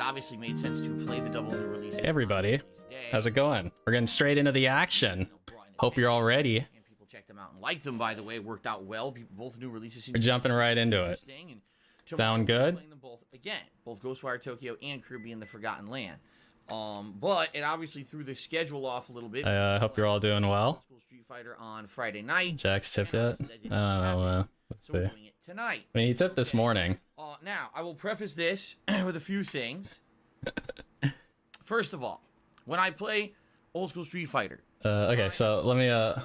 Obviously made sense to play the double new release. Hey everybody, how's it going? We're getting straight into the action. Hope you're all ready. And people check them out and like them, by the way. Worked out well. Both new releases seem We're jumping right into it. Sound good? Playing them both again, both Ghostwire Tokyo and Kirby in the Forgotten Land. But it obviously threw the schedule off a little bit. I hope you're all doing well. Street Fighter on Friday night. Jack's tipped yet? I don't know. Let's so we're see. doing it tonight. I mean, he tipped this morning. Now, I will preface this with a few things. First of all, when I play old school Street Fighter, okay, so let me to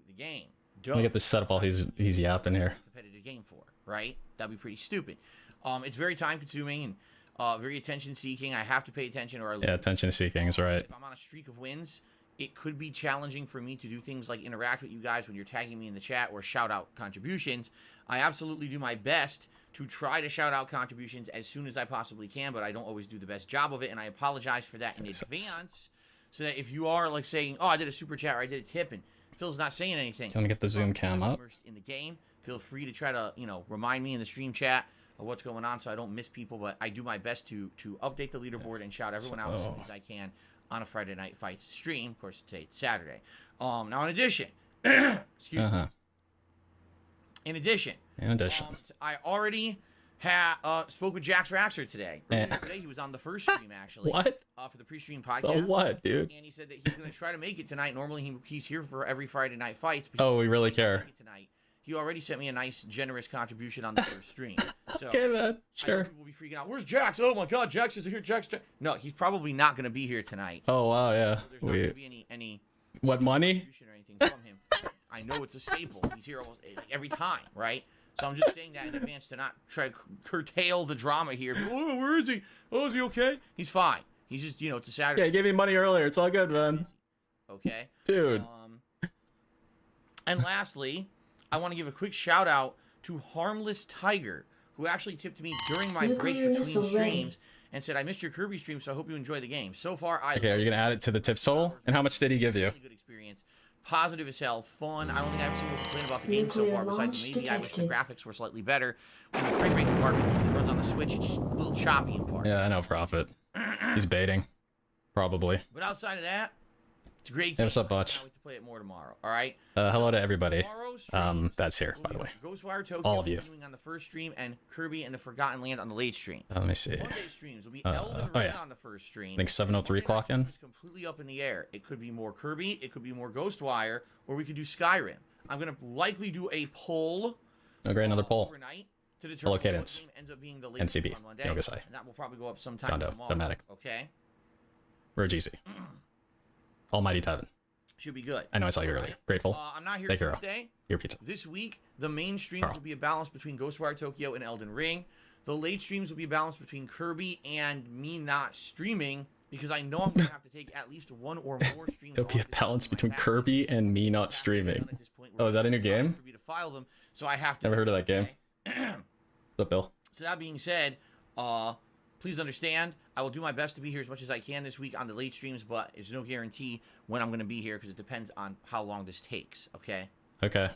the game. let me get this set up while he's yapping here. Competitive game for, right? That'd be pretty stupid. It's very time consuming and very attention seeking. I have to pay attention or I lose. Yeah, attention seeking is right. If I'm on a streak of wins, it could be challenging for me to do things like interact with you guys when you're tagging me in the chat or shout out contributions. I absolutely do my best to try to shout out contributions as soon as I possibly can, but I don't always do the best job of it, and I apologize for that in advance. So that if you are like saying, "Oh, I did a super chat or I did a tip," and Phil's not saying anything, Do you want to get the zoom cam up? in the game, feel free to try to remind me in the stream chat of what's going on, so I don't miss people. But I do my best to update the leaderboard and shout everyone out as soon as I can on a Friday Night Fights stream. Of course, today it's Saturday. Now, in addition, excuse me. In addition, I already spoke with Jax Raxer today. Today he was on the first stream, actually. What? For the Prestream podcast. So what, dude? And he said that he's going to try to make it tonight. Normally he's here for every Friday Night Fights. Oh, we really care. Tonight. He already sent me a nice, generous contribution on the first stream. So okay, man. Sure. People will be freaking out. Where's Jax? Oh my God, Jax is here. Jax. No, he's probably not going to be here tonight. Oh wow, yeah. So there's not going to be any what money? Or anything from him. I know it's a staple. He's here almost every time, right? So I'm just saying that in advance to not try to curtail the drama here. Oh, where is he? Oh, is he okay? He's fine. He's just, it's a Saturday. Yeah, he gave me money earlier. It's all good, man. Okay. Dude. And lastly, I want to give a quick shout out to Harmless Tiger, who actually tipped me during my break between streams and said, "I missed your Kirby stream, so I hope you enjoy the game." So far, Okay, are you gonna add it to the tips total? And how much did he give you? Really good experience. Positive as hell, fun. I don't think I've seen a complaint about the game so far, besides maybe I wish the graphics were slightly better. When the frame rate department, because it runs on the Switch, it's a little choppy in parts. Yeah, I know, Prophet. He's baiting. Probably. But outside of that, it's a great game. Hey, what's up, Butch? I can't wait to play it more tomorrow, all right? Hello to everybody. That's here, by the way. Ghostwire Tokyo all of you. On the first stream, and Kirby and the Forgotten Land on the late stream. Let me see. Monday streams will be Elden Ring on the first stream. I think 7:03 clock in. It's completely up in the air. It could be more Kirby, it could be more Ghostwire, or we could do Skyrim. I'm gonna likely do a poll. Oh, great, another poll. Overnight to determine what game ends up being the latest NCB. on Monday. Yogasai. And that will probably go up sometime tomorrow. Domatic. Okay. We're GC. Almighty Tevin. Should be good. I know I saw you earlier. Grateful. I'm not here Thank you, today. Your pizza. This week, the main streams will be a balance between Ghostwire Tokyo and Elden Ring. The late streams will be a balance between Kirby and me not streaming, because I know I'm going to have to take at least one or more streams. It'll be a balance between Kirby and me not streaming. Oh, is that a new game? For me to file them, so I have to. Never heard of that game. What's up, Bill? So that being said, please understand, I will do my best to be here as much as I can this week on the late streams, but there's no guarantee when I'm going to be here because it depends on how long this takes, okay? Okay.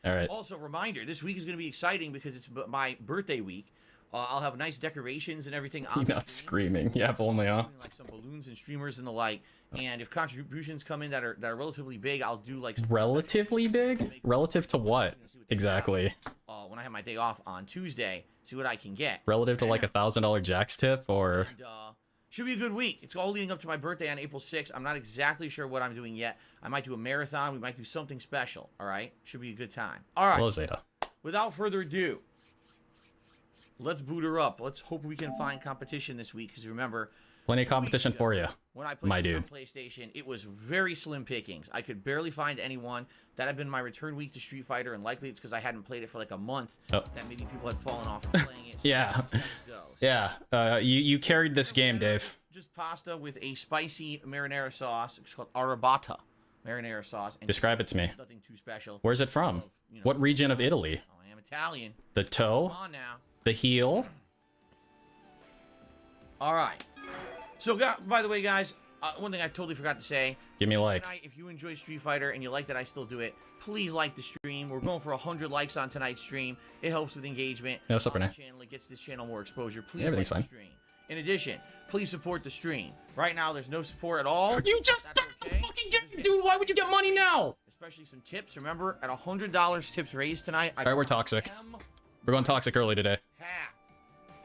All right. Also, reminder, this week is going to be exciting because it's my birthday week. I'll have nice decorations and everything on. You're not screaming. Yeah, if only, huh? Like some balloons and streamers and the like. And if contributions come in that are relatively big, I'll do like... Relatively big? Relative to what? Exactly. When I have my day off on Tuesday, see what I can get. Relative to like $1,000 Jack's tip, or... Should be a good week. It's all leading up to my birthday on April 6th. I'm not exactly sure what I'm doing yet. I might do a marathon. We might do something special. All right? Should be a good time. All right. Hello, Zeta. Without further ado, let's boot her up. Let's hope we can find competition this week. Because remember, Plenty of competition for you. when I played my this dude. on PlayStation, it was very slim pickings. I could barely find anyone. That had been my return week to Street Fighter, and likely it's because I hadn't played it for like a month. Oh. That maybe people had fallen off from playing it. So Yeah. that's how it goes. Yeah. You carried this game, Dave. Just pasta with a spicy marinara sauce. It's called arrabbiata marinara sauce. And Describe it to me. nothing too special. Where's it from? You know, What region of Italy? oh, I am Italian. The toe? Come on now. The heel? All right. So, by the way, guys, one thing I totally forgot to say. Give me a like. Tonight, if you enjoy Street Fighter and you like that I still do it, please like the stream. We're going for 100 likes on tonight's stream. It helps with engagement. Yeah, what's up, on the Renee? channel. It gets this channel more exposure. Please Everything's like fine. the stream. In addition, please support the stream. Right now, there's no support at all. You just That's started okay. the fucking game, dude. Why would you get money now? Especially some tips. Remember, at $100 tips raised tonight. All right, we're toxic. We're going toxic early today. Half.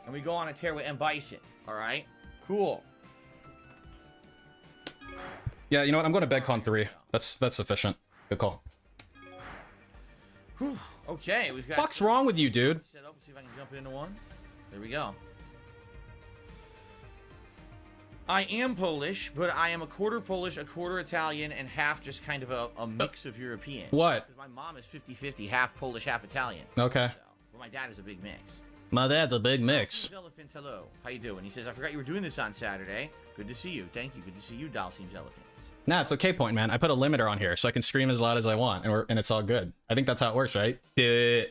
And we go on a tear with M. Bison. All right? Cool. Yeah, you know what? I'm going to Bedcon 3. That's sufficient. Good call. Whew. Okay, we've got... What's wrong with you, dude? Set up. See if I can jump into one. There we go. I am Polish, but I am a quarter Polish, a quarter Italian, and half just kind of a mix of European. What? 'Cause my mom is 50-50, half Polish, half Italian. Okay. So, but my dad is a big mix. My dad's a big mix. Elephant, hello. How you doing? He says, I forgot you were doing this on Saturday. Good to see you. Thank you. Good to see you, Dalseems Elephants. Nah, it's okay, Point Man. I put a limiter on here so I can scream as loud as I want, and it's all good. I think that's how it works, right? Can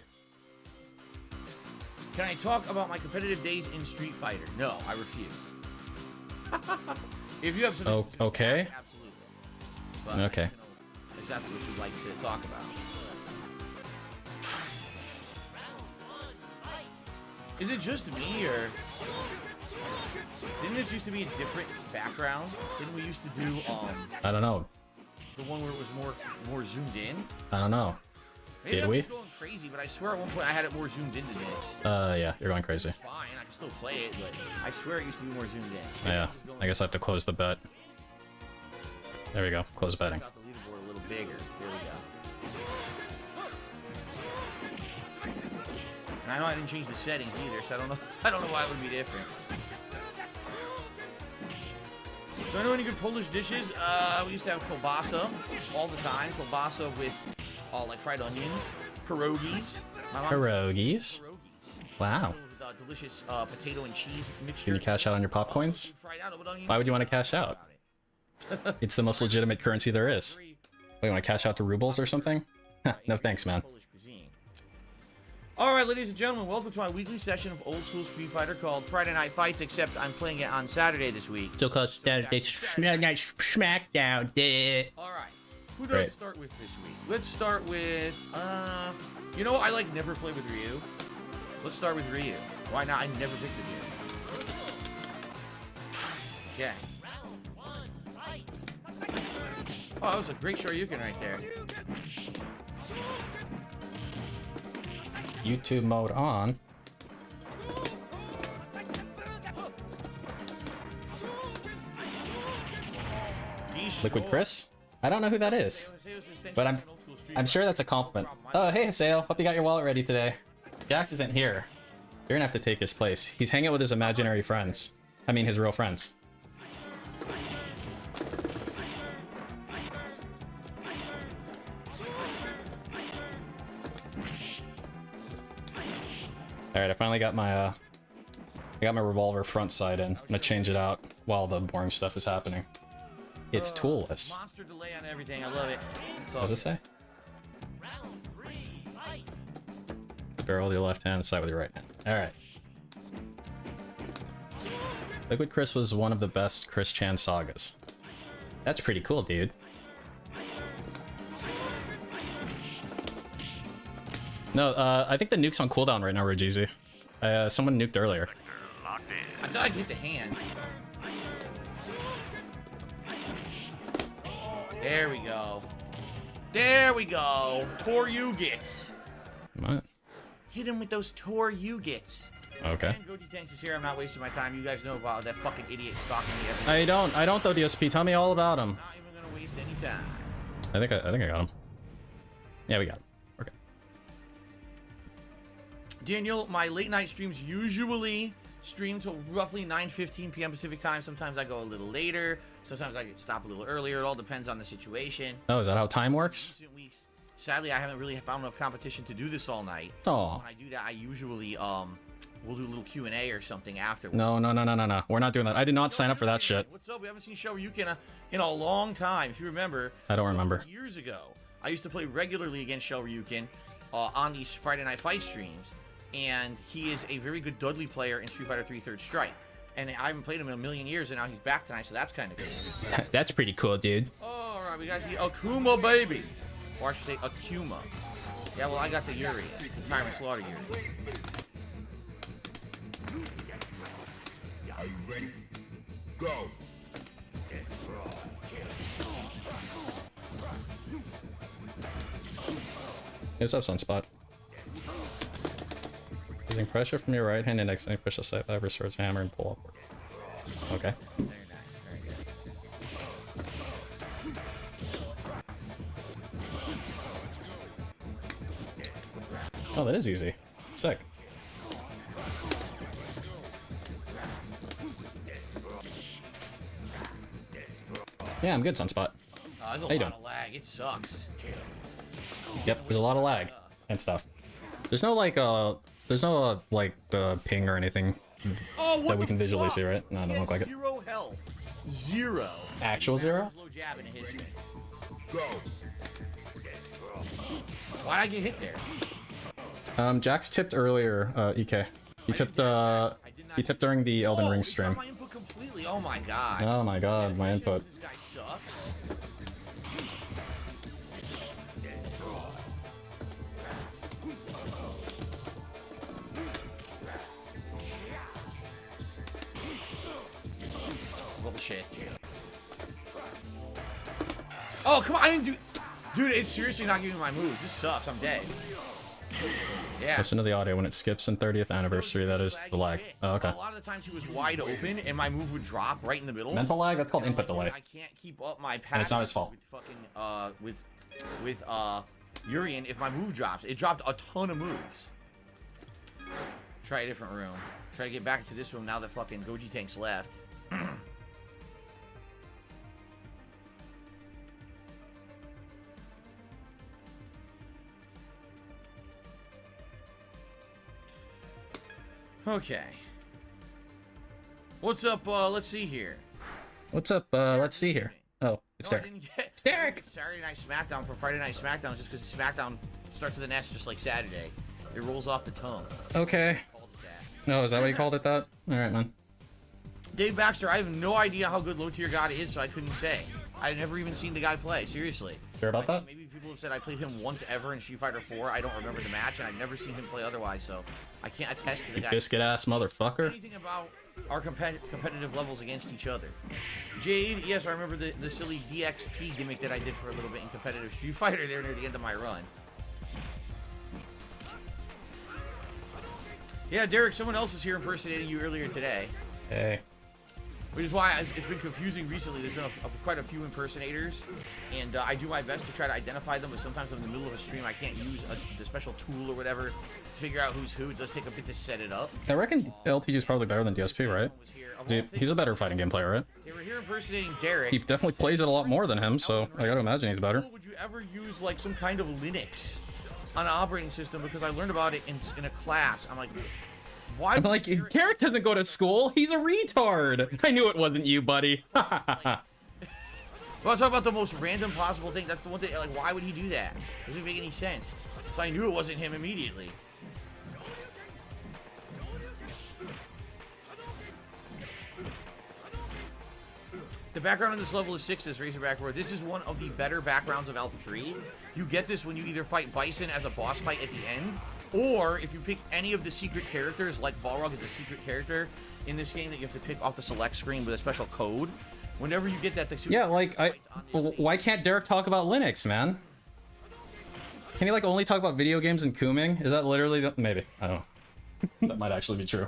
I talk about my competitive days in Street Fighter? No, I refuse. If you have some... Oh, okay. Absolutely. But Okay. I don't know exactly what you'd like to talk about. Is it just me, or... Didn't this used to be a different background? Didn't we used to do, I don't know. the one where it was more zoomed in? I don't know. Maybe Did I'm we? just going crazy, but I swear at one point I had it more zoomed into this. Yeah, you're going crazy. It's fine, I can still play it, but I swear it used to be more zoomed in. Yeah, I guess I have to close the bet. There we go. Close betting. Got the leaderboard a little bigger. There we go. And I know I didn't change the settings either, so I don't know why it would be different. Do I know any good Polish dishes? We used to have kielbasa all the time. Kielbasa with like fried onions, pierogies. My mom Pierogies. pierogies. Wow. With, delicious potato and cheese mixture. Can you cash out on your pop coins? Fried out with onions. Why would you want to cash out? It's the most legitimate currency there is. Wait, you want to cash out to rubles or something? No thanks, man. Polish cuisine. All right, ladies and gentlemen, welcome to my weekly session of old school Street Fighter called Friday Night Fights, except I'm playing it on Saturday this week. Still called Smackdown. All right. Who do I Right. start with this week? Let's start with, you know, I like never play with Ryu. Let's start with Ryu. Why not? I never picked the Ryu. Okay. Oh, that was a great Shoryuken right there. YouTube mode on. Liquid Chris? I don't know who that is, but I'm sure that's a compliment. Oh, hey Haseo, hope you got your wallet ready today. Jax isn't here. You're gonna have to take his place. He's hanging out with his imaginary friends. I mean, his real friends. All right, I finally got my I got my revolver front sight in. I'm gonna change it out while the boring stuff is happening. It's toolless. Monster delay on everything. I love it. What does it say? Barrel with your left hand, sight with your right hand. Alright. Liquid Chris was one of the best Chris Chan sagas. That's pretty cool, dude. No, I think the nuke's on cooldown right now, Rogeezy. Someone nuked earlier. I thought I'd hit the hand. There we go. There we go. Tor Yugits. What? Hit him with those Tor Yugits. Okay. And Goji Tanks is here. I'm not wasting my time. You guys know about that fucking idiot stalking me every I don't though, DSP. Tell me all about him. Not even gonna waste any time. I think I got him. Yeah, we got him. Okay. Daniel, my late night streams usually stream till roughly 9:15 p.m. Pacific time. Sometimes I go a little later. Sometimes I stop a little earlier. It all depends on the situation. Oh, is that how time works? Recent weeks, sadly, I haven't really found enough competition to do this all night. Oh. When I do that, I usually we'll do a little Q&A or something afterwards. No. We're not doing that. I did not sign up for that shit. What's up? We haven't seen Shoryuken in a long time. If you remember, I don't remember. Years ago, I used to play regularly against Shoryuken on these Friday Night Fight streams, and he is a very good Dudley player in Street Fighter 3 Third Strike. And I haven't played him in a million years, and now he's back tonight, so that's kind of good. That's pretty cool, dude. All right, we got the Akuma baby, or I should say Akuma. Yeah, well, I got the Yuri, Retirement Slaughter Yuri. Are you ready? Go! Here's up Sunspot. Using pressure from your right hand and next push the side lever towards the hammer and pull upward. Okay. Very nice, very good. Oh, that is easy. Sick. Yeah, I'm good, Sunspot. There's a How you lot doing? of lag. It sucks. Yep, there's a lot of lag and stuff. There's no like ping or anything Oh, what that we the can visually fuck? see, right? No, it He doesn't has look like it. 0 health. 0. Actual zero? Low jab in his face. Go! Why'd I get hit there? Jax tipped earlier, EK. He tipped during the Elden Ring It's stream. not my input completely. Oh my god. Oh my god, my input. This guy sucks. Bullshit. Oh, come on. I didn't do... Dude, it's seriously not giving me my moves. This sucks. I'm dead. Yeah. Listen to the audio when it skips in 30th anniversary. That is the lag. Oh, okay. A lot of the times he was wide open and my move would drop right in the middle. Mental lag? That's called And I'm input like, delay. I can't keep up my pattern. And it's not his fault. With fucking Urian if my move drops. It dropped a ton of moves. Try a different room. Try to get back to this room now that fucking Goji Tank's left. Okay. What's up? Let's see here. What's up? Let's see here. Oh, it's No, I Derek. didn't get It's Derek! It's Saturday Night SmackDown for Friday Night SmackDown just because SmackDown starts with an S just like Saturday. It rolls off the tongue. Okay. Called it that. Oh, is that what you called it that? Alright, man. Dave Baxter, I have no idea how good Low Tier God is, so I couldn't say. I've never even seen the guy play, seriously. Sure about that? Maybe people have said I played him once ever in Street Fighter 4. I don't remember the match, and I've never seen him play otherwise, so I can't attest to the guy. Biscuit ass motherfucker. Anything about our competitive levels against each other. Jade, yes, I remember the silly DXP gimmick that I did for a little bit in competitive Street Fighter there near the end of my run. Yeah, Derek, someone else was here impersonating you earlier today. Hey. Which is why it's been confusing recently. There's been quite a few impersonators, and I do my best to try to identify them, but sometimes I'm in the middle of a stream. I can't use the special tool or whatever to figure out who's who. It does take a bit to set it up. I reckon LTG is probably better than DSP, right? He's a better fighting game player, right? They were here impersonating Derek. He definitely plays it a lot more than him, so I gotta imagine he's better. Would you ever use like some kind of Linux on an operating system? Because I learned about it in a class. I'm like, why? I'm like, Derek doesn't go to school. He's a retard. I knew it wasn't you, buddy. Well, I talk about the most random possible thing. That's the one thing. Like, why would he do that? Doesn't make any sense. So I knew it wasn't him immediately. The background on this level is 6, says Razorback Roar. This is one of the better backgrounds of Alpha-3. You get this when you either fight Bison as a boss fight at the end, or if you pick any of the secret characters, like Balrog is a secret character in this game that you have to pick off the select screen with a special code. Whenever you get that, the super Yeah, like, why can't Derek talk about Linux, man? Can he, like, only talk about video games and Kooming? Is that literally the... Maybe. I don't know. That might actually be true.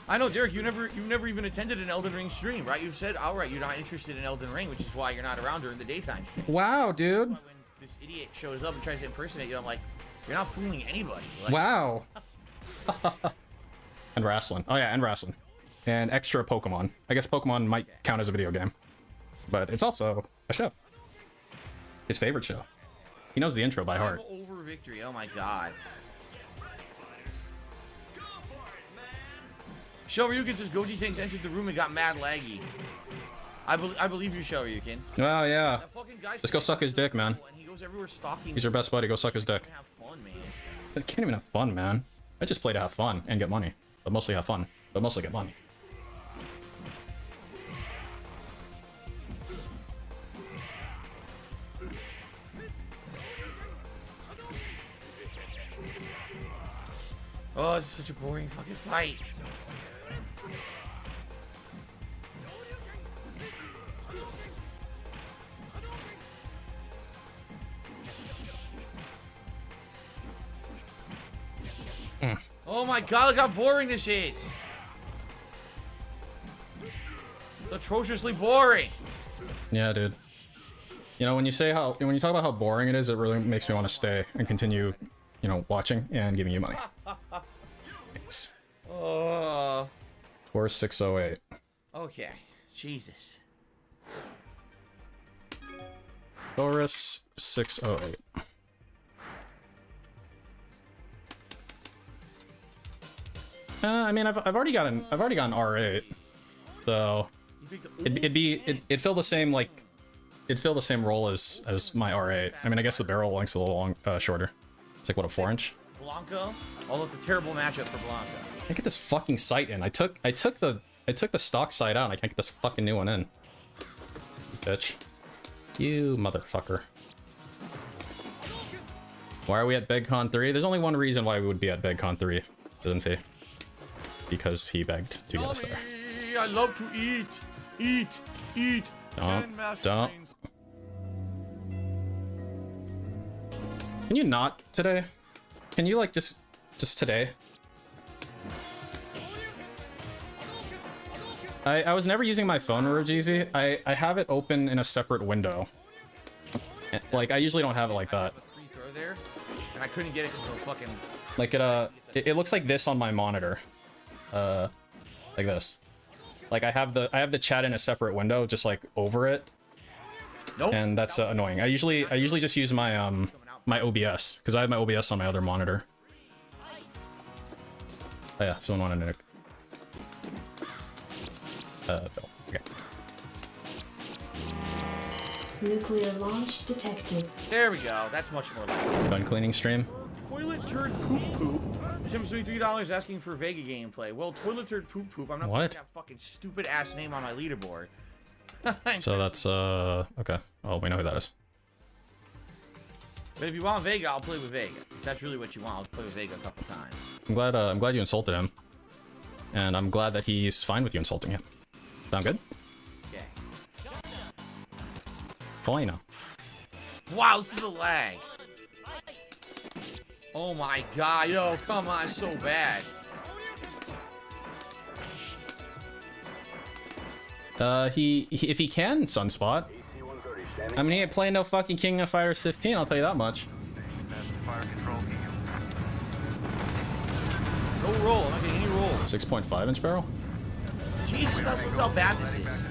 I know, Derek. You never even attended an Elden Ring stream, right? You've said, all right, you're not interested in Elden Ring, which is why you're not around during the daytime stream. Wow, dude. When this idiot shows up and tries to impersonate you, I'm like, you're not fooling anybody. Like, Wow. And wrestling. Oh yeah, and wrestling. And extra Pokemon. I guess Pokemon might count as a video game. But it's also a show. His favorite show. He knows the intro by heart. Over victory. Oh my god. Shoryuken says Goji Tanks entered the room and got mad laggy. I believe you, Shoryuken. Oh yeah. That fucking guy's Just go suck his dick, man. and he goes everywhere stalking. He's your best buddy. Go suck his dick. Have fun, man. I can't even have fun, man. I just play to have fun and get money. But mostly have fun. But mostly get money. Oh, this is such a boring fucking fight. Oh my god, look how boring this is. It's atrociously boring. Yeah, dude. You know, when you talk about how boring it is, it really makes me want to stay and continue, you know, watching and giving you money. Thanks. Score 608. Okay. Jesus. Taurus 608. I mean, I've already got an R8, so it'd fill the same role as my R8. I mean, I guess the barrel length's a little shorter. It's like what, a 4-inch? Blanco? Although it's a terrible matchup for Blanco. I can't get this fucking sight in. I took the stock sight out and I can't get this fucking new one in. Bitch. You motherfucker. Why are we at BegCon 3? There's only one reason why we would be at BegCon 3, Zinfi. Because he begged to get us there. I love to eat. Eat. Don't. Can you not today? Can you like just today? I was never using my phone, Rogeezy. I have it open in a separate window. Like I usually don't have it like that. Free throw there, and I couldn't get it because the fucking. Like it looks like this on my monitor. Like this. Like I have the chat in a separate window, just like over it. Nope. And that's annoying. I usually just use my my OBS because I have my OBS on my other monitor. Oh yeah, someone wanted to nuke. Phil. Okay. Nuclear launch detected. There we go. That's much more like Gun cleaning stream. Toilet turd poop. Tim's $3 asking for Vega gameplay. Well, toilet turd poop. I'm not What? putting that fucking stupid ass name on my leaderboard. So that's okay. Oh, we know who that is. But if you want Vega, I'll play with Vega. If that's really what you want, I'll play with Vega a couple times. I'm glad you insulted him, and I'm glad that he's fine with you insulting him. Sound good? Okay. Fine. Wow, this is the lag. Oh my god, yo, come on, it's so bad. If he can sunspot. I mean, he ain't playing no fucking King of Fighters 15. I'll tell you that much. No roll, I'm not getting any roll. 6.5-inch barrel. Jesus, that's how bad this is.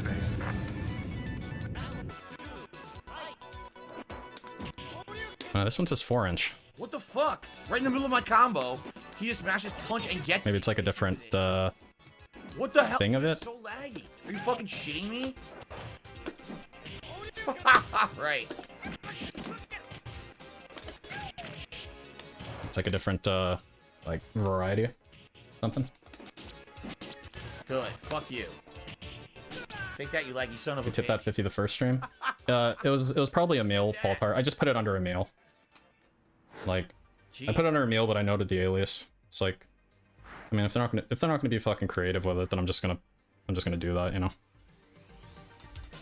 This one says 4-inch. What the fuck? Right in the middle of my combo, he just smashes punch and gets Maybe it's like a different what the hell? thing of it. It's so laggy. Are you fucking shitting me? Right. It's like a different like variety, something. Good. Fuck you. Take that, you laggy son of a You tipped bitch. that 50 the first stream. It was probably a meal, Paul Tar. I just put it under a meal. Like, I put it under a meal, but I noted the alias. It's like, I mean, if they're not gonna be fucking creative with it, then I'm just gonna do that, you know.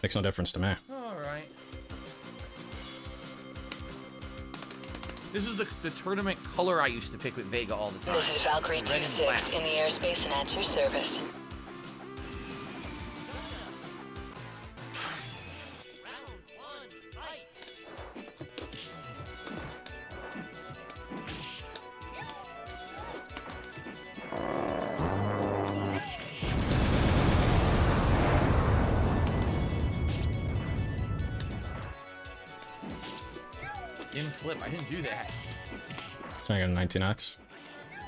Makes no difference to me. All right. This is the tournament color I used to pick with Vega all the time. This is Valkyrie Red and 2-6 black. in the airspace and at your service. Didn't flip. I didn't do that. Trying to get a 19x.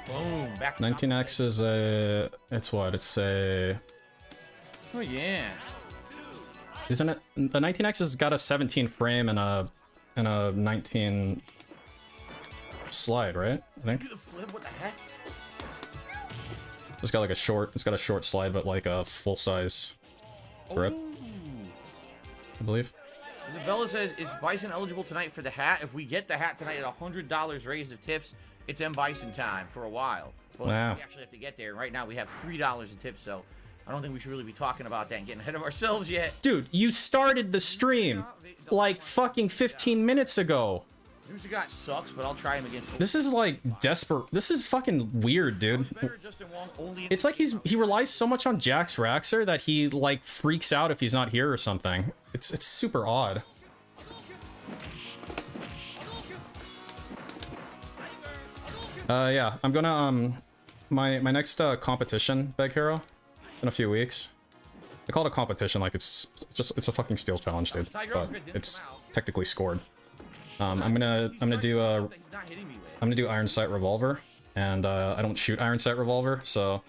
Boom. Back. 19x is a. It's what? It's a. Oh yeah. Isn't it? The 19x has got a 17 frame and a 19 slide, right? I think. Do the flip. What the heck? It's got like a short. It's got a short slide, but like a full size grip, Ooh. I believe. Isabella says, is Bison eligible tonight for the hat? If we get the hat tonight at $100 raise of tips, it's M Bison time for a while. But Wow. we actually have to get there. Right now we have $3 in tips, so I don't think we should really be talking about that and getting ahead of ourselves yet. Dude, you started the stream like fucking 15 minutes ago. News got sucks, but I'll try him against. This is like desperate. This is fucking weird, dude. It's like he relies so much on Jax Raxer that he like freaks out if he's not here or something. It's super odd. Yeah, I'm gonna my next competition, Beg Hero, it's in a few weeks. I call it a competition like it's a fucking steel challenge, dude. But it's technically scored. I'm gonna do Iron Sight Revolver, and I don't shoot Iron Sight Revolver, so I'm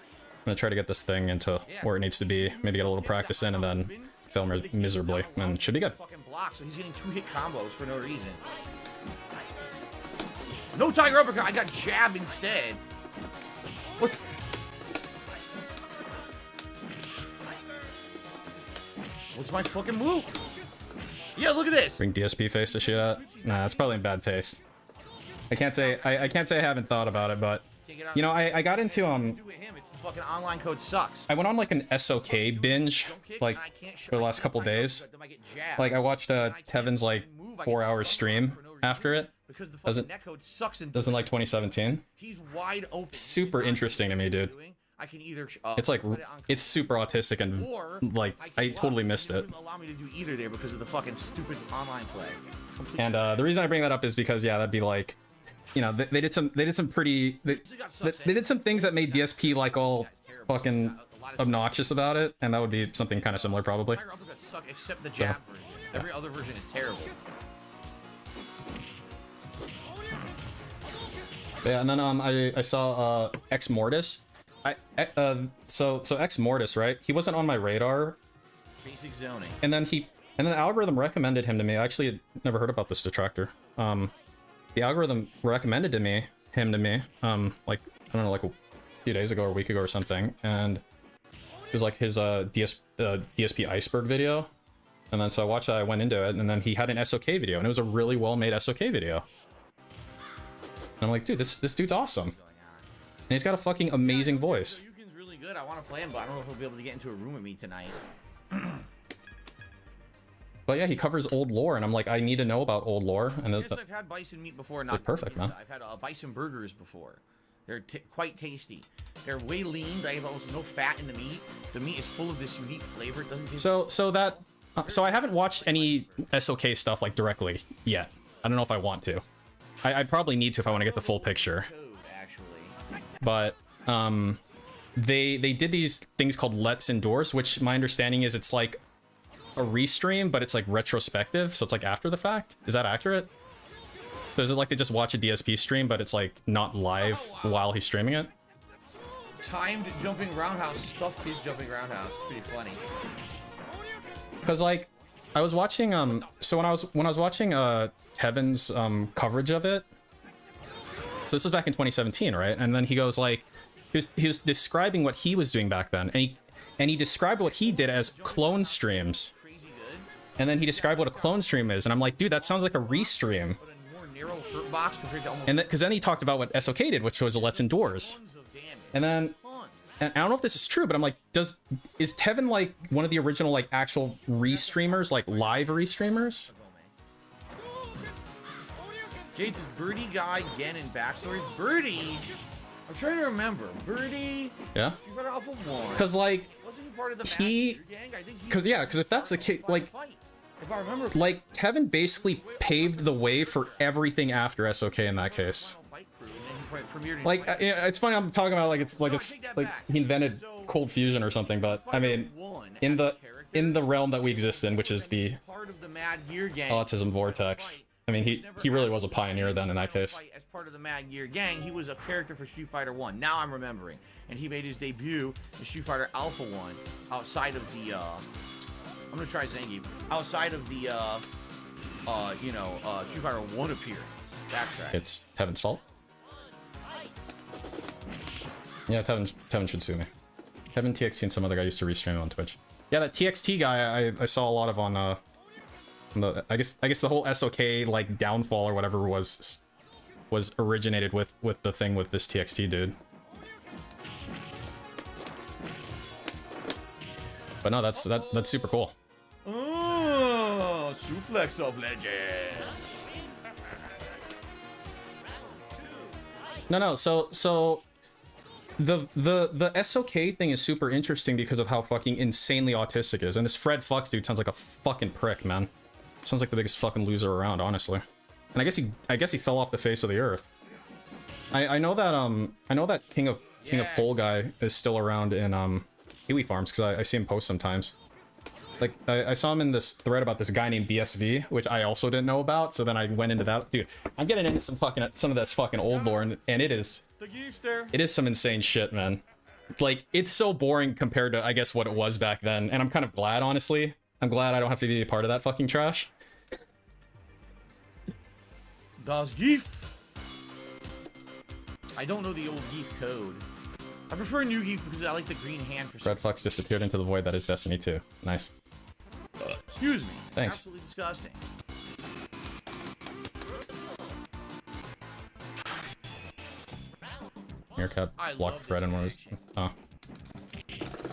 gonna try to get this thing into where it needs to be. Maybe get a little practice in, and then fail miserably, and it should be good. Fucking block, so he's getting 2-hit combos for no reason. No Tiger Uppercut. I got jab instead. What? What's my fucking move? Yeah, look at this. Bring DSP face to shit at? Nah, that's probably in bad taste. I can't say I haven't thought about it, but you know, I got into It's the fucking online code sucks. I went on like an SOK binge like for the last couple days. Like I watched Tevin's like 4-hour stream after it. Because the fucking netcode sucks in Doesn't like 2017. He's wide open. Super interesting to me, dude. I can either It's like it's super autistic and like I totally missed it. Wouldn't allow me to do either there because of the fucking stupid online play. And the reason I bring that up is because yeah, that'd be like, you know, they did some pretty they did some things that made DSP like all fucking obnoxious about it, and that would be something kind of similar probably. Tiger Uppercut suck except the jab version. Every other version is terrible. Yeah, and then I saw Ex Mortis. So Ex Mortis, right? He wasn't on my radar. Basic zoning. And then the algorithm recommended him to me. I actually had never heard about this detractor. The algorithm recommended him to me. Like I don't know, like a few days ago or a week ago or something, and it was like his DSP Iceberg video. And then so I watched that, I went into it, and then he had an SOK video, and it was a really well made SOK video. And I'm like, dude, this dude's awesome. And he's got a fucking amazing voice. Yukin's really good. I want to play him, but I don't know if he'll be able to get into a room with me tonight. But yeah, he covers old lore, and I'm like, I need to know about old lore. And Yes, I've had bison meat before. Not like perfect, man. I've had bison burgers before. They're quite tasty. They're way lean. They have almost no fat in the meat. The meat is full of this unique flavor. It doesn't taste. So I haven't watched any SOK stuff like directly yet. I don't know if I want to. I probably need to if I want to get the full picture. But they did these things called Let's Endorse, which my understanding is it's like a REEstream, but it's like retrospective, so it's like after the fact. Is that accurate? So is it like they just watch a DSP stream, but it's like not live while he's streaming it? Timed jumping roundhouse stuffed his jumping roundhouse. It's pretty funny. Because like I was watching so when I was watching Tevin's coverage of it. So this was back in 2017, right? And then he goes like he was describing what he was doing back then, and he described what he did as clone streams. And then he described what a clone stream is, and I'm like, dude, that sounds like a REEstream. And because then he talked about what SOK did, which was a Let's Endorse. And then and I don't know if this is true, but I'm like, is Tevin like one of the original like actual REEstreamers, like live REEstreamers? Gates is Birdie Guy, Gen, and backstories. Birdie, I'm trying to remember. Birdie, Yeah. Street Fighter Alpha 1. Because like Wasn't he part of the he, Mad Gang? I think he because yeah, because if that's the case, like if I remember, like Kevin basically paved the way for everything after SOK in that case. Like it's funny I'm talking about like it's like he invented Cold Fusion or something, but I mean in the realm that we exist in, which is the autism vortex. I mean he really was a pioneer then in that case. As part of the Mad Gear Gang, he was a character for Street Fighter 1. Now I'm remembering, and he made his debut in Street Fighter Alpha 1 outside of the I'm gonna try Zangief outside of the Street Fighter 1 appearance. That's right. It's Kevin's fault. Yeah, Tevin should sue me. Kevin TXT and some other guy used to restream on Twitch. Yeah, that TXT guy I saw a lot of on the I guess the whole SOK like downfall or whatever was originated with the thing with this TXT dude. But no, that's super cool. Oh, suplex of legend. No, so the SOK thing is super interesting because of how fucking insanely autistic it is. And this Fred Fucks dude sounds like a fucking prick, man. Sounds like the biggest fucking loser around, honestly. And I guess he fell off the face of the earth. I know that King of Pole guy is still around in Kiwi Farms because I see him post sometimes. Like I saw him in this thread about this guy named BSV, which I also didn't know about. So then I went into that. Dude, I'm getting into some of that's fucking old lore, and it is some insane shit, man. Like it's so boring compared to I guess what it was back then, and I'm kind of glad, honestly. I'm glad I don't have to be a part of that fucking trash. Das Geef. I don't know the old Geef code. I prefer new Geef because I like the green hand for Red Fox disappeared into the void that is Destiny 2. Nice. Excuse me. It's Thanks. absolutely disgusting. Meerkat blocked Fred and was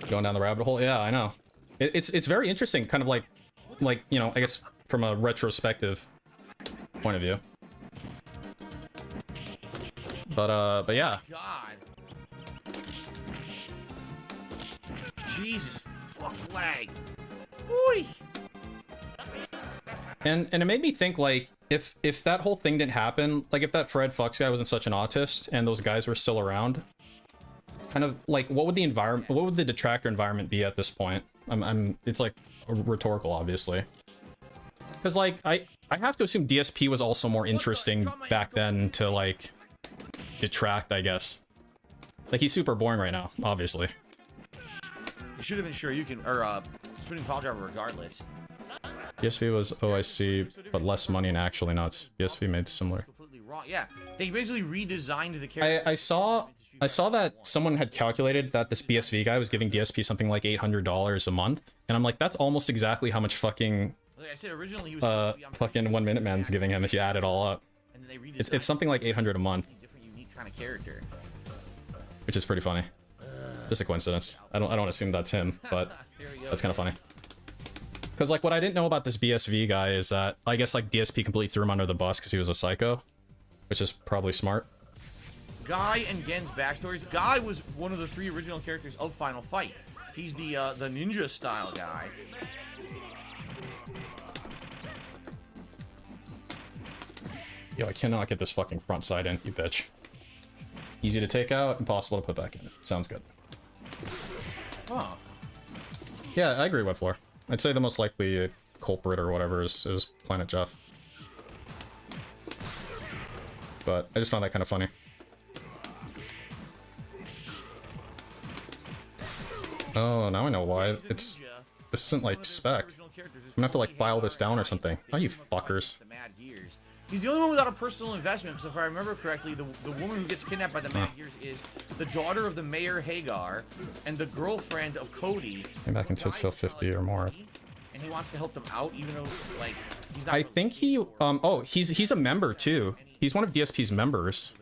going down the rabbit hole. Yeah, I know. It's very interesting, kind of like you know, I guess from a retrospective point of view. But yeah. God. Jesus, fuck lag. Oy. And it made me think, like, if that whole thing didn't happen, like if that Fred Fucks guy wasn't such an autist and those guys were still around, kind of like what would the detractor environment be at this point? It's like rhetorical, obviously. Because like I have to assume DSP was also more interesting back then to like detract, I guess. Like he's super boring right now, obviously. You should have been sure you can spinning pile driver regardless. BSV was OIC, but less money and actually nuts. BSV made similar. Completely wrong. Yeah, they basically redesigned the character. I saw that someone had calculated that this BSV guy was giving DSP something like $800 a month, and I'm like, that's almost exactly how much fucking like I said originally, he was fucking 1 Minute Man's giving him if you add it all up. And then they it's something like $800 a month, different, unique kind of character, which is pretty funny. Just a coincidence. I don't assume that's him, but that's kind of funny. Because like what I didn't know about this BSV guy is that I guess like DSP completely threw him under the bus because he was a psycho, which is probably smart. Guy and Gen's backstories. Guy was one of the 3 original characters of Final Fight. He's the ninja style guy. Yo, I cannot get this fucking front side in, you bitch. Easy to take out, impossible to put back in. Sounds good. Huh. Yeah, I agree, Wet Floor. I'd say the most likely culprit or whatever is Planet Jeff. But I just found that kind of funny. Oh, now I know why. This isn't like spec. I'm gonna have to like file this down or something. Oh, you fuckers. He's the only one without a personal investment, because if I remember correctly, the woman who gets kidnapped by the Mad Gears is the daughter of the mayor Hagar and the girlfriend of Cody. Came back into Phil 50 or more. And he wants to help them out, even though like he's not. I think he oh he's a member too. He's one of DSP's members.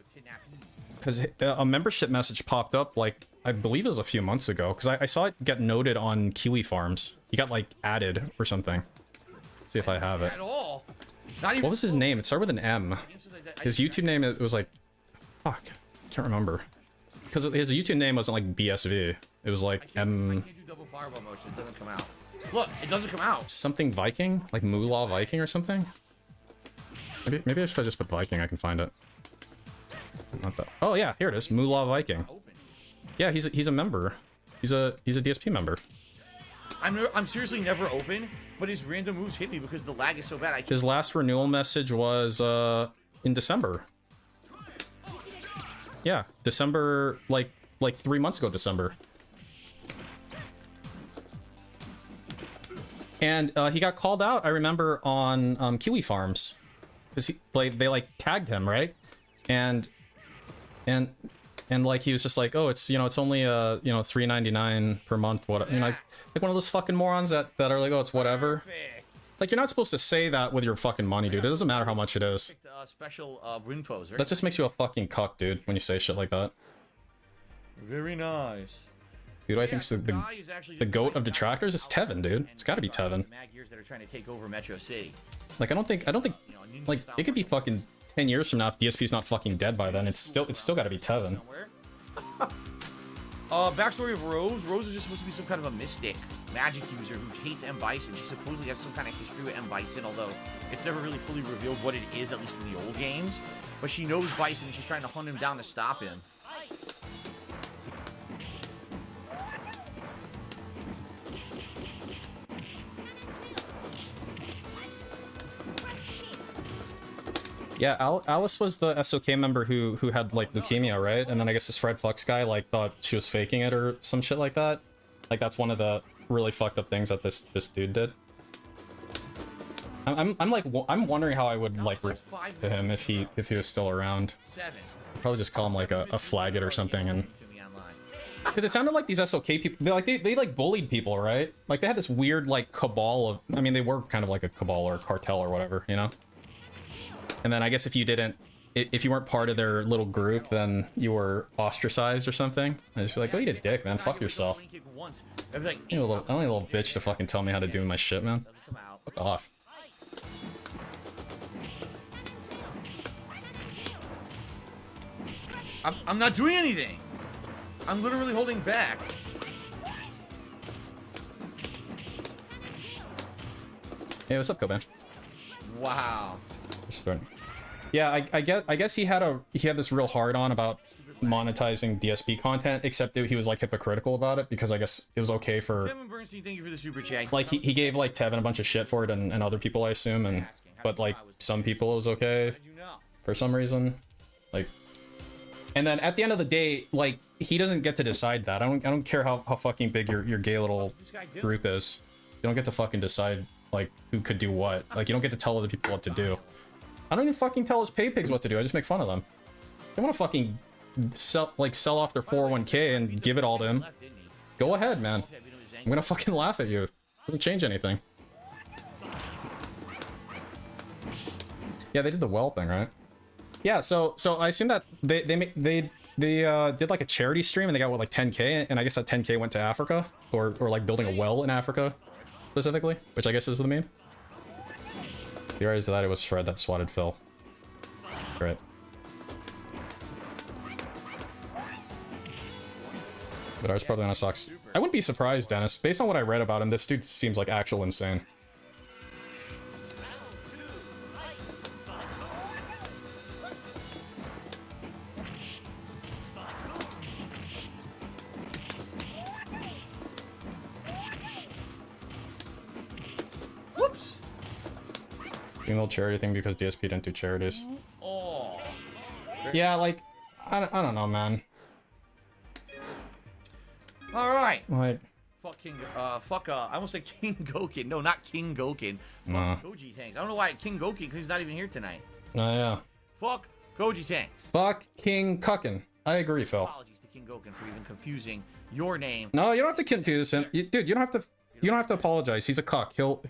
Because a membership message popped up like I believe it was a few months ago. Because I saw it get noted on Kiwi Farms. He got like added or something. Let's see if I have it. At all. Not even What was his name? It started with an M. his YouTube name, it was like, fuck, can't remember. Because his YouTube name wasn't like BSV. It was like I can't do double fireball motion. It doesn't come out. Look, it doesn't come out. something Viking, like Moolah Viking or something. Maybe if I just put Viking, I can find it. Not that. Oh yeah, here it is, Moolah Viking. Yeah, he's a member. He's a DSP member. I'm seriously never open, but his random moves hit me because the lag is so bad. His last renewal message was in December. Yeah, December, like 3 months ago, December. And he got called out, I remember, on Kiwi Farms, because they like tagged him, right? And like he was just like, oh, it's it's only $3.99 per month, what, like one of those fucking morons that are like, oh, it's whatever. Like, you're not supposed to say that with your fucking money, dude. It doesn't matter how much it is. Special win pose, right? That just makes you a fucking cuck, dude, when you say shit like that. Very nice. Dude, I think the goat of detractors is Tevin, dude. It's gotta be Tevin. That are trying to take over Metro City. Like, I don't think, like, it could be fucking 10 years from now if DSP's not fucking dead by then. It's still gotta be Tevin. Backstory of Rose. Rose is just supposed to be some kind of a mystic magic user who hates M. Bison. She supposedly has some kind of history with M. Bison, although it's never really fully revealed what it is, at least in the old games. But she knows Bison and she's trying to hunt him down to stop him. Yeah, Alice was the SOK member who had like leukemia, right? And then I guess this Fred Flux guy like thought she was faking it or some shit like that. Like, that's one of the really fucked up things that this dude did. I'm wondering how I would like react to him if he was still around. Probably just call him like a flaggot or something, and because it sounded like these SOK people, they like bullied people, right? Like, they had this weird like cabal of, I mean, they were kind of like a cabal or a cartel or whatever, you know? And then I guess if you weren't part of their little group, then you were ostracized or something. And it's like, oh, you a dick, man. Fuck yourself. You're a little bitch to fucking tell me how to do my shit, man. Fuck off. I'm not doing anything. I'm literally holding back. Hey, what's up, Coban? Wow. Yeah, I guess he had this real hard on about monetizing DSP content, except that he was like hypocritical about it because I guess it was okay for. Kevin Bernstein, thank you for the super chat. Like he gave like Tevin a bunch of shit for it and other people, I assume, but like some people it was okay for some reason, like. And then at the end of the day, like, he doesn't get to decide that. I don't care how fucking big your gay little group is. You don't get to fucking decide like who could do what. Like, you don't get to tell other people what to do. I don't even fucking tell his pay pigs what to do. I just make fun of them. They want to fucking sell off their 401k and give it all to him. Go ahead, man. I'm gonna fucking laugh at you. It doesn't change anything. Yeah, they did the well thing, right? Yeah, so I assume that they did like a charity stream and they got what, like 10k, and I guess that 10k went to Africa or like building a well in Africa specifically, which I guess is the meme. Theorized that it was Fred that swatted Phil. Great. But ours probably on a sucks. I wouldn't be surprised, Dennis. Based on what I read about him, this dude seems like actual insane. Whoops. Doing a little charity thing because DSP didn't do charities. Oh. Yeah, like, I don't know, man. All right. Like, I almost said King Gokin. No, not King Gokin. Fuck Koji Tanks. I don't know why King Gokin, because he's not even here tonight. Yeah. Fuck Koji Tanks. Fuck King Cuckin. I agree, Phil. Apologies to King Gokin for even confusing your name. No, you don't have to confuse him. Dude, you don't have to apologize. He's a cuck. He'll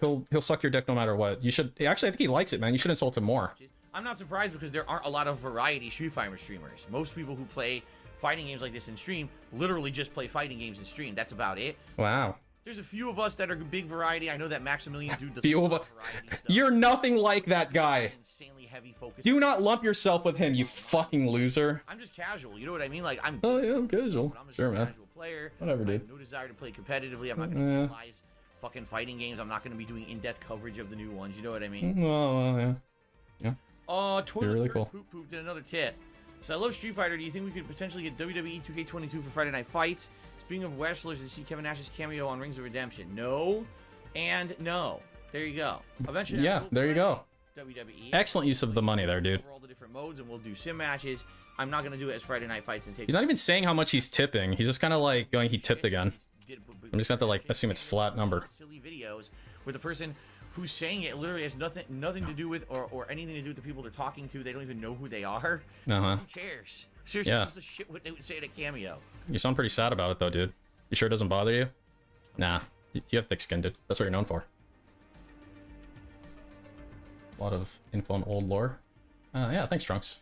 suck your dick no matter what. You should actually, I think he likes it, man. You should insult him more. I'm not surprised because there aren't a lot of variety Street Fighter streamers. Most people who play fighting games like this in stream literally just play fighting games in stream. That's about it. Wow. There's a few of us that are big variety. I know that Maximilian dude does Few of a lot us. of variety stuff. You're nothing like that guy. Insanely heavy focus. Do not lump yourself with him, you fucking loser. I'm just casual. You know what I mean? Like I'm. Oh yeah, I'm casual. But I'm just Sure, a man. casual player. Whatever, I dude. have no desire to play competitively. I'm not going to analyze fucking fighting games. I'm not going to be doing in-depth coverage of the new ones. You know what I mean? Well, yeah. Toilet really Turd cool. Poop did another tip. So I love Street Fighter. Do you think we could potentially get WWE 2K22 for Friday Night Fights? Speaking of wrestlers, did you see Kevin Nash's cameo on Rings of Redemption? No, and no. There you go. Eventually, Yeah, there you go. WWE. Excellent use of the money there, dude. Over all the different modes, and we'll do sim matches. I'm not gonna do it as Friday Night Fights and take. He's not even saying how much he's tipping. He's just kind of like going, he tipped again. I'm just gonna have to like assume it's flat number. Silly videos where the person who's saying it literally has nothing to do with or anything to do with the people they're talking to. They don't even know who they are. Uh-huh. Who cares? Seriously, Yeah. what's the shit what they would say at a cameo? You sound pretty sad about it though, dude. You sure it doesn't bother you? Nah, you have thick skin, dude. That's what you're known for. A lot of info on old lore. Yeah, thanks, Trunks.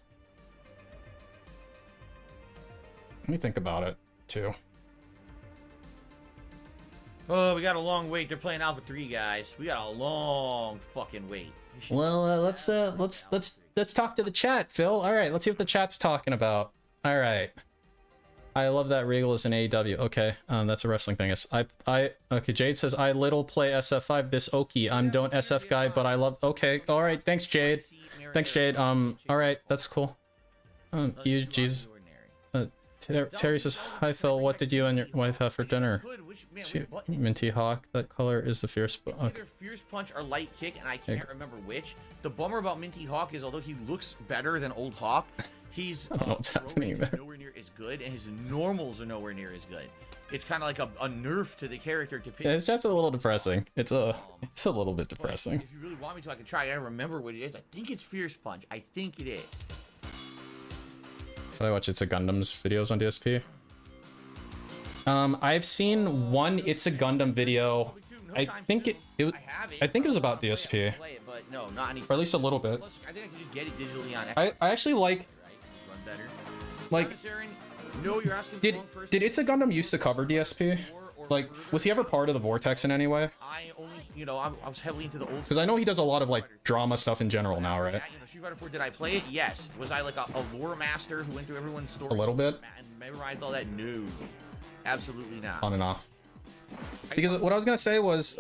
Let me think about it, too. Oh, we got a long wait. They're playing Alpha 3, guys. We got a long fucking wait. Well, let's talk to the chat, Phil. All right, let's see what the chat's talking about. All right. I love that Regal is an AEW. Okay, that's a wrestling thing. Okay, Jade says I little play SF5 this Oki. I'm don't SF guy, but I love. Okay, all right. Thanks, Jade. Thanks, Jade. All right, that's cool. You Jesus. Terry says, hi Phil, what did you and your wife have for dinner? Minty Hawk, that color is the fierce. It's either Fierce Punch or Light Kick, and I can't remember which. The bummer about Minty Hawk is although he looks better than Old Hawk, he's I don't know what's happening there. nowhere near as good, and his normals are nowhere near as good. It's kind of like a nerf to the character to pick. Yeah, his chat's a little depressing. It's a little bit depressing. If you really want me to, I can try. I remember what it is. I think it's Fierce Punch. I think it is. I watch It's a Gundam's videos on DSP. I've seen one It's a Gundam video. I think it was about DSP, But no, not any. or at least a little bit. Plus, I think I can just get it digitally on. I actually like Run better. like No, you're asking did the wrong person. did It's a Gundam used to cover DSP? Like, was he ever part of the Vortex in any way? I only, I was heavily into the old. Because I know he does a lot of like drama stuff in general now, right? Street Fighter 4, did I play it? Yes. Was I like a lore master who went through everyone's story? A little bit. And memorized all that? No. Absolutely not. On and off. Because what I was gonna say was,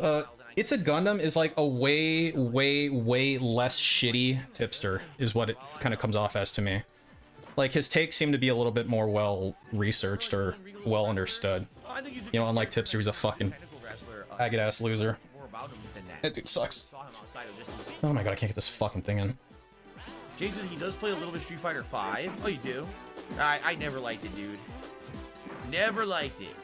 It's a Gundam is like a way less shitty tipster, is what it kind of comes off as to me. Like, his takes seem to be a little bit more well researched or well understood. You know, unlike Tipster, who's a fucking agate ass loser. That dude sucks. Oh my god, I can't get this fucking thing in. Jason, he does play a little bit Street Fighter 5. Oh, you do? I never liked it, dude. Never liked it.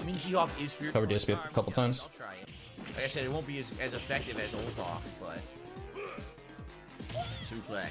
I mean, G-Hawk is fierce. Covered DSP a couple times. I'll try it. Like I said, it won't be as effective as Old Hawk, but... Suplex.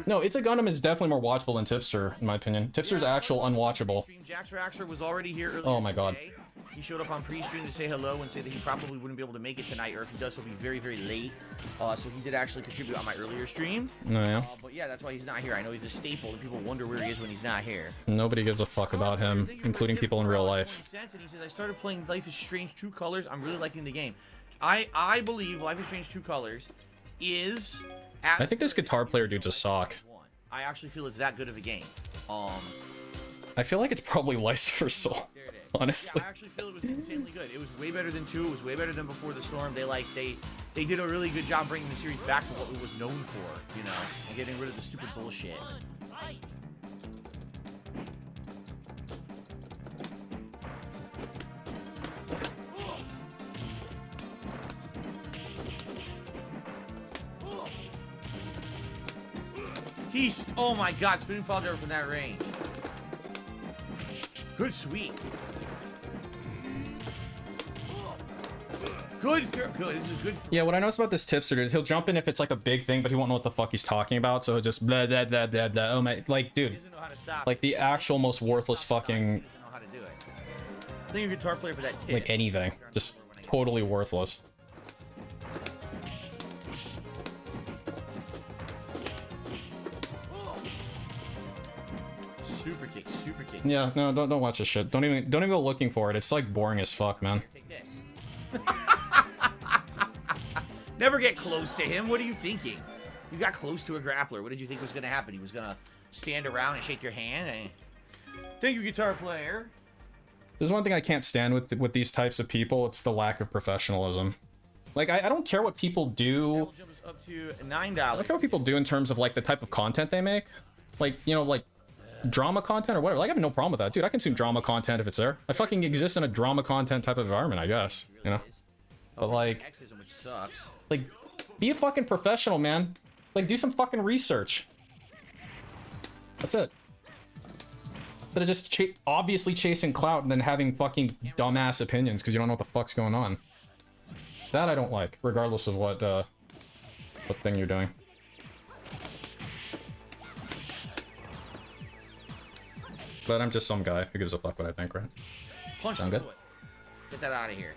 No, It's a Gundam is definitely more watchable than Tipster, in my opinion. Tipster's actual unwatchable. Jax Raxer was already here earlier. Oh my god. Today. He showed up on Prestream to say hello and say that he probably wouldn't be able to make it tonight, or if he does, he'll be very, very late. So he did actually contribute on my earlier stream. Oh yeah. But yeah, that's why he's not here. I know he's a staple, and people wonder where he is when he's not here. Nobody gives a fuck about him, including people in real life. And he says, I started playing Life is Strange 2 Colors. I'm really liking the game. I believe Life is Strange 2 Colors is... I think this guitar player dude's a sock. I actually feel it's that good of a game. I feel like it's probably Lucifer's Soul, honestly. Yeah, I actually feel it was insanely good. It was way better than 2. It was way better than Before the Storm. They did a really good job bringing the series back to what it was known for, you know, and getting rid of the stupid bullshit. Oh my god, spinning pile driver from that range. Good sweep. Good. This is a good. Yeah, what I noticed about this tipster dude, he'll jump in if it's like a big thing, but he won't know what the fuck he's talking about, so he'll just blah blah blah blah blah. Oh my, like, dude, like the actual most worthless fucking. Doesn't know how to do it. I think a guitar player for that tip. Like anything, just totally worthless. Super kick, super kick. Yeah, no, don't watch this shit. Don't even go looking for it. It's like boring as fuck, man. Take this. Never get close to him. What are you thinking? You got close to a grappler. What did you think was going to happen? He was going to stand around and shake your hand? Thank you, guitar player. There's one thing I can't stand with these types of people. It's the lack of professionalism. Like, I don't care what people do. Up to $9. I don't care what people do in terms of, like, the type of content they make. Like, you know, like, drama content or whatever. Like, I have no problem with that. Dude, I consume drama content if it's there. I fucking exist in a drama content type of environment, I guess. You know? But, like... Which sucks. Like, be a fucking professional, man. Like, do some fucking research. That's it. Instead of just obviously chasing clout and then having fucking dumbass opinions because you don't know what the fuck's going on. That I don't like, regardless of what thing you're doing. But I'm just some guy who gives a fuck what I think, right? Punch Sound good? Get that out of here.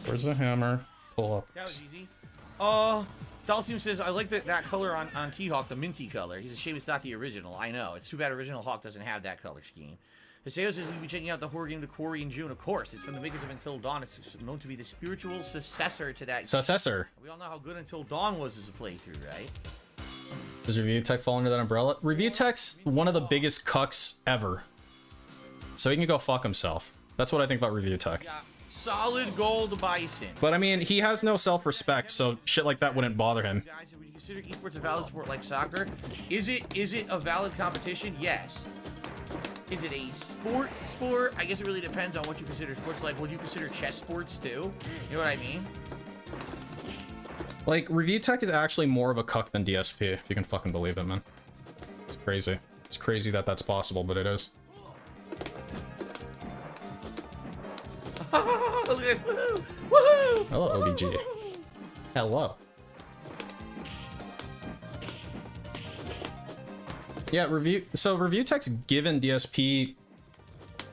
Where's the hammer? Pull up. That was easy. Dalcium says, I like that color on T-Hawk, the minty color. He's a shame it's not the original. I know. It's too bad original Hawk doesn't have that color scheme. Hiseo says, we'll be checking out the horror game The Quarry in June. Of course. It's from the makers of Until Dawn. It's known to be the spiritual successor to that. Successor. We all know how good Until Dawn was as a playthrough, right? Does Review Tech fall under that umbrella? Review Tech's one of the biggest cucks ever. So he can go fuck himself. That's what I think about Review Tech. Yeah. Solid gold bison. But I mean, he has no self-respect, so shit like that wouldn't bother him. Guys, would you consider esports a valid sport like soccer? Is it a valid competition? Yes. Is it a sport? I guess it really depends on what you consider sports. Like, would you consider chess sports too? You know what I mean? Like, Review Tech is actually more of a cuck than DSP, if you can fucking believe it, man. It's crazy. It's crazy that that's possible, but it is. Look at this. Woohoo! Woohoo! Hello, ODG. Hello. Yeah, Review Tech's given DSP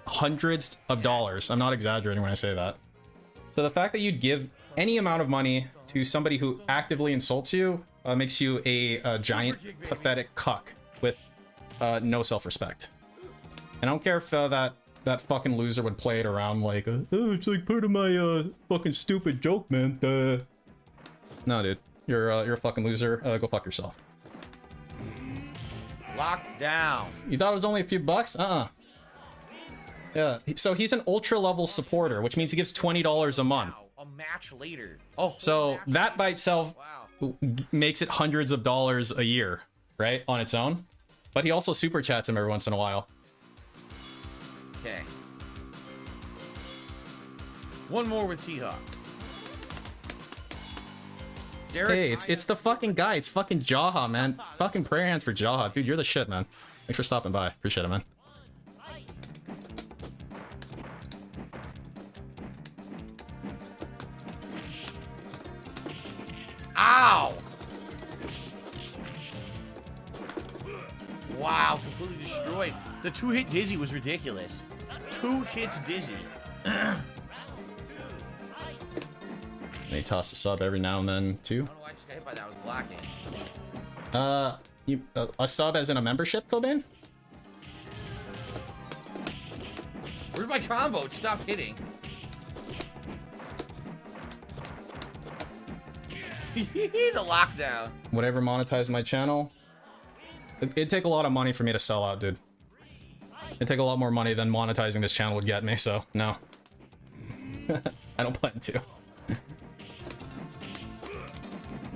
hundreds of dollars. I'm not exaggerating when I say that. So the fact that you'd give any amount of money to somebody who actively insults you makes you a giant, pathetic cuck with no self-respect. And I don't care if that fucking loser would play it around like, oh, it's like part of my fucking stupid joke, man. No, dude, you're a fucking loser. Go fuck yourself. Locked down. You thought it was only a few bucks? Yeah. So he's an ultra level supporter, which means he gives $20 a month. Wow, a match later. Oh. So that by itself wow. makes it hundreds of dollars a year, right, on its own. But he also super chats him every once in a while. Okay. One more with T-Hawk. Hey, it's the fucking guy. It's fucking Jaha, man. Fucking prayer hands for Jaha. Dude, you're the shit, man. Thanks for stopping by. Appreciate it, man. Ow! Wow, completely destroyed. The 2-hit Dizzy was ridiculous. 2 hits Dizzy. And he tosses a sub every now and then, too. I don't know why I just got hit by that. I was blocking. A sub as in a membership, Cobain? Where's my combo? It stopped hitting. The lockdown. Whatever monetize my channel. It'd take a lot of money for me to sell out, dude. It'd take a lot more money than monetizing this channel would get me, so no. I don't plan to.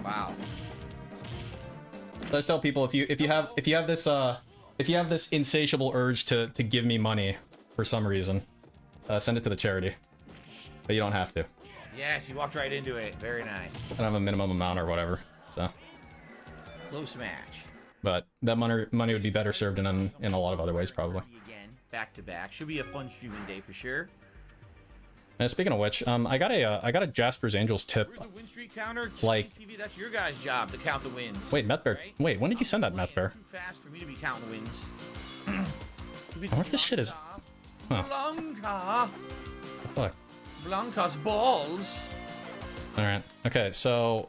Wow. Let's tell people if you have this insatiable urge to give me money for some reason, send it to the charity. But you don't have to. Yes, you walked right into it. Very nice. I don't have a minimum amount or whatever, so. Low smash. But that money would be better served in a lot of other ways, probably. Again, back to back. Should be a fun streaming day for sure. And speaking of which, I got a Jasper's Angels tip. Where's the win streak counter? Like, TV, that's your guys' job to count the wins. wait, Meth Bear. Right? Wait, when did you send that, Meth Bear? Too fast for me to be counting wins. I wonder if this shit is. Huh. Blanca. Fuck. Blanca's balls. All right. Okay. So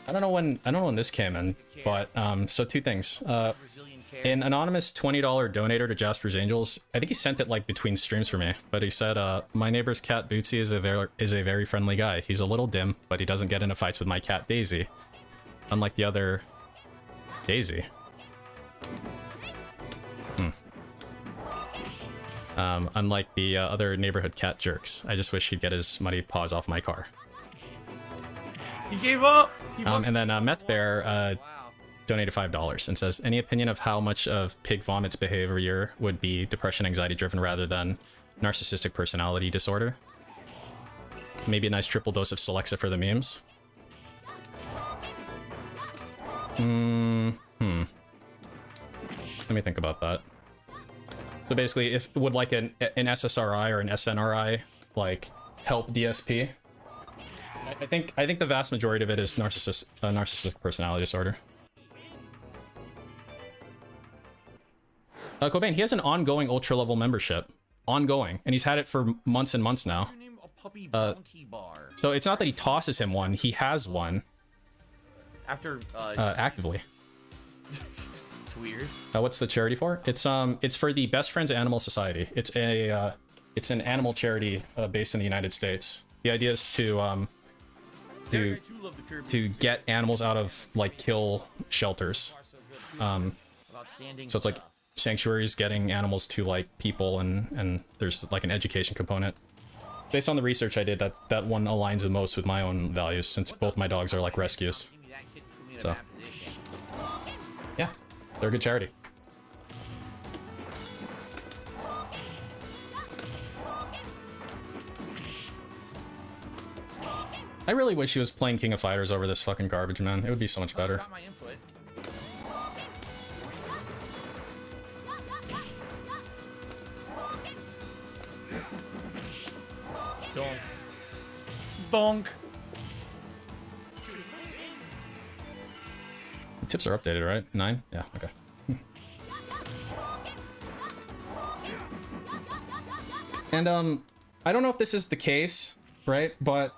I don't know when this came in, but so two things. Brazilian care. An anonymous $20 donator to Jasper's Angels. I think he sent it like between streams for me, but he said, "My neighbor's cat Bootsy is a very friendly guy. He's a little dim, but he doesn't get into fights with my cat Daisy, unlike the other Daisy." Unlike the other neighborhood cat jerks. I just wish he'd get his muddy paws off my car. He gave up. And then Meth Bear Wow. donated $5 and says, any opinion of how much of Pig Vomit's behavior would be depression, anxiety driven rather than narcissistic personality disorder? Maybe a nice triple dose of Celexa for the memes. Let me think about that. So basically, if would like an SSRI or an SNRI like help DSP? I think the vast majority of it is narcissistic personality disorder. Cobain, he has an ongoing ultra level membership, ongoing, and he's had it for months and months now. Name a puppy bounty bar. So it's not that he tosses him one; he has one After actively. it's weird. What's the charity for? It's for the Best Friends Animal Society. It's an animal charity based in the United States. The idea is to get animals out of like kill shelters. So it's like sanctuaries getting animals to like people, and there's like an education component. Based on the research I did, that one aligns the most with my own values, since both my dogs are like rescues. So yeah, they're a good charity. I really wish he was playing King of Fighters over this fucking garbage, man. It would be so much better. Got my input. Donk. Bonk. Tips are updated, right? 9? Yeah, okay. And I don't know if this is the case, right? But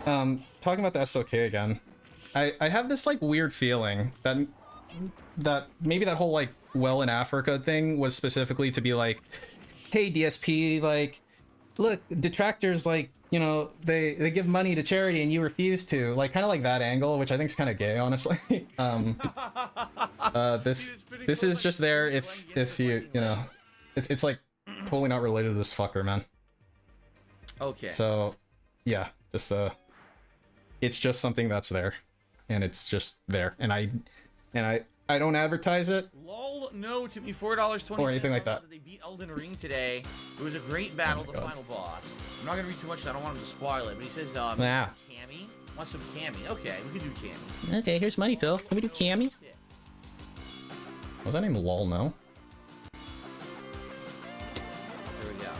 talking about the SOK again, I have this like weird feeling that maybe that whole like well in Africa thing was specifically to be like, hey DSP, like, look, detractors, like, you know, they give money to charity and you refuse to, like, kind of like that angle, which I think is kind of gay, honestly. This is just there if you know, it's like totally not related to this fucker, man. Okay. So yeah, just it's just something that's there, and it's just there, and I don't advertise it. Lol, no to me, $4.20 or anything like that. They beat Elden Ring today. It was a great battle, the final boss. I'm not gonna read too much, so I don't want him to spoil it. But he says, Nah. Cammy, want some Cammy? Okay, we can do Cammy. Okay, here's money, Phil. Can we do Cammy? Yeah. Was that name Lol? No. There we go.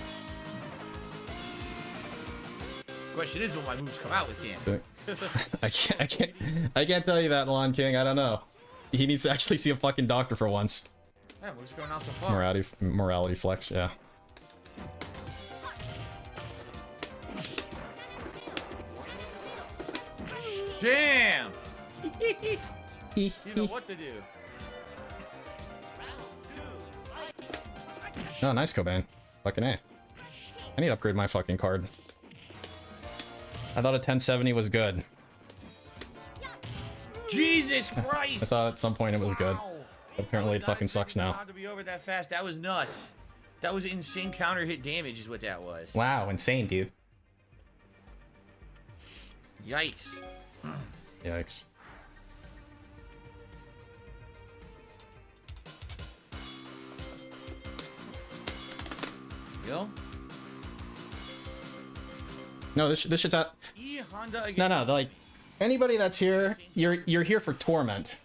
Question is, will my moves come out with Cammy? I can't tell you that, Lon King. I don't know. He needs to actually see a fucking doctor for once. Yeah, moves going out so far. Morality flex, yeah. Damn! You know what to do. Oh, nice, Cobain. Fucking A. I need to upgrade my fucking card. I thought a 1070 was good. Jesus Christ! I thought at some point it was good. Wow. But apparently it fucking sucks now. How to be over that fast? That was nuts. That was insane counter hit damage, is what that was. Wow, insane, dude. Yikes. Yikes. Go. No, this shit's out. Honda again. No, like anybody that's here, you're here for torment.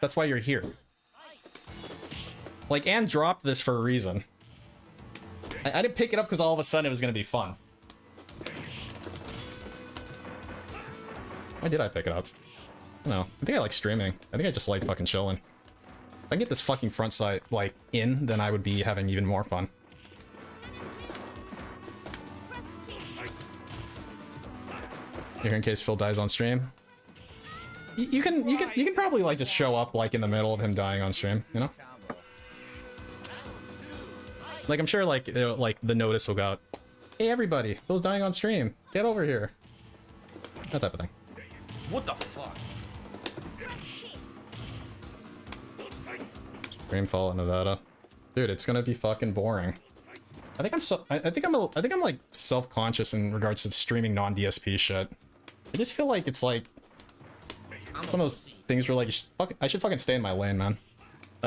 That's why you're here. Like, Anne dropped this for a reason. I didn't pick it up because all of a sudden it was gonna be fun. Why did I pick it up? No, I think I like streaming. I think I just like fucking chilling. If I can get this fucking front sight, like, in, then I would be having even more fun. Here in case Phil dies on stream. You can probably, like, just show up, like, in the middle of him dying on stream, you know? Like, I'm sure, like, the notice will go out. Hey, everybody, Phil's dying on stream. Get over here. That type of thing. What the fuck? Rainfall in Nevada. Dude, it's gonna be fucking boring. I think I'm like self-conscious in regards to streaming non-DSP shit. I just feel like it's like one of those things where like I should fucking stay in my lane, man.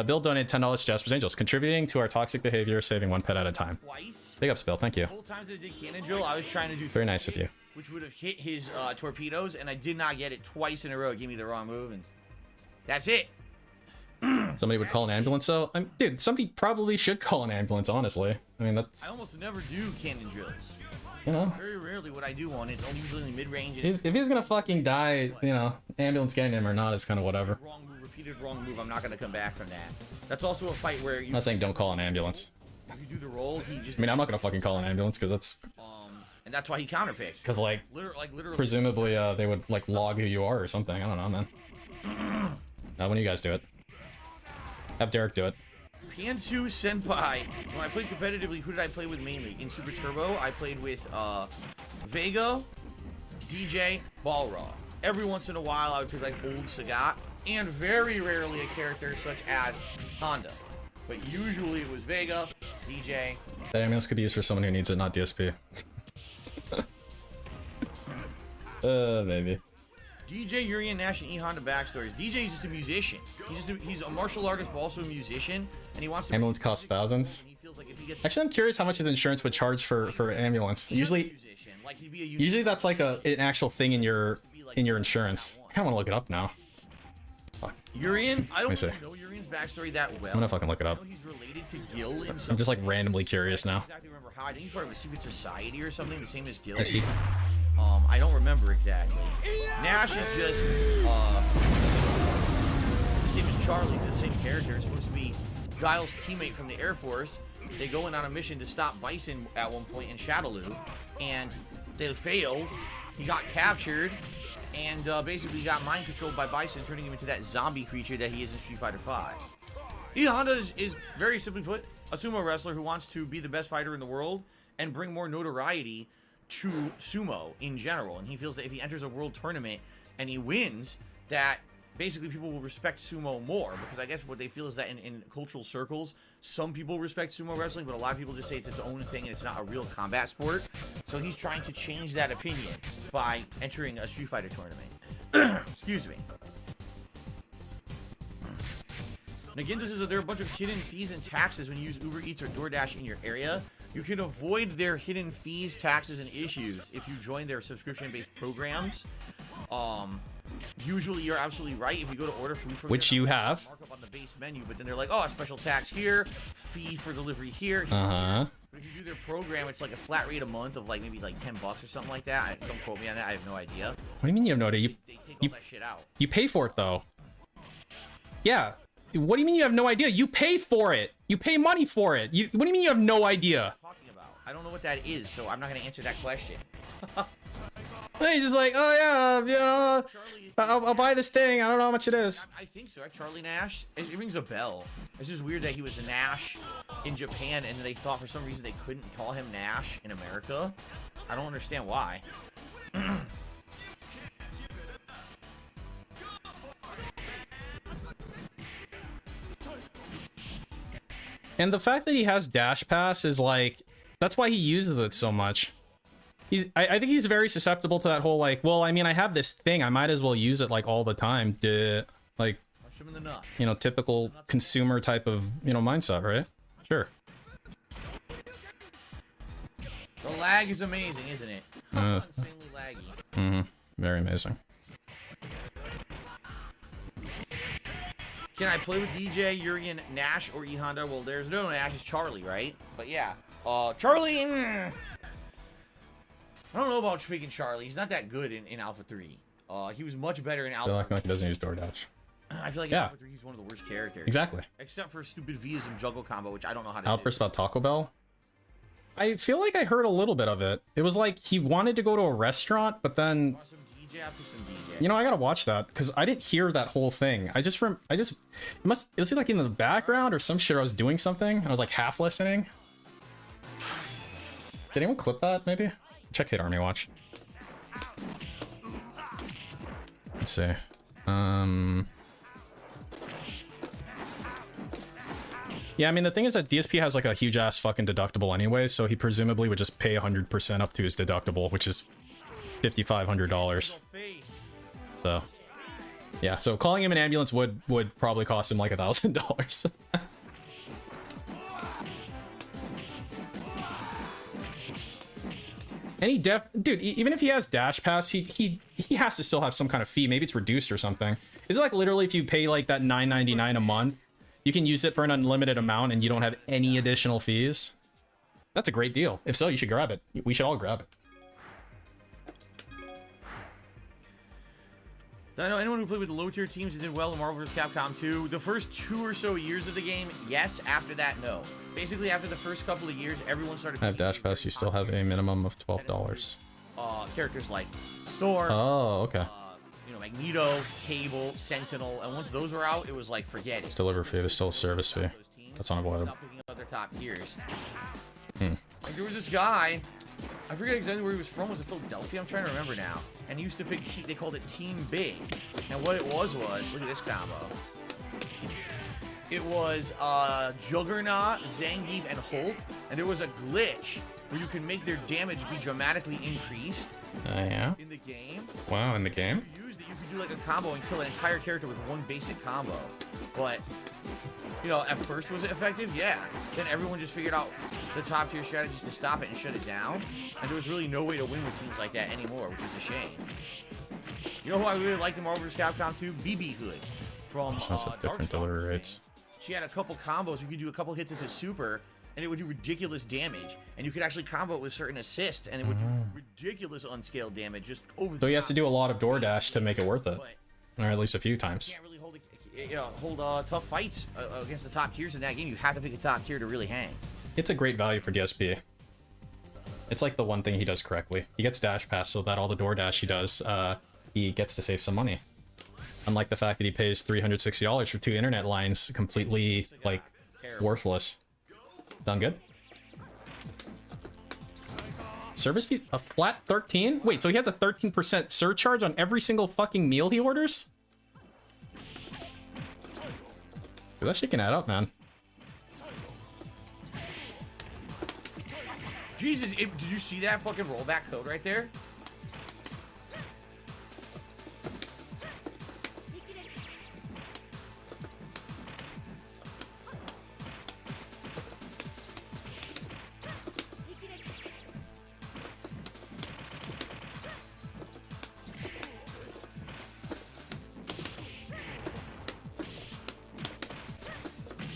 Bill donated $10 to Jasper's Angels, contributing to our toxic behavior, saving one pet at a time. Twice. Big ups, Bill. Thank you. The whole times I did cannon drill, I was trying to do very nice of you. Which would have hit his torpedoes, and I did not get it twice in a row. It gave me the wrong move, and that's it. Somebody would call an ambulance, though. Dude, somebody probably should call an ambulance, honestly. I mean, that's... I almost never do cannon drills. You know? Very rarely what I do one. It's only usually in the mid-range. If he's gonna fucking die, you know, ambulance getting him or not is kind of whatever. Wrong move, repeated wrong move. I'm not gonna come back from that. That's also a fight where you... I'm not saying don't call an ambulance. If you do the roll, he just... I mean, I'm not gonna fucking call an ambulance, because that's... and that's why he counterpicked. Because, like, literally... presumably, they would, like, log who you are or something. I don't know, man. Now, when do you guys do it? Have Derek do it. Piansu Senpai. When I played competitively, who did I play with mainly? In Super Turbo, I played with Vega, DJ, Balrog. Every once in a while, I would pick like old Sagat, and very rarely a character such as Honda. But usually it was Vega, DJ. That ambulance could be used for someone who needs it, not DSP. Maybe. DJ, Yuri, and Nash, and E Honda backstories. DJ is just a musician. He's a martial artist, but also a musician, and he wants to... Ambulance costs thousands. He feels like if he gets... Actually, I'm curious how much the insurance would charge for ambulance. Usually that's like an actual thing in your insurance. I kind of want to look it up now. Urian? I don't really know Urian's backstory that well. I'm gonna fucking look it up. I know he's related to Gil in some... I'm just like randomly curious now. I don't exactly remember how. I think he's part of a secret society or something, the same as Gil. I see. I don't remember exactly. Nash is just the same as Charlie, the same character. It's supposed to be Guile's teammate from the Air Force. They go in on a mission to stop Bison at one point in Shadaloo, and they failed. He got captured, and basically got mind controlled by Bison, turning him into that zombie creature that he is in Street Fighter V. E Honda is very simply put a sumo wrestler who wants to be the best fighter in the world and bring more notoriety to sumo in general, and he feels that if he enters a world tournament and he wins, that basically people will respect sumo more, because I guess what they feel is that in cultural circles, some people respect sumo wrestling, but a lot of people just say it's its own thing and it's not a real combat sport. So he's trying to change that opinion by entering a Street Fighter tournament. Excuse me. Naginda says that there are a bunch of hidden fees and taxes when you use Uber Eats or DoorDash in your area. You can avoid their hidden fees, taxes, and issues if you join their subscription-based programs. Usually you're absolutely right. If you go to order food from which you have, markup on the base menu, but then they're like, oh, a special tax here, fee for delivery here. Uh-huh. But if you do their program, it's like a flat rate a month of like maybe like $10 or something like that. Don't quote me on that. I have no idea. What do you mean you have no idea? They take all that shit out. You pay for it though. Yeah. What do you mean you have no idea? You pay for it. You pay money for it. What do you mean you have no idea? Talking about? I don't know what that is, so I'm not going to answer that question. He's just like, oh yeah, you know, I'll buy this thing. I don't know how much it is. I think so. Charlie Nash. It rings a bell. It's just weird that he was a Nash in Japan, and they thought for some reason they couldn't call him Nash in America. I don't understand why. And the fact that he has Dash Pass is like, that's why he uses it so much. I think he's very susceptible to that whole like, well, I mean, I have this thing, I might as well use it like all the time. Like, you know, typical consumer type of, you know, mindset, right? Sure. The lag is amazing, isn't it? Insanely laggy. Mm-hmm. Very amazing. Can I play with DJ, Urian, Nash, or E Honda? Well, there's no Nash, it's Charlie, right? But yeah, Charlie. I don't know about picking Charlie. He's not that good in Alpha 3. He was much better in I feel Alpha. like he doesn't use DoorDash. I feel like in Yeah. Alpha 3 he's one of the worst characters. Exactly. Except for stupid Vism juggle combo, which I don't know how to Outburst do. about Taco Bell. I feel like I heard a little bit of it. It was like he wanted to go to a restaurant, but then Want some DJ? I'll pick some DJ. you know I gotta watch that because I didn't hear that whole thing. It was like in the background or some shit. I was doing something. I was like half listening. Did anyone clip that? Maybe check Hit Army Watch. Let's see. Yeah, I mean, the thing is that DSP has like a huge ass fucking deductible anyway, so he presumably would just pay 100% up to his deductible, which is $5,500. So, yeah, so calling him an ambulance would probably cost him like $1,000. And dude, even if he has Dash Pass, he has to still have some kind of fee. Maybe it's reduced or something. Is it like literally if you pay like that $9.99 a month, you can use it for an unlimited amount and you don't have any additional fees? That's a great deal. If so, you should grab it. We should all grab it. I know anyone who played with the low tier teams that did well in Marvel vs. Capcom 2. The first 2 or so years of the game, yes. After that, no. Basically, after the first couple of years, everyone started. I have Dash Pass. You still have a minimum of $12. Characters like Storm. Oh, okay. You know, Magneto, Cable, Sentinel, and once those were out, it was like forget it. It's delivery fee. There's still a service fee. That's unavoidable. Stop picking up their top tiers. Like there was this guy, I forget exactly where he was from. Was it Philadelphia? I'm trying to remember now. And he used to pick. They called it Team Big. And what it was look at this combo. It was Juggernaut, Zangief, and Hulk, and there was a glitch where you can make their damage be dramatically increased. Yeah. In the game. Wow, in the game. If you used it, you could do like a combo and kill an entire character with one basic combo. But you know, at first was it effective? Yeah. Then everyone just figured out the top tier strategies to stop it and shut it down, and there was really no way to win with teams like that anymore, which is a shame. You know who I really liked in Marvel vs. Capcom 2? BB Hood from That's a different delivery rates. She had a couple combos. You could do a couple hits into super, and it would do ridiculous damage. And you could actually combo it with certain assists, and it would do ridiculous unscaled damage just over. So he has to do a lot of DoorDash to make it worth it, or at least a few times. You can't really hold tough fights against the top tiers in that game. You have to pick a top tier to really hang. It's a great value for DSP. It's like the one thing he does correctly. He gets Dash Pass so that all the DoorDash he does, he gets to save some money. Unlike the fact that he pays $360 for 2 internet lines, completely, like, worthless. Sound good? Service fee? A flat 13? Wait, so he has a 13% surcharge on every single fucking meal he orders? Dude, that shit can add up, man. Jesus, did you see that fucking rollback code right there?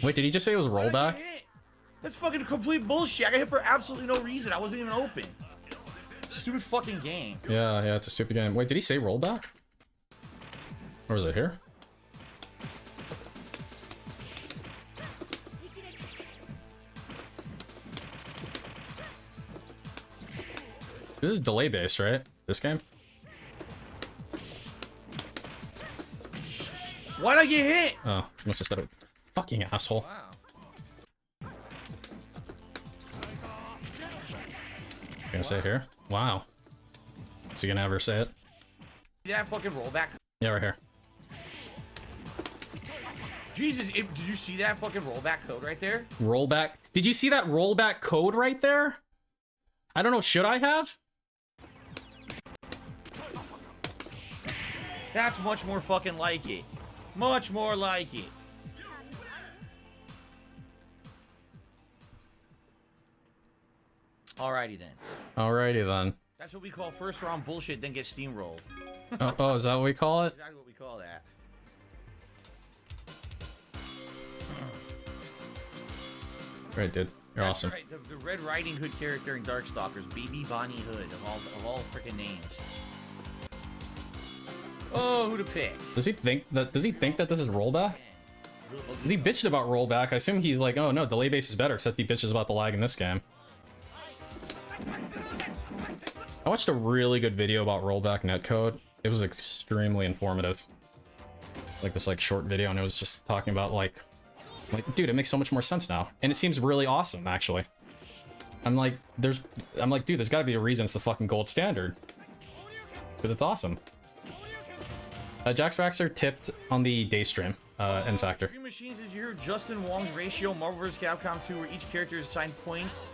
Wait, did he just say it was a rollback? That's fucking complete bullshit. I got hit for absolutely no reason. I wasn't even open. Stupid fucking game. Yeah, it's a stupid game. Wait, did he say rollback? Or was it here? This is delay based, right? This game? Why'd I get hit? Oh, must have said it. Fucking asshole. Wow. Gonna say it here? Wow. Is he gonna ever say it? That fucking rollback. Yeah, right here. Jesus, did you see that fucking rollback code right there? Rollback. Did you see that rollback code right there? I don't know. Should I have? That's much more fucking like it. Much more like it. Alrighty then. Alrighty then. That's what we call first round bullshit, then get steamrolled. Oh, is that what we call it? Exactly what we call that. Great, dude. You're That's awesome. right. The Red Riding Hood character in Darkstalkers, Baby Bonnie Hood, of all freaking names. Oh, who to pick? Does he think that this is rollback? He bitched about rollback. I assume he's like, oh no, delay base is better, except he bitches about the lag in this game. I watched a really good video about rollback netcode. It was extremely informative. Like this short video, and it was just talking about like dude, it makes so much more sense now. And it seems really awesome, actually. I'm like, dude, there's gotta be a reason it's the fucking gold standard. Because it's awesome. Jax Raxer tipped on the day stream, N Factor. Stream Machines is your Justin Wong's ratio, Marvel vs. Capcom 2, where each character is assigned points,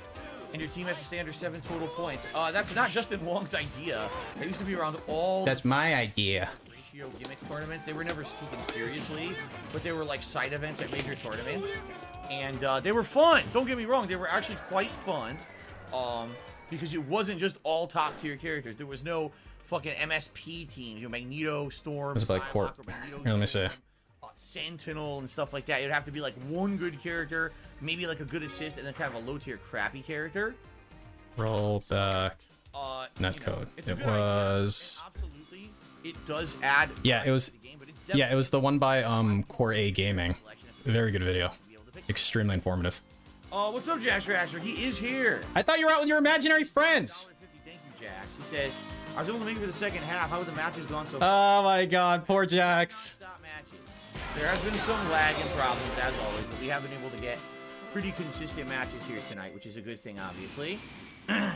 and your team has to stay under 7 total points. That's not Justin Wong's idea. That used to be around all... That's my idea. Ratio gimmick tournaments. They were never taken seriously, but they were like side events at major tournaments. And they were fun. Don't get me wrong. They were actually quite fun. Because it wasn't just all top tier characters. There was no fucking MSP teams, Magneto, Storm, It's like court. Here, let me see. Sentinel and stuff like that. It'd have to be like one good character, maybe like a good assist, and then kind of a low tier crappy character. Roll back. Netcode. It was. Absolutely, it does add. Yeah, it was. Yeah, it was the one by Core A Gaming. Very good video. Extremely informative. What's up, Jax Raxer? He is here. I thought you were out with your imaginary friends. Thank you, Jax. He says, I was able to make it for the second half. How have the matches gone so far? Oh my god, poor Jax. Stop matches. There has been some lag and problems, as always, but we have been able to get pretty consistent matches here tonight, which is a good thing, obviously. Okay.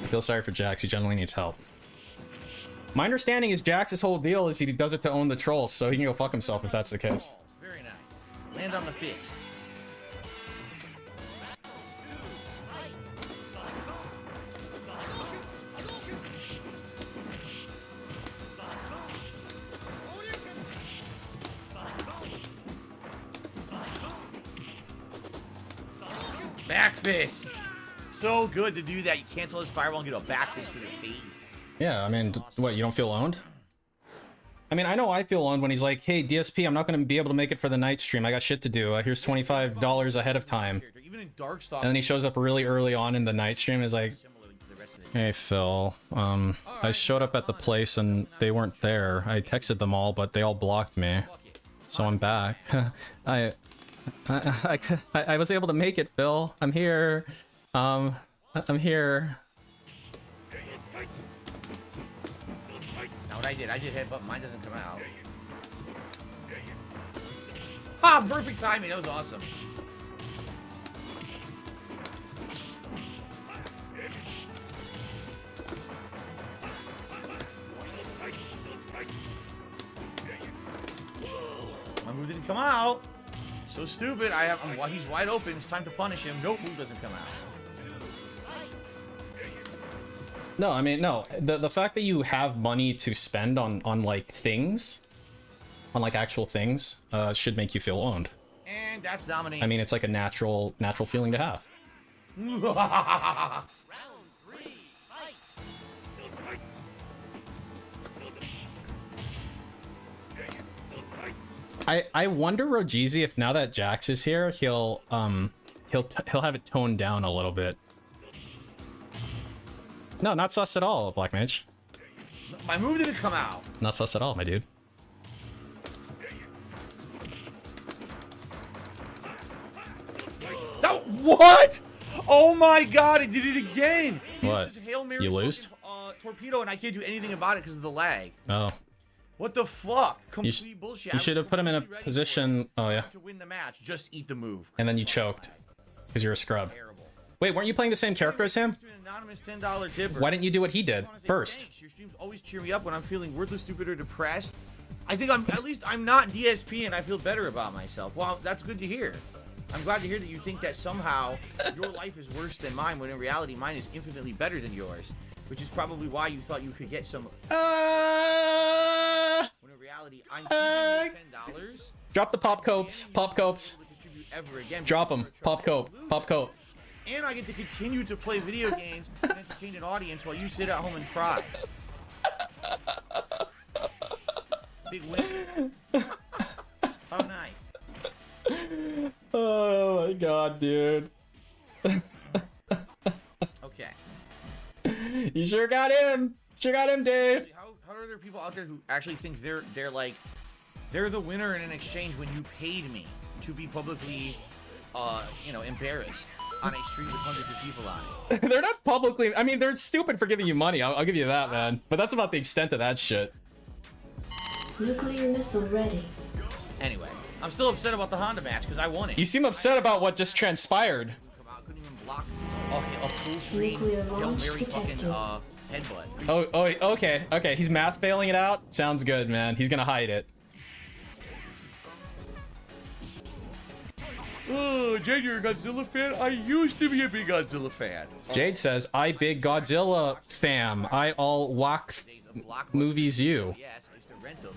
I feel sorry for Jax. He generally needs help. My understanding is Jax's whole deal is he does it to own the trolls, so he can go fuck himself if that's the case. Very nice. Land on the fist. Back fist. So good to do that. You cancel his fireball and get a back fist to the face. Yeah, I mean, what, you don't feel owned? I mean, I know I feel owned when he's like, hey, DSP, I'm not going to be able to make it for the night stream. I got shit to do. Here's $25 ahead of time. And then he shows up really early on in the night stream and is like, hey, Phil, I showed up at the place and they weren't there. I texted them all, but they all blocked me. So I'm back. I was able to make it, Phil. I'm here. I'm here. Now what I did headbutt. Mine doesn't come out. Ah, perfect timing. That was awesome. My move didn't come out. So stupid. He's wide open. It's time to punish him. Nope, move doesn't come out. No, I mean, no. The fact that you have money to spend on like things, on like actual things, should make you feel owned. And that's dominating. I mean, it's like a natural feeling to have. I wonder, Rogeezy, if now that Jax is here, he'll have it toned down a little bit. No, not sus at all, Black Mage. My move didn't come out. Not sus at all, my dude. No, what? Oh my god, it did it again. What? You lose? Torpedo, and I can't do anything about it because of the lag. Oh. What the fuck? Complete bullshit. You should have put him in a position. Oh yeah. To win the match, just eat the move. And then you choked because you're a scrub. Wait, weren't you playing the same character as him? Why didn't you do what he did first? Your streams always cheer me up when I'm feeling worthless, stupid, or depressed. I think at least I'm not DSP and I feel better about myself. Well, that's good to hear. I'm glad to hear that you think that somehow your life is worse than mine, when in reality mine is infinitely better than yours. Which is probably why you thought you could get some. When in reality, I'm $10. Drop the pop copes. Pop copes. Drop them. Pop cope. Pop cope. And I get to continue to play video games and entertain an audience while you sit at home and cry. Big win. How nice. Oh my god, dude. Okay. You sure got him. Sure got him, Dave. How are there people out there who actually think they're the winner in an exchange when you paid me to be publicly, embarrassed on a street with hundreds of people on it? They're not publicly. I mean, they're stupid for giving you money. I'll give you that, man. But that's about the extent of that shit. Nuclear missile ready. Anyway, I'm still upset about the Honda match because I won it. You seem upset about what just transpired. Couldn't even block a full screen Nuclear Hail launch Mary fucking detected. headbutt. Oh, okay. He's math failing it out. Sounds good, man. He's gonna hide it. Oh, Jade, you're a Godzilla fan? I used to be a big Godzilla fan. Jade says, I big Godzilla fam. I all walk movies you. Yes, I used to rent them.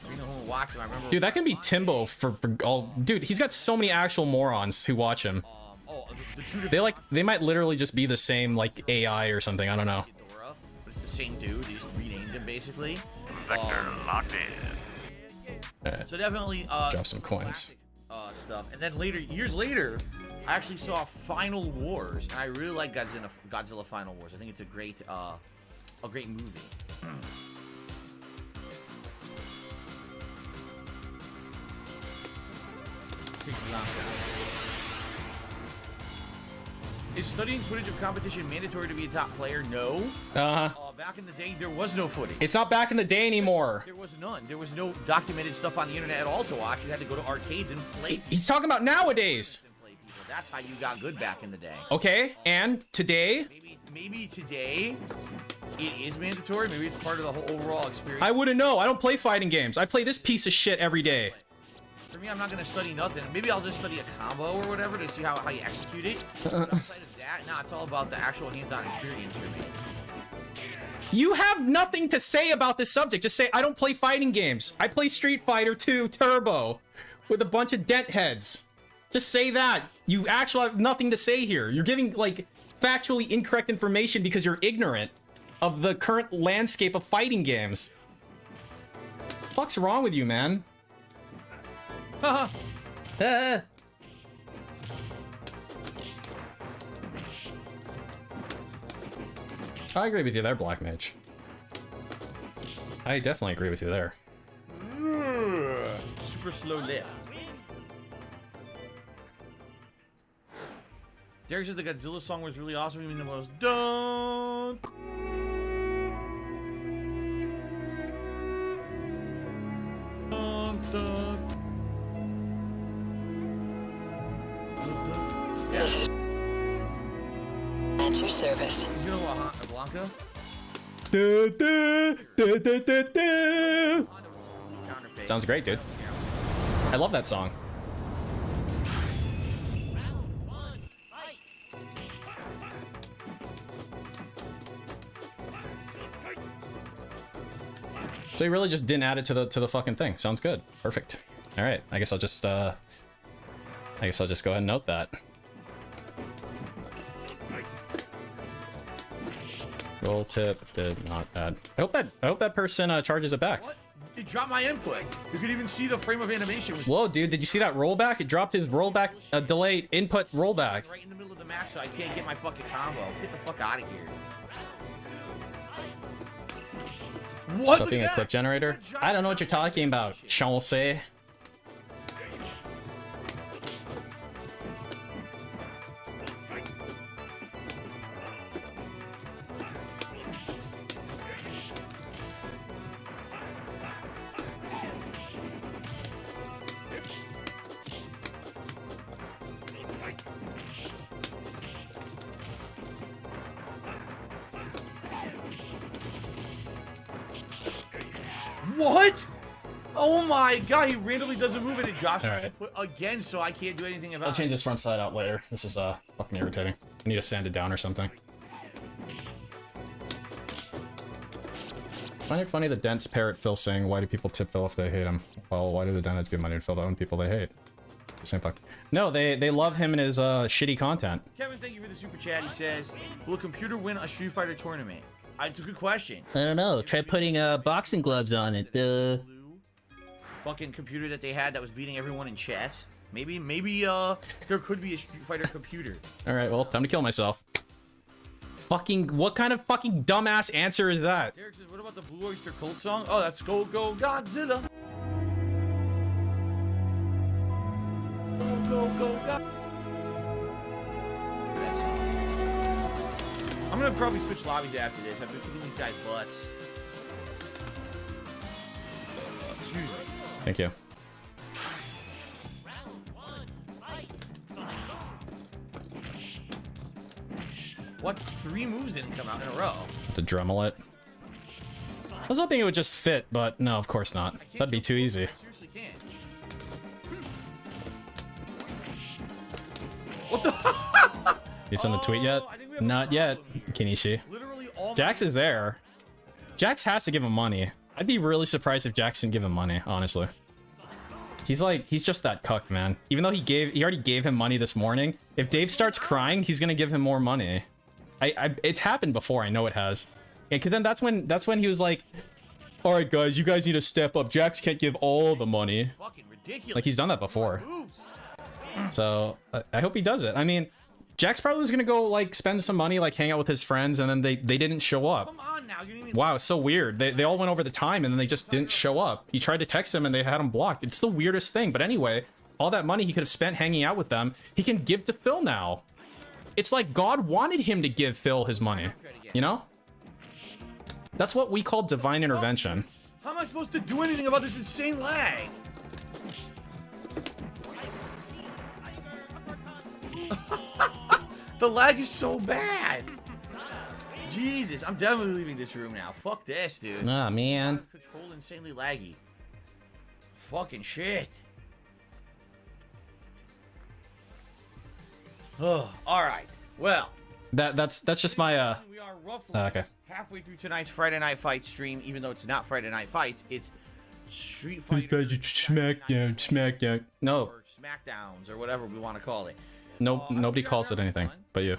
You know who watch them? I remember. Dude, that can be Timbo for all. Dude, he's got so many actual morons who watch him. The two different They might literally just be the same like AI or something. I don't know. Dora, but it's the same dude. They just renamed him basically. Vector locked in. Alright, So definitely drop some coins. classic, stuff. And then years later, I actually saw Final Wars, and I really like Godzilla Final Wars. I think it's a great movie. Is studying footage of competition mandatory to be a top player? No. Back in the day, there was no footage. It's not back in the day anymore. There was none. There was no documented stuff on the internet at all to watch. You had to go to arcades and play. He's talking about nowadays. That's how you got good back in the day. Okay, and today? Maybe today it is mandatory. Maybe it's part of the whole overall experience. I wouldn't know. I don't play fighting games. I play this piece of shit every day. For me, I'm not gonna study nothing. Maybe I'll just study a combo or whatever to see how you execute it. But outside of that, nah, it's all about the actual hands-on experience for me. You have nothing to say about this subject. Just say, I don't play fighting games. I play Street Fighter 2 Turbo with a bunch of dent heads. Just say that. You actually have nothing to say here. You're giving, like, factually incorrect information because you're ignorant of the current landscape of fighting games. What's wrong with you, man? I agree with you there, Black Mage. I definitely agree with you there. Super slow lift. Derek says the Godzilla song was really awesome. Even the most dun. Dun, dun. This is at your service. You know what, Blanca? Sounds great, dude. I love that song. So you really just didn't add it to the fucking thing. Sounds good. Perfect. All right. I guess I'll just go ahead and note that. Roll tip did not add. I hope that person charges it back. What? It dropped my input. You could even see the frame of animation. Whoa, dude! Did you see that rollback? It dropped his rollback delay input rollback. Right in the middle of the match, so I can't get my fucking combo. Get the fuck out of here. What? Stop being a clip generator? I don't know what you're talking about, Chauncey. What? Oh my god, he randomly doesn't move and it drops my Alright. input again, so I can't do anything about I'll it. change this front side out later. This is fucking irritating. I need to sand it down or something. Find it funny the Dents parrot Phil saying, why do people tip Phil if they hate him? Well, why do the Dents give money to Phil to own people they hate? Same fuck. No, they love him and his shitty content. Kevin, thank you for the super chat. He says, will a computer win a Street Fighter tournament? It's a good question. I don't know. Try putting boxing gloves on it. Fucking computer that they had that was beating everyone in chess. Maybe there could be a Street Fighter computer. All right, well, time to kill myself. Fucking, what kind of fucking dumbass answer is that? Derek says, what about the Blue Oyster Cult song? Oh, that's Go Go Godzilla. Go Go Go Godzilla. I'm gonna probably switch lobbies after this. I've been kicking these guys' butts. Excuse me. Thank you. What? 3 moves didn't come out in a row. To Dremel it. I was hoping it would just fit, but no, of course not. That'd be too easy. I seriously can't. What the? You sent the tweet yet? Not yet, Kinishi. Literally all Jax is there. Jax has to give him money. I'd be really surprised if Jax didn't give him money, honestly. He's just that cucked, man. Even though he already gave him money this morning. If Dave starts crying, he's gonna give him more money. It's happened before, I know it has. Yeah, cause then that's when he was like, all right guys, you guys need to step up. Jax can't give all the money. fucking ridiculous. Like he's done that before. Moves. So I hope he does it. I mean, Jax probably was gonna go like spend some money, like hang out with his friends, and then they didn't show up. Come on now. You didn't even... Wow, it's so weird. They all went over the time and then they just didn't show up. He tried to text him and they had him blocked. It's the weirdest thing. But anyway, all that money he could have spent hanging out with them, he can give to Phil now. It's like God wanted him to give Phil his money. You know? That's what we call divine intervention. How am I supposed to do anything about this insane lag? The lag is so bad. Jesus, I'm definitely leaving this room now. Fuck this, dude. Ah, man. Control insanely laggy. Fucking shit. Oh, all right. Well, That's just my we are roughly okay. halfway through tonight's Friday Night Fight stream. Even though it's not Friday Night Fights, it's Street Fighter Smackdown. No, or Smackdowns or whatever we want to call it. no, nobody calls it anything but you.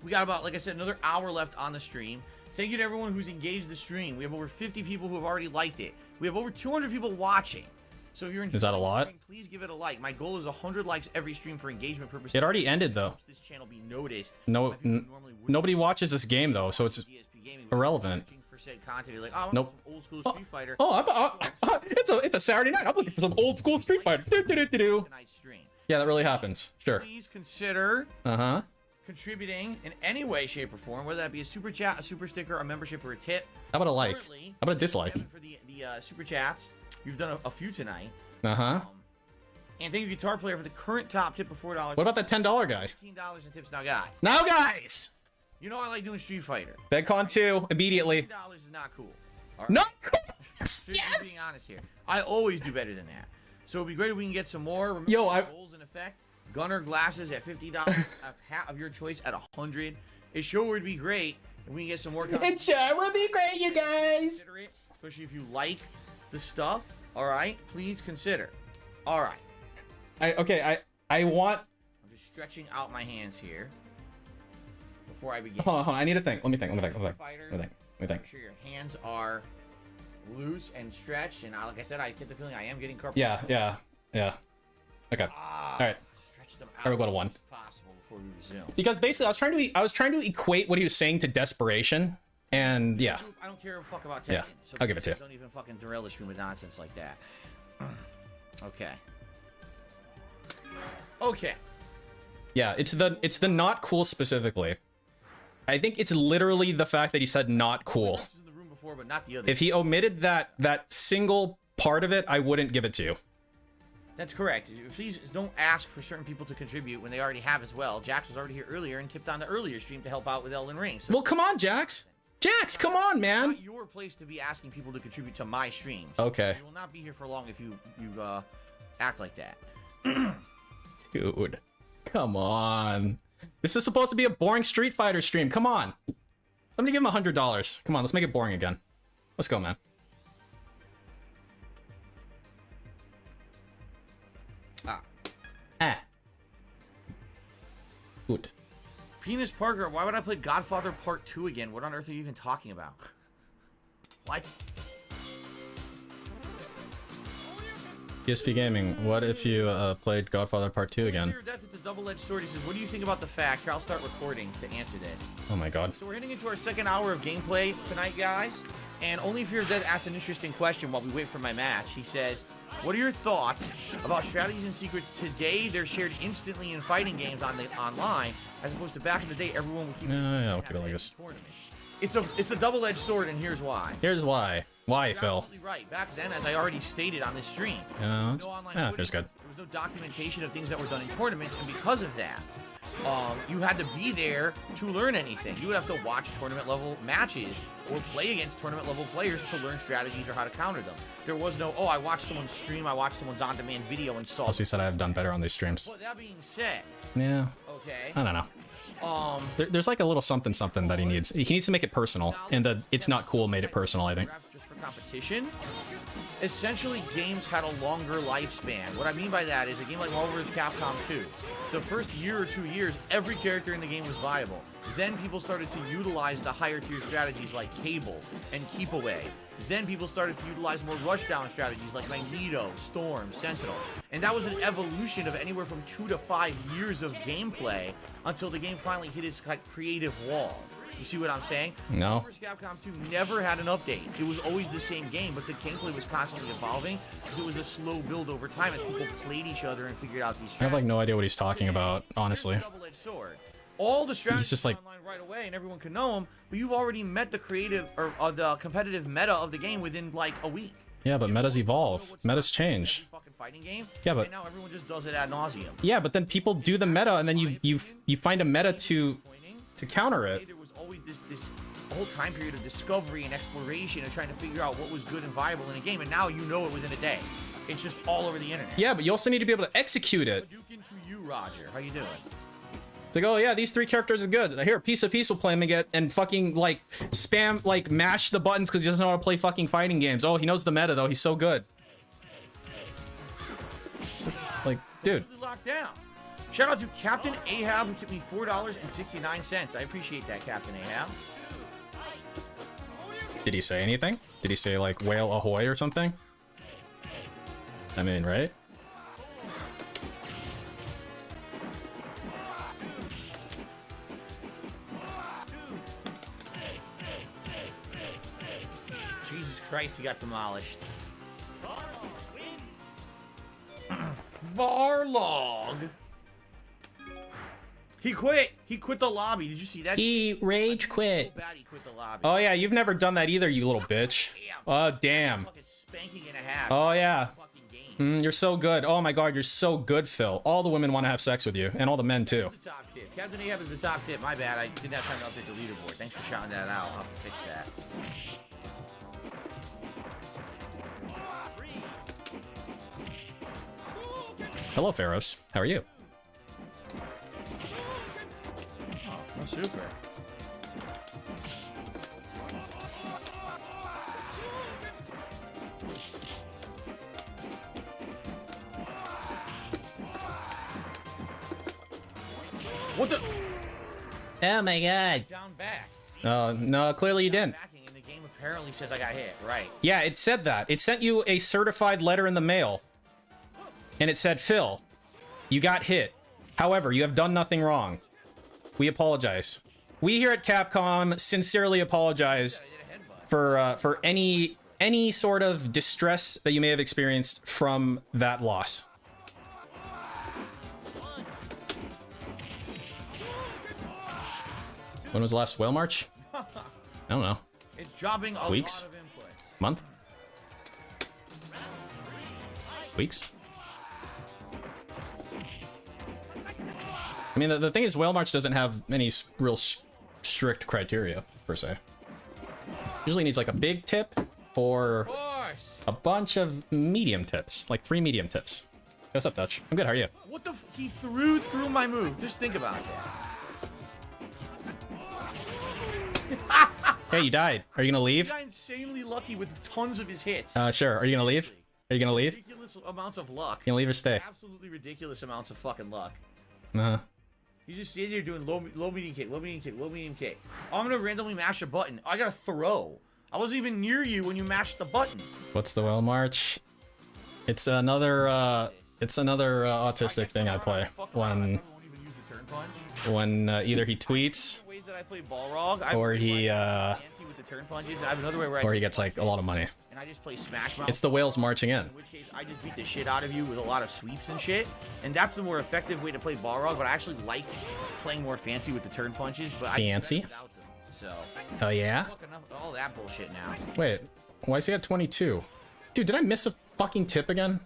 We got about, like I said, another hour left on the stream. Thank you to everyone who's engaged the stream. We have over 50 people who have already liked it. We have over 200 people watching. So if you're enjoying Is that a lot? the stream, please give it a like. My goal is 100 likes every stream for engagement purposes. It already ended though. Helps this channel be noticed. No, by people who normally wouldn't nobody watches this game though, so it's DSP Gaming. irrelevant. Searching for said content. You're like, oh, I want Nope. some old school Street Fighter. It's a Saturday night. I'm looking for some old school Street Fighter. Tonight's stream. Yeah, that really happens. Sure. Please consider Uh-huh. contributing in any way, shape, or form, whether that be a super chat, a super sticker, a membership, or a tip. How about a like? Currently, How about a dislike? Kevin, for the super chats, you've done a few tonight. Uh-huh. And thank you, Guitar Player, for the current top tip of $4. What about that $10 guy? $15 in tips now, guys. Now, guys! You know I like doing Street Fighter. BegCon 2, immediately. $15 is not cool. All right? Not cool! Just being honest here. I always do better than that. So it'd be great if we can get some more. Remember, Yo, goals in effect. Gunner glasses at $50. A hat of your choice at $100. It sure would be great if we can get some more. It sure would be great, you guys! Consider it, especially if you like the stuff. All right, please consider. All right. I want... I'm just stretching out my hands here before I begin. Hold on, I need to think. Let me think. Fighter, Let me think. make sure your hands are loose and stretched. And like I said, I get the feeling I am getting carpal. Yeah. Okay. All right. Stretch them out I will go to 1. as possible before we resume. Because basically, I was trying to equate what he was saying to desperation, and yeah. I don't care a fuck about Tekken. Yeah, So I'll give it to you. Don't even fucking derail this room with nonsense like that. Okay. Okay. Yeah, it's the not cool specifically. I think it's literally the fact that he said not cool. In the room before, but not the other. If he omitted that single part of it, I wouldn't give it to you. That's correct. Please don't ask for certain people to contribute when they already have as well. Jax was already here earlier and tipped on the earlier stream to help out with Elden Ring. So Well, come on, Jax. Jax, come on, man. not your place to be asking people to contribute to my streams. Okay. You will not be here for long if you act like that. Dude, come on. This is supposed to be a boring Street Fighter stream. Come on. Somebody give him $100. Come on, let's make it boring again. Let's go, man. Good. Penis Parker, why would I play Godfather Part 2 again? What on earth are you even talking about? What? PSP Gaming, what if you played Godfather Part 2 again? Death, it's a double-edged sword. He says, what do you think about the fact? Here, I'll start recording to answer this. Oh my god. So we're heading into our second hour of gameplay tonight, guys. And Only Fear Dead asked an interesting question while we wait for my match. He says, what are your thoughts about strategies and secrets today? They're shared instantly in fighting games on the online, as opposed to back in the day, everyone would keep Yeah, I'll keep it like this. It's a double-edged sword, and here's why. Here's why. Why, You're Phil? absolutely right. Back then, as I already stated on this stream, Yeah, no online yeah, footage, there's good. there was no documentation of things that were done in tournaments, and because of that, you had to be there to learn anything. You would have to watch tournament-level matches or play against tournament-level players to learn strategies or how to counter them. There was no, oh, I watched someone stream, I watched someone's on-demand video and saw. Also, you said I've done better on these streams. Well, that being said, Yeah. okay. I don't know. There's like a little something that he needs. He needs to make it personal, and the it's not cool made it personal, I think. Just for competition. Essentially, games had a longer lifespan. What I mean by that is a game like Marvel vs. Capcom 2. The first year or 2 years, every character in the game was viable. Then people started to utilize the higher tier strategies like Cable and Keep Away. Then people started to utilize more rushdown strategies like Magneto, Storm, Sentinel. And that was an evolution of anywhere from 2 to 5 years of gameplay until the game finally hit its creative wall. You see what I'm saying? No. Marvel vs. Capcom 2 never had an update. It was always the same game, but the gameplay was constantly evolving because it was a slow build over time as people played each other and figured out these strategies. I have like no idea what he's talking about, honestly. Double-edged sword. All the strategies just like are online right away, and everyone can know them. But you've already met the creative or the competitive meta of the game within like a week. Yeah, but metas evolve. Metas change. Fucking fighting game. Yeah, but and now everyone just does it ad nauseum. yeah, but then people do the meta, and then you find a meta to counter it. There was always this whole time period of discovery and exploration and trying to figure out what was good and viable in a game, and now you know it within a day. It's just all over the internet. Yeah, but you also need to be able to execute it. Hadouken to you, Roger. How you doing? It's like, oh yeah, these 3 characters are good. Here, Piece of Peace will play him again and fucking like spam, like mash the buttons because he doesn't know how to play fucking fighting games. Oh, he knows the meta though. He's so good. Like, dude. Locked down. Shout out to Captain Ahab who took me $4.69. I appreciate that, Captain Ahab. Did he say anything? Did he say like whale ahoy or something? I mean, right? Jesus Christ, he got demolished. Barlog. He quit. He quit the lobby. Did you see that? He rage quit. So bad he quit the lobby. Oh yeah, you've never done that either, you little bitch. Oh damn. Fucking spanking and a half. Oh yeah. Fucking game. You're so good. Oh my god, you're so good, Phil. All the women want to have sex with you, and all the men too. The top tip. Captain Ahab is the top tip. My bad. I didn't have time to update the leaderboard. Thanks for shouting that out. I'll have to fix that. Hello, Pharaohs. How are you? Oh, super. What the? Oh my god. Down back. No, clearly you didn't. Backing, and the game apparently says I got hit. Right. Yeah, it said that. It sent you a certified letter in the mail. And it said, Phil, you got hit. However, you have done nothing wrong. We apologize. We here at Capcom sincerely apologize for any sort of distress that you may have experienced from that loss. When was the last whale march? I don't know. It's dropping a Weeks? lot of inputs. Month? Weeks? I mean, the thing is, Whale March doesn't have any real strict criteria, per se. Usually needs like a big tip or Of course. a bunch of medium tips, like 3 medium tips. What's up, Dutch? I'm good, how are you? What the? He threw through my move. Just think about that. Hey, you died. Are you gonna He leave? got insanely lucky with tons of his hits. Sure. Are you gonna leave? Are you gonna leave? Ridiculous amounts of luck. You gonna leave or stay? Absolutely ridiculous amounts of fucking luck. Uh-huh. He's just sitting there doing low medium kick, low medium kick, low medium kick. Oh, I'm gonna randomly mash a button. I gotta throw. I wasn't even near you when you mashed the button. What's the whale march? It's another autistic thing I play when either he tweets Ways that I play Balrog, or he fancy with the turn punches. I have another way where or he gets like a lot of money. and I just play Smash Mouth. It's the whales marching in. In which case, I just beat the shit out of you with a lot of sweeps and shit. And that's the more effective way to play Balrog, but I actually like playing more fancy with the turn punches. But Fancy? I can do better without them. So, Oh yeah? fuck enough of all that bullshit now. Wait, why is he at 22? Dude, did I miss a fucking tip again?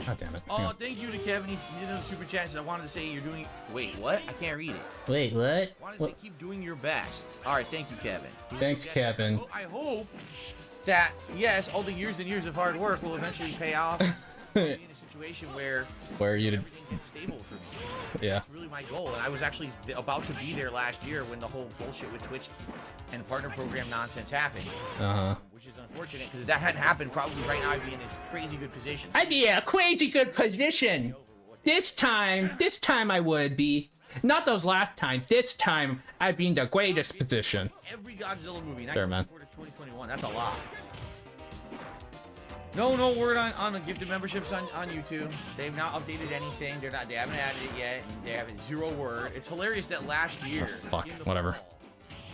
God damn it. Hang Oh, on. thank you to Kevin. He did a super chat. So I wanted to say you're doing. Wait, what? I can't read it. Wait, what? I wanted to say keep doing your best. All right, thank you, Kevin. Thanks, Kevin. I hope that yes, all the years and years of hard work will eventually pay off. Be in a situation where You did. everything gets stable for me. Yeah. That's really my goal, and I was actually about to be there last year when the whole bullshit with Twitch and partner program nonsense happened. Which is unfortunate because if that hadn't happened, probably right now I'd be in this crazy good position. I'd be in a crazy good position. This time I would be. Not those last time. This time I'd be in the greatest position. Every Godzilla movie, Sure, man. 1994 to 2021. That's a lot. No word on the gifted memberships on YouTube. They've not updated anything. They haven't added it yet. They have zero word. It's hilarious that last year. Oh, fuck. in the Whatever. fall,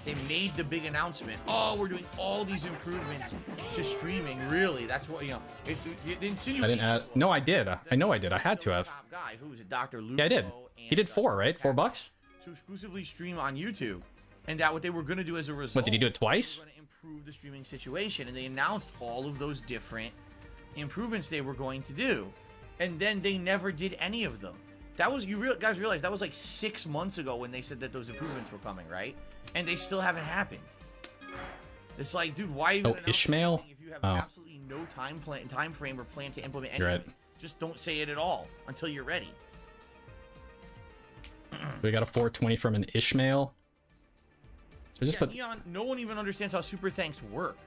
they made the big announcement. Oh, we're doing all these improvements to streaming. Really, that's what you know. The insinuation. I didn't add. No, I did. I know I did. I had to have. Top guys. Who was it? Dr. Lupo. Yeah, I did. He did 4, right? $4? To exclusively stream on YouTube, and that what they were going to do as a result. What, did he do it twice? They were going to improve the streaming situation, and they announced all of those different improvements they were going to do, and then they never did any of them. That was guys realize that was like 6 months ago when they said that those improvements were coming, right? And they still haven't happened. It's like, dude, why even announce Ishmael? something if you have Oh. absolutely no time frame or plan to implement You're anything? right. Just don't say it at all until you're ready. We got a 420 from an Ishmael. So just put. Neon, no one even understands how super thanks work.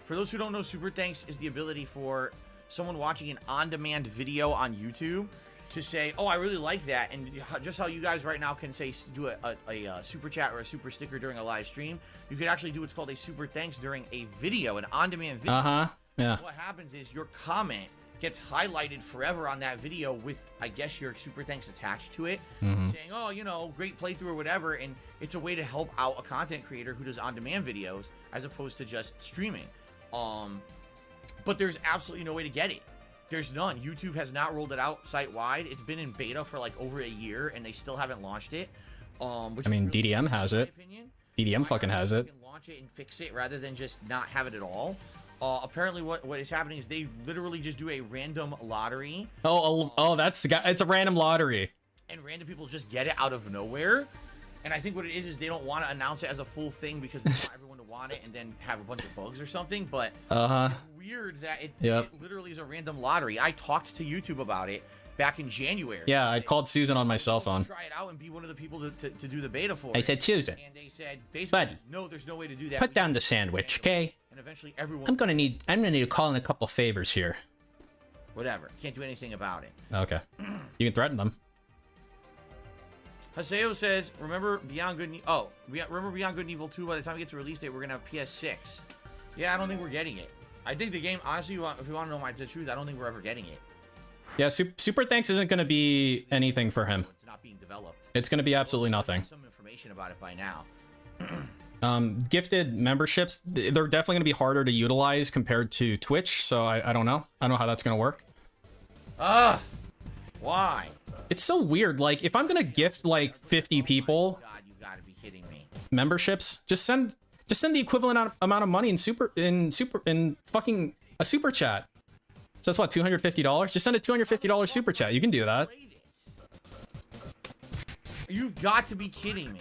For those who don't know, super thanks is the ability for someone watching an on-demand video on YouTube to say, oh, I really like that, and just how you guys right now can say do a super chat or a super sticker during a live stream, you could actually do what's called a super thanks during a video, an on-demand video. Yeah. What happens is your comment gets highlighted forever on that video with, I guess, your super thanks attached to it, saying, oh, you know, great playthrough or whatever, and it's a way to help out a content creator who does on-demand videos as opposed to just streaming. But there's absolutely no way to get it. There's none. YouTube has not rolled it out site-wide. It's been in beta for like over a year, and they still haven't launched it. Which I mean, is really DDM bad, has in my it. opinion. DDM fucking has it. Can launch it and fix it rather than just not have it at all. Apparently, what is happening is they literally just do a random lottery, Oh, that's the guy. It's a random lottery. and random people just get it out of nowhere. And I think what it is they don't want to announce it as a full thing because they want everyone to want it and then have a bunch of bugs or something. But it's weird that it literally is a random lottery. I talked to YouTube about it back in January. Yeah, I called Susan on my cell phone. Try it out and be one of the people to do the beta for I it. said, Susan, And they said basically, Buddy, no, there's no way to do that. put We down need the to sandwich, randomly. okay? And eventually everyone. I'm gonna need to call in a couple favors here. Whatever. Can't do anything about it. Okay. You can threaten them. Haseo says, remember Beyond Good and remember Beyond Good and Evil 2, by the time it gets a release date, we're going to have PS6. Yeah, I don't think we're getting it. I think the game, honestly, if you want to know the truth, I don't think we're ever getting it. Yeah, Super Thanks isn't going to be anything for him. It's not being developed. It's going to be absolutely nothing. Some information about it by now. Gifted memberships, they're definitely going to be harder to utilize compared to Twitch, so I don't know. I don't know how that's going to work. Why? It's so weird. Like, if I'm going to gift, like, 50 people God, you gotta be kidding me. memberships, just send the equivalent amount of money in fucking a super chat. So that's what, $250? Just send a $250 super chat. You can do that. Play this. You've got to be kidding me.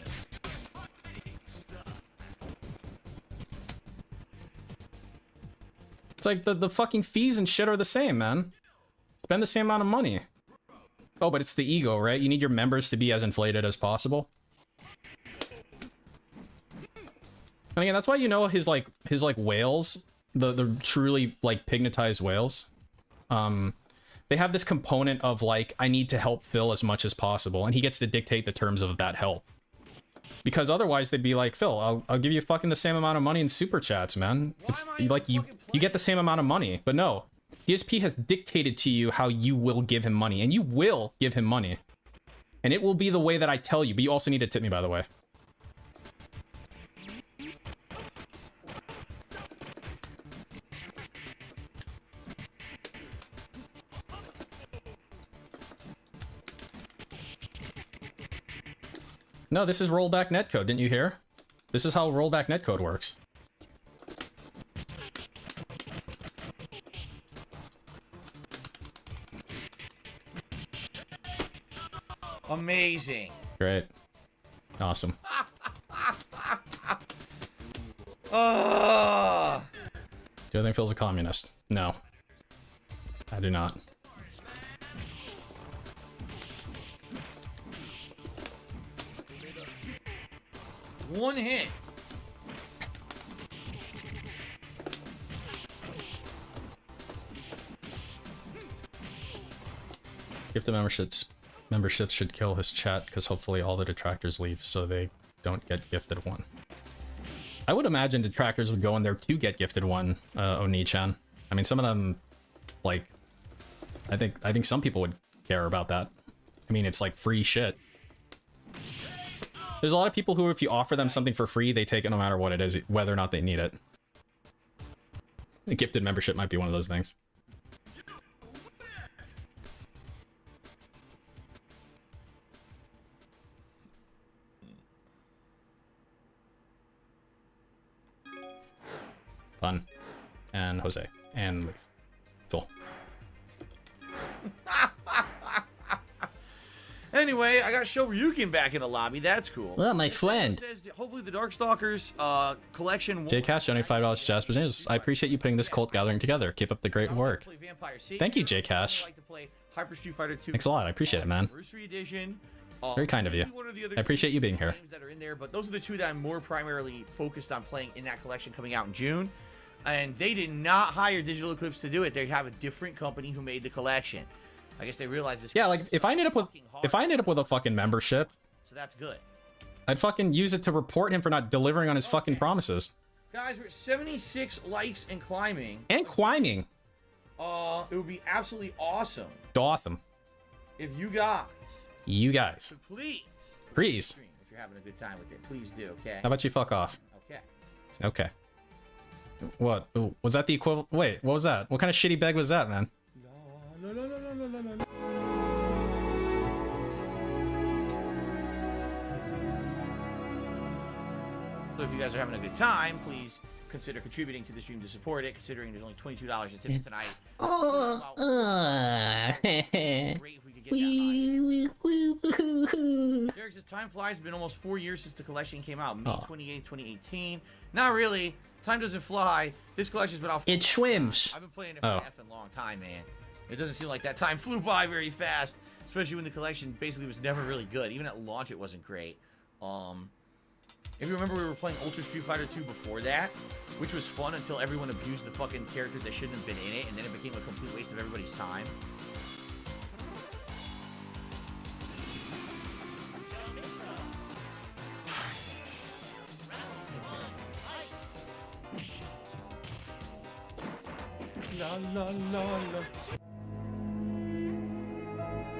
It's like the fucking fees and shit are the same, man. Spend the same amount of money. Oh, but it's the ego, right? You need your members to be as inflated as possible. And again, that's why you know his whales, the truly like pignatized whales. they have this component of like, I need to help Phil as much as possible, and he gets to dictate the terms of that help. Because otherwise they'd be like, Phil, I'll give you fucking the same amount of money in super chats, man. It's like you get the same amount of money, but no. DSP has dictated to you how you will give him money, and you will give him money. And it will be the way that I tell you, but you also need to tip me, by the way. No, this is rollback netcode, didn't you hear? This is how rollback netcode works. Amazing. Great. Awesome. Do you think Phil's a communist? No. I do not. One hit. Gifted memberships should kill his chat, because hopefully all the detractors leave so they don't get gifted one. I would imagine detractors would go in there to get gifted one, Oni-chan. I mean, some of them, like, I think some people would care about that. I mean, it's like free shit. There's a lot of people who, if you offer them something for free, they take it no matter what it is, whether or not they need it. A gifted membership might be one of those things. Fun. And Jose. And Leaf. Cool. Anyway, I got Shoryuken back in the lobby. That's cool. Well, my friend. Says, hopefully the Darkstalkers collection. J Cash, $75 to Jasper James. I appreciate you putting this cult gathering together. Keep up the great work. Thank you, J Cash. Thanks a lot. I appreciate it, man. Edition. Very kind of you. I appreciate you being here. That are in there, but those are the two that I'm more primarily focused on playing in that collection coming out in June. And they did not hire Digital Eclipse to do it. They have a different company who made the collection. I guess they realized this. Yeah, like if I ended up with a fucking membership, so that's good. I'd fucking use it to report him for not delivering on his fucking promises. Guys, we're at 76 likes and climbing. And climbing. It would be absolutely awesome. Awesome. If you guys. So please. Please. If you're having a good time with it, please do. Okay. How about you fuck off? Okay. Okay. What? Ooh, was that the equivalent? Wait, what was that? What kind of shitty beg was that, man? No. So if you guys are having a good time, please consider contributing to the stream to support it, considering there's only $22 in tips tonight. Great if we could get that high. Derek says, time flies. It's been almost 4 years since the collection came out. May 28th, 2018. Not really. Time doesn't fly. This collection's been out for It swims. I've been playing it for an effing long time, man. It doesn't seem like that time flew by very fast, especially when the collection basically was never really good. Even at launch, it wasn't great. If you remember, we were playing Ultra Street Fighter 2 before that, which was fun until everyone abused the fucking characters that shouldn't have been in it, and then it became a complete waste of everybody's time. La la la la.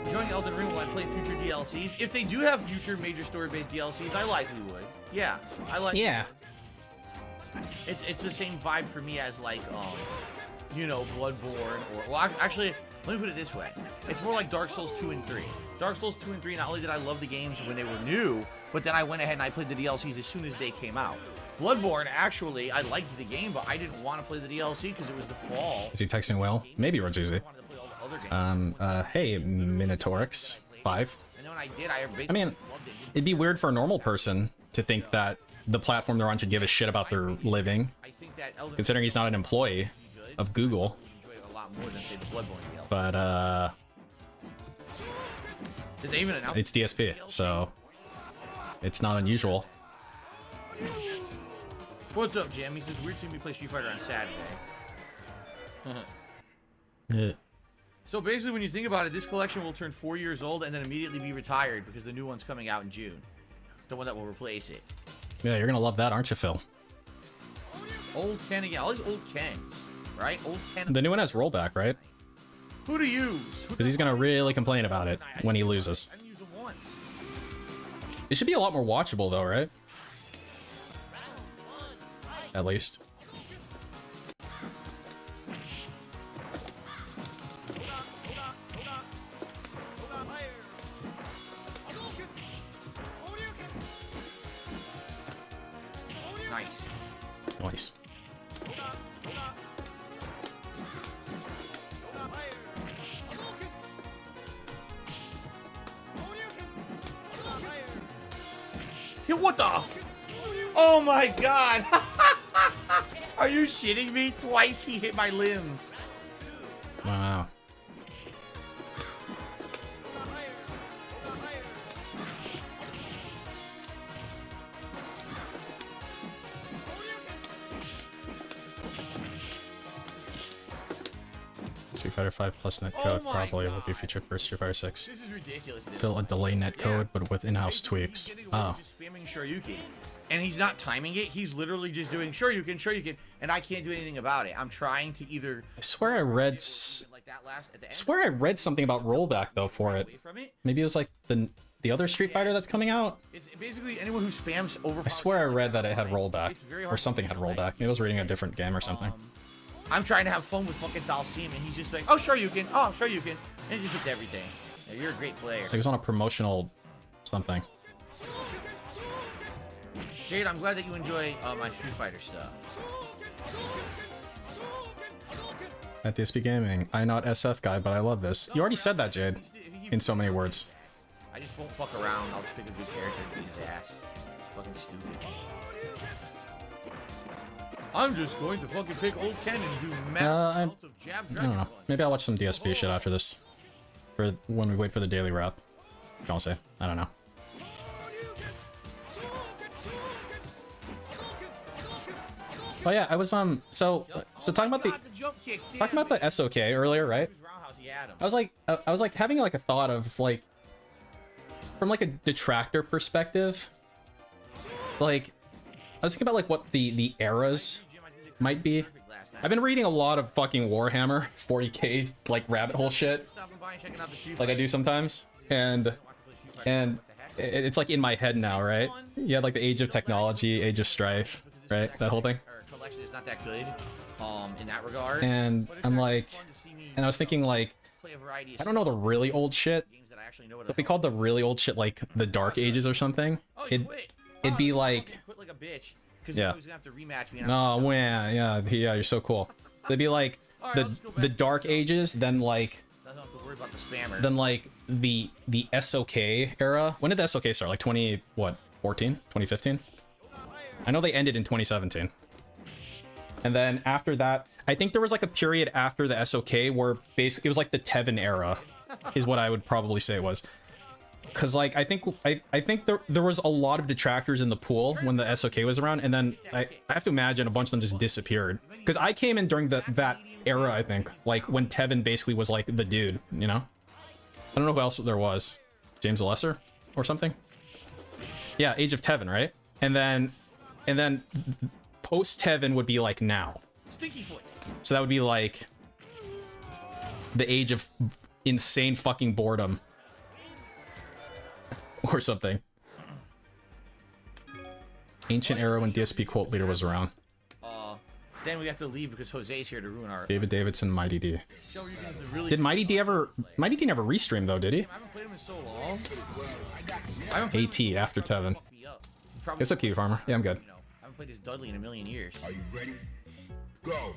Enjoying Elden Ring while I play future DLCs. If they do have future major story-based DLCs, I likely would. Yeah, I like. Yeah. It's the same vibe for me as like you know, Bloodborne or well, actually, let me put it this way. It's more like Dark Souls 2 and 3. Dark Souls 2 and 3. Not only did I love the games when they were new, but then I went ahead and I played the DLCs as soon as they came out. Bloodborne, actually, I liked the game, but I didn't want to play the DLC because it was the fall. Is he texting Will? Maybe Rodzuzi. Hey, Minotaurix 5. And then when I did, I mean, it'd be weird for a normal person to think that the platform they're on should give a shit about their living, considering he's not an employee of Google. But, did they even announce it's DSP, so it's not unusual. What's up, Jim? He says, weird seeing me play Street Fighter on Saturday. So basically, when you think about it, this collection will turn 4 years old and then immediately be retired because the new one's coming out in June. The one that will replace it. Yeah, you're gonna love that, aren't you, Phil? Old Ken again. All these old Kens, right? Old Ken. The new one has rollback, right? Who to use? Because he's gonna really complain about it when he loses. I didn't use them once. It should be a lot more watchable, though, right? At least. Nice. Nice. Yeah, what the? Oh my god! Are you shitting me? Twice he hit my limbs. Wow. Street Fighter 5 Plus netcode probably will be featured for Street Fighter 6. This is ridiculous. Still a delay netcode, but with in-house tweaks. Oh. Just spamming Shoryuken. And he's not timing it. He's literally just doing Shoryuken, Shoryuken, and I can't do anything about it. I'm trying to either. I swear I read. Like that last at the end. I swear I read something about rollback though for it. Maybe it was like the other Street Fighter that's coming out. It's basically anyone who spams over. I swear I read that it had rollback or something had rollback. Maybe I was reading a different game or something. I'm trying to have fun with fucking Dalsim, and he's just like, oh, Shoryuken, oh, Shoryuken, and he just hits everything. Yeah, you're a great player. He was on a promotional something. Jade, I'm glad that you enjoy my Street Fighter stuff. At DSP Gaming, I'm not SF guy, but I love this. You already said that, Jade, in so many words. I just won't fuck around. I'll just pick a good character and beat his ass. Fucking stupid. I'm just going to fucking pick old Ken and do massive of jab I don't know. Maybe I'll watch some DSP shit after this. For when we wait for the daily wrap. Don't say. I don't know. Oh yeah, I was so talking about the SOK earlier, right? I was like having like a thought of like from like a detractor perspective. Like I was thinking about like what the eras might be. I've been reading a lot of fucking Warhammer 40k like rabbit hole shit, like I do sometimes, and it's like in my head now, right? Yeah, like the Age of Technology, Age of Strife, right? That whole thing. Collection is not that good, in that regard. And I'm like, and I was thinking like, I don't know the really old shit. So if we called the really old shit like the Dark Ages or something, it'd be like, yeah. Oh yeah, you're so cool. It'd be like the Dark Ages, then like the SOK era. When did the SOK start? Like 2014, 2015? I know they ended in 2017. And then after that, I think there was like a period after the SOK where basically it was like the Tevin era, is what I would probably say it was. Cause like I think there was a lot of detractors in the pool when the SOK was around, and then I have to imagine a bunch of them just disappeared. Cause I came in during that era, I think, like when Tevin basically was like the dude, you know? I don't know who else there was. James the Lesser or something? Yeah, Age of Tevin, right? And then post Tevin would be like now. So that would be like the age of insane fucking boredom. Or something. Ancient era when DSP quote leader was around. Then we have to leave because Jose's here to ruin our... David Davidson, Mighty D. Did Mighty D never restream though, did he? I haven't played him in so long. AT after Tevin. It's okay, Farmer. Yeah, I'm good. I haven't played this Dudley in a million years. Are you ready? Go.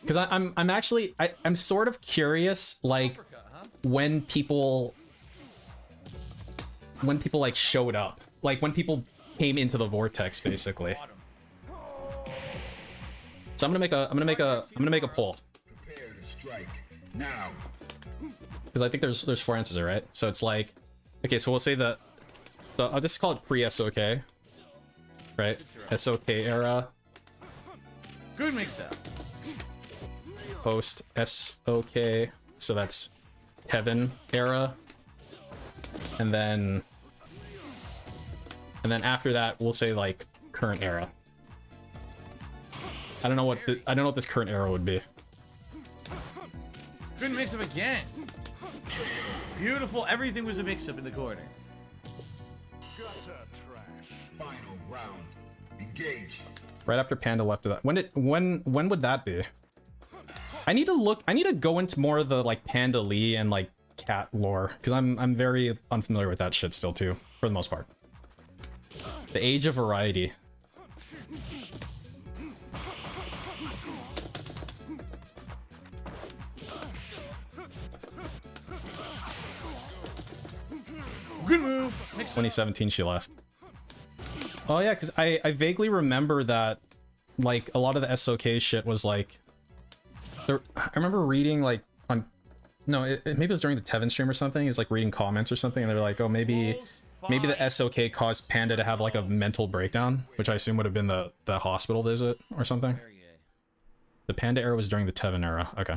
Because I'm actually I'm sort of curious, like when people like showed up, like when people came into the vortex, basically. So I'm gonna make a poll. Prepare to strike now. Because I think there's 4 answers there, right? So it's like, okay, so we'll say that. So I'll just call it pre-SOK. Right? SOK era. Good mix-up. Post SOK. So that's Heaven era. And then after that we'll say like current era. I don't know what this current era would be. Good mix-up again. Beautiful. Everything was a mix-up in the corner. Final round. Engage. Right after Panda left of that. When would that be? I need to go into more of the like Panda Lee and like cat lore, because I'm very unfamiliar with that shit still too, for the most part. The age of variety. Good move. Mix 2017 she left. Oh yeah, because I vaguely remember that like a lot of the SOK shit was like I remember reading like on maybe it was during the Tevin stream or something. It was like reading comments or something, and they were like, oh, maybe the SOK caused Panda to have like a mental breakdown, which I assume would have been the hospital visit or something. Very good. The Panda era was during the Tevin era. Okay.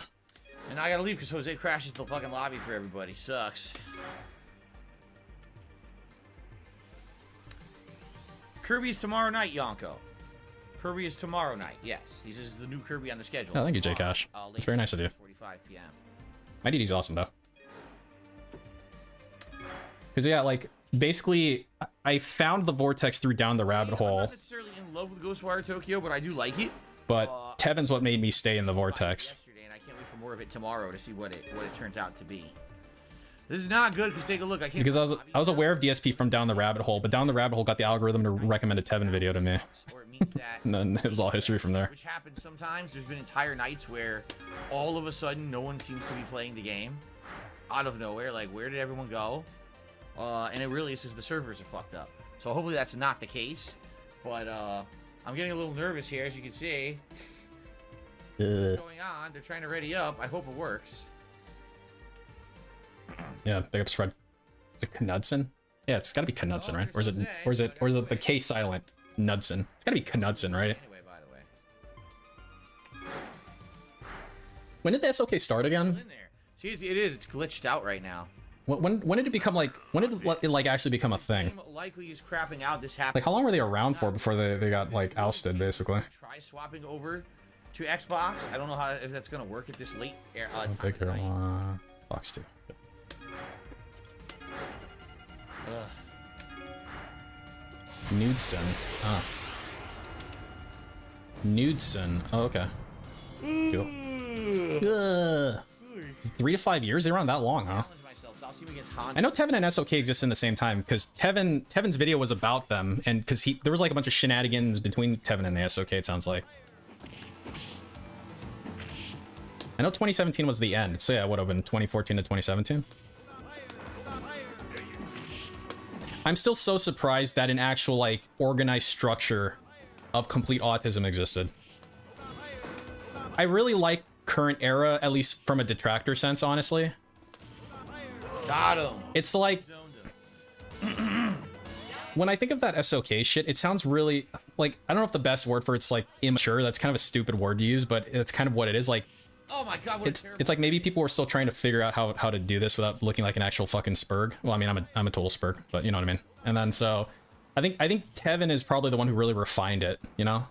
And I gotta leave because Jose crashes the fucking lobby for everybody. Sucks. Kirby's tomorrow night, Yonko. Kirby is tomorrow night. Yes, he says it's the new Kirby on the schedule. Oh, thank you, J Cash. It's very nice of you. 45 p.m. My DD's awesome though. Because yeah, like basically, I found the vortex through Down the Rabbit I'm Hole, not necessarily in love with Ghostwire Tokyo, but I do like it. but Tevin's what made me stay in the vortex. Yesterday, and I can't wait for more of it tomorrow to see what it turns out to be. This is not good because take a look. I can't Because I was aware of DSP from Down the Rabbit Hole, but Down the Rabbit Hole got the algorithm to recommend a Tevin video to me. Or it means that And then it was all history from there. which happens sometimes. There's been entire nights where all of a sudden no one seems to be playing the game out of nowhere. Like, where did everyone go? And it really is because the servers are fucked up. So hopefully that's not the case. But I'm getting a little nervous here, as you can see. What's going on? They're trying to ready up. I hope it works. Yeah, big up spread. Is it Knudsen? Yeah, it's gotta be Knudsen, right? Or is it the K silent? Knudsen. It's gotta be Knudsen, right? Anyway, by the way. When did the SOK start again? In there. See, it is. It's glitched out right now. When did it become like? When did it like actually become a thing? Likely is crapping out. This happened. Like, how long were they around for before they got like ousted, basically? Try swapping over to Xbox. I don't know if that's gonna work at this late time Big of the night. Hero, Fox 2. Knudsen. Ah. Knudsen. Oh, okay. Cool. 3 to 5 years? They were on that long, huh? I know Tevin and SOK exist in the same time because Tevin's video was about them, and because there was like a bunch of shenanigans between Tevin and the SOK. It sounds like. I know 2017 was the end, so yeah, it would have been 2014 to 2017. I'm still so surprised that an actual like organized structure of complete autism existed. I really like current era, at least from a detractor sense, honestly. Got him. It's like when I think of that SOK shit, it sounds really like, I don't know if the best word for it's like immature. That's kind of a stupid word to use, but it's kind of what it is. Like, oh my god, what it's like maybe people were still trying to figure out how to do this without looking like an actual fucking spurg. Well, I mean, I'm a total spurg, but you know what I mean. And then so I think Tevin is probably the one who really refined it, you know?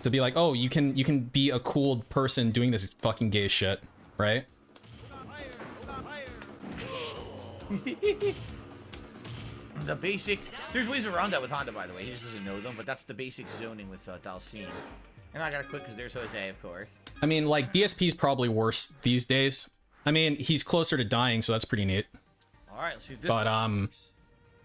To be like, oh, you can be a cool person doing this fucking gay shit, right? The basic. There's ways around that with Honda, by the way. He just doesn't know them, but that's the basic zoning with Dalcine. And I gotta quit because there's Jose, of course. I mean, like, DSP's probably worse these days. I mean, he's closer to dying, so that's pretty neat. Alright, let's see this.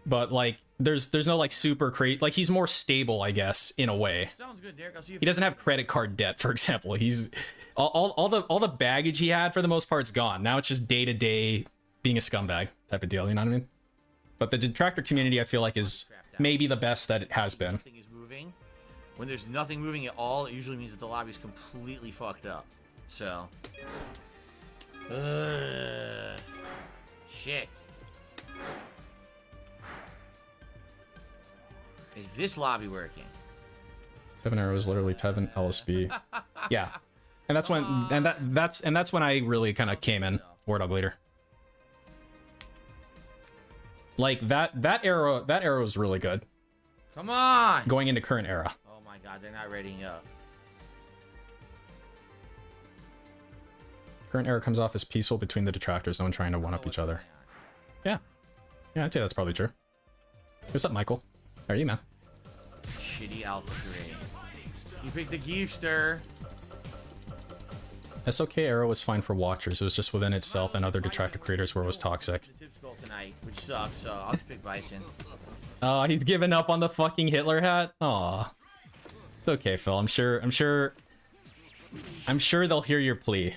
But like, there's no like super like, he's more stable, I guess, in a way. Sounds good, Derek. I'll see you. He doesn't have credit card debt, for example. He's all the baggage he had for the most part's gone. Now it's just day to day being a scumbag type of deal. You know what I mean? But the detractor community, I feel like, is maybe the best that it has been. Nothing is moving. When there's nothing moving at all, it usually means that the lobby's completely fucked up. So, shit. Is this lobby working? Tevin Arrow is literally Tevin LSB. Yeah, and that's when that's when I really kind of came in War Dog Leader. Like that arrow is really good. Come on! Going into current era. Oh my god, they're not readying up. Current era comes off as peaceful between the detractors, no one trying to one-up each other. Yeah. Yeah, I'd say that's probably true. What's up, Michael? How are you, man? Shitty Alpha 3. You picked the Geefster. SOK arrow was fine for watchers. It was just within itself and other detractor creators where it was toxic. The tip skull tonight, which sucks, so I'll just pick Bison. Oh, he's giving up on the fucking Hitler hat? Aw. It's okay, Phil. I'm sure they'll hear your plea.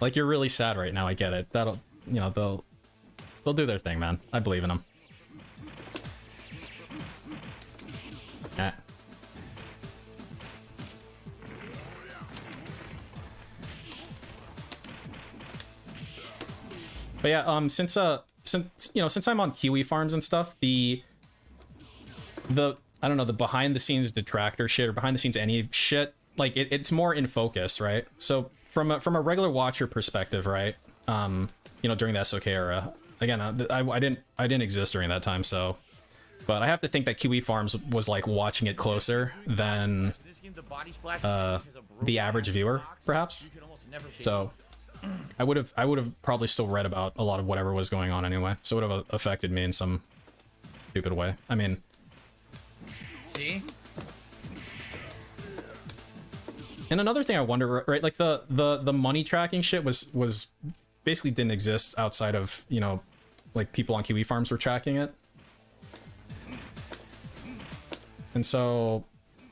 Like, you're really sad right now, I get it. That'll, you know, they'll do their thing, man. I believe in them. Yeah. But yeah, since I'm on Kiwi farms and stuff, the I don't know, the behind the scenes detractor shit or behind the scenes any shit, like it's more in focus, right? So from a regular watcher perspective, right? You know, during the SOK era, again, I didn't exist during that time, so, but I have to think that Kiwi Farms was like watching it closer than the average viewer, perhaps. So I would have probably still read about a lot of whatever was going on anyway, so it would have affected me in some stupid way. I mean, see. And another thing I wonder, right, like the money tracking shit was basically didn't exist outside of, you know, like people on Kiwi Farms were tracking it. And so,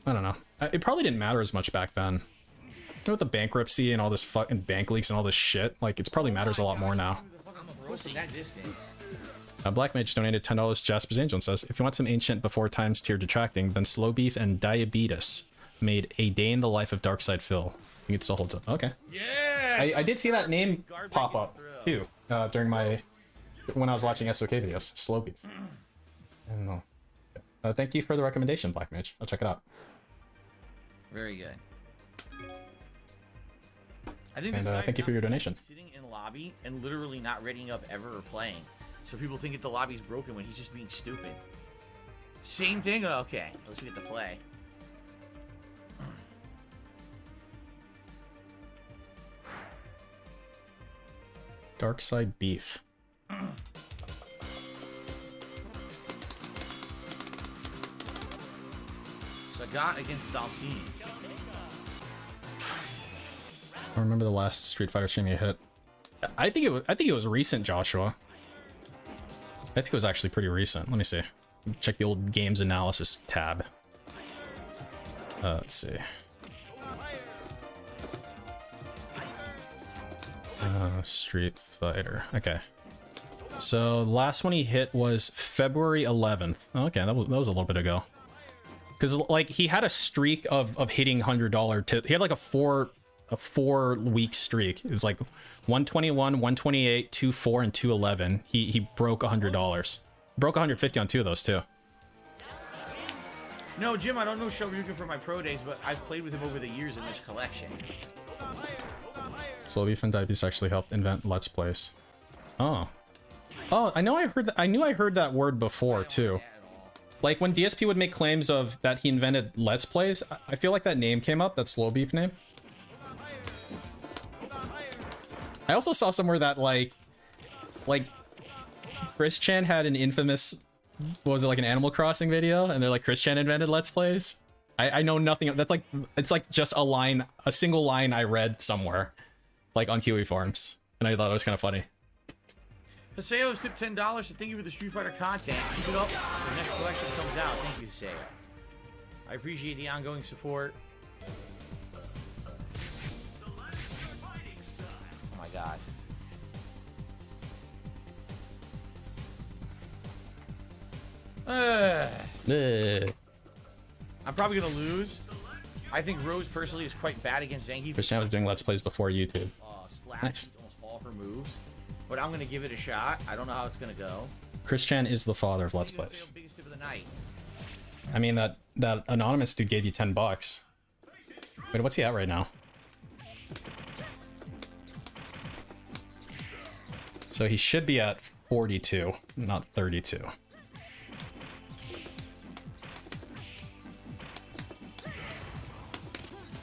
I don't know. It probably didn't matter as much back then. You know, with the bankruptcy and all this fucking bank leaks and all this shit, like, it probably matters a lot more now. Black Mage donated $10 to Jasper's Angel and says, if you want some ancient before times tier detracting, then Slow Beef and Diabetes made A Day in the Life of Darkside Phil. I think it still holds up. Okay. Yeah. I did see that name pop up too during when I was watching SOK videos. Slow Beef. I don't know. Thank you for the recommendation, Black Mage. I'll check it out. Very good. I think this thank you for your donation. Sitting in lobby and literally not readying up ever or playing, so people think that the lobby's broken when he's just being stupid. Same thing. Okay, let's get to play. Darkside Beef. Sagat against Dalcini. I remember the last Street Fighter stream you hit. I think it was recent, Joshua. I think it was actually pretty recent. Let me see. Check the old games analysis tab. Let's see. Street Fighter. Okay. So the last one he hit was February 11th. Okay, that was a little bit ago. Because like he had a streak of hitting $100 tip. He had like a four week streak. It was like 121, 128, 24, and 211. He broke $100. Broke 150 on two of those too. No, Jim, I don't know Shoryuken from my pro days, but I've played with him over the years in this collection. Slow Beef and Diabetes actually helped invent Let's Plays. Oh. Oh, I know I heard that word before too. Like when DSP would make claims of that he invented Let's Plays, I feel like that name came up, that Slow Beef name. I also saw somewhere that like Chris Chan had an infamous, what was it, like an Animal Crossing video, and they're like, Chris Chan invented Let's Plays. I know nothing. That's like, it's like just a single line I read somewhere, like on Kiwi Farms, and I thought it was kind of funny. Haseo's tipped $10 to thank you for the Street Fighter content. Keep it up. The next collection comes out. Thank you, Haseo. I appreciate the ongoing support. Oh my god. I'm probably gonna lose. I think Rose personally is quite bad against Zangief. Chris Chan was doing Let's Plays before YouTube. Splash Nice. almost all her moves, but I'm gonna give it a shot. I don't know how it's gonna go. Chris Chan is the father of Let's Plays. Biggest tip of the night. I mean, that anonymous dude gave you $10. Wait, what's he at right now? So he should be at 42, not 32.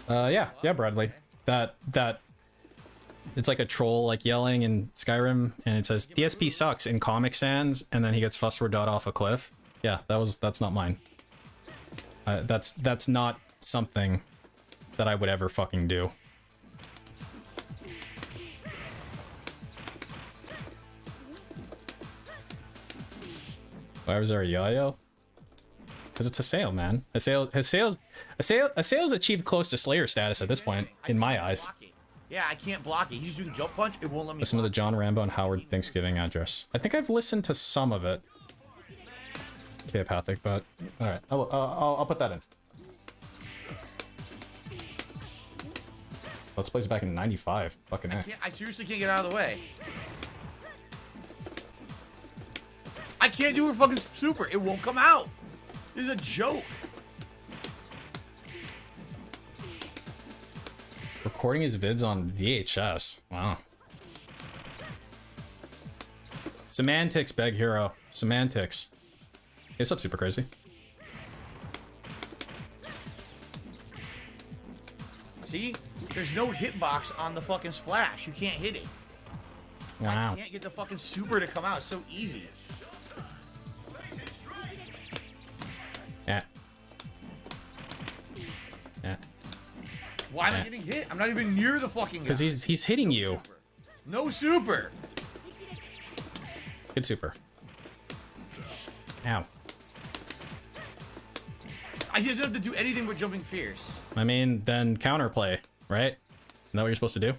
Yeah, Bradley. That it's like a troll like yelling in Skyrim, and it says DSP sucks in Comic Sans, and then he gets fussword dot off a cliff. Yeah, that's not mine. That's not something that I would ever fucking do. Why was there a yo-yo? Because it's a sale, man. A sale's achieved close to Slayer status at this point, in my eyes. Yeah, I can't block it. He's doing jump punch. It won't let me. Listen to the John Rambo and Howard Thanksgiving address. I think I've listened to some of it. Chaopathic, but all right. I'll put that in. Let's Play's back in '95. Fucking A. I seriously can't get out of the way. I can't do her fucking super. It won't come out. This is a joke. Recording his vids on VHS. Wow. Semantics, Beg Hero. Semantics. Hey, what's up, Super Crazy? See? There's no hitbox on the fucking splash. You can't hit it. Wow. I can't get the fucking super to come out. It's so easy. Yeah. Yeah. Why am I getting hit? I'm not even near the fucking guy. Because he's hitting you. No super. Good super. Ow. I just have to do anything but jumping fierce. I mean, then counterplay, right? Isn't that what you're supposed to do?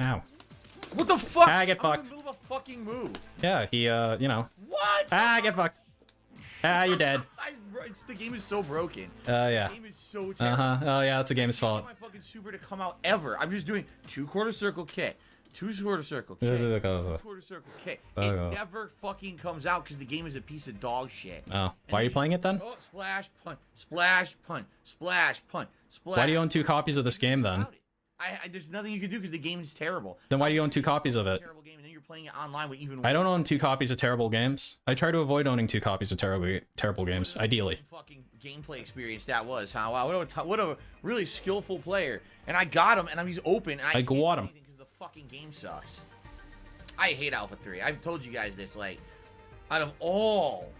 Ow. What the fuck? Ah, get fucked. I'm in the middle of a fucking move. Yeah, he, you know. What? Ah, get fucked. Ah, you're dead. The game is so broken. Yeah. The game is so terrible. Oh, yeah, that's the game's I fault. don't want my fucking super to come out ever. I'm just doing 2 quarter circle kick, 2 quarter circle kick, 2 quarter circle kick. It never fucking comes out because the game is a piece of dog shit. Oh, why are you playing it then? Oh, splash, punch, splash, punch, splash, punch, splash. Why do you own 2 copies of this game then? There's nothing you can do because the game is terrible. Then why do you own 2 copies of it? Terrible game, and then you're playing it online with even. I don't own 2 copies of terrible games. I try to avoid owning 2 copies of terrible games, ideally. Fucking gameplay experience that was, huh? Wow, what a really skillful player. And I got him, and he's open, and I got him because the fucking game sucks. I hate Alpha 3. I've told you guys this. Like, out of all,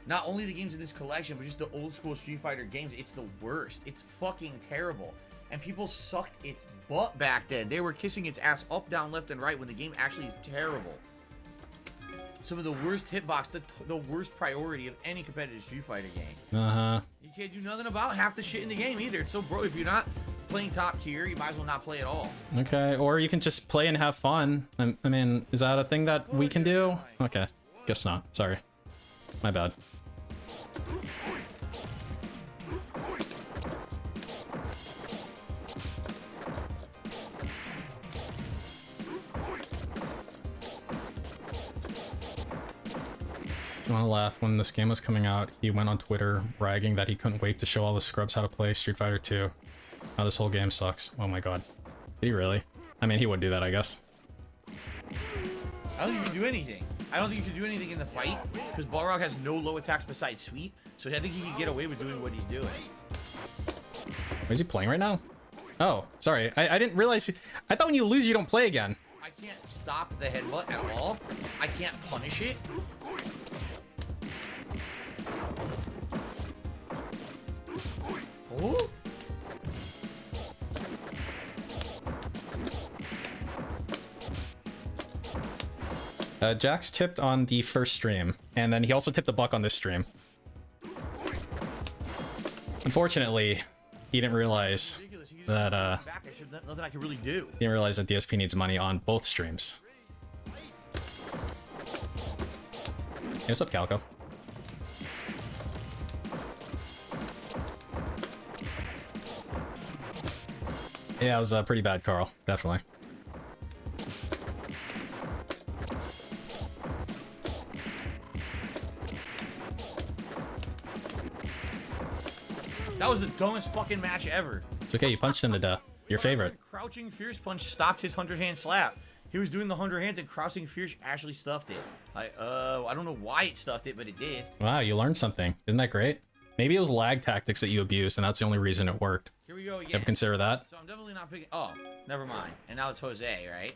not only the games in this collection, but just the old school Street Fighter games, it's the worst. It's fucking terrible. And people sucked its butt back then. They were kissing its ass up, down, left, and right when the game actually is terrible. Some of the worst hitbox, the worst priority of any competitive Street Fighter game. You can't do nothing about half the shit in the game either. It's so broke. If you're not playing top tier, you might as well not play at all. Okay, or you can just play and have fun. I mean, is that a thing that we can do? Okay, guess not. Sorry. My bad. I want to laugh. When this game was coming out, he went on Twitter bragging that he couldn't wait to show all the scrubs how to play Street Fighter 2. Now this whole game sucks. Oh my god. Did he really? I mean, he would do that, I guess. I don't think you can do anything. I don't think you can do anything in the fight, because Balrog has no low attacks besides sweep, so I think he can get away with doing what he's doing. Is he playing right now? Oh, sorry. I didn't realize... I thought when you lose, you don't play again. I can't stop the headbutt at all. I can't punish it. Oh? Jax tipped on the first stream, and then he also tipped a buck on this stream. Unfortunately, he didn't realize that, nothing I can really do. He didn't realize that DSP needs money on both streams. Hey, what's up, Calico? Yeah, it was pretty bad, Carl. Definitely. That was the dumbest fucking match ever. It's okay, you punched him to death. Your favorite. Crouching Fierce Punch stopped his 100-hand slap. He was doing the 100 hands and Crouching Fierce actually stuffed it. I don't know why it stuffed it, but it did. Wow, you learned something. Isn't that great? Maybe it was lag tactics that you abused, and that's the only reason it worked. Here we go again. You ever consider that? So I'm definitely not picking. Oh, never mind. And now it's Jose, right?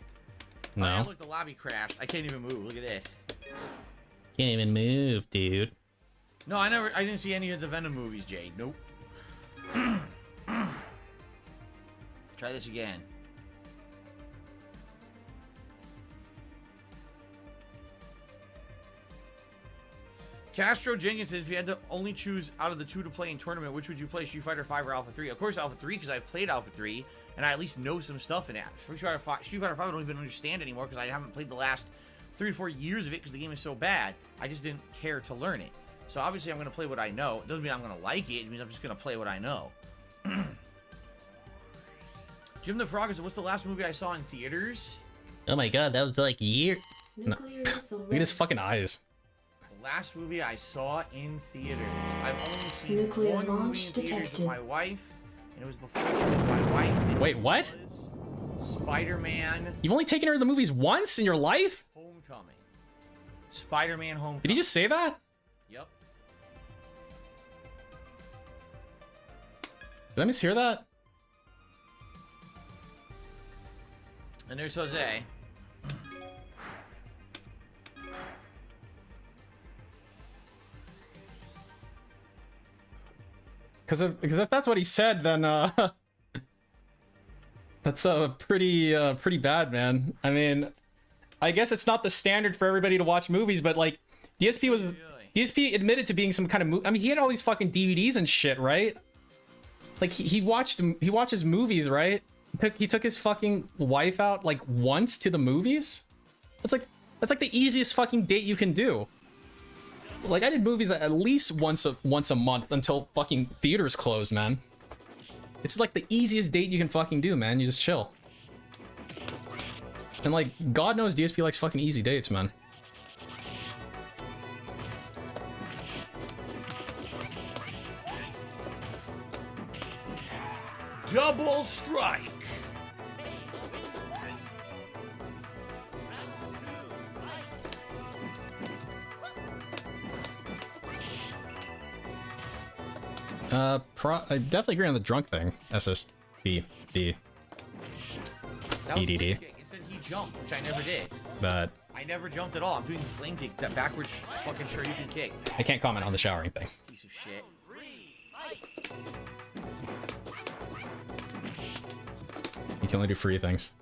No. Oh, yeah, look, the lobby crashed. I can't even move. Look at this. Can't even move, dude. No, I didn't see any of the Venom movies, Jade. Nope. Try this again. Castro Jenkins says, if you had to only choose out of the two to play in tournament, which would you play, Street Fighter 5 or Alpha 3? Of course, Alpha 3, because I've played Alpha 3, and I at least know some stuff in it. Street Fighter 5 I don't even understand anymore, because I haven't played the last 3 to 4 years of it, because the game is so bad. I just didn't care to learn it. So obviously, I'm going to play what I know. It doesn't mean I'm going to like it. It means I'm just going to play what I know. Jim the Frog says, what's the last movie I saw in theaters? Oh my god, that was like a year. Nuclear missile Look at his ready. fucking eyes. Last movie I saw in theaters. I've only seen Nuclear one movie in launch theaters with detected. my wife, and it was before she was my wife. and Wait, it what? was Spider-Man You've only taken her to the movies once in your life? Homecoming. Spider-Man Homecoming. Did he just say that? Yep. Did I mishear that? And there's Jose. Because if that's what he said, then that's pretty bad, man. I mean, I guess it's not the standard for everybody to watch movies, but like DSP admitted to being some kind of I mean, he had all these fucking DVDs and shit, right? Like he watches movies, right? He took his fucking wife out like once to the movies. That's like the easiest fucking date you can do. Like, I did movies at least once a month until fucking theaters closed, man. It's like the easiest date you can fucking do, man. You just chill. And like, God knows DSP likes fucking easy dates, man. Double strike. I definitely agree on the drunk thing. SSD. That was EDD. flame kick. It said he jumped, which I never did. But I never jumped at all. I'm doing flame kick, that backwards fucking sure you can kick. I can't comment on the showering thing. Piece of shit. You can only do free things.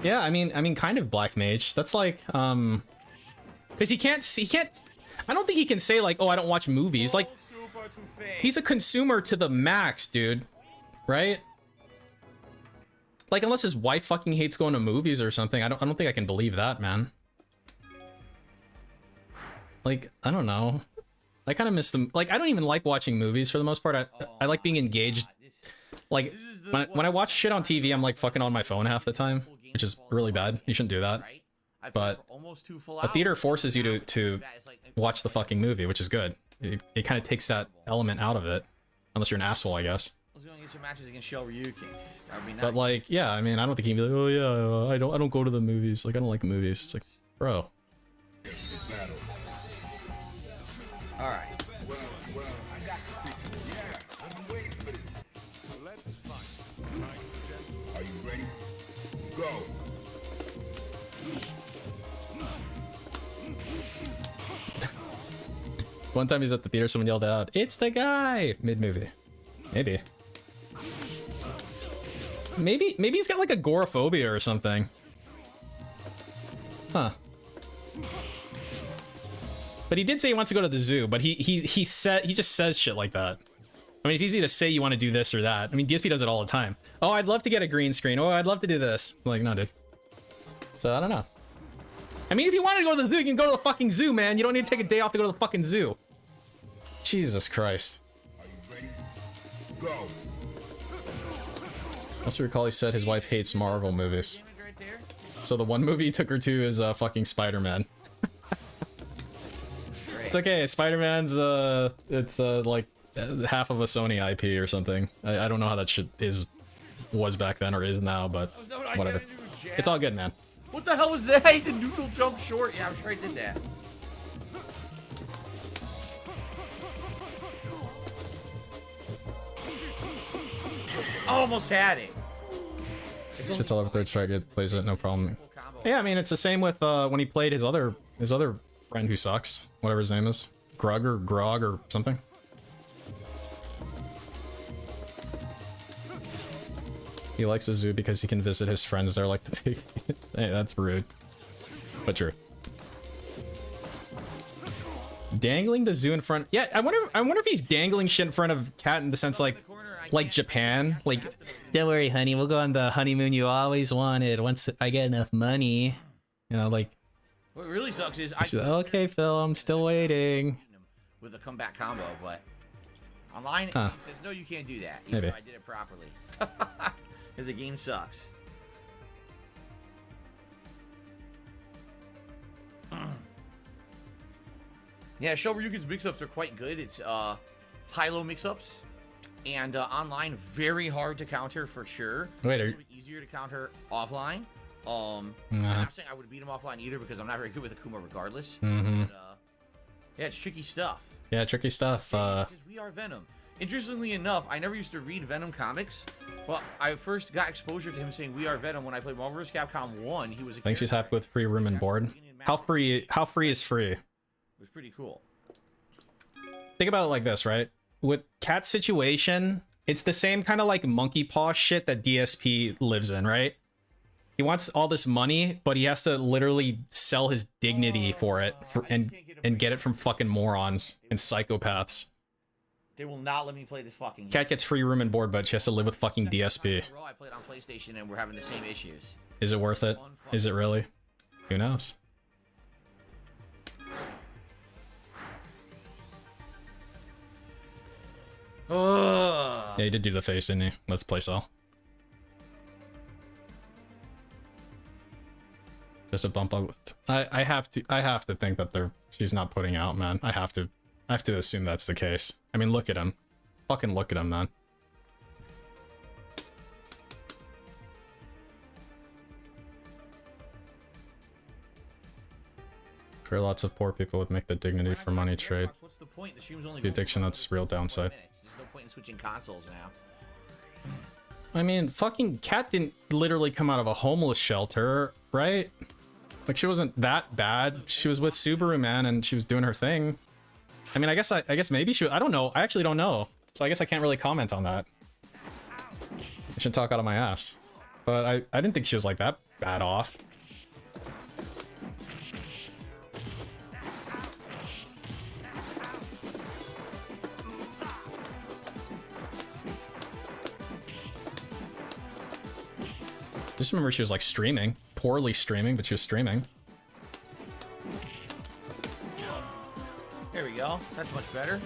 Yeah, I mean, kind of Black Mage. That's like, because he can't. I don't think he can say like, oh, I don't watch movies. Like, he's a consumer to the max, dude. Right? Like, unless his wife fucking hates going to movies or something, I don't think I can believe that, man. Like, I don't know. I kind of miss them. Like, I don't even like watching movies for the most part. I like being engaged. Like, when I watch shit on TV, I'm like fucking on my phone half the time, which is really bad. You shouldn't do that. But a theater forces you to watch the fucking movie, which is good. It kind of takes that element out of it, unless you're an asshole, I guess. But like, yeah, I mean, I don't think he'd be like, oh yeah, I don't go to the movies. Like, I don't like movies. It's like, bro. All right. Are you ready? Go. One time he's at the theater, someone yelled out, "It's the guy!" Mid-movie. Maybe he's got like agoraphobia or something. Huh. But he did say he wants to go to the zoo, but he just says shit like that. I mean, it's easy to say you want to do this or that. I mean, DSP does it all the time. Oh, I'd love to get a green screen. Oh, I'd love to do this. I'm like, no, dude. So, I don't know. I mean, if you want to go to the zoo, you can go to the fucking zoo, man. You don't need to take a day off to go to the fucking zoo. Jesus Christ. Are you ready? Go. I also recall he said his wife hates Marvel movies. So the one movie he took her to is fucking Spider-Man. It's okay, Spider-Man's like half of a Sony IP or something. I don't know how that shit was back then or is now, but whatever. It's all good, man. What the hell was that? I did neutral jump short. Yeah, I'm sure I did that. Almost had it. Shit's all over third strike. It plays it, no problem. Yeah, I mean it's the same with when he played his other friend who sucks, whatever his name is, Grog or something. He likes a zoo because he can visit his friends there like the big. Hey, that's rude, but true. Dangling the zoo in front. Yeah, I wonder if he's dangling shit in front of Cat in the sense like Japan. Like, don't worry, honey, we'll go on the honeymoon you always wanted once I get enough money. You know, like. What really sucks is okay, Phil, I'm still waiting. With a comeback combo, but online it says no, you can't do that. Even Maybe though I did it properly. Because the game sucks. Yeah, Shoryuken's mix-ups are quite good. It's high-low mix-ups. And online, very hard to counter for sure. Wait, a little bit easier to counter offline. I'm not saying I would beat him offline either because I'm not very good with Akuma regardless. But, yeah, it's tricky stuff. Yeah, tricky stuff. We are Venom. Interestingly enough, I never used to read Venom comics, but I first got exposure to him saying "We are Venom" when I played Marvel vs. Capcom 1. He was a Thinks he's happy with free room and board. How free is free? It was pretty cool. Think about it like this, right? With Cat's situation, it's the same kind of like monkey paw shit that DSP lives in, right? He wants all this money, but he has to literally sell his dignity for it and get it from fucking morons and psychopaths. They will not let me play this fucking game. Cat gets free room and board, but she has to live with fucking DSP. I played on PlayStation and we're having the same issues. Is it worth it? Is it really? Who knows? Yeah, he did do the face, didn't he? Let's play Cell. Just a bump up. I have to think that she's not putting out, man. I have to assume that's the case. I mean, look at him. Fucking look at him, man. Sure, lots of poor people would make the dignity for money trade. What's the point? The stream's only the addiction, that's real downside. There's no point in switching consoles now. I mean, fucking Cat didn't literally come out of a homeless shelter, right? Like, she wasn't that bad. She was with Subaru, man, and she was doing her thing. I mean, I guess maybe she. I don't know. I actually don't know. So I guess I can't really comment on that. I should talk out of my ass. But I didn't think she was like that bad off. Just remember she was like streaming. Poorly streaming, but she was streaming. There we go. That's much better.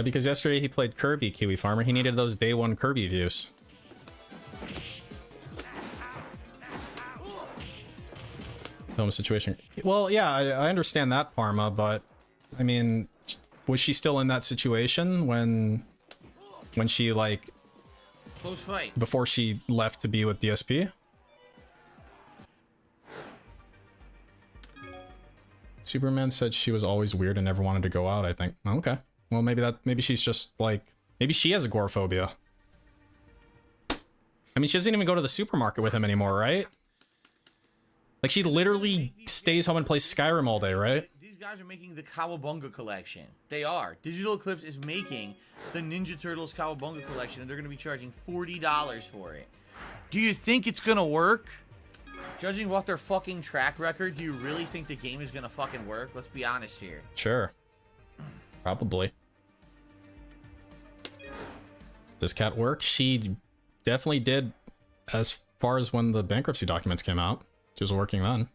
Because yesterday he played Kirby, Kiwi Farmer. He needed those day one Kirby views. Film situation. Well, yeah, I understand that, Parma, but I mean, was she still in that situation when she like close fight before she left to be with DSP? Superman said she was always weird and never wanted to go out, I think. Okay. Well, maybe she's just like, maybe she has agoraphobia. I mean, she doesn't even go to the supermarket with him anymore, right? Like, she literally stays home and plays Skyrim all day, right? These guys are making the Cowabunga collection. They are. Digital Eclipse is making the Ninja Turtles Cowabunga collection, and they're going to be charging $40 for it. Do you think it's going to work? Judging what their fucking track record, do you really think the game is going to fucking work? Let's be honest here. Sure. Probably. Does Cat work? She definitely did as far as when the bankruptcy documents came out. She was working then.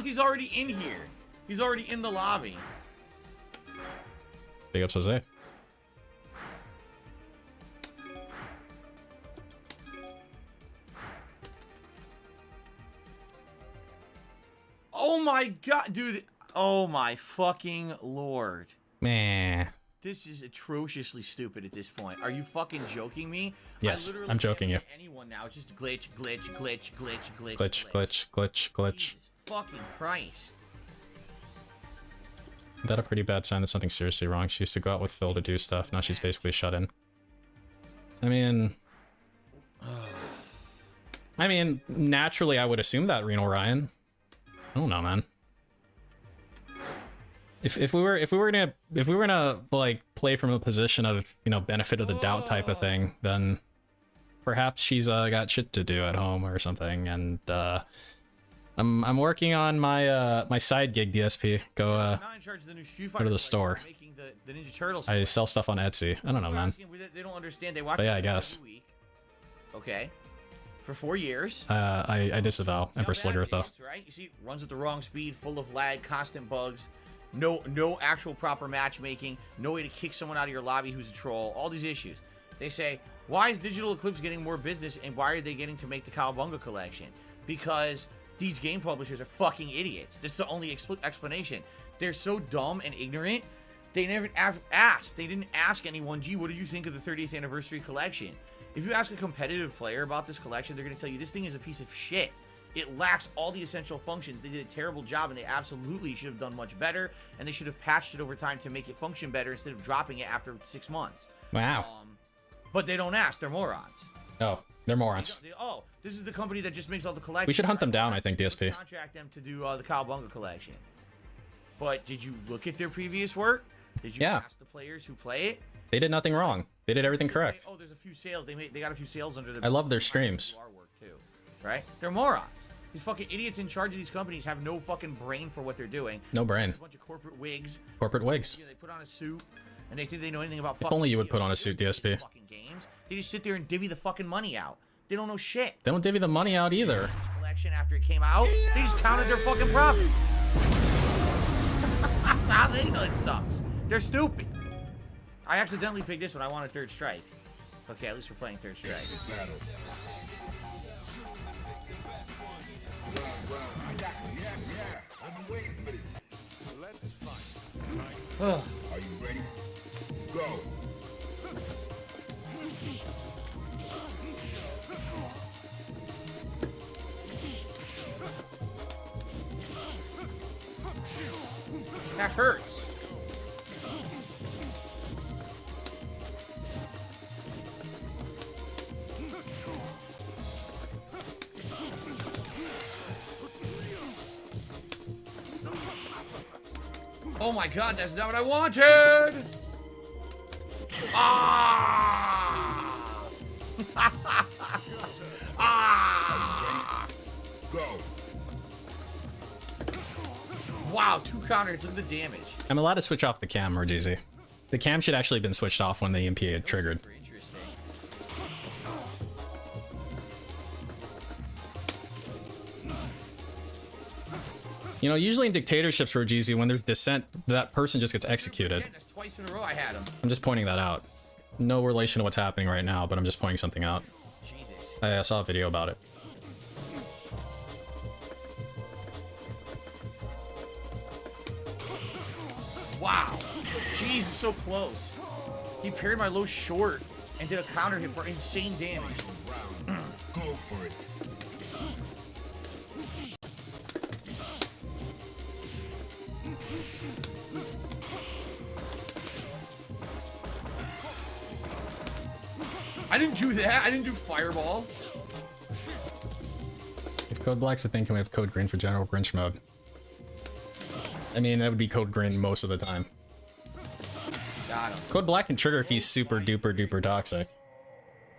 He's already in here. He's already in the lobby. Big ups, Jose. my god, dude. Oh my fucking lord. Man. This is atrociously stupid at this point. Are you fucking joking me? Yes, I literally I'm joking you. can't get anyone now. It's just glitch, glitch, glitch, glitch, glitch, Glitch, glitch, glitch, glitch. Jesus fucking Christ. Is that a pretty bad sign that something's seriously wrong? She used to go out with Phil to do stuff. Now she's basically shut in. I mean, naturally I would assume that, Renal Ryan. I don't know, man. If we were gonna like play from a position of, you know, benefit of the doubt type of thing, then perhaps she's got shit to do at home or something. And I'm working on my my side gig, DSP. Go to the store. The Ninja Turtles. I sell stuff on Etsy. I don't know, man. They don't understand. They watch. But yeah, I guess. Okay. For 4 years. I disavow Empress Sliggers though. Right? You see, runs at the wrong speed, full of lag, constant bugs. No actual proper matchmaking, no way to kick someone out of your lobby who's a troll, all these issues. They say, why is Digital Eclipse getting more business and why are they getting to make the Cowabunga collection? Because these game publishers are fucking idiots. That's the only explanation. They're so dumb and ignorant, they never asked. They didn't ask anyone, gee, what did you think of the 30th anniversary collection? If you ask a competitive player about this collection, they're going to tell you this thing is a piece of shit. It lacks all the essential functions. They did a terrible job, and they absolutely should have done much better, and they should have patched it over time to make it function better instead of dropping it after 6 months. Wow. But they don't ask. They're morons. Oh, they're morons. Oh, this is the company that just makes all the collections. We should hunt them down, I think, DSP. Contract them to do the Cowabunga collection. But did you look at their previous work? Did you ask the players who play it? They did nothing wrong. They did everything correct. Oh, there's a few sales. They got a few sales under their. I love their streams. Work too, right? They're morons. These fucking idiots in charge of these companies have no fucking brain for what they're doing. No brain. A bunch of corporate wigs. Corporate wigs. Yeah, they put on a suit, and they think they know anything about. If only you would put on a suit, DSP. Fucking games. They just sit there and divvy the fucking money out. They don't know shit. They don't divvy the money out either. This collection after it came out, they just counted their fucking profit. That's how they know it sucks. They're stupid. I accidentally picked this one. I wanted Third Strike. Okay, at least we're playing Third Strike. Are you ready? Go. That hurts. Oh my god, that's not what I wanted! Ah! Ah! Go. Wow, 2 counters. Look at the damage. I'm allowed to switch off the cam, Regizi. The cam should actually have been switched off when the EMP had triggered. Very interesting. You know, usually in dictatorships, Regizi, when there's dissent, that person just gets executed. That's twice in a row I had him. I'm just pointing that out. No relation to what's happening right now, but I'm just pointing something out. Jesus. I saw a video about it. Wow. Jeez, it's so close. He parried my low short and did a counter hit for insane damage. Go for it. I didn't do that. I didn't do fireball. If Code Black's a thing, can we have Code Green for General Grinch mode? I mean, that would be Code Green most of the time. Got him. Code Black can trigger if he's super duper duper toxic.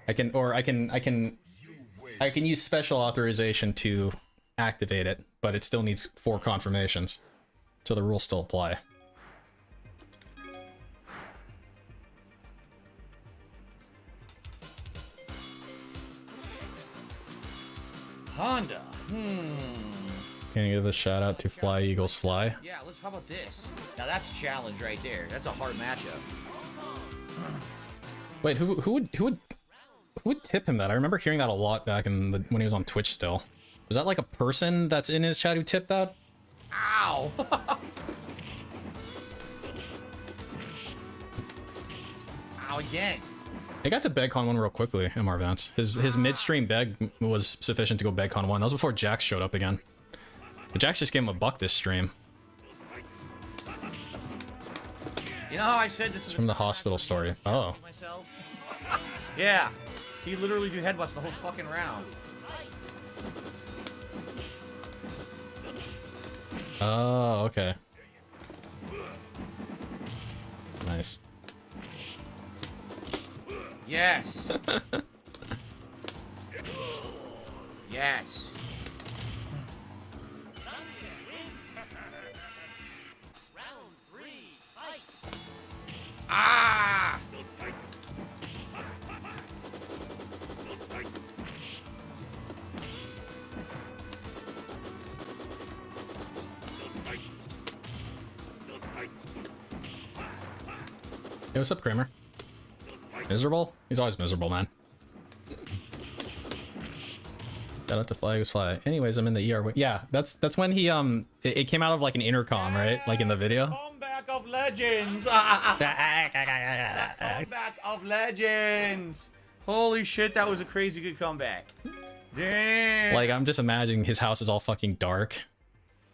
I can use special authorization to activate it, but it still needs 4 confirmations. So the rules still apply. Honda. Can you give a shout out to Fly Eagles Fly? Yeah, how about this? Now that's a challenge right there. That's a hard matchup. Wait, who would tip him that? I remember hearing that a lot back in when he was on Twitch still. Was that like a person that's in his chat who tipped that? Ow! Ow, again. I got to BegCon 1 real quickly, MR Vance. His midstream beg was sufficient to go BegCon 1. That was before Jax showed up again. But Jax just gave him a buck this stream. You know how I said this It's from the hospital story. Oh. Yeah. He literally do headbutts the whole fucking round. Oh, okay. Nice. Yes. Yes. Ah! Hey, what's up, Kramer? Miserable? He's always miserable, man. Shout out to Flags Fly. Anyways, I'm in the ER. Yeah, that's when he it came out of like an intercom, right? Like in the video. Comeback of legends. Comeback of legends. Holy shit, that was a crazy good comeback. Damn. Like I'm just imagining his house is all fucking dark.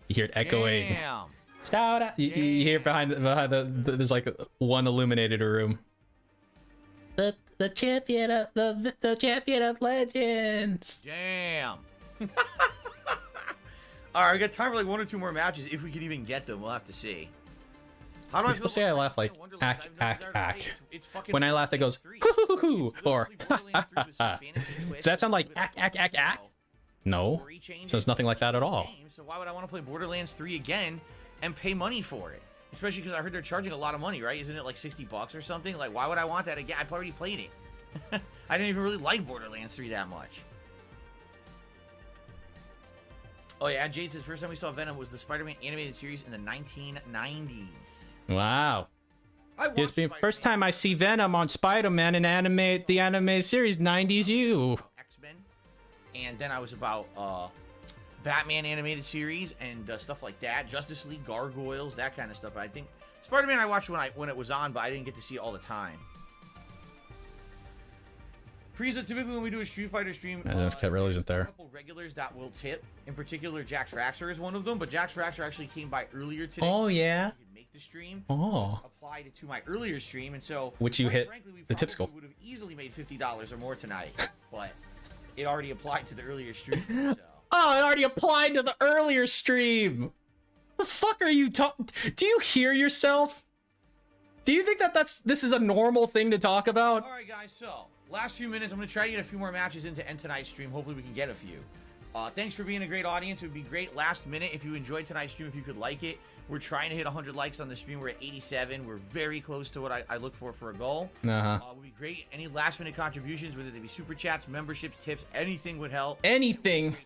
You hear it echoing. Damn. Shout out. You hear behind the there's like one illuminated room. The champion of the champion of legends. Damn. All right, we got time for like 1 or 2 more matches if we can even get them. We'll have to see. How do I People say I laugh like ack ack ack. When I laugh, it goes hoo hoo hoo or does that sound like ack ack ack ack? No, sounds nothing like that at all. So why would I want to play Borderlands 3 again and pay money for it? Especially because I heard they're charging a lot of money, right? Isn't it like $60 or something? Like, why would I want that again? I've already played it. I didn't even really like Borderlands 3 that much. Oh yeah, Jade says first time we saw Venom was the Spider-Man animated series in the 1990s. Wow. It's been first time I see Venom on Spider-Man in the anime series 90s you. X-Men. And then I was about Batman animated series and stuff like that. Justice League, Gargoyles, that kind of stuff. But I think Spider-Man I watched when it was on, but I didn't get to see it all the time. Frieza, typically when we do a Street Fighter stream, Cat really isn't there. A couple regulars that will tip. In particular, Jax Raxer is one of them, but Jax Raxer actually came by earlier today. Oh yeah. Make the stream. Oh. Applied it to my earlier stream, and so which you hit frankly, the tip skull. Would have easily made $50 or more tonight, but it already applied to the earlier stream. So. Oh, it already applied to the earlier stream. The fuck are you talking? Do you hear yourself? Do you think that this is a normal thing to talk about? All right, guys. So last few minutes, I'm gonna try to get a few more matches into end tonight's stream. Hopefully, we can get a few. Thanks for being a great audience. It would be great last minute if you enjoyed tonight's stream. If you could like it, we're trying to hit 100 likes on the stream. We're at 87. We're very close to what I look for a goal. Would be great. Any last minute contributions, whether they be super chats, memberships, tips, anything would help. Anything.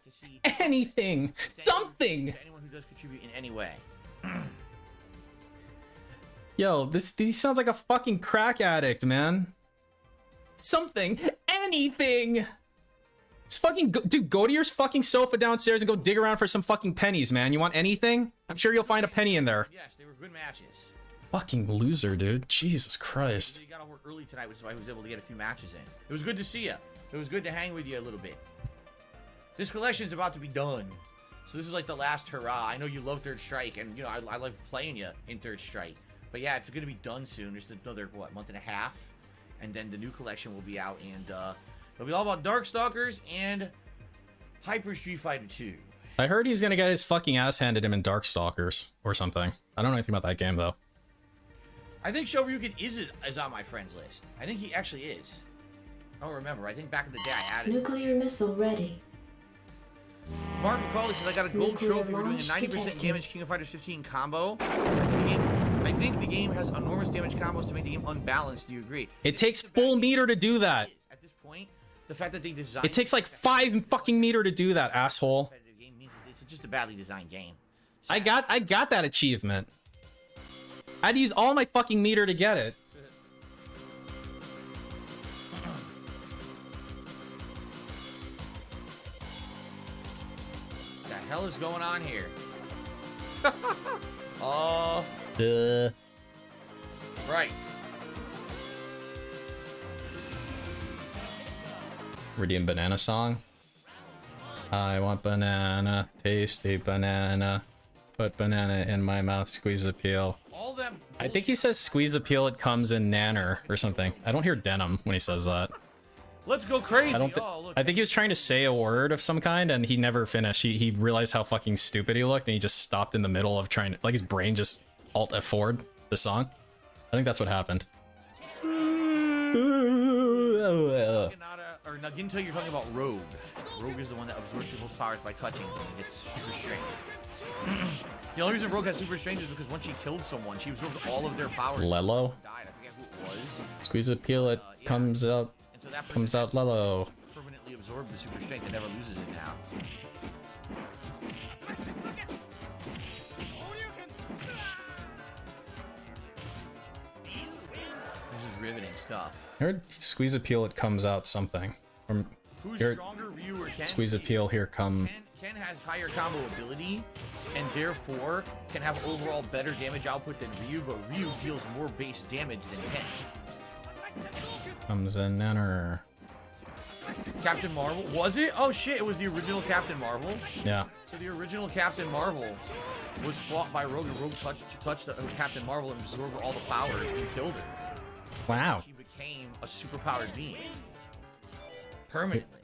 Anything. Something. Anyone who does contribute in any way. Yo, this sounds like a fucking crack addict, man. Something. Anything. Just fucking go to your fucking sofa downstairs and go dig around for some fucking pennies, man. You want anything? I'm sure you'll find a penny in there. Yes, they were good matches. Fucking loser, dude. Jesus Christ. So you got to work early tonight, which is why I was able to get a few matches in. It was good to see you. It was good to hang with you a little bit. This collection is about to be done. So this is like the last hurrah. I know you love Third Strike, and you know I love playing you in Third Strike. But yeah, it's going to be done soon. There's another, what, month and a half? And then the new collection will be out, and it'll be all about Darkstalkers and Hyper Street Fighter 2. I heard he's going to get his fucking ass handed him in Darkstalkers or something. I don't know anything about that game, though. I think Shoryuken is on my friends list. I think he actually is. I don't remember. I think back in the day I added Nuclear missile ready. Mark McCauley says, I got a gold Nuclear trophy for doing a launch 90% detected. damage King of Fighters 15 combo. I think the game has enormous damage combos to make the game unbalanced. Do you agree? It takes full meter to do that. At this point, the fact that they designed It takes like 5 fucking meter to do that, asshole. game means it's just a badly designed game. I got that achievement. I'd use all my fucking meter to get it. What the hell is going on here? Right. Redeem banana song. I want banana, tasty banana. Put banana in my mouth, squeeze the peel. All that. I think he says squeeze the peel, it comes in nanner or something. I don't hear denim when he says that. Let's go crazy. I don't I think he was trying to say a word of some kind and he never finished. He realized how fucking stupid he looked and he just stopped in the middle of trying to, like his brain just alt F4'd the song. I think that's what happened. Or Naginto, you're talking about Rogue. Rogue is the one that absorbs people's powers by touching them and gets super strength. The only reason Rogue has super strength is because once she killed someone, she absorbed all of their powers. Lelo? Died. I forget who it was. Squeeze the peel, it Yeah. comes out. And so that Comes out Lelo. permanently absorbed the super strength and never loses it now. This is riveting stuff. I heard squeeze a peel, it comes out something. Or Who's here- stronger, Ryu or Ken? squeeze a peel, here come. Ken has higher combo ability, and therefore can have overall better damage output than Ryu, but Ryu deals more base damage than Ken. Comes in nanner. Captain Marvel? Was it? Oh shit, it was the original Captain Marvel? Yeah. So the original Captain Marvel was fought by Rogue, and Rogue touched the Captain Marvel and absorbed all the powers and killed her. Wow. She became a superpowered being. Permanently.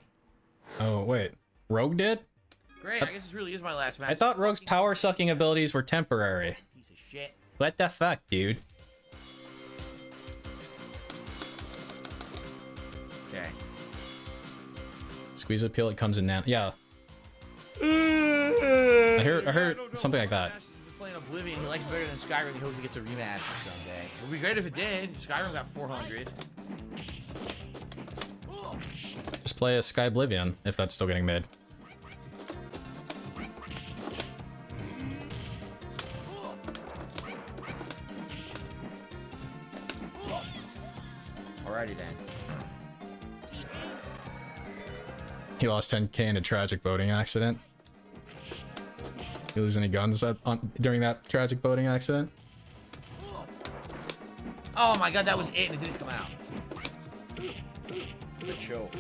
Oh, wait. Rogue did? Great, I guess this really is my last match. I thought Rogue's power sucking abilities were temporary. Piece of shit. What the fuck, dude? Okay. Squeeze a peel, it comes in now. Yeah. I heard something like that. He's playing Oblivion. He likes it better than Skyrim. He hopes he gets a rematch someday. It would be great if it did. Skyrim got 400. Just play a Sky Oblivion, if that's still getting made. Alrighty then. He lost 10k in a tragic boating accident. You lose any guns during that tragic boating accident? Oh my god, that was it and it didn't come out. Good show.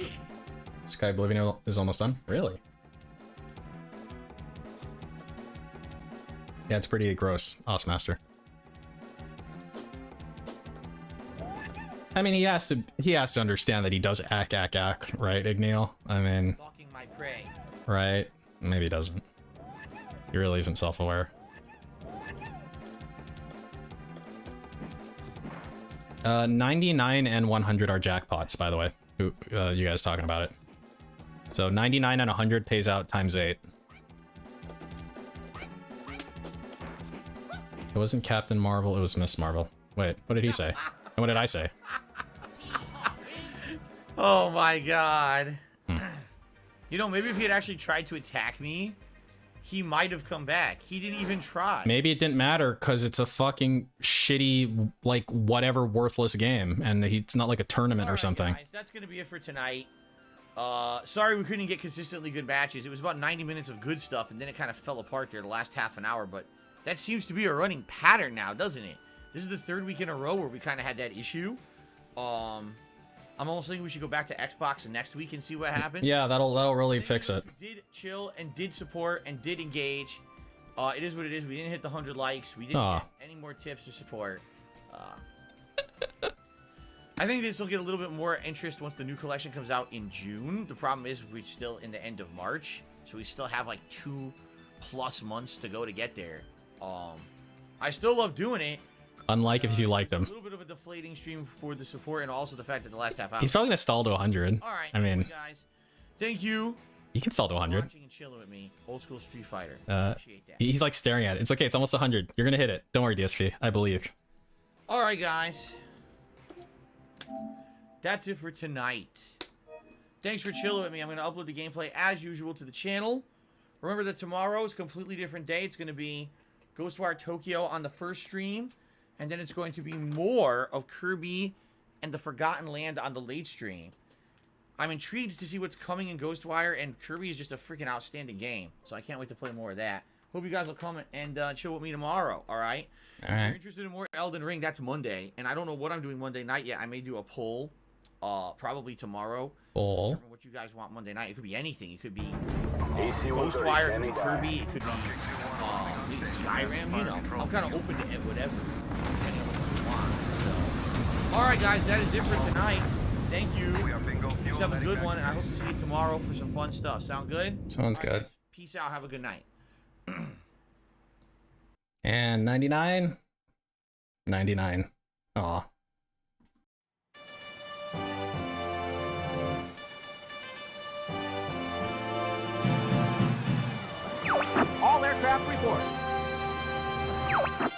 Sky Oblivion is almost done? Really? Yeah, it's pretty gross. Awesome Master. I mean, he has to understand that he does ack, right, Igneel? I mean, Stalking my prey. right? Maybe he doesn't. He really isn't self-aware. 99 and 100 are jackpots, by the way. Who, you guys talking about it? So 99 and 100 pays out times 8. It wasn't Captain Marvel, it was Miss Marvel. Wait, what did he say? And what did I say? Oh my god. You know, maybe if he had actually tried to attack me, he might have come back. He didn't even try. Maybe it didn't matter because it's a fucking shitty, like, whatever worthless game. And it's not like a tournament or something. Guys, that's going to be it for tonight. Sorry we couldn't get consistently good matches. It was about 90 minutes of good stuff, and then it kind of fell apart there the last half an hour. But that seems to be a running pattern now, doesn't it? This is the third week in a row where we kind of had that issue. I'm almost thinking we should go back to Xbox next week and see what happens. Yeah, that'll really fix it. We did chill and did support and did engage. It is what it is. We didn't hit the 100 likes. We didn't get any more tips or support. I think this will get a little bit more interest once the new collection comes out in June. The problem is we're still in the end of March, so we still have like 2+ months to go to get there. I still love doing it. Unlike if you like them. A little bit of a deflating stream for the support and also the fact that the last half hour. He's probably gonna stall to 100. All right. I mean, anyway, guys, thank you. he can stall to 100. Watching and chilling with me, old school Street Fighter. Appreciate that. He's like staring at it. It's okay. It's almost 100. You're gonna hit it. Don't worry, DSP. I believe. All right, guys. That's it for tonight. Thanks for chilling with me. I'm going to upload the gameplay as usual to the channel. Remember that tomorrow is a completely different day. It's going to be Ghostwire Tokyo on the first stream. And then it's going to be more of Kirby and the Forgotten Land on the late stream. I'm intrigued to see what's coming in Ghostwire, and Kirby is just a freaking outstanding game. So I can't wait to play more of that. Hope you guys will come and chill with me tomorrow. All right. All If you're right. interested in more Elden Ring, that's Monday, and I don't know what I'm doing Monday night yet. I may do a poll, probably tomorrow. Cool. Determine what you guys want Monday night. It could be anything. It could be Ghostwire, it could be Kirby, it could be maybe Skyrim. You know, I'm kind of open to whatever, depending on what you want. So, all right, guys, that is it for tonight. Thank you. Just have a good one, and I hope to see you tomorrow for some fun stuff. Sound good? Sounds All right, good. guys. Peace out. Have a good night. And 99. 99. Aw. All aircraft report.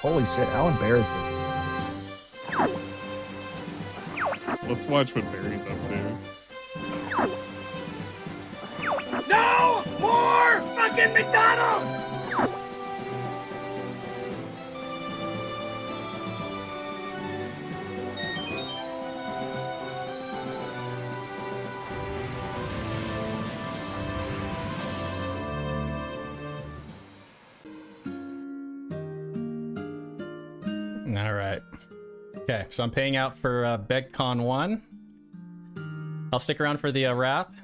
Holy shit, how embarrassing. Let's watch what Barry's up to. No more fucking McDonald's! All right. Okay, so I'm paying out for BegCon 1. I'll stick around for the wrap,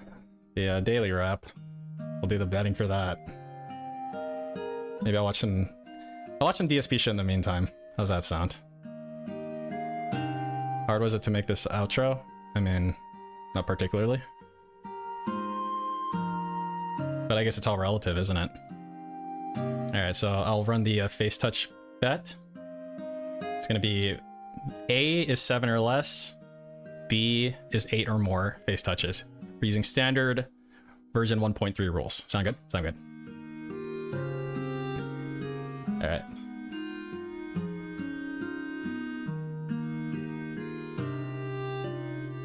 the daily wrap. We'll do the betting for that. Maybe I'll watch some DSP shit in the meantime. How's that sound? Hard was it to make this outro? I mean, not particularly. But I guess it's all relative, isn't it? Alright, so I'll run the face touch bet. It's gonna be A is 7 or less, B is 8 or more face touches. We're using standard version 1.3 rules. Sound good? Sound good. Alright.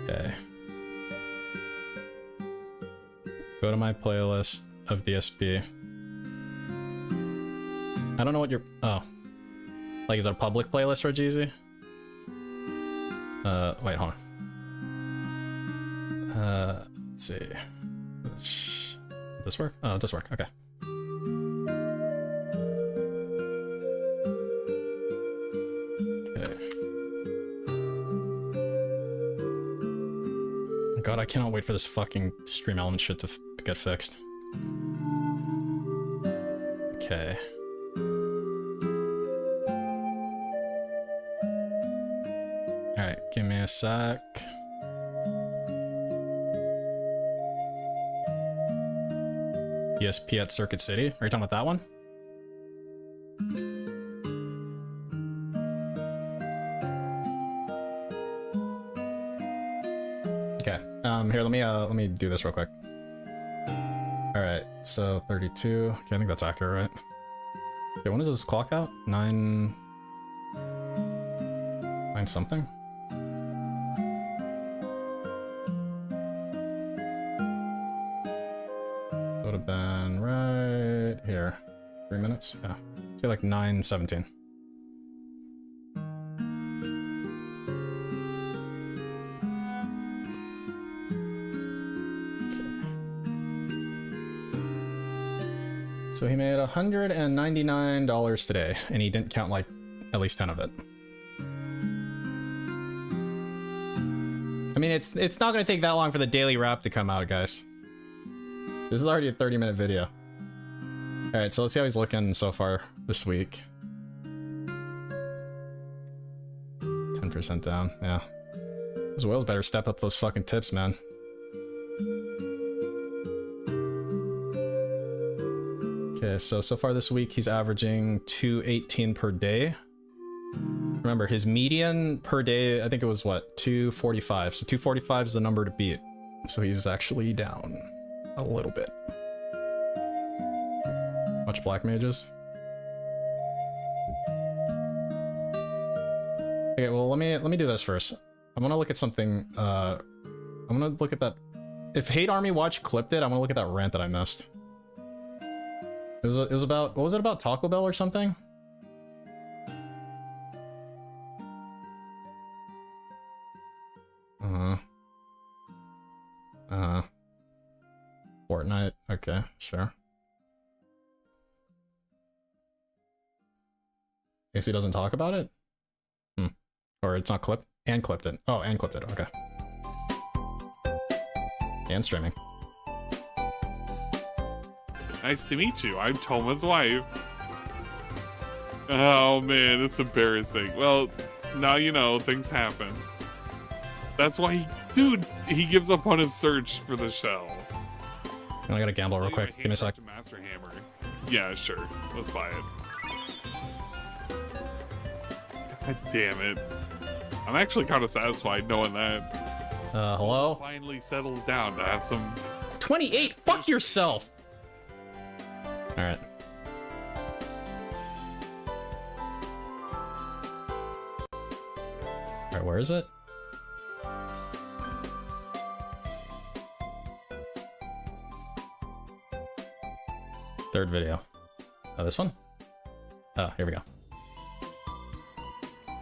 Okay. Go to my playlist of DSP. I don't know what your... Oh. Like, is it a public playlist for Jeezy? Wait, hold on. Let's see. This work? Oh, it does work. Okay. Okay. God, I cannot wait for this fucking stream element shit to get fixed. Okay. Alright, give me a sec. ESP at Circuit City. Are you talking about that one? Okay. Here, let me do this real quick. Alright, so 32. Okay, I think that's accurate, right? Okay, when does this clock out? 9 something? Would have been right here. 3 minutes? Yeah. Say like 9:17. So he made $199 today, and he didn't count like at least 10 of it. I mean, it's not going to take that long for the daily wrap to come out, guys. This is already a 30-minute video. Alright, so let's see how he's looking so far this week. 10% down, yeah. Those whales better step up those fucking tips, man. Okay, so far this week he's averaging 218 per day. Remember, his median per day, I think it was what, 245. So 245 is the number to beat. So he's actually down a little bit. Much black mages. Okay, well let me do this first. I'm gonna look at something. I'm gonna look at that. If Hate Army Watch clipped it, I'm gonna look at that rant that I missed. It was about, what was it about, Taco Bell or something? Fortnite, okay, sure. Guess he doesn't talk about it? Hmm. Or it's not clipped? And clipped it. Oh, and clipped it. Okay. And streaming. Nice to meet you. I'm Toma's wife. Oh man, it's embarrassing. Well, now you know, things happen. That's why he gives up on his search for the shell. I gotta gamble real quick. Give me a sec. Master Hammer. Yeah, sure. Let's buy it. God damn it. I'm actually kind of satisfied knowing that. Hello? Finally settled down to have some... 28! Fuck yourself! Alright. Alright, where is it? Third video. Oh, this one? Oh, here we go.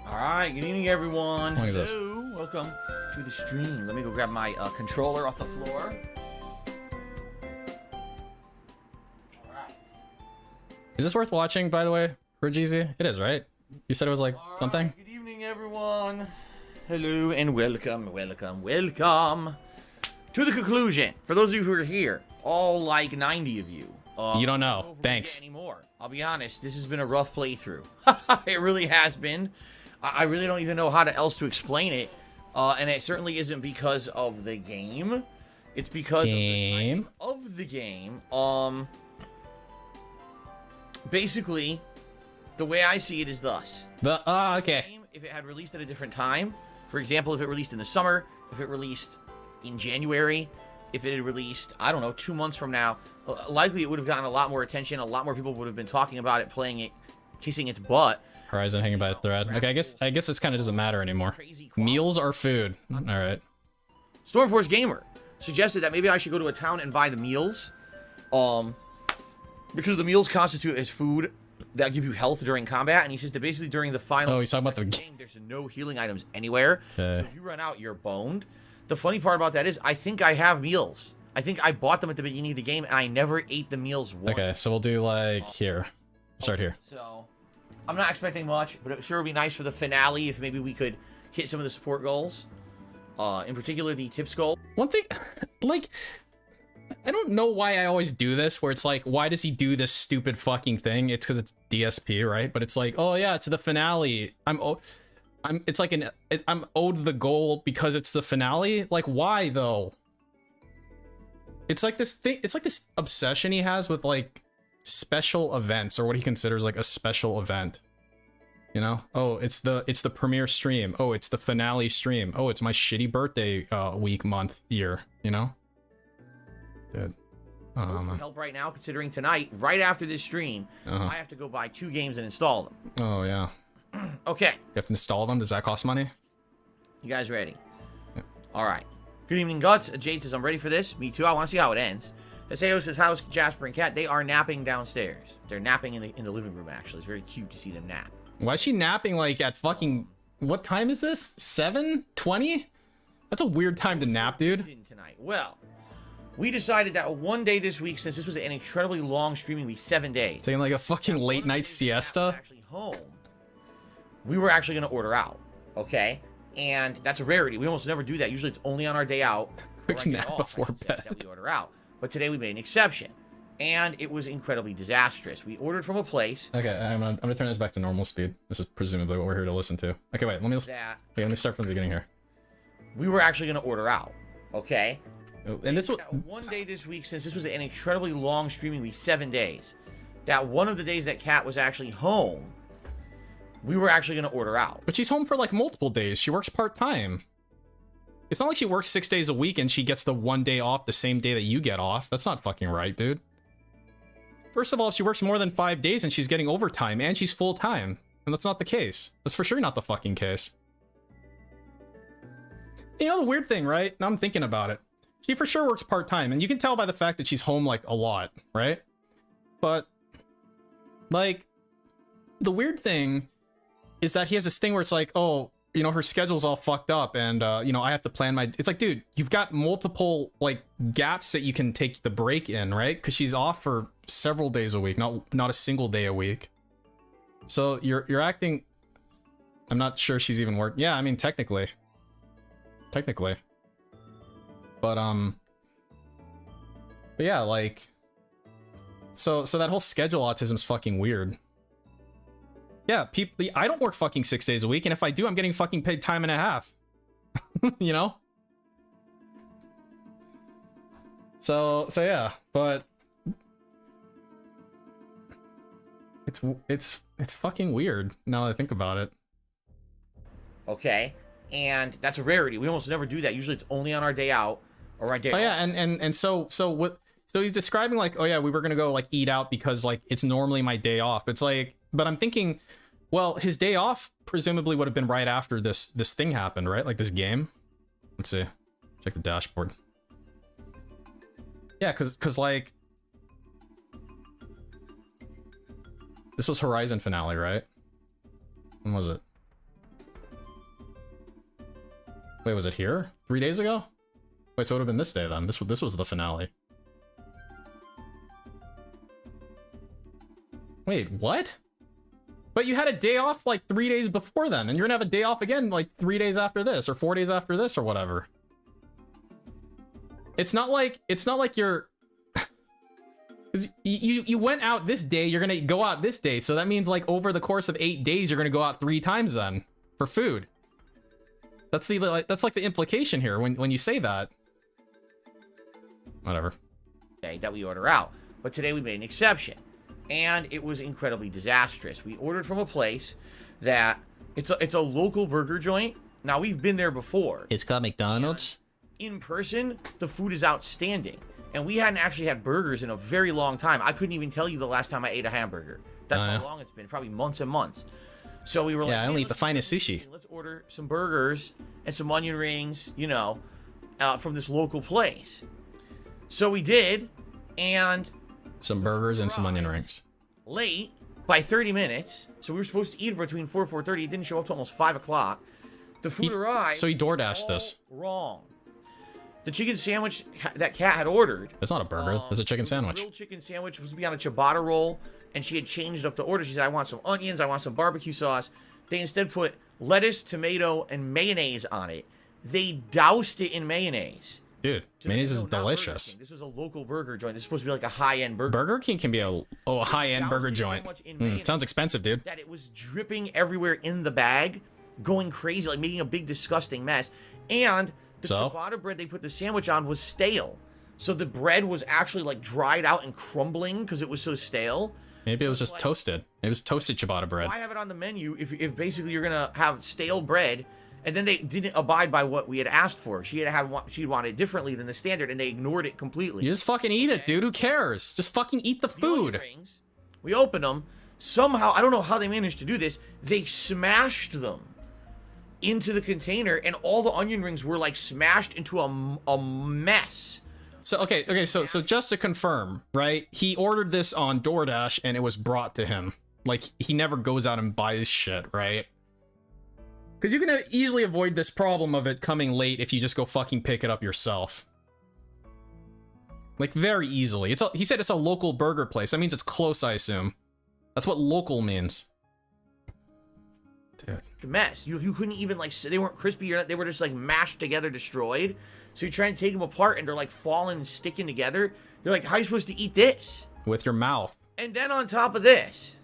Alright, good evening everyone. How long is this? Hello, welcome to the stream. Let me go grab my controller off the floor. Alright. Is this worth watching, by the way, for GZ? It is, right? You said it was like something? Good evening everyone. Hello and welcome to the conclusion. For those of you who are here, all like 90 of you. You don't know. Thanks. Anymore. I'll be honest, this has been a rough playthrough. It really has been. I really don't even know how else to explain it. And it certainly isn't because of the game. It's because of the game. Basically, the way I see it is thus. Okay. If it had released at a different time, for example, if it released in the summer, if it released in January, if it had released, I don't know, 2 months from now, likely it would have gotten a lot more attention. A lot more people would have been talking about it, playing it, kissing its butt. Horizon hanging by a thread. Okay, I guess this kind of doesn't matter anymore. Meals are food. All right. Stormforce Gamer suggested that maybe I should go to a town and buy the meals, because the meals constitute as food that give you health during combat, and he says that basically during the final he's talking about the game, there's no healing items anywhere. Okay. So if you run out, you're boned. The funny part about that is I think I have meals. I think I bought them at the beginning of the game, and I never ate the meals once. Okay, so we'll do like here. Start here. So I'm not expecting much, but it sure would be nice for the finale if maybe we could hit some of the support goals. In particular, the tips goal. One thing, like, I don't know why I always do this, where it's like, why does he do this stupid fucking thing? It's because it's DSP, right? But it's like, oh yeah, it's the finale. I'm owed the goal because it's the finale. Like, why though? It's like this thing. It's like this obsession he has with like special events, or what he considers like a special event. You know? Oh, it's the premiere stream. Oh, it's the finale stream. Oh, it's my shitty birthday week, month, year. You know? Dude. Help right now, considering tonight, right after this stream, I have to go buy 2 games and install them. Oh yeah. Okay. You have to install them? Does that cost money? You guys ready? Yeah. All right. Good evening, Guts. Jade says, I'm ready for this. Me too. I want to see how it ends. Haseo says, how's Jasper and Kat? They are napping downstairs. They're napping in the living room, actually. It's very cute to see them nap. Why is she napping like at fucking... What time is this? 7:20? That's a weird time to nap, dude. Tonight. Well, we decided that one day this week, since this was an incredibly long streaming week, 7 days. Taking like a fucking late night siesta? Actually home. We were actually going to order out, okay? And that's a rarity. We almost never do that. Usually it's only on our day out. Quick nap before bed. That we order out. But today we made an exception. And it was incredibly disastrous. We ordered from a place. Okay, I'm gonna turn this back to normal speed. This is presumably what we're here to listen to. Okay, wait, let me start from the beginning here. We were actually going to order out, okay? And this was one day this week, since this was an incredibly long streaming week, 7 days, that one of the days that Kat was actually home, we were actually going to order out. But she's home for like multiple days. She works part-time. It's not like she works 6 days a week and she gets the 1 day off the same day that you get off. That's not fucking right, dude. First of all, she works more than 5 days and she's getting overtime and she's full-time. And that's not the case. That's for sure not the fucking case. You know the weird thing, right? Now I'm thinking about it. She for sure works part-time, and you can tell by the fact that she's home, like, a lot, right? But, like, the weird thing is that he has this thing where it's like, oh, you know, her schedule's all fucked up, and, you know, I have to plan my... It's like, dude, you've got multiple, like, gaps that you can take the break in, right? Because she's off for several days a week, not a single day a week. So you're acting. I'm not sure she's even working. Yeah, I mean technically. But yeah, like. So that whole schedule autism's fucking weird. Yeah, people. I don't work fucking 6 days a week, and if I do, I'm getting fucking paid time and a half. You know. So yeah, but it's fucking weird now that I think about it. Okay, and that's a rarity. We almost never do that. Usually, it's only on our day out or our day. Oh yeah, and so what? So he's describing like, oh yeah, we were gonna go like eat out because like it's normally my day off. It's like, but I'm thinking, well, his day off presumably would have been right after this thing happened, right? Like this game. Let's see, check the dashboard. Yeah, cause like this was Horizon finale, right? When was it? Wait, was it here? 3 days ago? Wait, so it would have been this day then. This was the finale. Wait, what? But you had a day off like 3 days before then, and you're gonna have a day off again like 3 days after this, or 4 days after this, or whatever. It's not like you're... Because you went out this day, you're gonna go out this day, so that means like over the course of 8 days, you're gonna go out 3 times then for food. That's like the implication here when you say that. Whatever. Day that we order out, but today we made an exception, and it was incredibly disastrous. We ordered from a place that it's a local burger joint. Now we've been there before. It's called McDonald's. In person, the food is outstanding, and we hadn't actually had burgers in a very long time. I couldn't even tell you the last time I ate a hamburger. That's how long it's been. Probably months and months. So we were like, I only eat the finest sushi. Let's order some burgers and some onion rings, you know, from this local place. So we did, and some burgers and some onion rings. Late by 30 minutes. So we were supposed to eat between 4 and 4:30. It didn't show up till almost 5 o'clock. The food arrived. So he DoorDashed this. Wrong. The chicken sandwich that Kat had ordered. It's not a burger. It's a chicken sandwich. Grilled chicken sandwich was to be on a ciabatta roll, and she had changed up the order. She said, I want some onions, I want some barbecue sauce. They instead put lettuce, tomato, and mayonnaise on it. They doused it in mayonnaise. Dude, mayonnaise is delicious. This was a local burger joint. This is supposed to be like a high-end burger. Burger King can be a high-end burger joint. Sounds expensive, dude. That it was dripping everywhere in the bag, going crazy, like making a big disgusting mess. And the ciabatta bread they put the sandwich on was stale. So the bread was actually like dried out and crumbling because it was so stale. Maybe it was just like, toasted. It was toasted ciabatta bread. Why have it on the menu if basically you're gonna have stale bread? And then they didn't abide by what we had asked for. She wanted it differently than the standard, and they ignored it completely. You just fucking eat it, dude. Who cares? Just fucking eat the food. Rings, we opened them. Somehow, I don't know how they managed to do this. They smashed them into the container, and all the onion rings were like smashed into a mess. So okay. So just to confirm, right? He ordered this on DoorDash, and it was brought to him. Like he never goes out and buys shit, right? Because you can easily avoid this problem of it coming late if you just go fucking pick it up yourself. Like, very easily. He said it's a local burger place. That means it's close, I assume. That's what local means. Dude. The mess. You couldn't even, like, they weren't crispy. They were just, like, mashed together, destroyed. So you're trying to take them apart, and they're, like, falling and sticking together. You're like, how are you supposed to eat this? With your mouth. And then on top of this,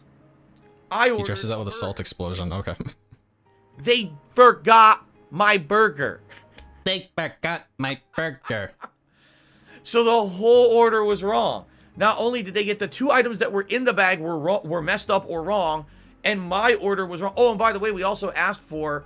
He dresses that with a salt explosion. Okay. They forgot my burger. They forgot my burger. So the whole order was wrong. Not only did they get the 2 items that were in the bag were messed up or wrong, and my order was wrong. Oh, and by the way, we also asked for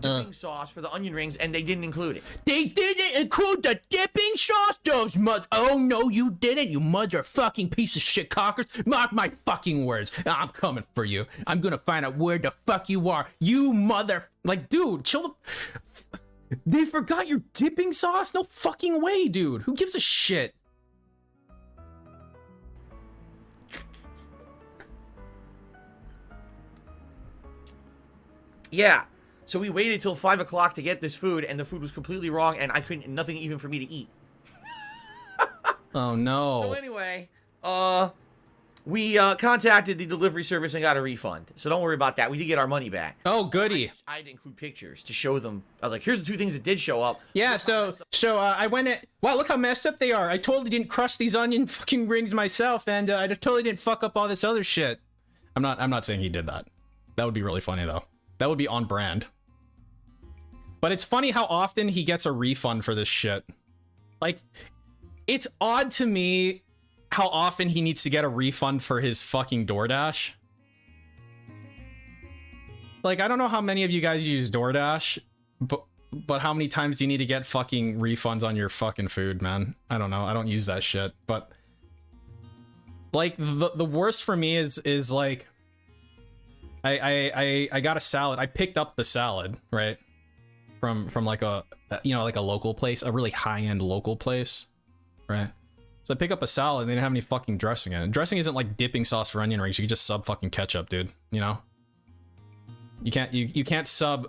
dipping sauce for the onion rings, and they didn't include it. They didn't include the dipping sauce? Those oh, no, you didn't, you motherfucking piece of shit cockers. Mark my fucking words. I'm coming for you. I'm gonna find out where the fuck you are. You mother... Like, dude, chill the... They forgot your dipping sauce? No fucking way, dude. Who gives a shit? Yeah. So we waited till 5 o'clock to get this food, and the food was completely wrong, and nothing even for me to eat. Oh no. So anyway, we contacted the delivery service and got a refund. So don't worry about that. We did get our money back. Oh, goody. I had to include pictures to show them. I was like, here's the 2 things that did show up. Yeah, so I went in. Wow, look how messed up they are. I totally didn't crush these onion fucking rings myself, and I totally didn't fuck up all this other shit. I'm not saying he did that. That would be really funny though. That would be on brand. But it's funny how often he gets a refund for this shit. Like, it's odd to me how often he needs to get a refund for his fucking DoorDash. Like, I don't know how many of you guys use DoorDash, but how many times do you need to get fucking refunds on your fucking food, man? I don't know. I don't use that shit. But like the worst for me is like I got a salad. I picked up the salad, right? From like a, you know, like a local place, a really high-end local place, right? So I pick up a salad and they didn't have any fucking dressing in it. Dressing isn't like dipping sauce for onion rings. You can just sub fucking ketchup, dude. You know? You can't sub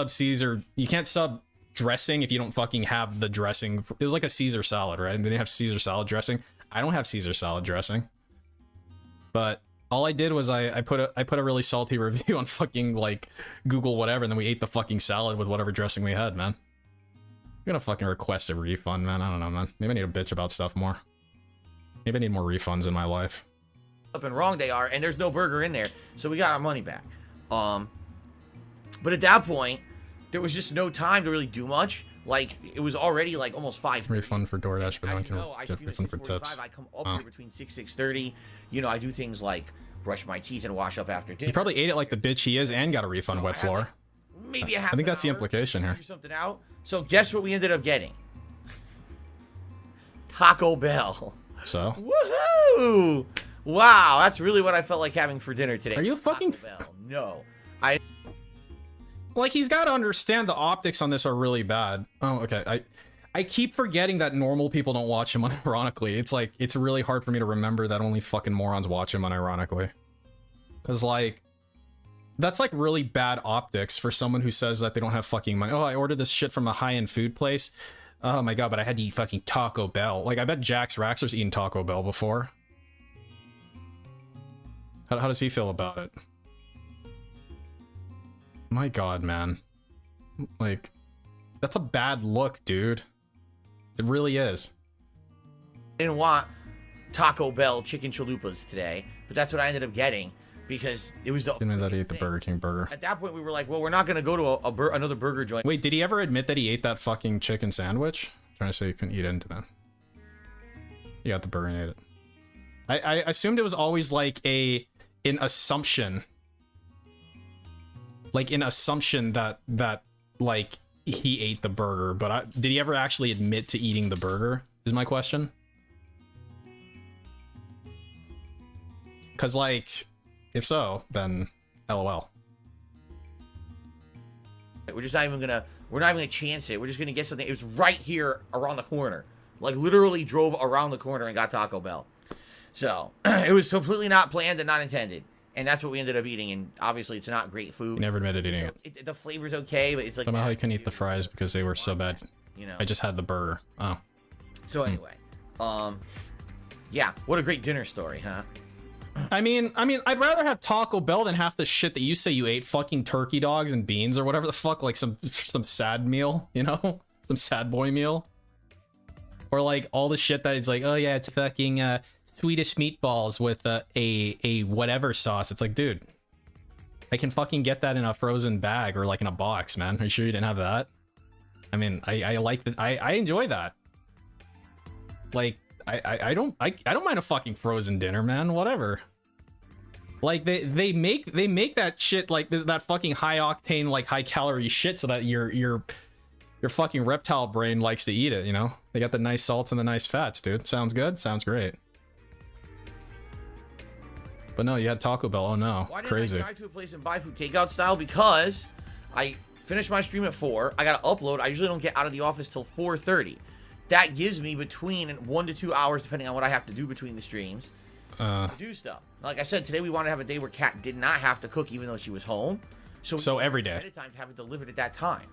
Caesar. You can't sub dressing if you don't fucking have the dressing. It was like a Caesar salad, right? And they didn't have Caesar salad dressing. I don't have Caesar salad dressing. But all I did was I put a really salty review on fucking like Google whatever, and then we ate the fucking salad with whatever dressing we had, man. I'm gonna fucking request a refund, man. I don't know, man. Maybe I need to bitch about stuff more. Maybe I need more refunds in my life. Up and wrong they are, and there's no burger in there, so we got our money back. But at that point, there was just no time to really do much. Like, it was already like almost 5:30. Refund for DoorDash, but I can I get refund for tips. I come up here between 6:30. You know, I do things like brush my teeth and wash up after dinner. He probably ate it like the bitch he is and got a refund, wet floor. Maybe a half. I think that's the hour, implication here. figure something out. So guess what we ended up getting? Taco Bell. So? Woohoo! Wow, that's really what I felt like having for dinner today. Are you fucking... Taco Bell. No. Like, he's got to understand the optics on this are really bad. Oh, okay. I keep forgetting that normal people don't watch him unironically. It's like, it's really hard for me to remember that only fucking morons watch him unironically. Because, like, that's like really bad optics for someone who says that they don't have fucking money. Oh, I ordered this shit from a high-end food place. Oh my god, but I had to eat fucking Taco Bell. Like, I bet Jax Raxer's eaten Taco Bell before. How does he feel about it? My god, man. Like, that's a bad look, dude. It really is. I didn't want Taco Bell chicken chalupas today, but that's what I ended up getting because it was the. Didn't know that he ate the Burger King burger. At that point, we were like, well, we're not going to go to another burger joint. Wait, did he ever admit that he ate that fucking chicken sandwich? I'm trying to say he couldn't eat into that. He got the burger and ate it. I assumed it was always like an assumption. Like an assumption that like he ate the burger, but did he ever actually admit to eating the burger? Is my question. Cause like, if so, then LOL. We're just not even gonna chance it. We're just gonna get something. It was right here around the corner. Like literally drove around the corner and got Taco Bell. So it was completely not planned and not intended. And that's what we ended up eating, and obviously it's not great food. He never admitted eating it. The flavor's okay, but it's like... Somehow he couldn't eat the fries because they were so bad. You know. I just had the burger. Oh. So anyway, yeah, what a great dinner story, huh? I mean, I'd rather have Taco Bell than half the shit that you say you ate. Fucking turkey dogs and beans or whatever the fuck, like some sad meal, you know? Some sad boy meal. Or like all the shit that it's like, oh yeah, it's fucking Swedish meatballs with a whatever sauce. It's like, dude, I can fucking get that in a frozen bag or like in a box, man. Are you sure you didn't have that? I mean, I like that. I enjoy that. Like, I don't mind a fucking frozen dinner, man. Whatever. Like they make that shit like that fucking high octane, like high calorie shit so that your fucking reptile brain likes to eat it, you know? They got the nice salts and the nice fats, dude. Sounds good? Sounds great. But no, you had Taco Bell. Oh no. Why didn't crazy. I drive to a place and buy food takeout style? Because I finished my stream at 4. I gotta upload. I usually don't get out of the office till 4:30. That gives me between 1 to 2 hours, depending on what I have to do between the streams, to do stuff. Like I said, today we wanted to have a day where Kat did not have to cook even though she was home. So every day. Ahead of time to have it delivered at that time.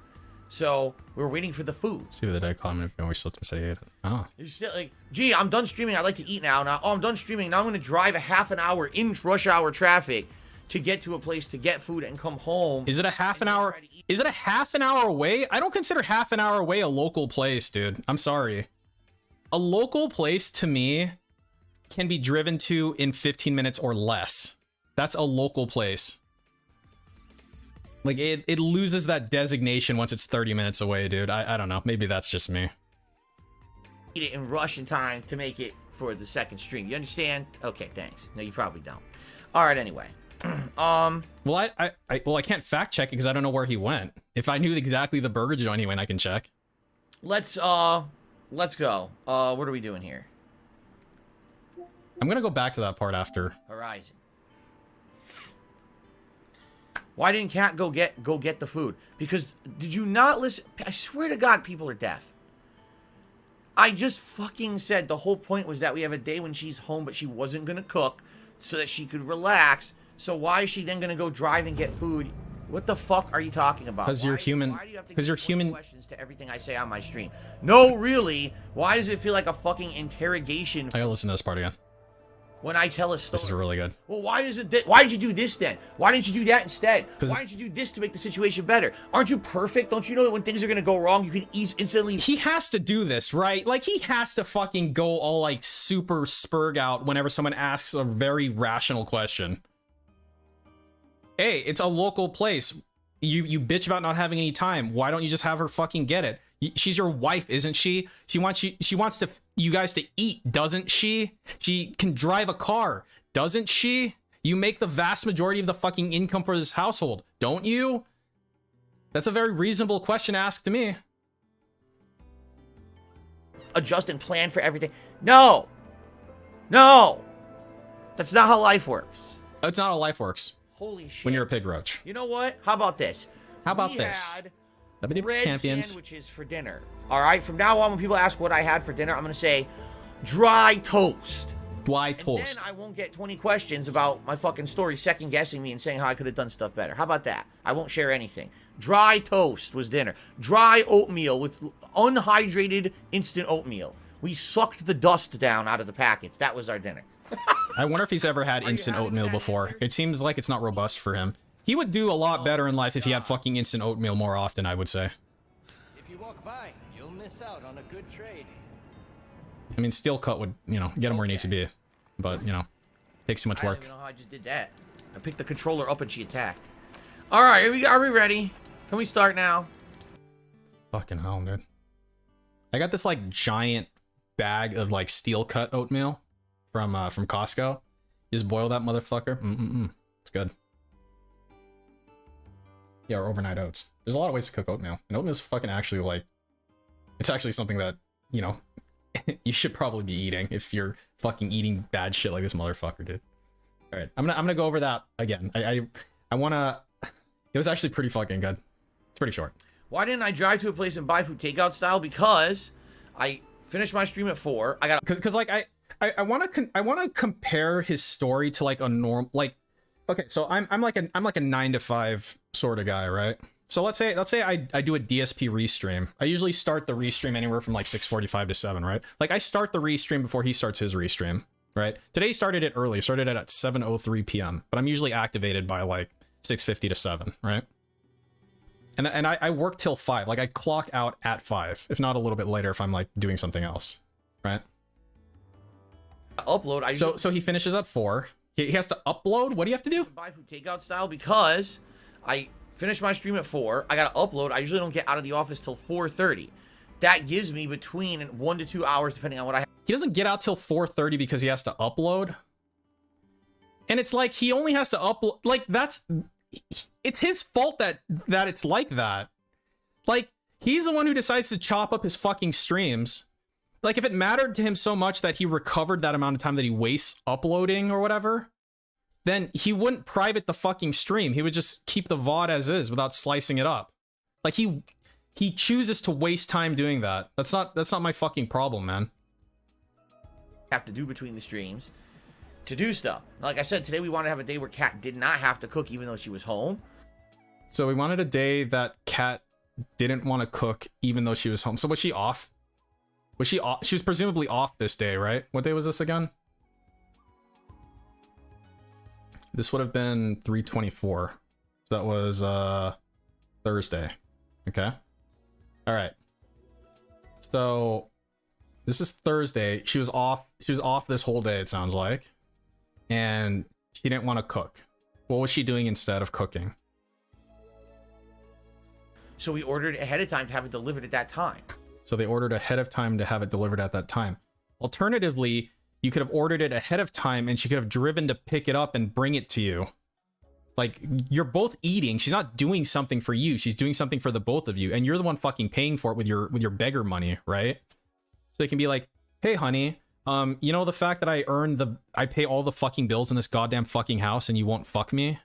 So we were waiting for the food. See what the day comment if we still to say it. Oh. You're still like, gee, I'm done streaming. I'd like to eat now. Oh, I'm done streaming. Now I'm going to drive a half an hour in rush hour traffic to get to a place to get food and come home. Is it a half an hour? Is it a half an hour away? I don't consider half an hour away a local place, dude. I'm sorry. A local place to me can be driven to in 15 minutes or less. That's a local place. Like, it loses that designation once it's 30 minutes away, dude. I don't know. Maybe that's just me. Eat it in rush in time to make it for the second stream. You understand? Okay, thanks. No, you probably don't. All right, anyway. Well, I can't fact check it because I don't know where he went. If I knew exactly the burger joint he went, I can check. Let's go. What are we doing here? I'm gonna go back to that part after. Horizon. Why didn't Cat go get the food? Because did you not listen? I swear to God, people are deaf. I just fucking said the whole point was that we have a day when she's home, but she wasn't gonna cook so that she could relax. So why is she then gonna go drive and get food? What the fuck are you talking about? Because you're human. Why do you have to Because you're give human. questions to everything I say on my stream? No, really. Why does it feel like a fucking interrogation? I gotta listen to this part again. When I tell a story. This is really good. Well, why is it why did you do this then? Why didn't you do that instead? Why didn't you do this to make the situation better? Aren't you perfect? Don't you know that when things are gonna go wrong, you can instantly... He has to do this, right? Like, he has to fucking go all, like, super spurg out whenever someone asks a very rational question. Hey, it's a local place. You bitch about not having any time. Why don't you just have her fucking get it? She's your wife, isn't she? She wants you guys to eat, doesn't she? She can drive a car, doesn't she? You make the vast majority of the fucking income for this household, don't you? That's a very reasonable question to ask to me. Adjust and plan for everything. No! No! That's not how life works. That's not how life works. Holy shit. When you're a pig roach. You know what? How about this? How about we this? Had bread champions. Sandwiches for dinner. All right. From now on, when people ask what I had for dinner, I'm gonna say dry toast. Dry toast. And then I won't get 20 questions about my fucking story, second guessing me and saying how I could have done stuff better. How about that? I won't share anything. Dry toast was dinner. Dry oatmeal with unhydrated instant oatmeal. We sucked the dust down out of the packets. That was our dinner. I wonder if he's ever had instant oatmeal before. It seems like it's not robust for him. He would do a lot better in life if he had fucking instant oatmeal more often, I would say. If you walk by, you'll miss out on a good trade. I mean, Steel Cut would, you know, get him where he needs to be. But, you know, takes too much work. I don't even know how I just did that. I picked the controller up and she attacked. All right, are we ready? Can we start now? Fucking hell, dude. I got this, like, giant bag of, like, Steel Cut oatmeal from Costco. You just boil that motherfucker. It's good. Yeah, or overnight oats. There's a lot of ways to cook oatmeal. And oatmeal's fucking actually, like... It's actually something that, you know, you should probably be eating if you're fucking eating bad shit like this motherfucker did. Alright, I'm gonna go over that again. I wanna... It was actually pretty fucking good. It's pretty short. Why didn't I drive to a place and buy food takeout style? Because I finished my stream at 4. I got... Because, like, I want to compare his story to, like, a norm... Like, okay, so I'm like a 9 to 5 sort of guy, right? So let's say I do a DSP REEstream. I usually start the REEstream anywhere from like 6:45 to 7, right? Like I start the REEstream before he starts his REEstream, right? Today he started it early, started it at 7:03 p.m. But I'm usually activated by like 6:50 to 7, right? And I work till 5. Like I clock out at 5, if not a little bit later if I'm like doing something else, right? Upload. So he finishes at 4. He has to upload. What do you have to do? Buy food takeout style because I finished my stream at 4. I gotta upload. I usually don't get out of the office till 4:30. That gives me between 1 to 2 hours depending on what I have. He doesn't get out till 4:30 because he has to upload. And it's like he only has to upload. Like it's his fault that it's like that. Like he's the one who decides to chop up his fucking streams. Like, if it mattered to him so much that he recovered that amount of time that he wastes uploading or whatever, then he wouldn't private the fucking stream. He would just keep the VOD as is without slicing it up. Like, he chooses to waste time doing that. That's not my fucking problem, man. Have to do between the streams to do stuff. Like I said, today we wanted to have a day where Kat did not have to cook even though she was home. So we wanted a day that Kat didn't want to cook even though she was home. So was she off? Was she off? She was presumably off this day, right? What day was this again? This would have been 3/24. So that was Thursday. Okay. All right. So this is Thursday. She was off this whole day, it sounds like. And she didn't want to cook. What was she doing instead of cooking? So we ordered ahead of time to have it delivered at that time. So they ordered ahead of time to have it delivered at that time. Alternatively, you could have ordered it ahead of time and she could have driven to pick it up and bring it to you. Like, you're both eating. She's not doing something for you. She's doing something for the both of you. And you're the one fucking paying for it with your beggar money, right? So it can be like, hey, honey, you know the fact that I pay all the fucking bills in this goddamn fucking house and you won't fuck me?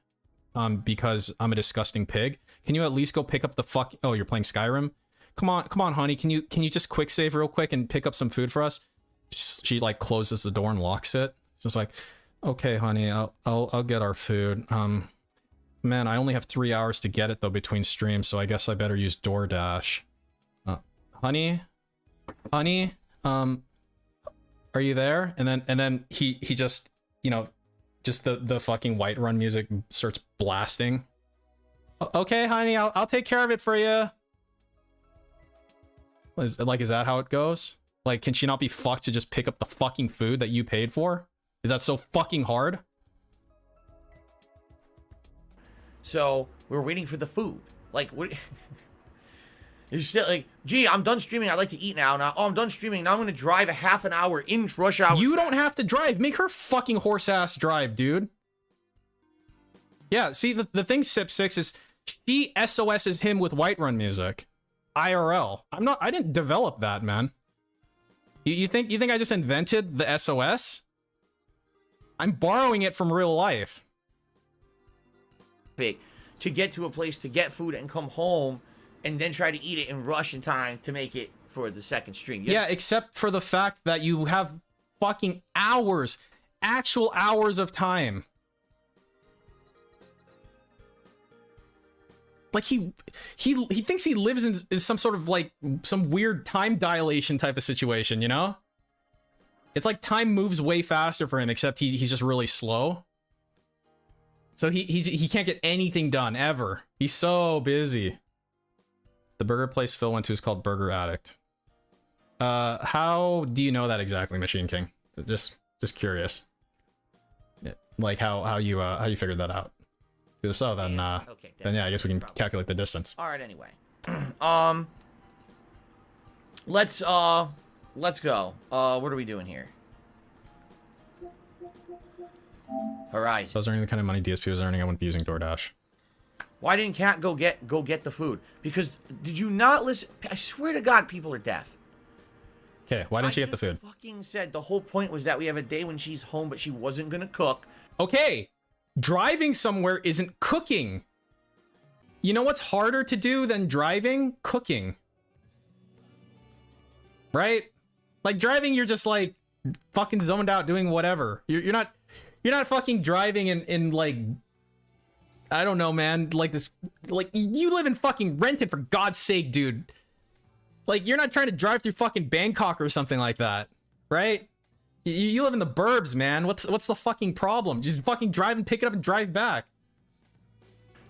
Because I'm a disgusting pig. Can you at least go pick up the fuck? Oh, you're playing Skyrim? Come on, honey. Can you just quick save real quick and pick up some food for us? She like closes the door and locks it. She's like, okay, honey, I'll get our food. Man, I only have 3 hours to get it though between streams, so I guess I better use DoorDash. Honey, are you there? And then he just, you know, just the fucking Whiterun music starts blasting. Okay, honey, I'll take care of it for you. Is that how it goes? Like, can she not be fucked to just pick up the fucking food that you paid for? Is that so fucking hard? So we're waiting for the food. Like, what? You're still like, gee, I'm done streaming. I'd like to eat now. Oh, I'm done streaming. Now I'm gonna drive a half an hour in rush hour. You don't have to drive. Make her fucking horse ass drive, dude. Yeah. See, the thing, Sip6, is she SOS's him with Whiterun music, IRL. I didn't develop that, man. You think I just invented the SOS? I'm borrowing it from real life. To get to a place to get food and come home and then try to eat it in rush in time to make it for the second stream. Yeah, except for the fact that you have fucking hours, actual hours of time. Like he thinks he lives in some sort of like some weird time dilation type of situation, you know? It's like time moves way faster for him, except he's just really slow. So he can't get anything done ever. He's so busy. The burger place Phil went to is called Burger Addict. How do you know that exactly, Machine King? Just curious. Like how you figured that out? If so, then okay, then yeah, I guess we can calculate the distance. All right, anyway. Let's go. What are we doing here? Horizon. So I was earning the kind of money DSP was earning, I wouldn't be using DoorDash. Why didn't Cat go get the food? Because did you not listen? I swear to God, people are deaf. Okay, why didn't she get the food? Fucking said the whole point was that we have a day when she's home, but she wasn't gonna cook. Okay, driving somewhere isn't cooking. You know what's harder to do than driving? Cooking. Right? Like driving, you're just like fucking zoned out doing whatever. You're not fucking driving in like, I don't know, man, like this, like you live in fucking Renton, for God's sake, dude. Like you're not trying to drive through fucking Bangkok or something like that, right? You live in the burbs, man. What's the fucking problem? Just fucking drive and pick it up and drive back.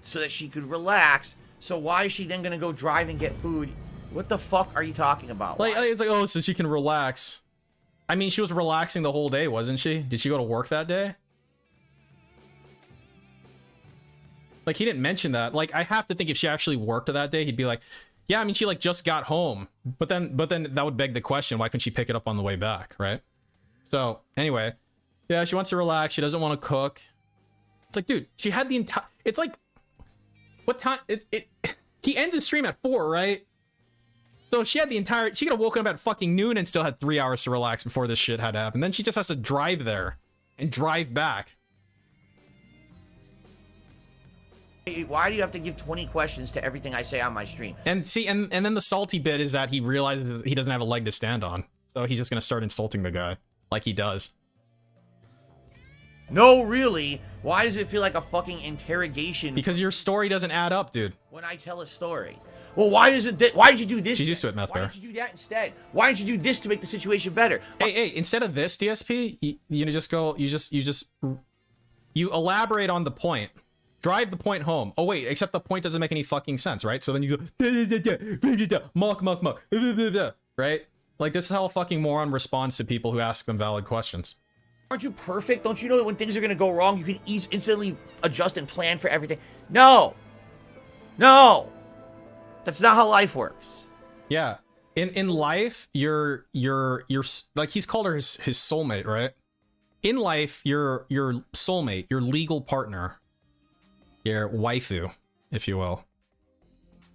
So that she could relax. So why is she then gonna go drive and get food? What the fuck are you talking about? Like, it's like, oh, so she can relax. I mean, she was relaxing the whole day, wasn't she? Did she go to work that day? Like, he didn't mention that. Like, I have to think if she actually worked that day, he'd be like, yeah, I mean, she like just got home. But then that would beg the question, why couldn't she pick it up on the way back, right? So, anyway, yeah, she wants to relax. She doesn't want to cook. It's like, dude, she had the entire... It's like, what time... He ends his stream at 4, right? So she had the entire... She could have woken up at fucking noon and still had 3 hours to relax before this shit had to happen. Then she just has to drive there and drive back. Why do you have to give 20 questions to everything I say on my stream? And see, and then the salty bit is that he realizes that he doesn't have a leg to stand on. So he's just going to start insulting the guy. Like he does. No, really. Why does it feel like a fucking interrogation? Because your story doesn't add up, dude. When I tell a story. Well, why isn't that? Why did you do this? She's used to it, Meth Why Bear. did you do that instead? Why didn't you do this to make the situation better? Hey, instead of this, DSP, you just go, you elaborate on the point. Drive the point home. Oh, wait, except the point doesn't make any fucking sense, right? So then you go, muck, right? Like, this is how a fucking moron responds to people who ask them valid questions. Aren't you perfect? Don't you know that when things are going to go wrong, you can instantly adjust and plan for everything? No. No. That's not how life works. Yeah. In life, you're like, he's called her his soulmate, right? In life, your soulmate, your legal partner, your waifu, if you will.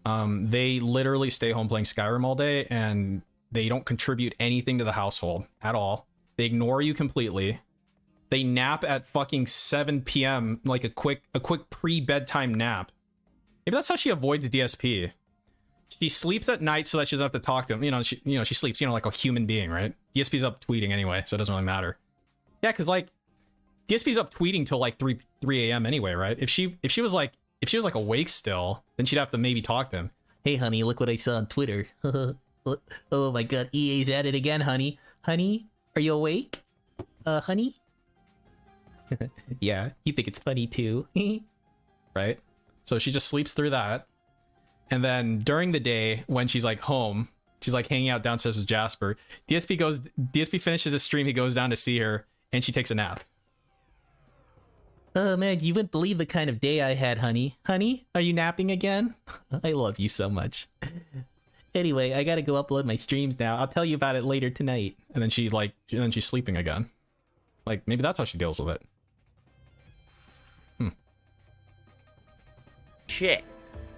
They literally stay home playing Skyrim all day, and they don't contribute anything to the household at all. They ignore you completely. They nap at fucking 7 p.m. like a quick pre-bedtime nap. Maybe that's how she avoids DSP. She sleeps at night so that she doesn't have to talk to him. She sleeps, like a human being, right? DSP's up tweeting anyway, so it doesn't really matter. Yeah, because like DSP's up tweeting till like 3 a.m. anyway, right? If she was like awake still, then she'd have to maybe talk to him. Hey honey, look what I saw on Twitter. Oh my god, EA's at it again, honey. Honey, are you awake? Honey? Yeah, you think it's funny too. Right? So she just sleeps through that. And then during the day, when she's like home, she's like hanging out downstairs with Jasper. DSP finishes his stream, he goes down to see her, and she takes a nap. Oh man, you wouldn't believe the kind of day I had, honey. Honey, are you napping again? I love you so much. Anyway, I gotta go upload my streams now. I'll tell you about it later tonight. And then she's sleeping again. Like, maybe that's how she deals with it. Shit.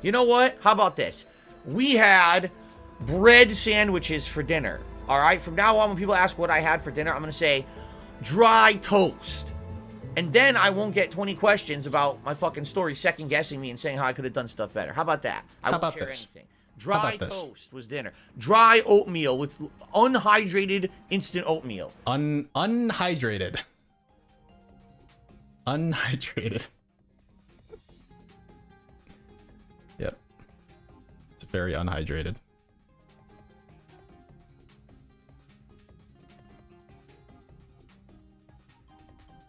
You know what? How about this? We had bread sandwiches for dinner. All right? From now on, when people ask what I had for dinner, I'm going to say dry toast. And then I won't get 20 questions about my fucking story second guessing me and saying how I could have done stuff better. How about that? I won't share anything. Dry toast was dinner. Dry oatmeal with unhydrated instant oatmeal. Unhydrated. Unhydrated. Yep. It's very unhydrated.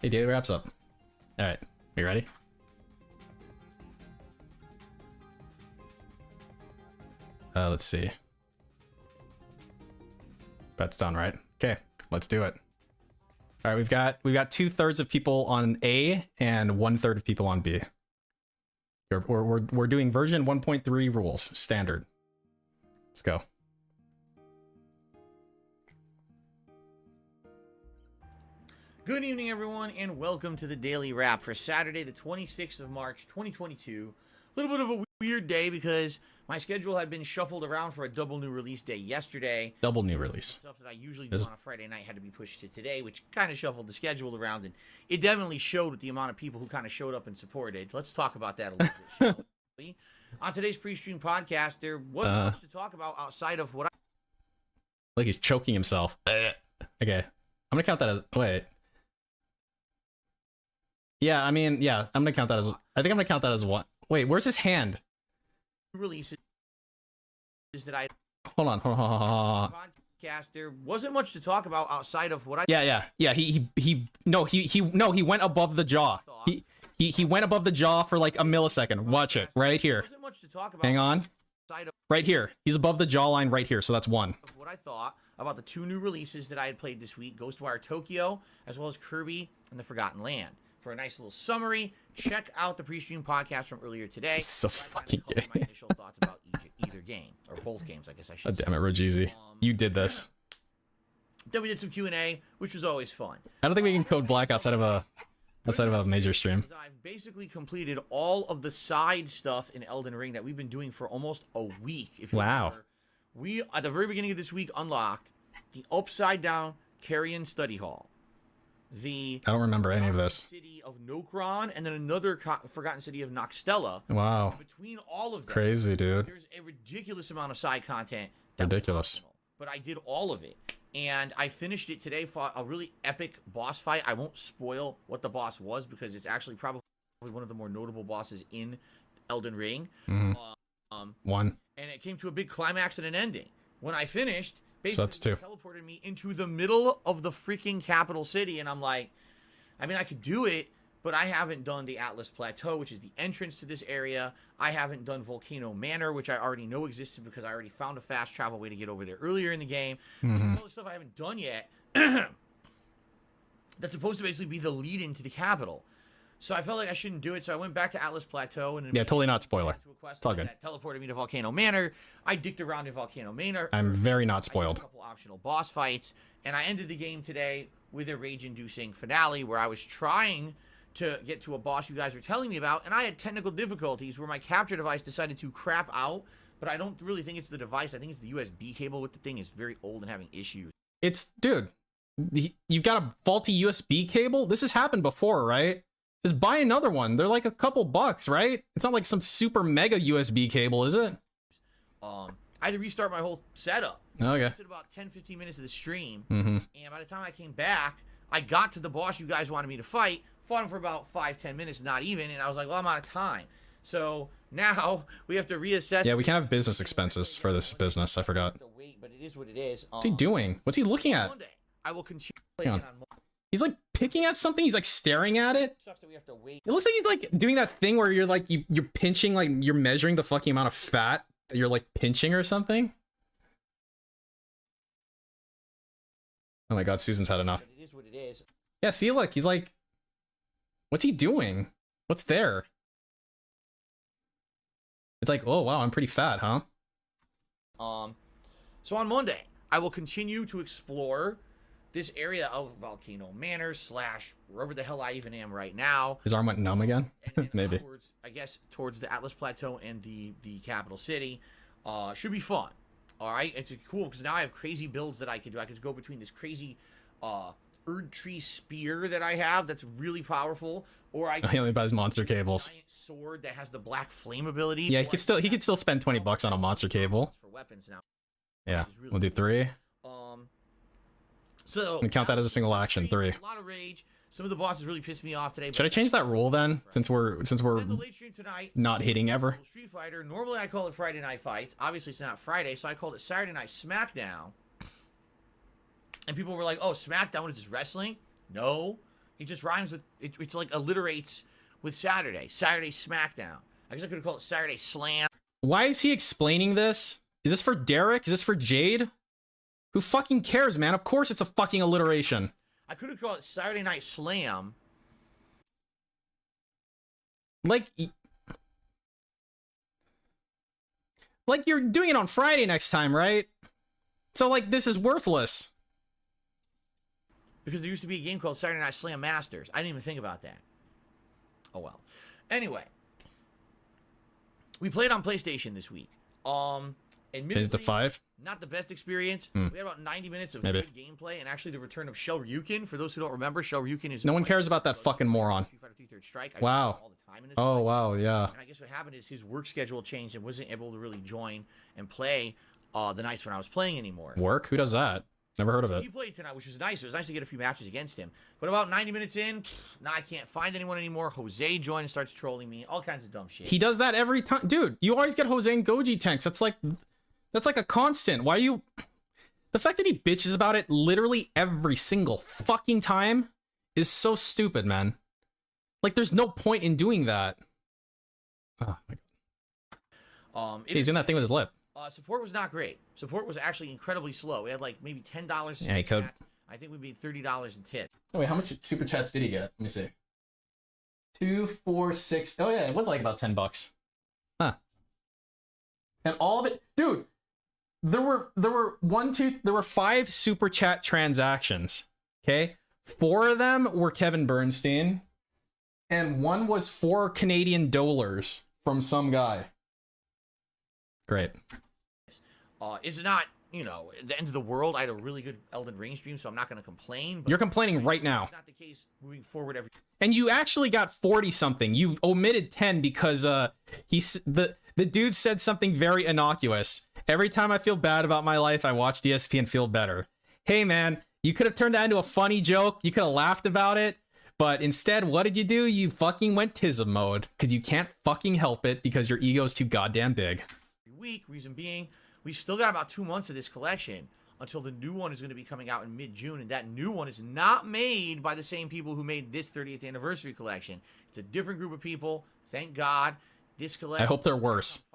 Hey, daily wraps up. All right, you ready? Let's see. That's done, right? Okay, let's do it. All right, we've got 2/3 of people on A and 1/3 of people on B. We're doing version 1.3 rules standard. Let's go. Good evening, everyone, and welcome to the Daily Wrap for Saturday, the 26th of March, 2022. A little bit of a weird day because my schedule had been shuffled around for a double new release day yesterday. Double new release. Stuff that I usually do on a Friday night had to be pushed to today, which kind of shuffled the schedule around, and it definitely showed with the amount of people who kind of showed up and supported. Let's talk about that a little bit, shall we? On today's Prestream podcast, there wasn't much to talk about outside of what I... Like he's choking himself. Okay. I'm gonna count that as... Wait. Yeah, I mean, yeah, I'm gonna count that as... I think I'm gonna count that as one. Wait, where's his hand? Releases that I... Hold on. Podcast, there wasn't much to talk about outside of what I... Yeah. He went above the jaw. He went above the jaw for like a millisecond. Watch it right here. Wasn't much to talk about. Hang on. Right here. He's above the jawline right here, so that's one. What I thought about the two new releases that I had played this week, Ghostwire Tokyo, as well as Kirby and the Forgotten Land. For a nice little summary, check out the Prestream podcast from earlier today. It's so fucking gay. My initial thoughts about either game, or both games, I guess I should say. Damn it, Rogeezy. You did this. Then we did some Q&A, which was always fun. I don't think we can code black outside of a major stream. I've basically completed all of the side stuff in Elden Ring that we've been doing for almost a week. If you remember, we, at the very beginning of this week, unlocked the Upside Down Carrion Study Hall. I don't remember any of this. City of Nokron, and then another forgotten city of Noxtella. Wow. Between all of them, crazy, dude. There's a ridiculous amount of side content. Ridiculous. But I did all of it, and I finished it today. Fought a really epic boss fight. I won't spoil what the boss was because it's actually probably one of the more notable bosses in Elden Ring. 1. And it came to a big climax and an ending. When I finished, basically So that's 2. it teleported me into the middle of the freaking capital city, and I'm like, I mean, I could do it, but I haven't done the Atlas Plateau, which is the entrance to this area. I haven't done Volcano Manor, which I already know existed because I already found a fast travel way to get over there earlier in the game. Mm-hmm. All the stuff I haven't done yet that's supposed to basically be the lead into the capital. So I felt like I shouldn't do it, so I went back to Atlas Plateau. And Yeah, totally not spoiler. It's all good. That teleported me to Volcano Manor. I dicked around in Volcano Manor. I'm very not I did spoiled. a couple optional boss fights, and I ended the game today with a rage-inducing finale where I was trying to get to a boss you guys were telling me about, and I had technical difficulties where my capture device decided to crap out, but I don't really think it's the device. I think it's the USB cable with the thing is very old and having issues. It's, dude, you've got a faulty USB cable? This has happened before, right? Just buy another one. They're like a couple bucks, right? It's not like some super mega USB cable, is it? I had to restart my whole setup. Okay. I did about 10-15 minutes of the stream, Mm-hmm. and by the time I came back, I got to the boss you guys wanted me to fight, fought him for about 5-10 minutes, not even, and I was like, well, I'm out of time. So now we have to reassess. Yeah, we can have business expenses for this business. I forgot. Wait, but it is what it is. What's he doing? What's he looking at? Monday, I will continue Hang on. playing on He's like picking at something. He's like staring at it. sucks that we have to wait. It looks like he's like doing that thing where you're like you're pinching, like you're measuring the fucking amount of fat that you're like pinching or something. Oh my god, Susan's had enough. It is what it is. Yeah, see, look, he's like, what's he doing? What's there? It's like, oh wow, I'm pretty fat, huh? So on Monday, I will continue to explore this area of Volcano Manor / wherever the hell I even am right now. His arm went numb again. And Maybe. Outwards, I guess towards the Atlas Plateau and the capital city. Should be fun. All right, it's cool because now I have crazy builds that I could do. I could go between this crazy Erd Tree spear that I have that's really powerful, or I He only buys monster cables. giant sword that has the black flame ability. Yeah, or he could still spend 20 bucks on a monster cable. for weapons now. Yeah, which is really we'll do 3. So And count that as a single action. 3. A lot of rage. Some of the bosses really pissed me off today. Should I change that rule then? Since we're Then the late stream tonight. not hitting ever. Street Fighter. Normally I call it Friday Night Fights. Obviously it's not Friday, so I called it Saturday Night Smackdown. And people were like, "Oh, Smackdown, what is this, wrestling?" No, it just rhymes with it's like alliterates with Saturday. Saturday Smackdown. I guess I could have called it Saturday Slam. Why is he explaining this? Is this for Derek? Is this for Jade? Who fucking cares, man? Of course it's a fucking alliteration. I could have called it Saturday Night Slam. Like you're doing it on Friday next time, right? So like this is worthless. Because there used to be a game called Saturday Night Slam Masters. I didn't even think about that. Oh well. Anyway, we played on PlayStation this week. Admittedly, Is it the 5? not the best experience. We had about 90 minutes of Maybe. good gameplay, and actually the return of Shell Ryukin. For those who don't remember, Shell Ryukin is No one cares about that fucking moron. Street Fighter 2 Third Strike. I Wow. use him all the time in this Oh game. wow, yeah. And I guess what happened is his work schedule changed and wasn't able to really join and play the nights when I was playing anymore. Work? Who does that? Never heard of it. He played tonight, which was nice. It was nice to get a few matches against him. But about 90 minutes in, now I can't find anyone anymore. Jose joined and starts trolling me. All kinds of dumb shit. He does that every time. Dude, you always get Jose and Goji tanks. That's like a constant. Why you... The fact that he bitches about it literally every single fucking time is so stupid, man. Like, there's no point in doing that. Oh, my God. He's doing that thing with his lip. Support was not great. Support was actually incredibly slow. We had like maybe $10. Yeah, he could. I think we made $30 in tips. Oh, wait, how much super chats did he get? Let me see. 2, 4, 6. Oh, yeah, it was like about 10 bucks. Huh. And all of it... Dude, there were 5 super chat transactions. Okay? 4 of them were Kevin Bernstein. And 1 was 4 Canadian dollars from some guy. Great. Is it not, you know, the end of the world? I had a really good Elden Ring stream, so I'm not going to complain. But You're complaining right now. it's not the case moving forward every... And you actually got 40 something. You omitted 10 because the dude said something very innocuous. Every time I feel bad about my life, I watch DSP and feel better. Hey man, you could have turned that into a funny joke. You could have laughed about it. But instead, what did you do? You fucking went Tism mode because you can't fucking help it because your ego is too goddamn big. Week, reason being, we still got about 2 months of this collection until the new one is going to be coming out in mid-June, and that new one is not made by the same people who made this 30th anniversary collection. It's a different group of people. Thank God. This collection. I hope they're worse.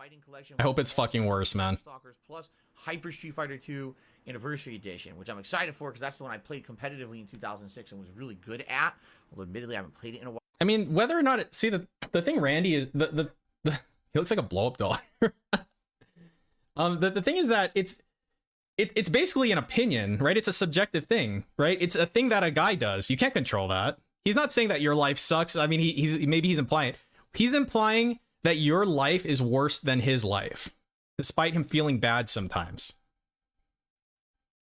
I hope it's fucking worse, man. Stalkers plus Hyper Street Fighter 2 Anniversary Edition, which I'm excited for because that's the one I played competitively in 2006 and was really good at. Although admittedly, I haven't played it in a while. I mean, whether or not it. See, the thing, Randy, is the he looks like a blow up doll. The thing is that it's basically an opinion, right? It's a subjective thing, right? It's a thing that a guy does. You can't control that. He's not saying that your life sucks. I mean, he's implying. He's implying that your life is worse than his life, despite him feeling bad sometimes.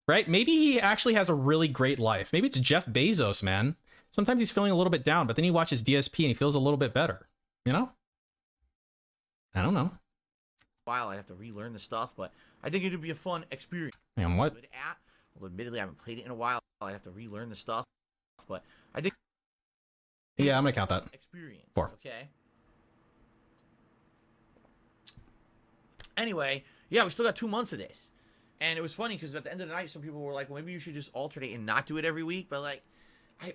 Right? Maybe he actually has a really great life. Maybe it's Jeff Bezos, man. Sometimes he's feeling a little bit down, but then he watches DSP and he feels a little bit better. You know? I don't know. While I have to relearn the stuff, but I think it would be a fun experience. And what? Good at. Well, admittedly, I haven't played it in a while. I have to relearn the stuff, but I think. Yeah, I'm gonna count that. Experience. 4. Okay. Anyway, yeah, we still got 2 months of this, and it was funny because at the end of the night, some people were like, "Well, maybe you should just alternate and not do it every week." But like,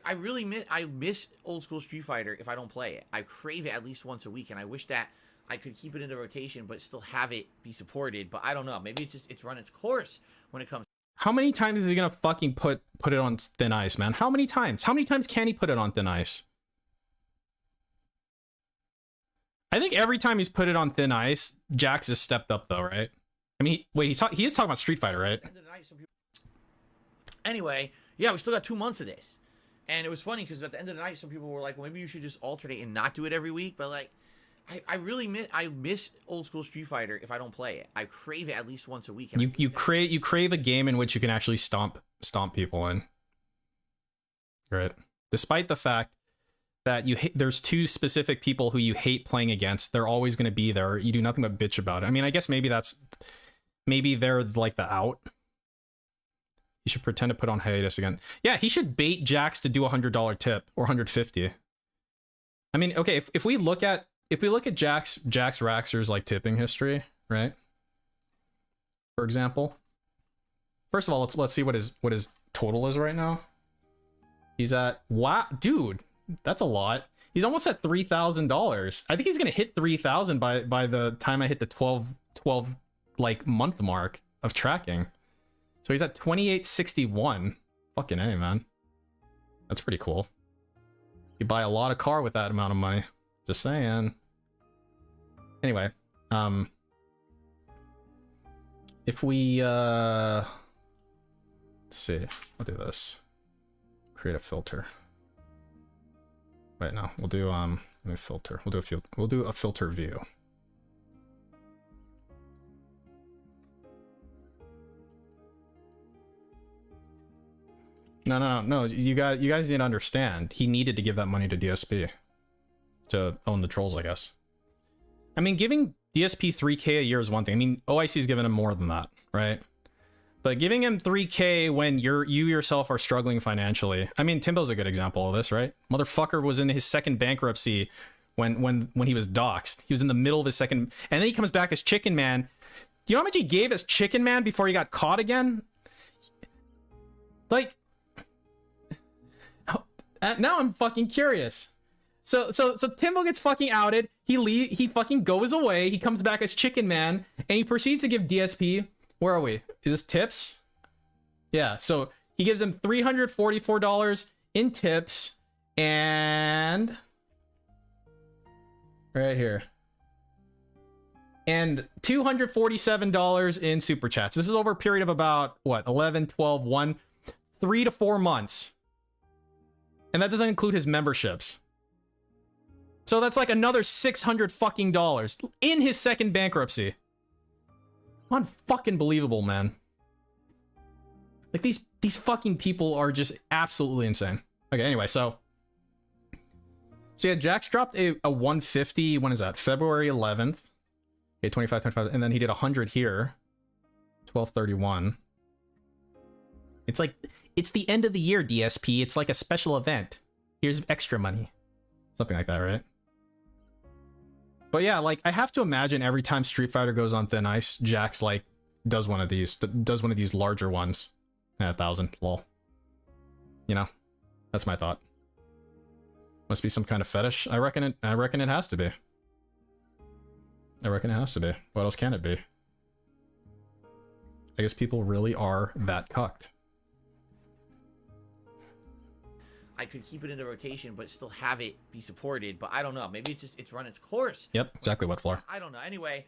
I really miss old school Street Fighter if I don't play it. I crave it at least once a week, and I wish that I could keep it in the rotation, but still have it be supported. But I don't know. Maybe it's run its course when it comes. How many times is he gonna fucking put it on thin ice, man? How many times? How many times can he put it on thin ice? I think every time he's put it on thin ice, Jax has stepped up though, right? I mean, he is talking about Street Fighter, right? Anyway, yeah, we still got 2 months of this, and it was funny because at the end of the night, some people were like, "Well, maybe you should just alternate and not do it every week." But like, I miss old school Street Fighter if I don't play it. I crave it at least once a week. And you crave a game in which you can actually stomp people in, right? Despite the fact that there's two specific people who you hate playing against. They're always going to be there. You do nothing but bitch about it. I mean, I guess maybe they're like the out. You should pretend to put on hiatus again. Yeah, he should bait Jax to do a $100 tip or 150. I mean, okay, if we look at Jax Raxer's like tipping history, right? For example, first of all, let's see what his total is right now. He's at, wow, dude, that's a lot. He's almost at $3,000. I think he's gonna hit 3,000 by the time I hit the 12 like month mark of tracking. So he's at 2861. Fucking A, man. That's pretty cool. You buy a lot of car with that amount of money. Just saying. Anyway, if we let's see, I'll do this. Create a filter. Wait, no, we'll do let me filter. We'll do a filter view. No. You guys need to understand. He needed to give that money to DSP to own the trolls, I guess. I mean, giving DSP 3K a year is one thing. I mean, OIC's giving him more than that, right? But giving him 3K when you yourself are struggling financially. I mean, Timbo's a good example of this, right? Motherfucker was in his second bankruptcy when he was doxxed. He was in the middle of his second, and then he comes back as Chicken Man. You know how much he gave as Chicken Man before he got caught again? Like, now I'm fucking curious. So Timbo gets fucking outed. He fucking goes away. He comes back as Chicken Man, and he proceeds to give DSP. Where are we? Is this tips? Yeah. So he gives him $344 in tips, and right here, and $247 in super chats. This is over a period of about what 11, 12, 3 to 4 months. And that doesn't include his memberships. So that's like another $600 fucking dollars in his second bankruptcy. Unfucking believable, man. Like these fucking people are just absolutely insane. Okay, anyway, so yeah, Jax dropped a 150. When is that? February 11th. Okay, 25, and then he did 100 here. 12/31. It's like, it's the end of the year, DSP. It's like a special event. Here's extra money. Something like that, right? But yeah, like, I have to imagine every time Street Fighter goes on thin ice, Jax, like, does one of these larger ones. 1,000, lol. You know? That's my thought. Must be some kind of fetish. I reckon it has to be. I reckon it has to be. What else can it be? I guess people really are that cucked. I could keep it in the rotation, but still have it be supported. But I don't know. Maybe it's run its course. Yep, exactly what floor. I don't know. Anyway,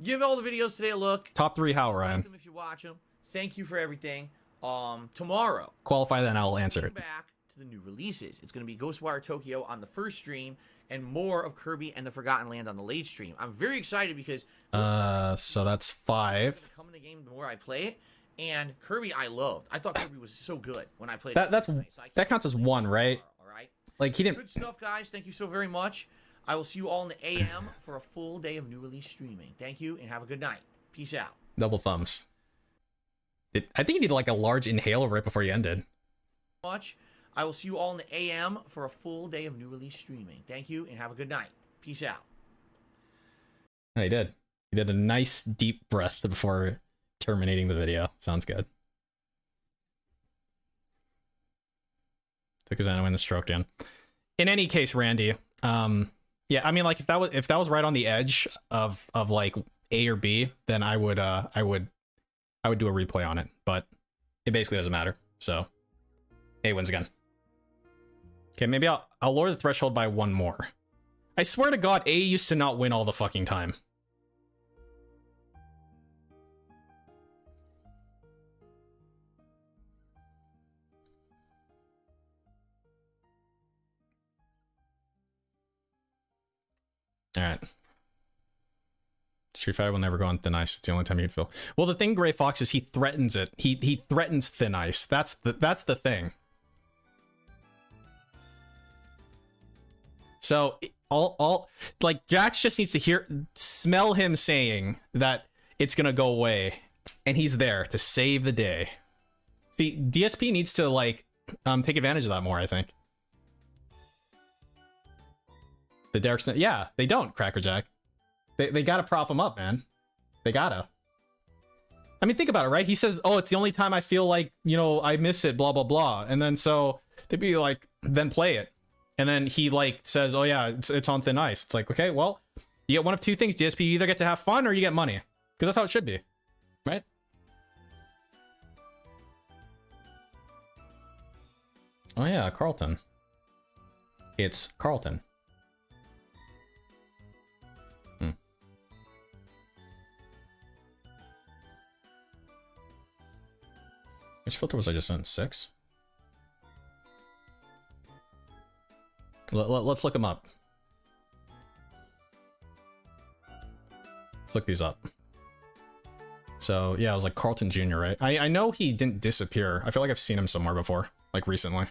give all the videos today a look. Top 3 how, Ryan? Like them if you watch them. Thank you for everything. Tomorrow. Qualify that and I will answer it. Back to the new releases. It's going to be Ghostwire Tokyo on the first stream and more of Kirby and the Forgotten Land on the late stream. I'm very excited because so that's 5. Come in the game the more I play it. And Kirby, I loved. I thought Kirby was so good when I played. That counts as 1, right? All right. Like he didn't. Good stuff, guys. Thank you so very much. I will see you all in the AM for a full day of new release streaming. Thank you and have a good night. Peace out. Double thumbs. I think you need like a large inhale right before you ended. Much. I will see you all in the AM for a full day of new release streaming. Thank you and have a good night. Peace out. Oh, he did. He did a nice deep breath before terminating the video. Sounds good. Took his Anno in the stroke in. In any case, Randy, yeah, I mean, like if that was right on the edge of like A or B, then I would do a replay on it, but it basically doesn't matter. So A wins again. Okay, maybe I'll lower the threshold by 1 more. I swear to God, A used to not win all the fucking time. Alright. Street Fighter will never go on thin ice. It's the only time you can feel. Well, the thing, Gray Fox, is he threatens it. He threatens thin ice. That's the thing. So all like Jax just needs to smell him saying that it's gonna go away, and he's there to save the day. See, DSP needs to like take advantage of that more, I think. The Derek Snow, yeah, they don't, Crackerjack. They gotta prop him up, man. They gotta. I mean, think about it, right? He says, oh, it's the only time I feel like, you know, I miss it, blah, blah, blah. And then so they'd be like, then play it. And then he like says, oh yeah, it's on thin ice. It's like, okay, well, you get one of 2 things, DSP. You either get to have fun or you get money. Because that's how it should be, right? Oh yeah, Carlton. It's Carlton. Which filter was I just in? 6? Let's look them up. Let's look these up. So, yeah, it was like Carlton Jr., right? I know he didn't disappear. I feel like I've seen him somewhere before, like recently.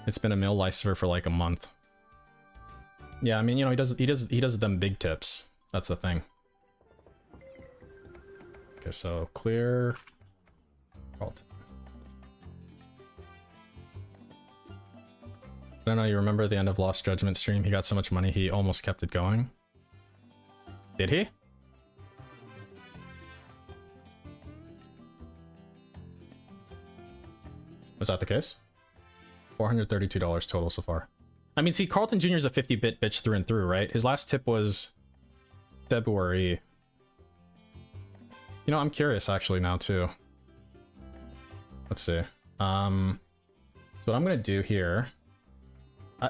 It's been a mil lifer for like a month. Yeah, I mean, you know, he does them big tips. That's the thing. Okay, so clear. Alt. I don't know, you remember the end of Lost Judgment stream? He got so much money, he almost kept it going. Did he? Was that the case? $432 total so far. I mean, see, Carlton Jr. is a 50-bit bitch through and through, right? His last tip was February. You know, I'm curious actually now too. Let's see. So what I'm gonna do here.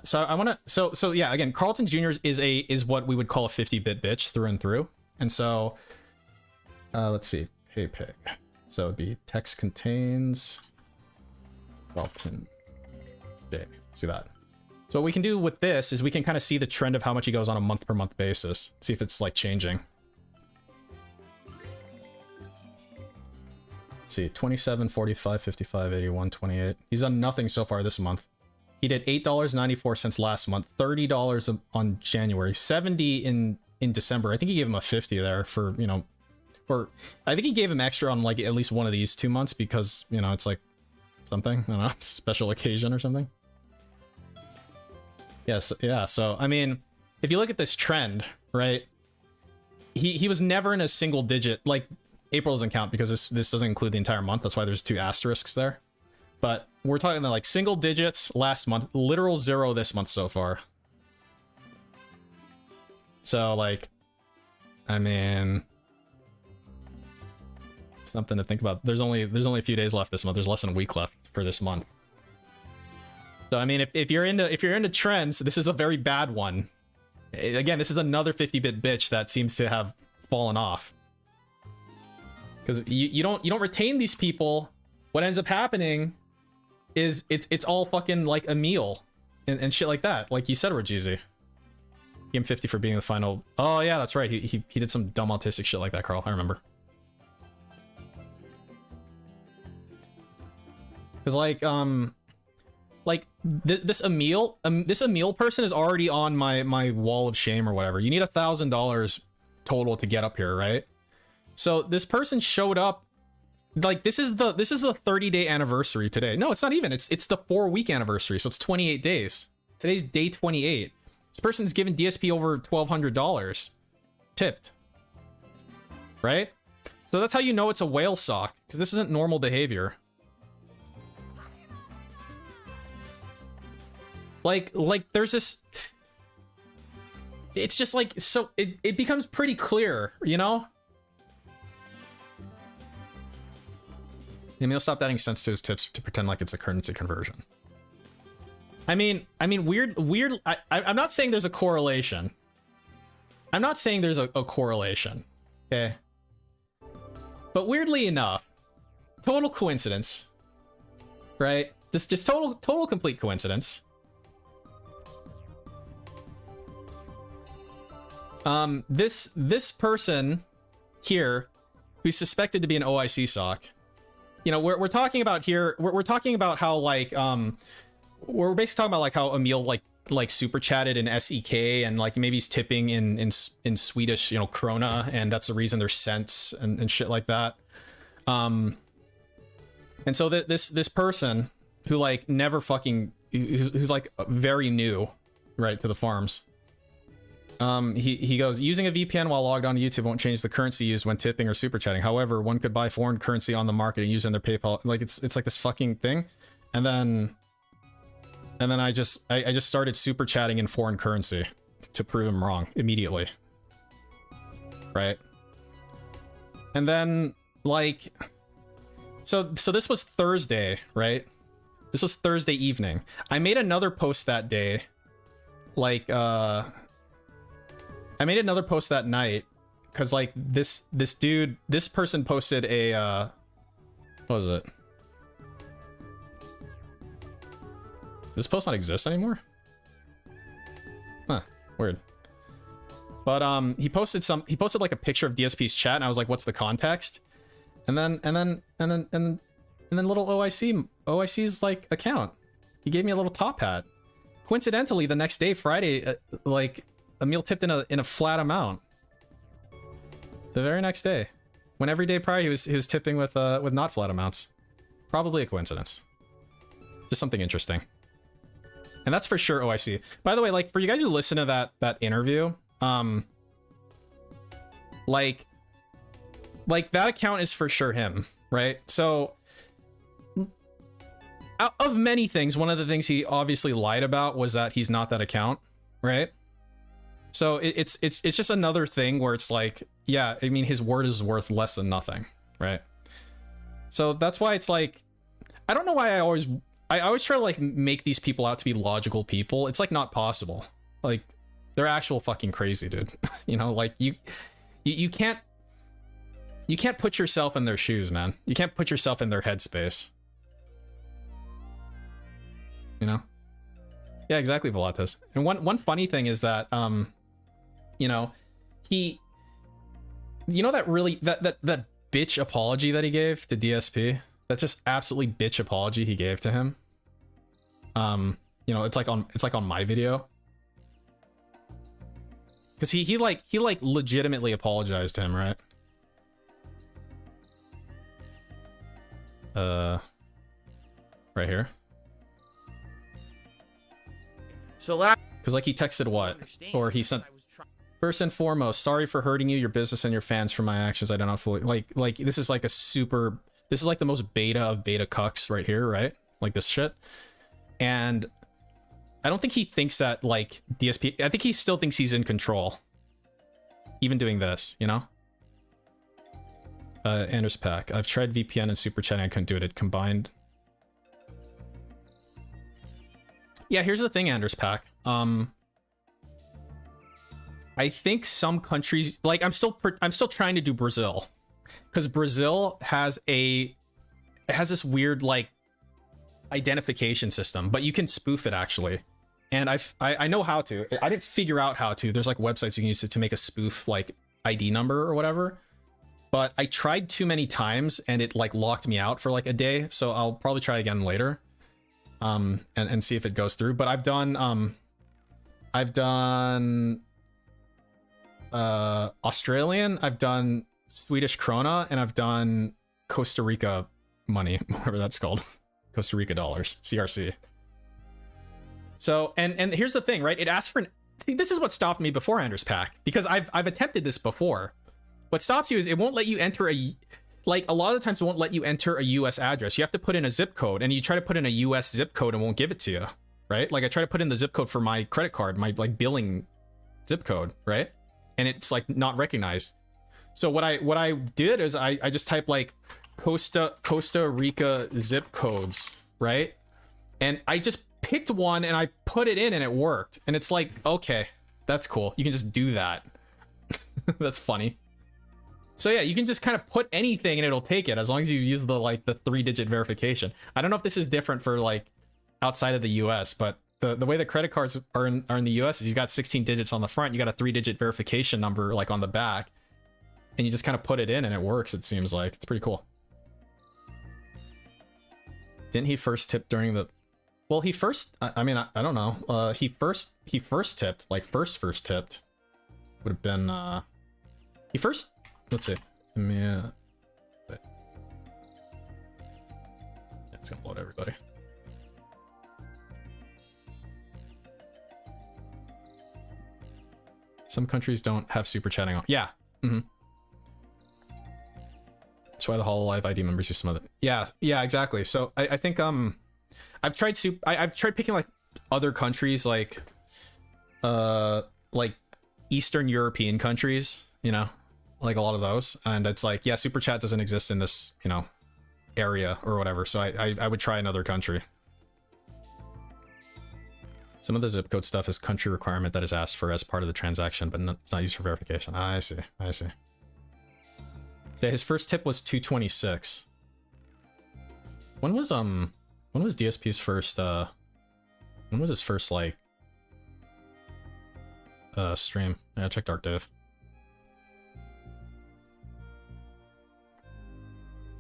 So I wanna. So yeah. Again, Carlton Jr. is what we would call a 50-bit bitch through and through. And so, let's see. Hey pig. So it'd be text contains Carlton J. See that? So what we can do with this is we can kind of see the trend of how much he goes on a month-per-month basis. See if it's like changing. Let's see, 27, 45, 55, 81, 28. He's done nothing so far this month. He did $8.94 last month, $30 on January, $70 in December. I think he gave him a 50 there for, you know, or I think he gave him extra on like at least one of these 2 months because, you know, it's like something, I don't know, special occasion or something. Yes, yeah. So I mean, if you look at this trend, right? He was never in a single digit. Like April doesn't count because this doesn't include the entire month. That's why there's 2 asterisks there. But we're talking about like single digits last month, literal 0 this month so far. So like, I mean, something to think about. There's only a few days left this month. There's less than a week left for this month. So I mean, if you're into trends, this is a very bad one. Again, this is another 50-bit bitch that seems to have fallen off. Because you don't retain these people. What ends up happening is it's all fucking like a meal and shit like that. Like you said, Rajizi. Give him 50 for being the final. Oh yeah, that's right. He did some dumb autistic shit like that, Carl. I remember. Because this Emil person is already on my wall of shame or whatever. You need $1,000 total to get up here, right? So this person showed up. Like this is the 30-day anniversary today. No, it's not even. It's the 4-week anniversary. So it's 28 days. Today's day 28. This person's given DSP over $1,200 tipped. Right? So that's how you know it's a whale sock, because this isn't normal behavior. Like there's this, it's just like, so it becomes pretty clear, you know? Emil stopped adding cents to his tips to pretend like it's a currency conversion. I mean, weird. I'm not saying there's a correlation. I'm not saying there's a correlation. Okay. But weirdly enough, total coincidence, right? Just total complete coincidence. This person here, who's suspected to be an OIC sock, you know, we're talking about here. We're talking about how like we're basically talking about like how Emil like super chatted in SEK and like maybe he's tipping in Swedish, you know, krona, and that's the reason there's cents and shit like that. And so this person who like never fucking who's like very new, right, to the farms. He goes, using a VPN while logged on to YouTube won't change the currency used when tipping or super chatting. However, one could buy foreign currency on the market and use it in their PayPal. Like it's like this fucking thing. And then I just started super chatting in foreign currency to prove him wrong immediately. Right? And then like so this was Thursday, right? This was Thursday evening. I made another post that day. Like I made another post that night because like this person posted a what was it? Does this post not exist anymore? Huh, weird. But he posted like a picture of DSP's chat, and I was like, what's the context? And then little OIC's like account. He gave me a little top hat. Coincidentally, the next day, Friday, like Emil tipped in a flat amount. The very next day, when every day prior he was tipping with not flat amounts. Probably a coincidence. Just something interesting. And that's for sure OIC. By the way, like for you guys who listen to that interview, like that account is for sure him, right? So out of many things, one of the things he obviously lied about was that he's not that account, right? So it's just another thing where it's like, yeah, I mean, his word is worth less than nothing, right? So that's why it's like, I don't know why I always try to like make these people out to be logical people. It's like not possible. Like they're actual fucking crazy, dude. You know, like you can't put yourself in their shoes, man. You can't put yourself in their headspace. You know? Yeah, exactly, Volatas. And one funny thing is that you know, you know that really that bitch apology that he gave to DSP? That just absolutely bitch apology he gave to him. You know, it's like on my video. Cuz he legitimately apologized to him, right? Right here. So last, because like he texted what, or he sent. First and foremost, sorry for hurting you, your business, and your fans for my actions. I don't know fully like this is like a super. This is like the most beta of beta cucks right here, right? Like this shit. And I don't think he thinks that like DSP. I think he still thinks he's in control. Even doing this, you know. Anders Pack. I've tried VPN and super chatting. I couldn't do it. It combined. Yeah, here's the thing, Anders Pack. I think some countries, like I'm still trying to do Brazil, because Brazil has this weird like identification system, but you can spoof it actually, and I know how to. I didn't figure out how to. There's like websites you can use to make a spoof like ID number or whatever, but I tried too many times and it like locked me out for like a day. So I'll probably try again later, and see if it goes through. But I've done Australian, I've done Swedish krona, and I've done Costa Rica money, whatever that's called. Costa Rica dollars, CRC. So, and here's the thing, right? It asks for see, this is what stopped me before Anders Pack, because I've attempted this before. What stops you is it won't let you enter a lot of the times it won't let you enter a US address. You have to put in a zip code, and you try to put in a US zip code and won't give it to you, right? Like I try to put in the zip code for my credit card, my like billing zip code, right? And it's like not recognized. So what I did is I just typed like Costa Rica zip codes, right? And I just picked one and I put it in and it worked. And it's like, okay, that's cool. You can just do that. That's funny. So yeah, you can just kind of put anything and it'll take it as long as you use the 3-digit verification. I don't know if this is different for like outside of the US, but the way the credit cards are in the US is you got 16 digits on the front, you got a 3-digit verification number like on the back, and you just kind of put it in and it works, it seems like. It's pretty cool. Didn't he first tip during the... Well, he first... I mean, I don't know. He first tipped, like first tipped. Would have been... He first... Let's see. Yeah. It's gonna load everybody. Some countries don't have super chatting on. Yeah. Mm-hmm. That's why the HoloLive ID members use some of it. Yeah, exactly. So I think I've tried picking like other countries like Eastern European countries, you know, like a lot of those, and it's like, yeah, super chat doesn't exist in this, you know, area or whatever. So I would try another country. Some of the zip code stuff is country requirement that is asked for as part of the transaction, but it's not used for verification. I see. So his first tip was 226. When was DSP's first when was his first like stream? Yeah, check Dark Dave.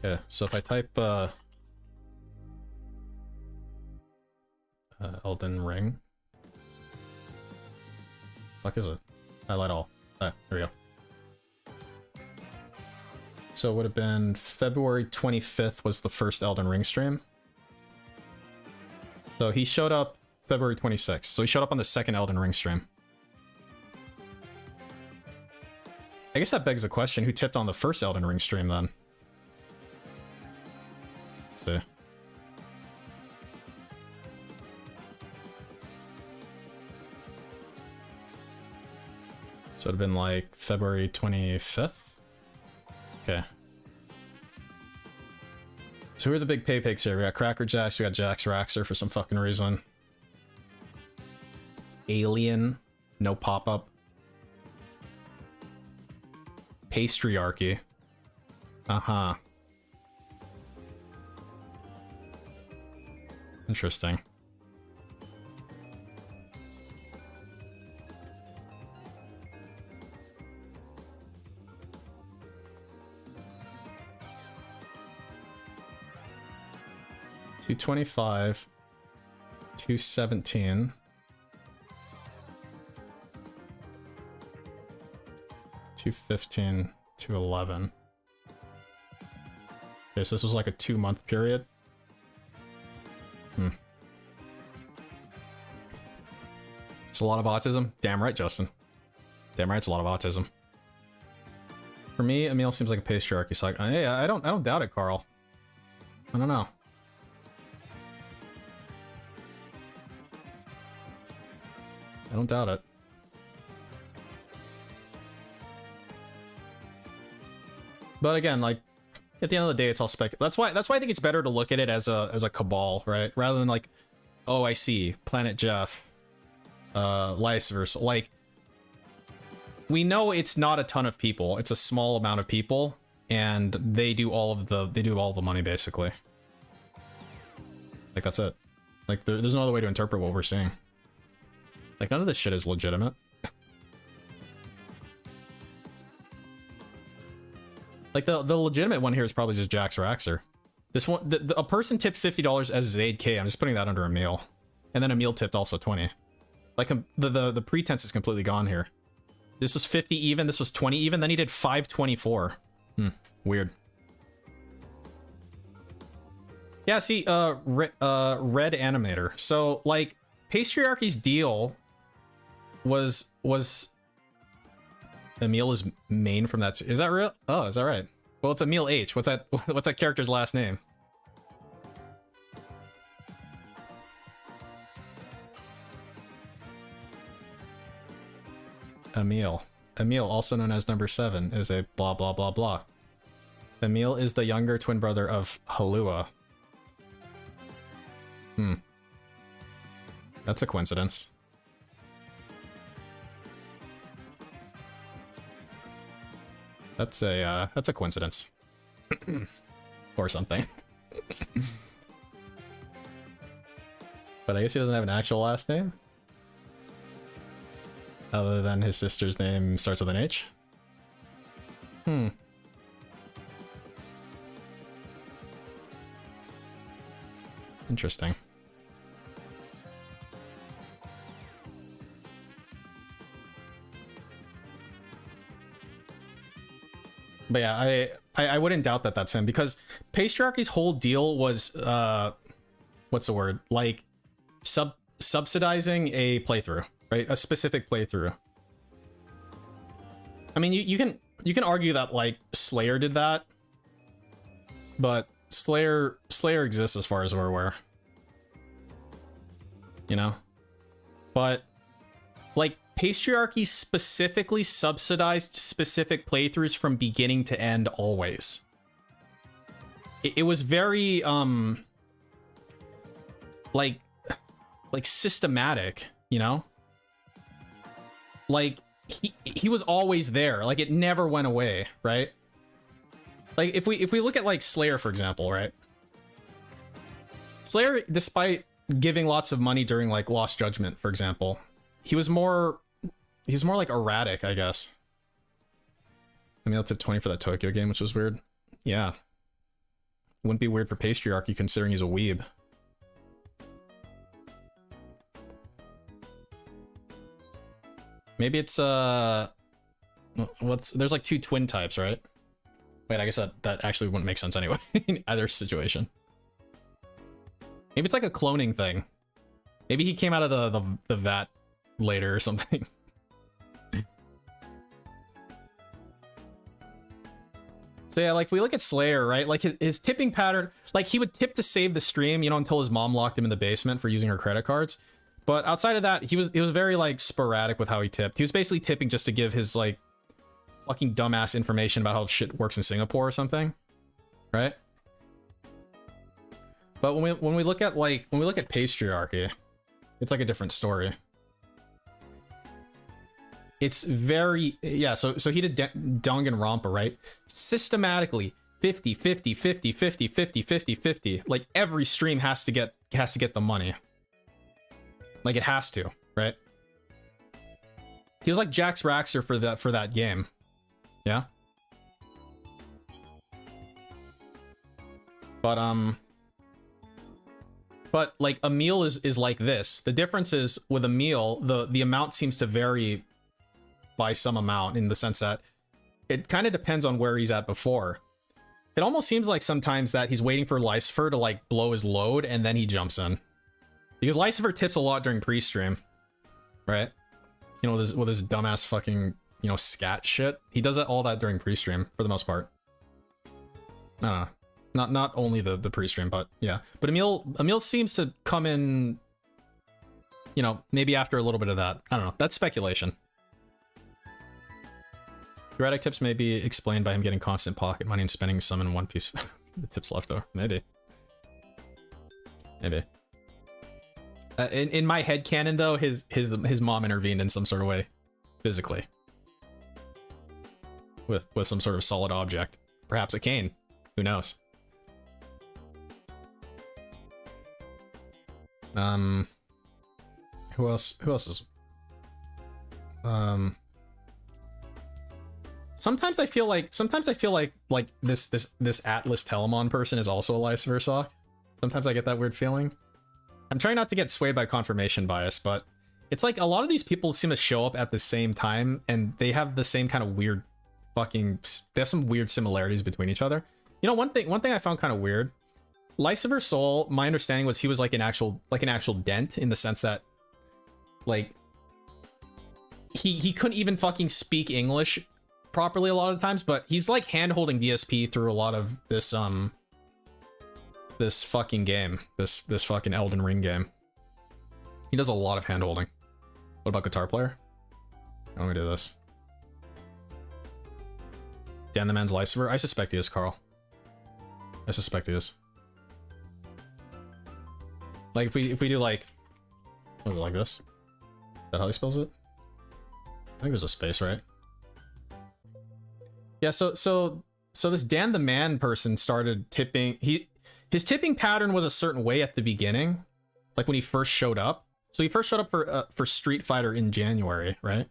Okay, so if I type Elden Ring. Fuck is it? Highlight all. There we go. So it would have been February 25th was the first Elden Ring stream. So he showed up February 26th. So he showed up on the second Elden Ring stream. I guess that begs the question, who tipped on the first Elden Ring stream then? Let's see. So it'd have been like February 25th? Okay. So who are the big pay pigs here? We got Cracker Jacks, we got Jax Raxer for some fucking reason. Alien, no pop-up. Pastryarchy. Uh-huh. Interesting. $225, $217, $215, $211. Okay, so this was like a 2-month period. It's a lot of autism. Damn right, Justin. Damn right, it's a lot of autism. For me, Emil seems like a patriarchy. So hey, I don't doubt it, Carl. I don't know. I don't doubt it. But again, like at the end of the day, it's all spec. That's why I think it's better to look at it as a cabal, right? Rather than like, oh, I see Planet Jeff, vice versa. Like, we know it's not a ton of people; it's a small amount of people, and they do all the money basically. Like that's it. Like there's no other way to interpret what we're seeing. Like none of this shit is legitimate. Like the legitimate one here is probably just Jax Raxer. This one, a person tipped $50 as Zaid K. I'm just putting that under Emil, and then Emil tipped also 20. Like the pretense is completely gone here. This was 50 even. This was 20 even. Then he did 524. Weird. Yeah. See, red animator. So like Patriarchy's deal was Emil is main from that. Is that real? Oh, is that right? Well, it's Emil H. What's that character's last name? Emil. Emil, also known as number 7, is a blah blah blah blah. Emil is the younger twin brother of Halua. That's a coincidence. That's a coincidence. Or something. But I guess he doesn't have an actual last name? Other than his sister's name starts with an H? Interesting. But yeah, I wouldn't doubt that that's him, because Patriarchy's whole deal was what's the word? Like subsidizing a playthrough, right? A specific playthrough. I mean, you can argue that like Slayer did that, but Slayer exists as far as we're aware. You know? But like Patriarchy specifically subsidized specific playthroughs from beginning to end always. It was very like systematic, you know? Like he was always there. Like it never went away, right? Like if we look at like Slayer, for example, right? Slayer, despite giving lots of money during like Lost Judgment, for example, he was more like erratic, I guess. I mean, I tipped 20 for that Tokyo game, which was weird. Yeah. Wouldn't be weird for Patriarchy considering he's a weeb. Maybe it's there's like 2 twin types, right? Wait, I guess that actually wouldn't make sense anyway in either situation. Maybe it's like a cloning thing. Maybe he came out of the vat later or something. So yeah, like if we look at Slayer, right? Like his tipping pattern, like he would tip to save the stream, you know, until his mom locked him in the basement for using her credit cards. But outside of that, he was very like sporadic with how he tipped. He was basically tipping just to give his like fucking dumbass information about how shit works in Singapore or something, right? But when we look at Patriarchy, it's like a different story. It's very, yeah, so he did Danganronpa, right? Systematically 50 50 50 50 50 50 50. Like every stream has to get the money. Like it has to, right? He was like Jax Raxer for that game. Yeah. But like Emil is like this. The difference is with Emil, the amount seems to vary by some amount, in the sense that it kind of depends on where he's at before. It almost seems like sometimes that he's waiting for Lucifer to like blow his load and then he jumps in. Because Lucifer tips a lot during pre-stream, right? You know, with his dumbass fucking, you know, scat shit. He does all that during pre-stream for the most part. I don't know. Not only the pre-stream, but yeah. But Emil seems to come in, you know, maybe after a little bit of that. I don't know. That's speculation. Erratic tips may be explained by him getting constant pocket money and spending some in one piece. The tips left over. Maybe. Maybe. In my head canon though, his mom intervened in some sort of way, physically, with some sort of solid object, perhaps a cane. Who knows? Who else? Who else is? Sometimes I feel like this Atlas Telemon person is also a Lucifer sock. Sometimes I get that weird feeling. I'm trying not to get swayed by confirmation bias, but it's like a lot of these people seem to show up at the same time and they have the same kind of weird fucking, they have some weird similarities between each other. You know, one thing I found kind of weird, Lucifer Soul, my understanding was he was like an actual dent, in the sense that like he couldn't even fucking speak English properly a lot of the times, but he's like hand-holding DSP through a lot of this this fucking game, this fucking Elden Ring game. He does a lot of hand-holding. What about guitar player? I'm gonna do this. Dan the Man's Lucifer? I suspect he is, Carl. I suspect he is. Like if we do like, what is it, like this? Is that how he spells it? I think there's a space, right? Yeah, so this Dan the Man person started tipping. His tipping pattern was a certain way at the beginning, like when he first showed up. So he first showed up for Street Fighter in January, right?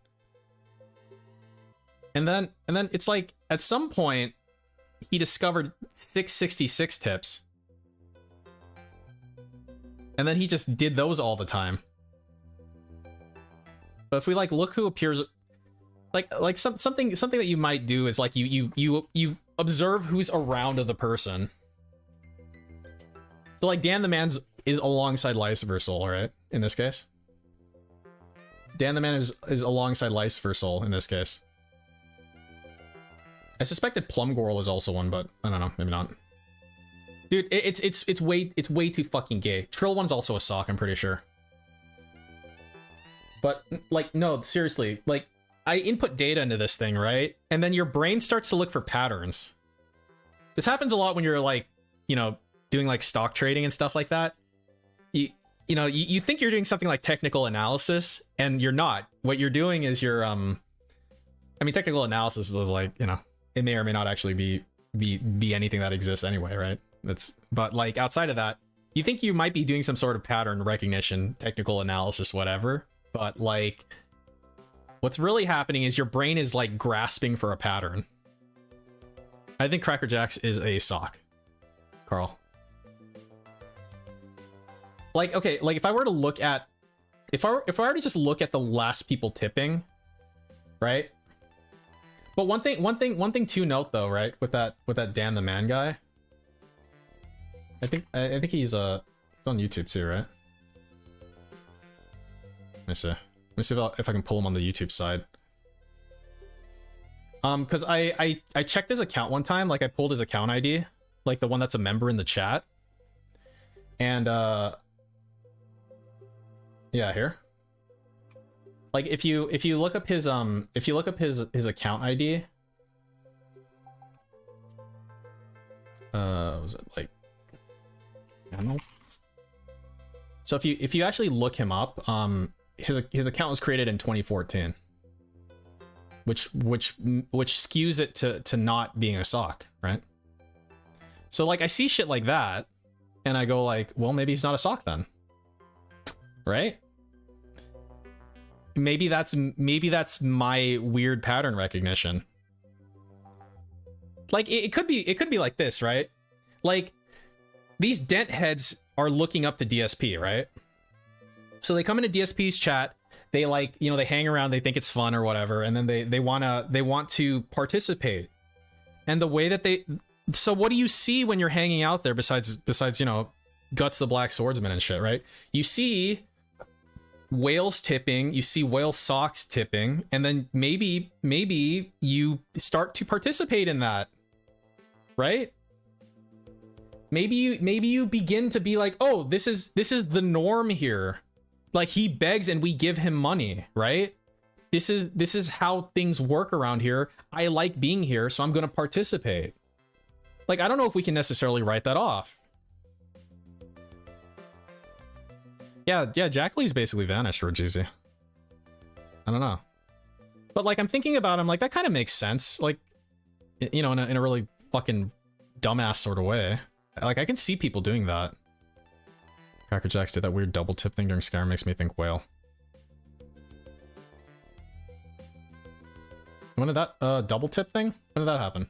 And then it's like at some point he discovered 666 tips, and then he just did those all the time. But if we like look who appears, like something that you might do is like you observe who's around the person. So like Dan the Man's is alongside Lucifer Soul, right? In this case, Dan the Man is alongside Lucifer Soul in this case. I suspected Plum Gorl is also one, but I don't know, maybe not. Dude, it's way too fucking gay. Trill One's also a sock, I'm pretty sure. But like, no, seriously, like I input data into this thing, right? And then your brain starts to look for patterns. This happens a lot when you're like, you know, doing like stock trading and stuff like that. You know, you think you're doing something like technical analysis, and you're not. What you're doing is you're I mean, technical analysis is like, you know, it may or may not actually be anything that exists anyway, right? But like outside of that, you think you might be doing some sort of pattern recognition, technical analysis, whatever. But like, what's really happening is your brain is like grasping for a pattern. I think Cracker Jacks is a sock, Carl. Like, okay, like if I were to look at, if I were to just look at the last people tipping, right? But one thing to note though, right, with that Dan the Man guy, I think he's on YouTube too, right? Let me see if I can pull him on the YouTube side. Because I checked his account one time, like I pulled his account ID, like the one that's a member in the chat, and yeah, here. Like if you look up his account ID, was it like, I don't know. So if you actually look him up, his account was created in 2014, which skews it to not being a sock, right? So like I see shit like that, and I go like, well, maybe he's not a sock then, right? Maybe that's my weird pattern recognition. Like it could be like this, right? Like these dent heads are looking up to DSP, right? So they come into DSP's chat, they like, you know, they hang around, they think it's fun or whatever, and then they want to participate. And the way that so what do you see when you're hanging out there besides you know, Guts the Black Swordsman and shit, right? You see whales tipping, you see whale socks tipping, and then maybe you start to participate in that, right? Maybe you begin to be like, oh, this is the norm here. Like, he begs and we give him money, right? This is how things work around here. I like being here, so I'm gonna participate. Like, I don't know if we can necessarily write that off. Yeah, Jack Lee's basically vanished, Rajizi. I don't know. But, like, I'm thinking about him, like, that kind of makes sense. Like, you know, in a really fucking dumbass sort of way. Like, I can see people doing that. Cracker Jacks did that weird double tip thing during Skyrim, makes me think whale. When did that, double tip thing? When did that happen?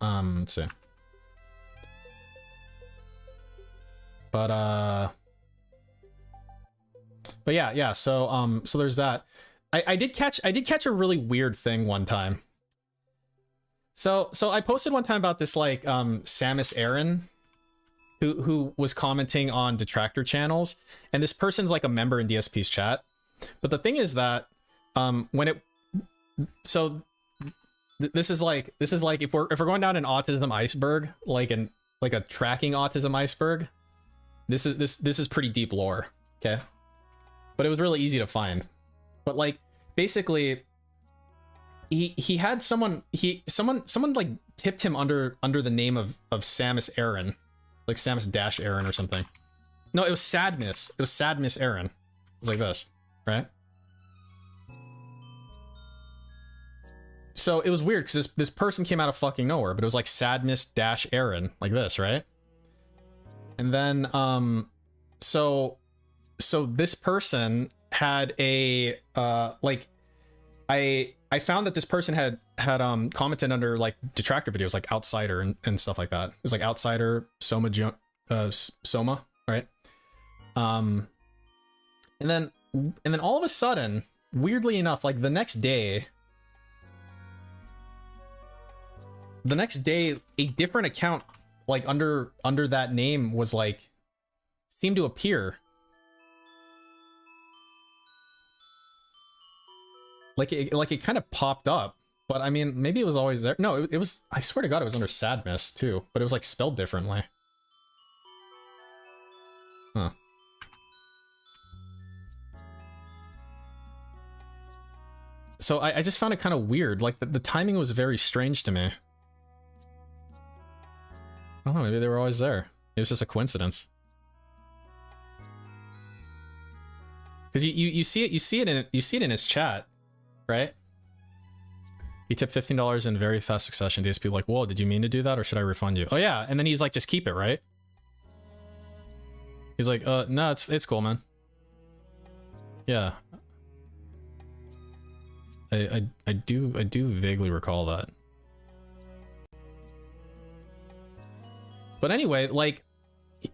Let's see. But yeah, so there's that. I did catch a really weird thing one time. So I posted one time about this, like, Samus Aran, who was commenting on detractor channels, and this person's like a member in DSP's chat. But the thing is that this is like if we're going down an autism iceberg, like a tracking autism iceberg, this is pretty deep lore, okay? But it was really easy to find. But, like, basically he had someone like tipped him under the name of Samus Aran, like Samus Dash Aran or something. No, it was Sadness. It was Sadness Aran. It was like this, right? So it was weird because this person came out of fucking nowhere, but it was like Sadness Dash Aran, like this, right? And then so this person had a like, I found that this person had commented under, like, detractor videos, like Outsider and stuff like that. It was like Outsider, Soma, right? And then all of a sudden, weirdly enough, like the next day, a different account, like under that name, was like, seemed to appear. Like it kind of popped up, but I mean, maybe it was always there. No, it was, I swear to God, it was under Sadness too, but it was like spelled differently. Huh. So I just found it kind of weird. Like the timing was very strange to me. I don't know, maybe they were always there. It was just a coincidence. Because you see it in his chat, right? He tipped $15 in very fast succession. DSP like, whoa, did you mean to do that or should I refund you? Oh yeah, and then he's like, just keep it, right? He's like, no, it's cool, man. Yeah. I do vaguely recall that. But anyway, like,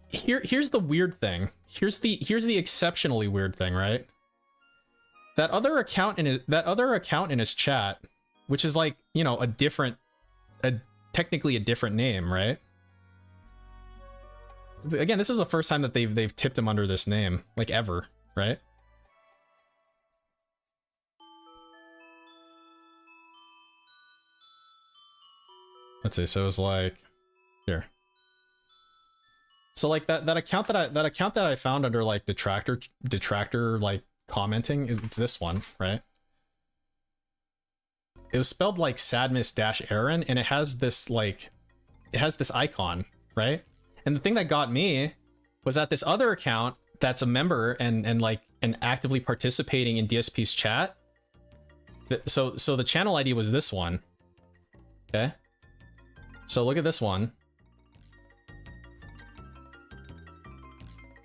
here's the weird thing. Here's the exceptionally weird thing, right? That other account in his chat, which is like, you know, technically a different name, right? Again, this is the first time that they've tipped him under this name, like, ever, right? Let's see. So it was like here. So like that account that I found under like detractor like commenting it's this one, right? It was spelled like Sadness-Aran, and it has this icon, right? And the thing that got me was that this other account that's a member and actively participating in DSP's chat. So the channel ID was this one. Okay. So look at this one.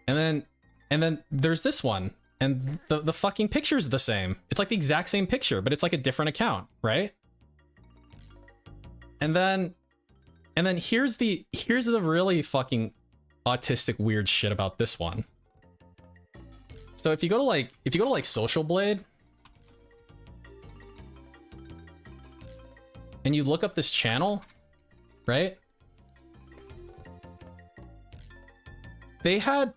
And then there's this one, and the fucking picture's the same. It's like the exact same picture, but it's like a different account, right? And then here's the really fucking autistic weird shit about this one. So if you go to like Social Blade, and you look up this channel, right? They had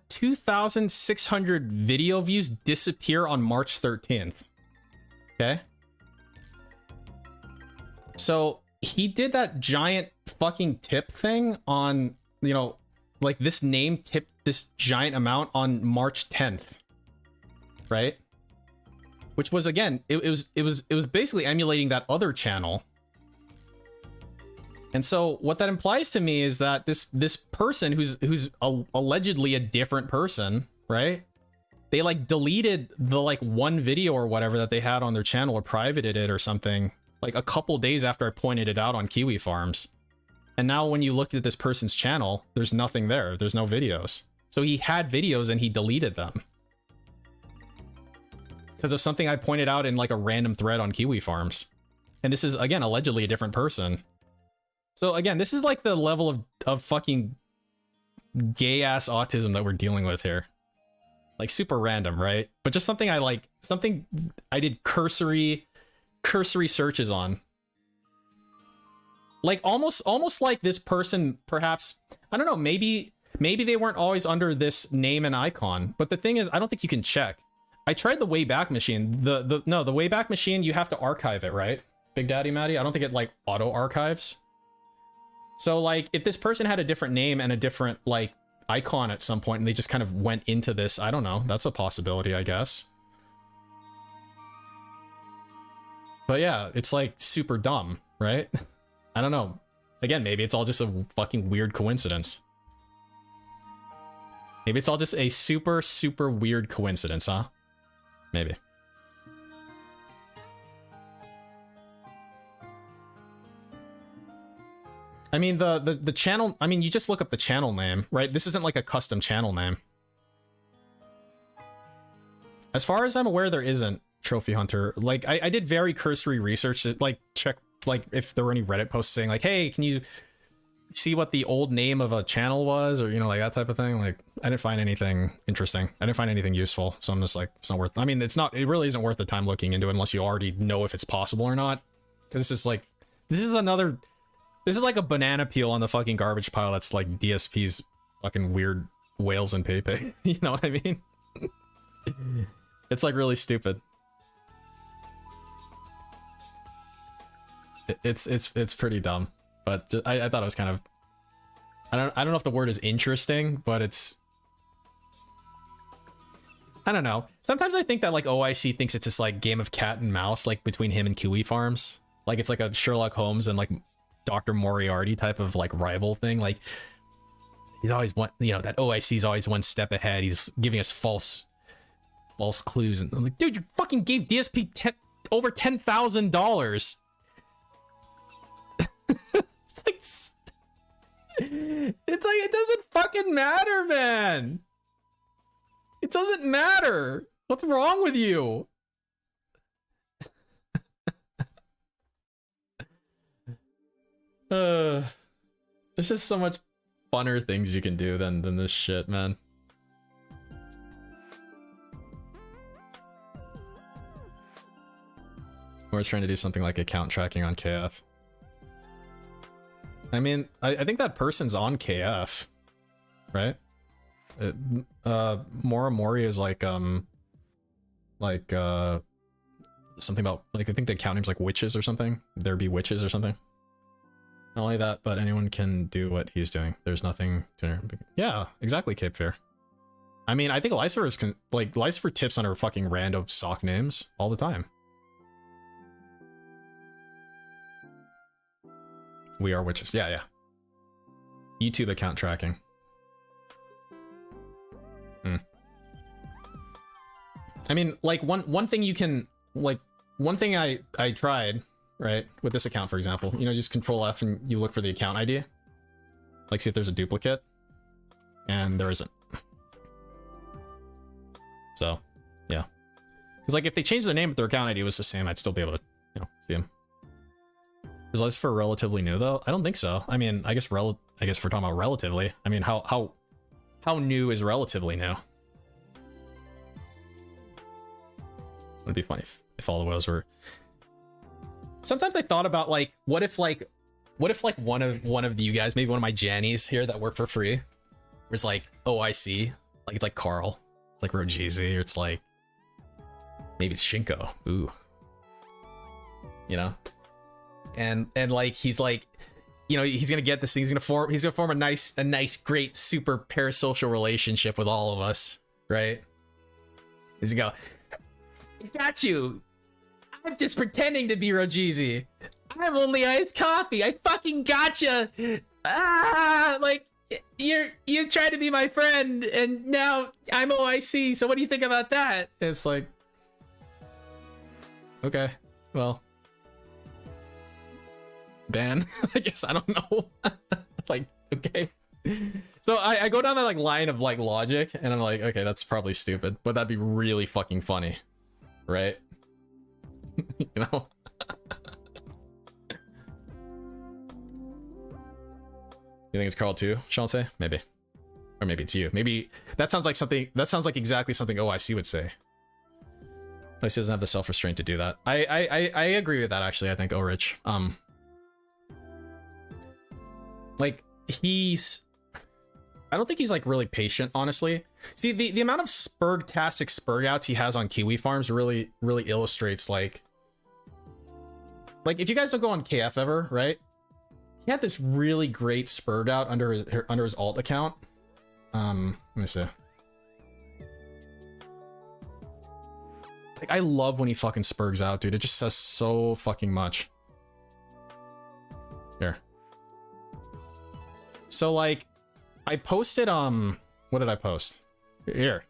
2,600 video views disappear on March 13th. Okay? So he did that giant fucking tip thing on, you know, like this name tipped this giant amount on March 10th. Right? Which was, again, it was basically emulating that other channel. And so what that implies to me is that this person who's allegedly a different person, right? They like deleted the like one video or whatever that they had on their channel, or privated it or something, like a couple days after I pointed it out on Kiwi Farms. And now when you look at this person's channel, there's nothing there. There's no videos. So he had videos and he deleted them because of something I pointed out in like a random thread on Kiwi Farms. And this is, again, allegedly a different person. So again, this is like the level of fucking gay ass autism that we're dealing with here. Like super random, right? But just something I did cursory searches on. Like almost like this person, perhaps, I don't know, maybe they weren't always under this name and icon. But the thing is, I don't think you can check. I tried the Wayback Machine. The Wayback Machine, you have to archive it, right? Big Daddy Matty? I don't think it like auto archives. So like if this person had a different name and a different like icon at some point and they just kind of went into this, I don't know, that's a possibility, I guess. But yeah, it's like super dumb, right? I don't know. Again, maybe it's all just a fucking weird coincidence. Maybe it's all just a super, super weird coincidence, huh? Maybe. I mean, the channel, I mean, you just look up the channel name, right? This isn't like a custom channel name. As far as I'm aware, there isn't, Trophy Hunter. Like, I did very cursory research to, like, check, like, if there were any Reddit posts saying, like, hey, can you see what the old name of a channel was? Or, you know, like, that type of thing. Like, I didn't find anything interesting. I didn't find anything useful. So I'm just like, it's not worth, I mean, it really isn't worth the time looking into it unless you already know if it's possible or not. Because this is like, this is like a banana peel on the fucking garbage pile that's like DSP's fucking weird whales and Pepe. You know what I mean? It's like really stupid. It's pretty dumb, but I thought it was kind of, I don't know if the word is interesting, but it's, I don't know. Sometimes I think that like OIC thinks it's this like game of cat and mouse, like between him and Kiwi Farms. Like it's like a Sherlock Holmes and like Dr. Moriarty type of like rival thing. Like he's always one, you know, that OIC is always one step ahead. He's giving us false clues. And I'm like, dude, you fucking gave DSP over $10,000. It's like it doesn't fucking matter, man. It doesn't matter. What's wrong with you? There's just so much funner things you can do than this shit, man. Or it's trying to do something like account tracking on KF. I mean, I think that person's on KF, right? Morimori is like something about, like, I think the account name's like Witches or something. There be Witches or something. Not only that, but anyone can do what he's doing. There's nothing to... Yeah, exactly, Cape Fear. I mean, I think Lysivers can... Like, Lysiver tips under fucking random sock names all the time. We are Witches. Yeah, yeah. YouTube account tracking. I mean, like, one thing you can... Like, one thing I tried... Right, with this account, for example, you know, just Control F and you look for the account ID, like see if there's a duplicate, and there isn't. So, yeah, because like if they changed their name but their account ID was the same, I'd still be able to, you know, see them. Is Lucifer relatively new though? I don't think so. I mean, I guess if we're talking about relatively, I mean, how new is relatively new? It'd be funny if all the whales were sometimes I thought about like, what if one of you guys, maybe one of my Jannies here that work for free, was like OIC, like it's like Carl, it's like Rojeezy, or it's like maybe it's Shinko. Ooh, you know, and like he's like, you know, he's gonna get this thing. He's gonna form a nice, great, super parasocial relationship with all of us, right? He's gonna go, I got you. I'm just pretending to be Rojeezy. I'm only iced coffee. I fucking gotcha. Like you tried to be my friend, and now I'm OIC. So what do you think about that? It's like, okay, well, ban. I guess, I don't know. Like, okay. So I go down that like line of like logic, and I'm like, okay, that's probably stupid, but that'd be really fucking funny, right? You know. You think it's Carl too, Chauncey? Maybe, or maybe it's you. Maybe that sounds like something. That sounds like exactly something OIC would say. OIC doesn't have the self-restraint to do that. I agree with that, actually. I think Rich. Like I don't think he's like really patient, honestly. See, the amount of spurg-tastic spurg outs he has on Kiwi farms really illustrates like if you guys don't go on KF ever, right? He had this really great spurg out under his alt account. Let me see. Like, I love when he fucking spurgs out, dude. It just says so fucking much. Here. So like, I posted what did I post? Here.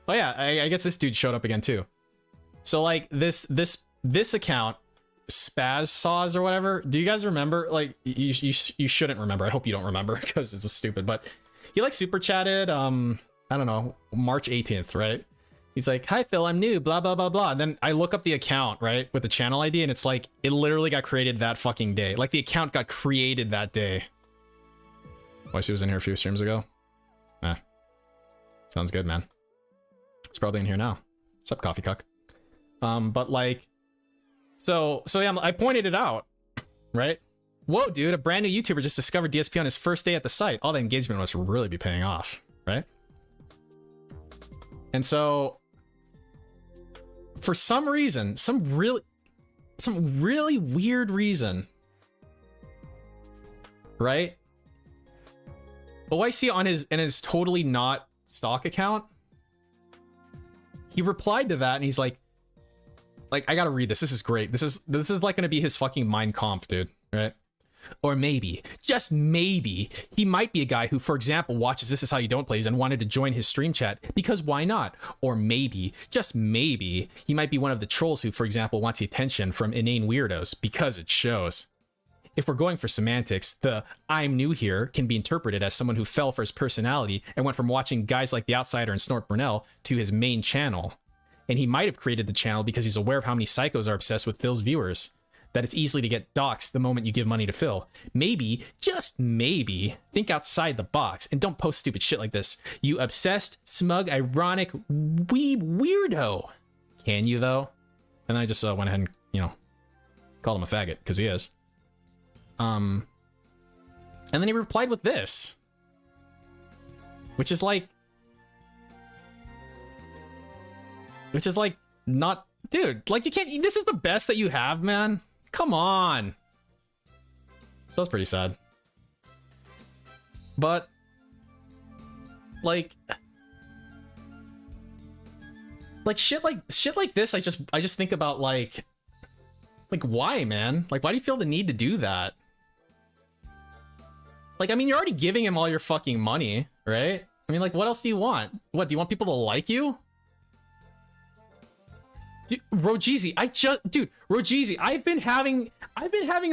Oh yeah, I guess this dude showed up again too. So like this account, Spaz Saws or whatever. Do you guys remember? Like, you shouldn't remember. I hope you don't remember because it's stupid. But he like super chatted. I don't know, March 18th, right? He's like, "Hi Phil, I'm new. Blah blah blah blah." And then I look up the account, right, with the channel ID, and it's like it literally got created that fucking day. Like the account got created that day. YC was in here a few streams ago. Nah. Sounds good, man. He's probably in here now. What's up, coffee cuck? But like, so yeah, I pointed it out, right? Whoa, dude, a brand new YouTuber just discovered DSP on his first day at the site. All the engagement must really be paying off, right? And so, for some reason, some really weird reason, right? OIC on his totally not stock account, he replied to that and he's like I gotta read this. This is great. This is like gonna be his fucking Mein Kampf, dude, right? Or maybe, just maybe, he might be a guy who, for example, watches This Is How You Don't Plays and wanted to join his stream chat because why not? Or maybe, just maybe, he might be one of the trolls who, for example, wants the attention from inane weirdos because it shows. If we're going for semantics, the "I'm new here" can be interpreted as someone who fell for his personality and went from watching guys like The Outsider and Snort Burnell to his main channel. And he might have created the channel because he's aware of how many psychos are obsessed with Phil's viewers, that it's easily to get doxxed the moment you give money to Phil. Maybe, just maybe, think outside the box and don't post stupid shit like this. You obsessed, smug, ironic, weeb weirdo. Can you, though? And I just went ahead and, you know, called him a faggot, because he is. And then he replied with this, which is like not, dude, like you can't, this is the best that you have, man. Come on. So that's pretty sad. But like shit like this, I just think about like why, man? Like, why do you feel the need to do that? Like, I mean, you're already giving him all your fucking money, right? I mean, like, what else do you want? What, do you want people to like you? Dude, Rojeezy, Rojeezy, I've been having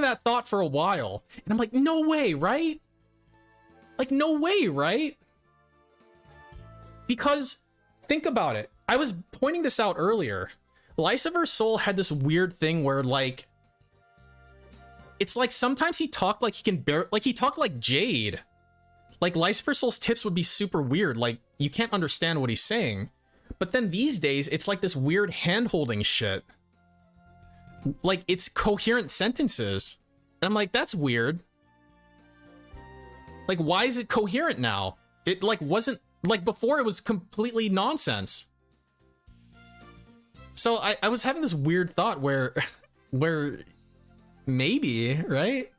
that thought for a while, and I'm like, no way, right? Like, no way, right? Because think about it. I was pointing this out earlier. Lycifer Soul had this weird thing where, like, it's like sometimes he talked like he can bear, like he talked like Jade. Like Lycifer Soul's tips would be super weird. Like you can't understand what he's saying. But then these days, it's like this weird hand-holding shit. like it's coherent sentences. And I'm like, that's weird. Like, why is it coherent now? It like wasn't like before, it was completely nonsense. So I was having this weird thought where maybe, right?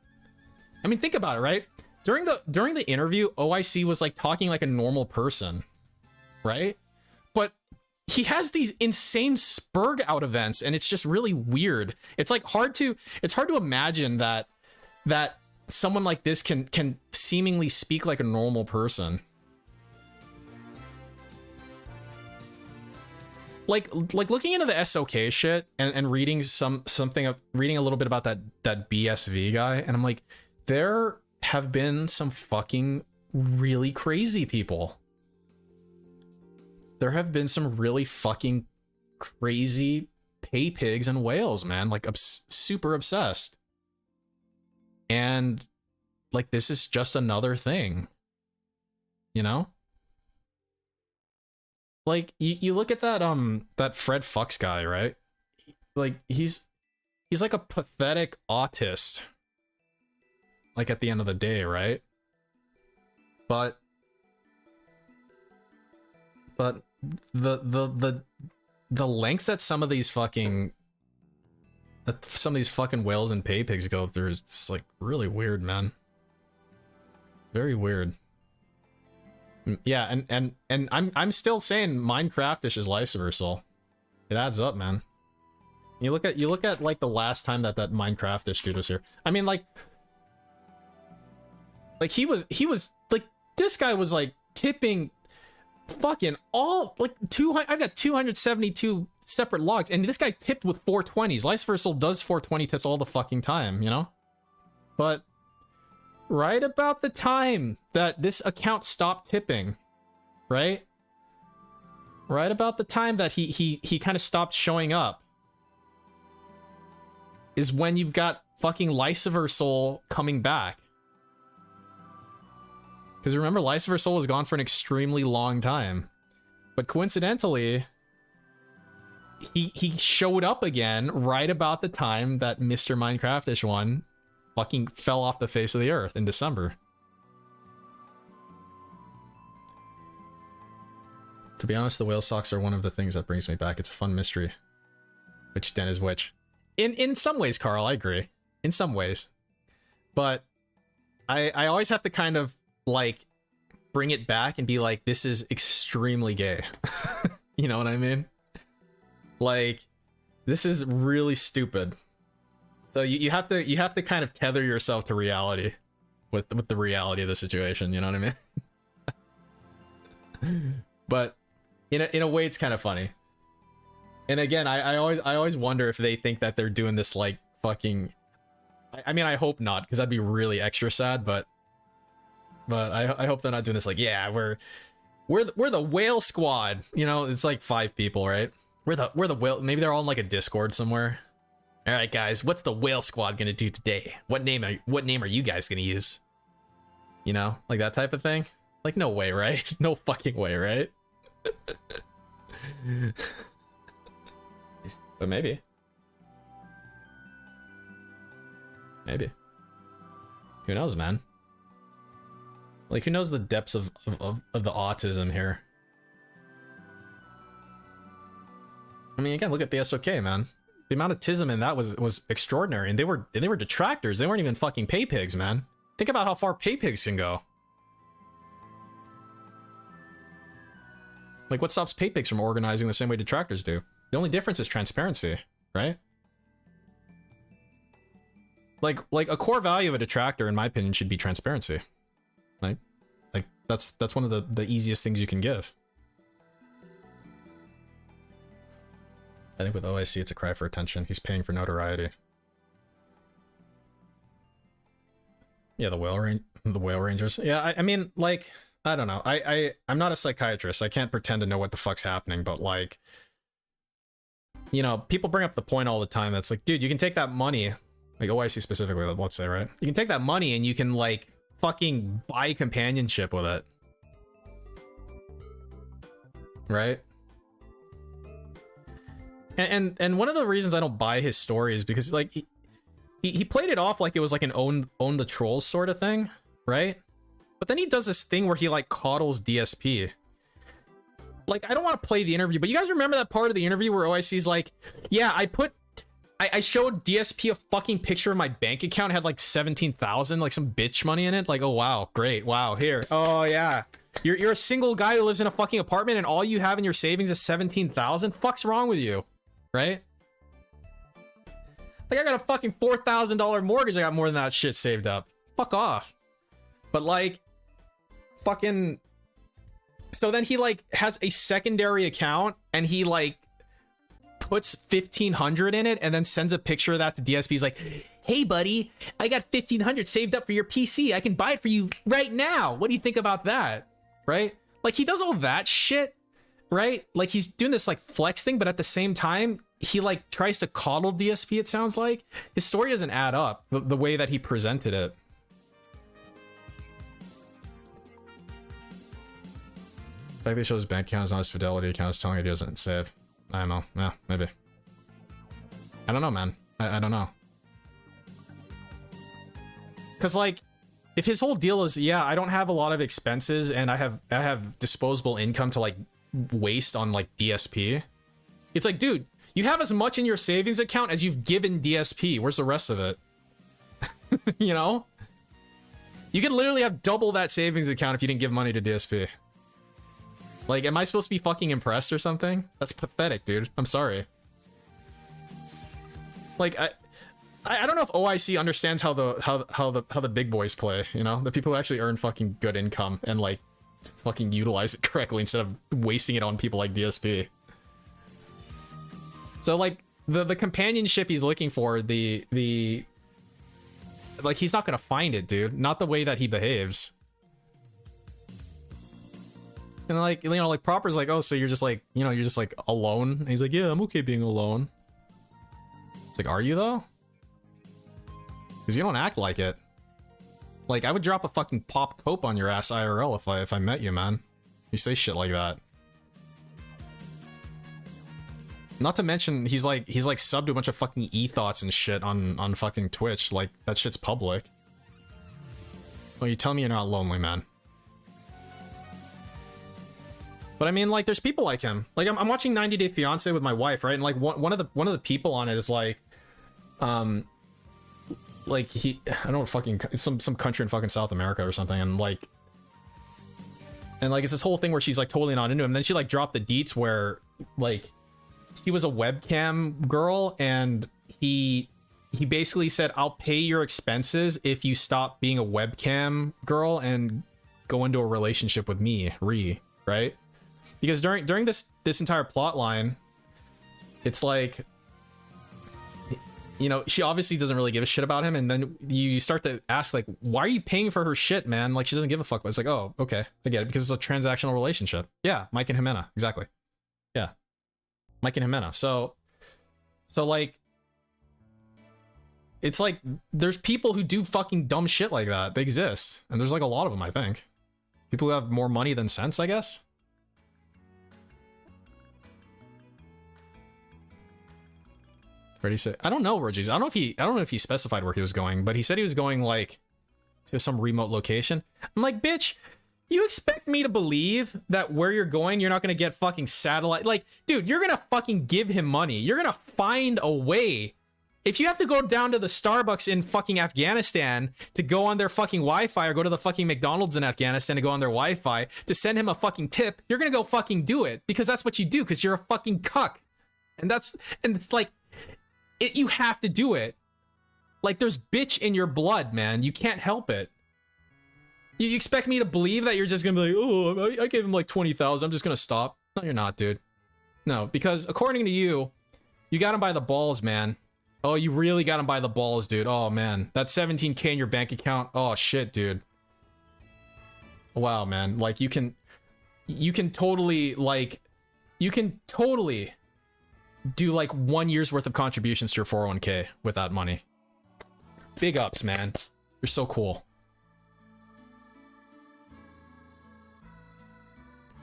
I mean, think about it, right? During the interview, OIC was like talking like a normal person, right? But he has these insane spurg out events, and it's just really weird. It's like hard to imagine that someone like this can seemingly speak like a normal person. Like looking into the SOK shit and reading reading a little bit about that BSV guy, and I'm like, there have been some fucking really crazy people. There have been some really fucking crazy pay pigs and whales, man, like super obsessed. And like, this is just another thing, you know? Like you look at that Fred Fucks guy, right? Like he's like a pathetic autist. Like at the end of the day, right? But the lengths that some of these fucking whales and pay pigs go through, it's like really weird, man. Very weird. Yeah, and I'm still saying Minecraftish is Lyciversal. It adds up, man. You look at like the last time that Minecraftish dude was here. I mean, like he was like, this guy was like tipping fucking all like 200. I've got 272 separate logs, and this guy tipped with 420s. Lyciversal does 420 tips all the fucking time, you know? But right about the time that this account stopped tipping, right about the time that he kind of stopped showing up, is when you've got fucking Lyciversal coming back. Because remember, Lyciversal was gone for an extremely long time, but coincidentally he showed up again right about the time that Mr. Minecraftish one fucking fell off the face of the earth in December. To be honest, the whale socks are one of the things that brings me back. It's a fun mystery. Which den is which? In some ways, Carl, I agree. In some ways. But I always have to kind of like bring it back and be like, this is extremely gay. You know what I mean? Like, this is really stupid. So you have to kind of tether yourself to reality with the reality of the situation, you know what I mean? But in a way, it's kind of funny. And again, I always wonder if they think that they're doing this like fucking, I mean, I hope not, because that'd be really extra sad, but I hope they're not doing this like, yeah, we're the whale squad, you know? It's like 5 people, right? We're the whale, maybe they're all in like a Discord somewhere. All right, guys, what's the whale squad gonna do today? What name are you guys gonna use? You know, like that type of thing. Like, no way, right? No fucking way, right? But maybe. Who knows, man? Like, who knows the depths of the autism here? I mean, again, look at the SOK, man. The amount of tism in that was extraordinary, and they were detractors. They weren't even fucking pay pigs, man. Think about how far pay pigs can go. Like, what stops pay pigs from organizing the same way detractors do? The only difference is transparency, right? Like a core value of a detractor, in my opinion, should be transparency. Like that's one of the easiest things you can give. I think with OIC, it's a cry for attention. He's paying for notoriety. Yeah, the whale rangers. Yeah, I mean, like, I don't know. I'm not a psychiatrist. I can't pretend to know what the fuck's happening, but like, you know, people bring up the point all the time that's like, dude, you can take that money, like OIC specifically, let's say, right? You can take that money and you can like fucking buy companionship with it. Right? And one of the reasons I don't buy his story is because like he played it off like it was like an own the trolls sort of thing, right? But then he does this thing where he like coddles DSP. Like, I don't want to play the interview, but you guys remember that part of the interview where OIC's like, yeah, I showed DSP a fucking picture of my bank account. It had like 17,000, like some bitch money in it. Like, oh wow, great, wow, here. Oh yeah, you're a single guy who lives in a fucking apartment and all you have in your savings is 17,000. Fuck's wrong with you, right? Like, I got a fucking $4,000 mortgage. I got more than that shit saved up. Fuck off. But like, fucking. So then he like has a secondary account and he like puts 1,500 in it and then sends a picture of that to DSP. He's like, hey buddy, I got 1,500 saved up for your PC. I can buy it for you right now. What do you think about that? Right? Like, he does all that shit, right? Like, he's doing this like flex thing, but at the same time, he like tries to coddle DSP, it sounds like. His story doesn't add up the way that he presented it. The fact that he shows his bank account is not his fidelity account is telling you he doesn't save. I don't know. Yeah, maybe. I don't know, man. I don't know. Cause like, if his whole deal is, yeah, I don't have a lot of expenses and I have disposable income to like waste on like DSP. It's like, dude, you have as much in your savings account as you've given DSP. Where's the rest of it? You know? You could literally have double that savings account if you didn't give money to DSP. Like, am I supposed to be fucking impressed or something? That's pathetic, dude. I'm sorry. Like, I don't know if OIC understands how the big boys play, you know? The people who actually earn fucking good income and like fucking utilize it correctly instead of wasting it on people like DSP. So like the companionship he's looking for, the like, he's not gonna find it, dude. Not the way that he behaves. And like, you know, like Proper's like, oh, so you're just like, you know, you're just like alone. And he's like, yeah, I'm okay being alone. It's like, are you though? Because you don't act like it. Like, I would drop a fucking pop cope on your ass IRL if I met you, man. You say shit like that. Not to mention, he's like subbed to a bunch of fucking e-thoughts and shit on fucking Twitch. Like, that shit's public. Well, you tell me you're not lonely, man. But I mean, like, there's people like him. Like, I'm watching 90 Day Fiance with my wife, right? And like, one of the people on it is like, like I don't know, fucking some country in fucking South America or something, and like it's this whole thing where she's like totally not into him. And then she like dropped the deets where like he was a webcam girl, and he basically said, I'll pay your expenses if you stop being a webcam girl and go into a relationship with me, Ree, right? Because during this entire plot line, it's like, you know, she obviously doesn't really give a shit about him, and then you start to ask, like, why are you paying for her shit, man? Like, she doesn't give a fuck. But it's like, oh, okay, I get it, because it's a transactional relationship. Yeah, Mike and Jimena, exactly. Yeah, Mike and Jimena. So like, it's like, there's people who do fucking dumb shit like that. They exist, and there's like a lot of them, I think. People who have more money than sense, I guess. I don't know, Regis. I don't know if he specified where he was going, but he said he was going like to some remote location. I'm like, bitch, you expect me to believe that where you're going, you're not gonna get fucking satellite? Like, dude, you're gonna fucking give him money. You're gonna find a way. If you have to go down to the Starbucks in fucking Afghanistan to go on their fucking Wi-Fi, or go to the fucking McDonald's in Afghanistan to go on their Wi-Fi to send him a fucking tip, you're gonna go fucking do it, because that's what you do, because you're a fucking cuck. And it's like, you have to do it. Like, there's bitch in your blood, man. You can't help it. You expect me to believe that you're just gonna be like, oh, I gave him like 20,000, I'm just gonna stop. No, you're not, dude. No, because according to you, you got him by the balls, man. Oh, you really got him by the balls, dude. Oh, man. That 17K in your bank account. Oh, shit, dude. Wow, man. Like, you can totally, like, do like 1 year's worth of contributions to your 401k with that money. Big ups, man. You're so cool.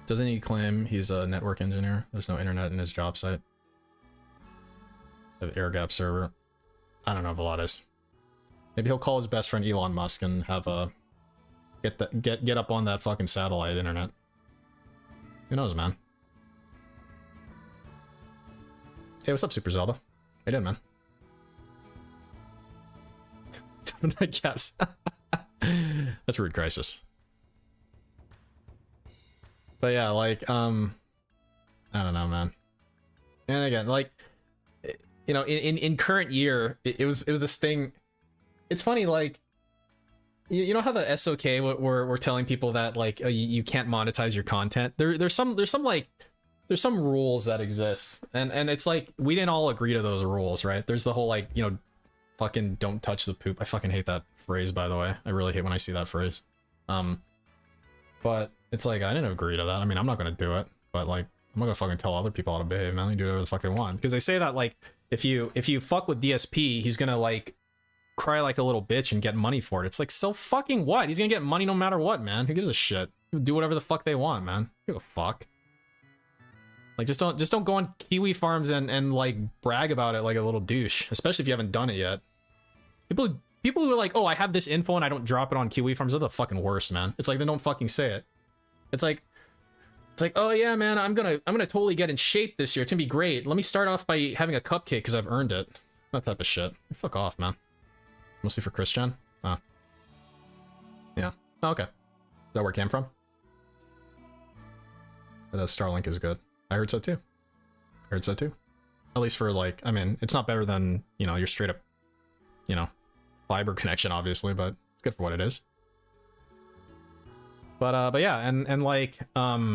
Doesn't he claim he's a network engineer? There's no internet in his job site. The air gap server. I don't know, Veladas. Maybe he'll call his best friend Elon Musk and have a get up on that fucking satellite internet. Who knows, man? Hey, what's up, Super Zelda? How you doing, man? Caps. That's rude, Crisis. But yeah, like, I don't know, man. And again, like, you know, in current year, it was this thing. It's funny, like, you know how the SOK were telling people that like you can't monetize your content. There's some rules that exist, and it's like we didn't all agree to those rules, right? There's the whole like, you know, fucking don't touch the poop. I fucking hate that phrase, by the way. I really hate when I see that phrase. But it's like I didn't agree to that. I mean, I'm not gonna do it, but like I'm not gonna fucking tell other people how to behave, man. They do whatever the fuck they want, because they say that like if you fuck with DSP, he's gonna like cry like a little bitch and get money for it. It's like, so fucking what? He's gonna get money no matter what, man. Who gives a shit? Do whatever the fuck they want, man. Who give a fuck? Like, just don't go on kiwi farms and like brag about it like a little douche, especially if you haven't done it yet. People who are like, oh, I have this info and I don't drop it on kiwi farms are the fucking worst, man. It's like, they don't fucking say it. It's like, oh yeah, man, I'm gonna totally get in shape this year. It's gonna be great. Let me start off by having a cupcake because I've earned it. That type of shit. Fuck off, man. Mostly for Christian? Oh. Yeah. Oh, okay. Is that where it came from? That Starlink is good. I heard so too. At least for like, I mean, it's not better than, you know, your straight up, you know, fiber connection, obviously, but it's good for what it is. But yeah, and like, yeah,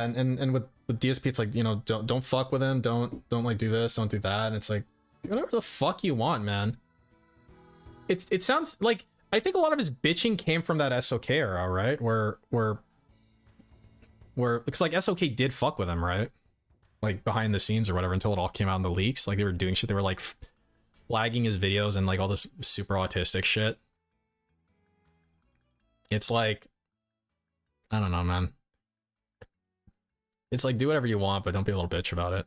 and with DSP, it's like, you know, don't fuck with him, don't like do this, don't do that, and it's like, whatever the fuck you want, man. It sounds like, I think a lot of his bitching came from that SOK era, right? Where looks like SOK did fuck with him, right? Like behind the scenes or whatever, until it all came out in the leaks. Like they were doing shit, they were like flagging his videos and like all this super autistic shit. It's like, I don't know, man. It's like, do whatever you want, but don't be a little bitch about it.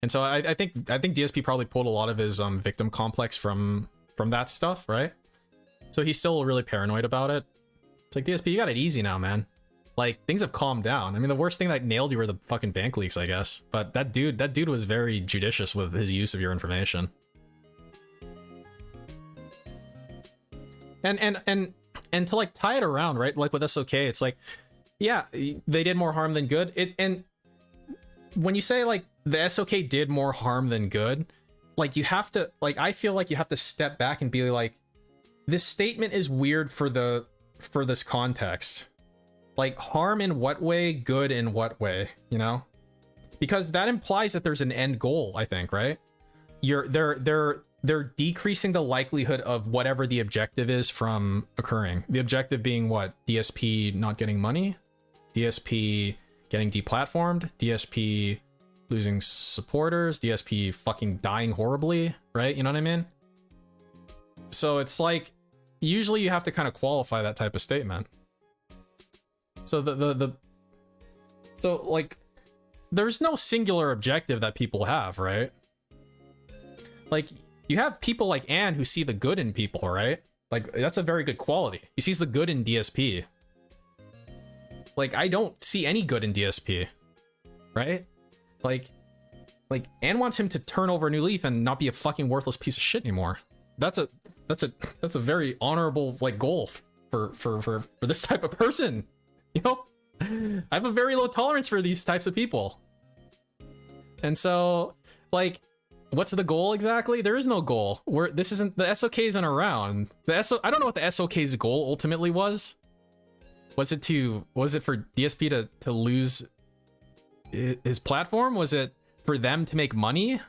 And so I think DSP probably pulled a lot of his victim complex from that stuff, right? So he's still really paranoid about it. It's like, DSP, you got it easy now, man. Like, things have calmed down. I mean, the worst thing that nailed you were the fucking bank leaks, I guess. But that dude was very judicious with his use of your information. And to like tie it around, right? Like with SOK, it's like, yeah, they did more harm than good. And when you say like the SOK did more harm than good, like you have to, like, I feel like you have to step back and be like, this statement is weird for this context. Like, harm in what way, good in what way, you know? Because that implies that there's an end goal, I think, right? They're decreasing the likelihood of whatever the objective is from occurring. The objective being what? DSP not getting money? DSP getting deplatformed? DSP losing supporters? DSP fucking dying horribly, right? You know what I mean? So it's like, usually you have to kind of qualify that type of statement. So so like, there's no singular objective that people have, right? Like, you have people like Anne who see the good in people, right? Like, that's a very good quality. He sees the good in DSP. Like, I don't see any good in DSP, right? Like Anne wants him to turn over a new leaf and not be a fucking worthless piece of shit anymore. That's a very honorable like goal for this type of person. You know, I have a very low tolerance for these types of people. And so, like, what's the goal exactly? There is no goal. This isn't, the SOK isn't around. I don't know what the SOK's goal ultimately was. Was it for DSP to lose his platform? Was it for them to make money?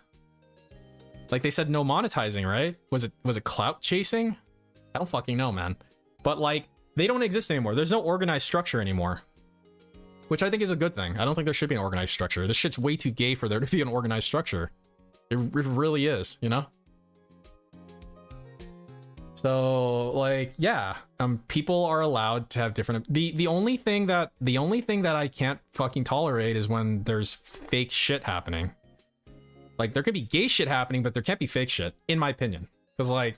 Like they said, no monetizing, right? Was it clout chasing? I don't fucking know, man. But like, they don't exist anymore. There's no organized structure anymore, which I think is a good thing. I don't think there should be an organized structure. This shit's way too gay for there to be an organized structure. It really is, you know? So like, yeah, people are allowed to have different. The only thing that I can't fucking tolerate is when there's fake shit happening. Like there could be gay shit happening, but there can't be fake shit, in my opinion. Because like,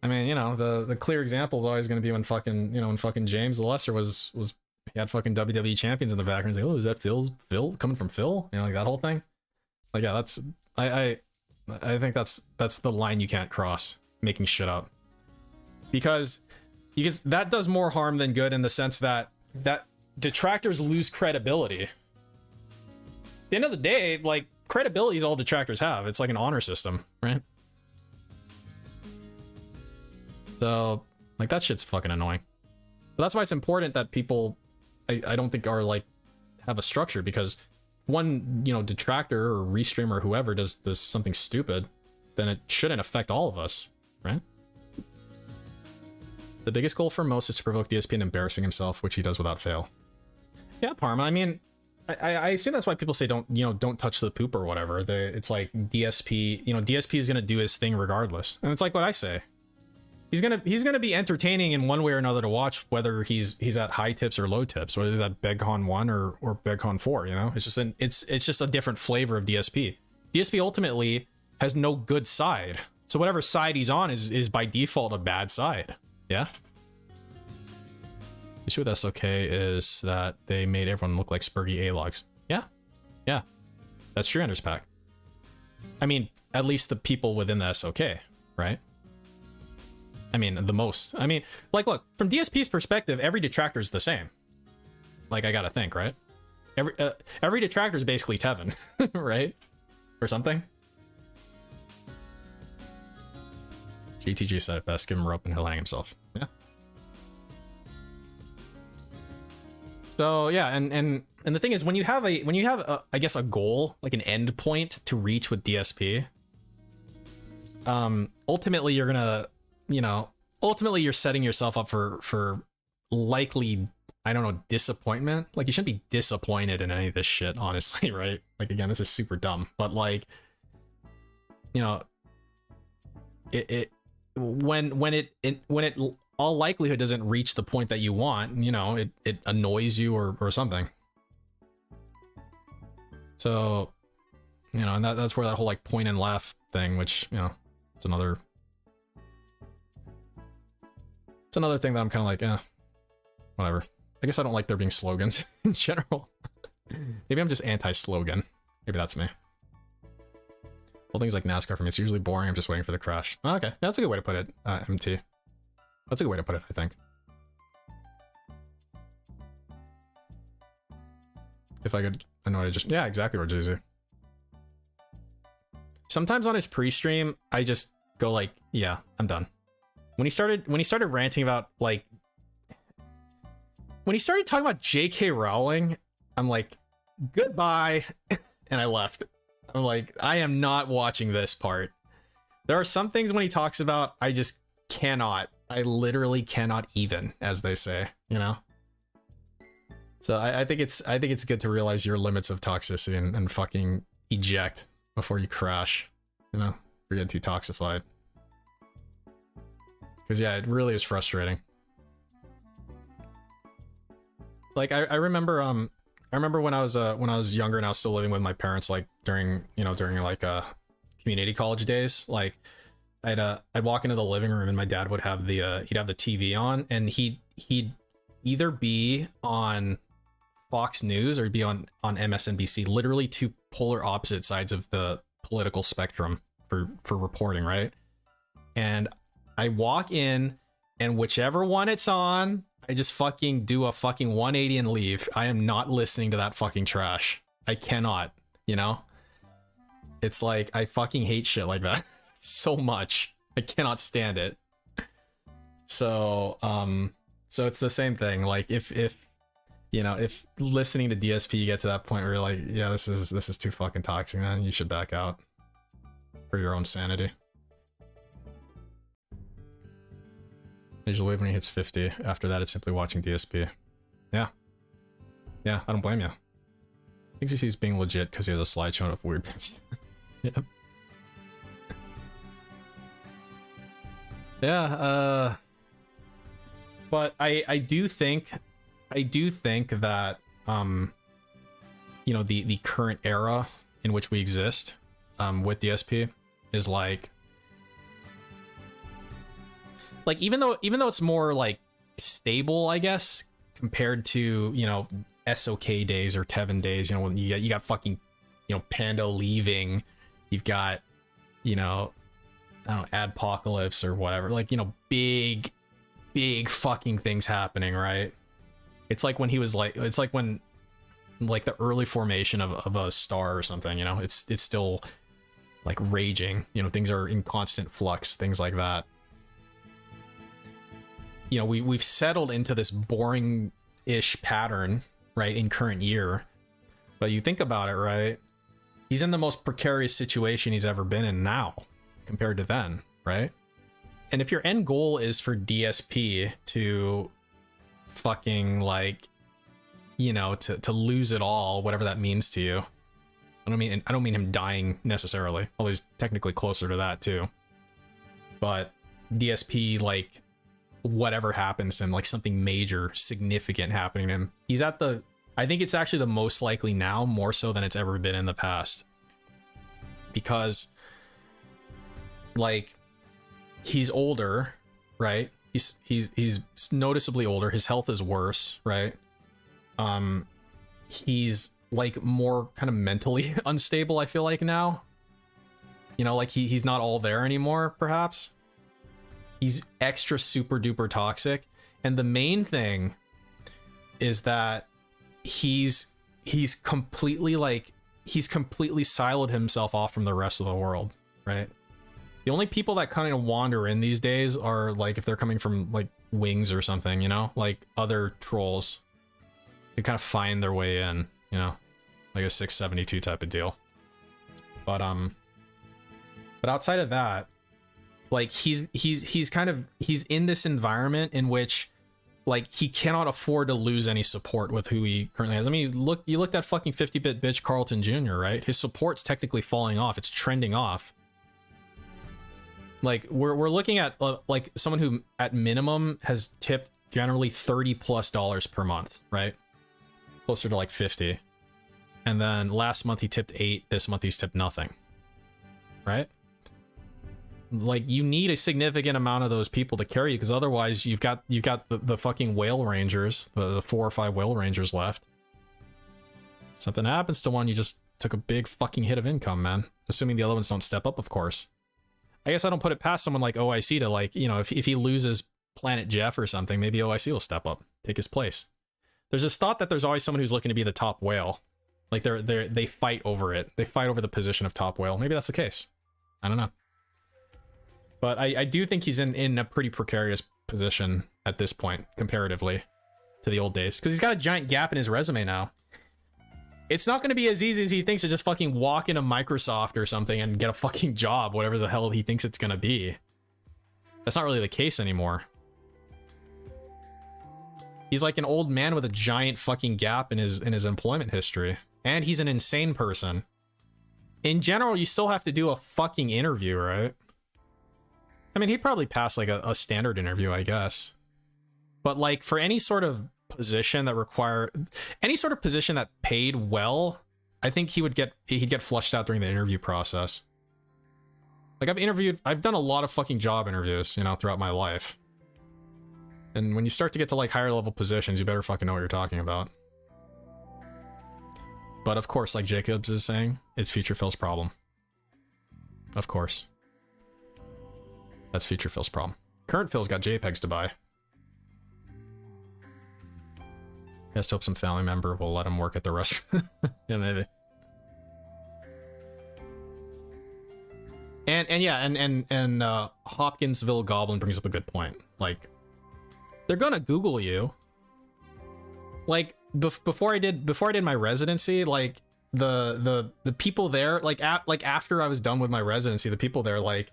I mean, you know, the clear example is always going to be when fucking, you know, when fucking James the Lesser was he had fucking WWE champions in the background. He's like, oh, is that Phil coming from Phil? You know, like that whole thing. Like, yeah, that's I think that's the line you can't cross, making shit up. Because that does more harm than good in the sense that detractors lose credibility. At the end of the day, like, credibility is all detractors have. It's like an honor system, right? So, like, that shit's fucking annoying. But that's why it's important that people, I don't think are, like, have a structure, because one, you know, detractor or REEstream or whoever does something stupid, then it shouldn't affect all of us, right? The biggest goal for most is to provoke DSP in embarrassing himself, which he does without fail. Yeah, Parma, I mean, I assume that's why people say don't touch the poop or whatever. It's like DSP, you know, DSP is gonna do his thing regardless. And it's like what I say. He's gonna be entertaining in one way or another to watch, whether he's at high tips or low tips, whether he's at BegCon 1 or BegCon 4, you know? It's just a different flavor of DSP. DSP ultimately has no good side. So whatever side he's on is by default a bad side. Yeah? The issue with SOK is that they made everyone look like spurgy A-logs. Yeah. Yeah. That's true, Anders Pack. I mean, at least the people within the SOK, right? I mean, the most. I mean, like, look, from DSP's perspective, every detractor is the same. Like, I gotta think, right? Every detractor is basically Tevin, right? Or something. GTG said it best, give him a rope and he'll hang himself. Yeah. So yeah, and the thing is, when you have a I guess a goal, like an end point to reach with DSP, ultimately you're gonna, you know, ultimately you're setting yourself up for likely, I don't know, disappointment. Like, you shouldn't be disappointed in any of this shit, honestly, right? Like, again, this is super dumb, but like, you know, when it all likelihood doesn't reach the point that you want, you know, it annoys you or something. So, you know, and that's where that whole like point and laugh thing, which, you know, it's another thing that I'm kind of like, whatever. I guess I don't like there being slogans in general. Maybe I'm just anti-slogan. Maybe that's me. Well, things like NASCAR for me, it's usually boring. I'm just waiting for the crash. Oh, okay, that's a good way to put it, MT. That's a good way to put it, I think. If I could, I know I just, yeah, exactly where Jay-Z. Sometimes on his pre-stream, I just go like, yeah, I'm done. When he started ranting about, like, when he started talking about J.K. Rowling, I'm like, goodbye, and I left. I'm like, I am not watching this part. There are some things when he talks about, I just cannot. I literally cannot even, as they say, you know? So I think it's good to realize your limits of toxicity and fucking eject before you crash, you know? Or get too toxified. Because yeah, it really is frustrating. Like I remember when I was younger and I was still living with my parents, like during like community college days, like I'd walk into the living room and my dad would have he'd have the TV on, and he'd either be on Fox News or he'd be on MSNBC, literally two polar opposite sides of the political spectrum for reporting, right? And I walk in, and whichever one it's on, I just fucking do a fucking 180 and leave. I am not listening to that fucking trash. I cannot, you know? It's like, I fucking hate shit like that so much. I cannot stand it. So it's the same thing. Like, if you know, if listening to DSP you get to that point where you're like, yeah, this is too fucking toxic, man, you should back out for your own sanity. I usually leave when he hits 50. After that, it's simply watching DSP. Yeah. Yeah, I don't blame you. I think he's being legit because he has a slideshow of weird bits. Yep. Yeah, but I do think that you know, the current era in which we exist with DSP is like even though it's more like stable, I guess, compared to, you know, SOK days or Tevin days, you know, when you got fucking, you know, Pando leaving, you've got, you know, I don't know, Adpocalypse or whatever, like, you know, big fucking things happening, right? It's like when he was like, it's like when like the early formation of a star or something, you know, it's still like raging, you know, things are in constant flux, things like that. You know, we've settled into this boring-ish pattern, right, in current year. But you think about it, right? He's in the most precarious situation he's ever been in now, compared to then, right? And if your end goal is for DSP to fucking, like, you know, to lose it all, whatever that means to you. I don't mean him dying necessarily, although he's technically closer to that too. But DSP, like, whatever happens to him, like something major, significant happening to him, he's at the, I think it's actually the most likely now, more so than it's ever been in the past. Because, like, he's older, right? He's noticeably older. His health is worse, right? He's like more kind of mentally unstable, I feel like now. You know, like he's not all there anymore, perhaps. He's extra super duper toxic. And the main thing is that he's completely siloed himself off from the rest of the world, right? The only people that kind of wander in these days are like if they're coming from like Wings or something, you know, like other trolls. They kind of find their way in, you know, like a 672 type of deal. But outside of that, like he's in this environment in which, like, he cannot afford to lose any support with who he currently has. I mean, you looked at fucking 50-bit bitch Carlton Jr., right? His support's technically falling off. It's trending off. Like, we're looking at like someone who at minimum has tipped generally $30+ per month, right? Closer to like 50. And then last month he tipped 8. This month he's tipped nothing, right? Like, you need a significant amount of those people to carry you, because otherwise you've got the fucking whale rangers, the 4 or 5 whale rangers left. Something happens to one, you just took a big fucking hit of income, man. Assuming the other ones don't step up, of course. I guess I don't put it past someone like OIC to, like, you know, if he loses Planet Jeff or something, maybe OIC will step up, take his place. There's this thought that there's always someone who's looking to be the top whale. Like, they fight over it. They fight over the position of top whale. Maybe that's the case. I don't know. But I do think he's in a pretty precarious position at this point, comparatively to the old days. Because he's got a giant gap in his resume now. It's not going to be as easy as he thinks to just fucking walk into Microsoft or something and get a fucking job, whatever the hell he thinks it's going to be. That's not really the case anymore. He's like an old man with a giant fucking gap in his employment history. And he's an insane person. In general, you still have to do a fucking interview, right? I mean, he'd probably pass like a standard interview, I guess. But like for any sort of position that paid well, I think he'd get flushed out during the interview process. Like I've done a lot of fucking job interviews, you know, throughout my life. And when you start to get to like higher level positions, you better fucking know what you're talking about. But of course, like Jacobs is saying, it's Future Phil's problem. Of course. That's Future Phil's problem. Current Phil's got JPEGs to buy. He has to hope some family member will let him work at the restaurant. Yeah, maybe. And Hopkinsville Goblin brings up a good point. Like, they're gonna Google you. Like before I did my residency, like the people there, like after I was done with my residency, the people there, like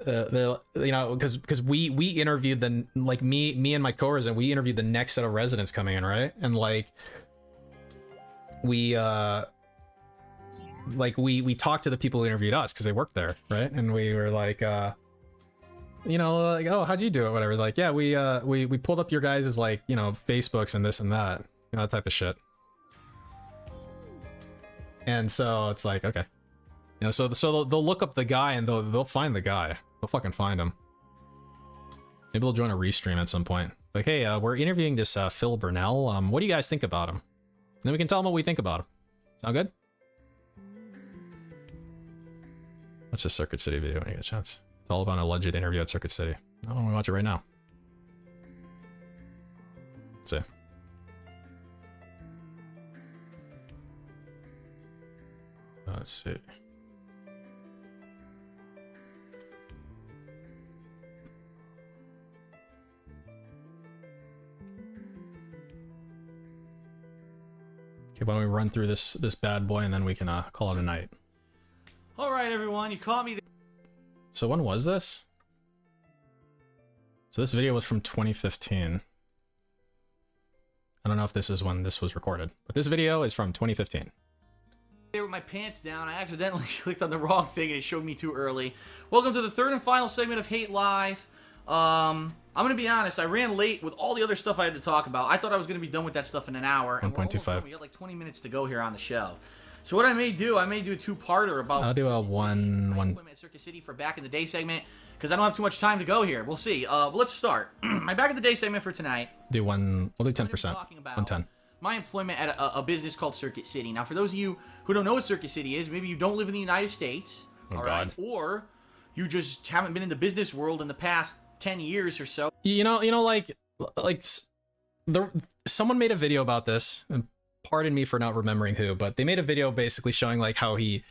they're, you know, because we interviewed me and my co-resident, we interviewed the next set of residents coming in, right? And like we talked to the people who interviewed us because they worked there, right? And we were like you know, like, oh, how'd you do it? Whatever. Like, yeah, we pulled up your guys' like, you know, Facebooks and this and that, you know, that type of shit. And so it's like, okay, you know, so they'll look up the guy and they'll find the guy. They'll fucking find him. Maybe they'll join a REEstream at some point. Like, hey, we're interviewing this Phil Burnell. What do you guys think about him? And then we can tell them what we think about him. Sound good? Watch the Circuit City video when you get a chance. It's all about an alleged interview at Circuit City. I don't want to watch it right now. Let's see. Let's see. Okay, why don't we run through this bad boy and then we can call it a night. All right, everyone, you caught me. So when was this? So this video was from 2015. I don't know if this is when this was recorded, but this video is from 2015. There with my pants down, I accidentally clicked on the wrong thing and it showed me too early. Welcome to the third and final segment of Hate Live. I'm gonna be honest, I ran late with all the other stuff I had to talk about. I thought I was gonna be done with that stuff in an hour. 1.25. We got like 20 minutes to go here on the show. So what I may do a two-parter about. I'll do a one. At Circuit City for back in the day segment because I don't have too much time to go here. We'll see. Let's start. My back in the day segment for tonight. Do one. We'll do 10%. 110. My employment at a business called Circuit City. Now, for those of you who don't know what Circuit City is, maybe you don't live in the United States, oh, all God. right, or you just haven't been in the business world in the past 10 years or so. You know, like someone made a video about this. And pardon me for not remembering who, but they made a video basically showing like how he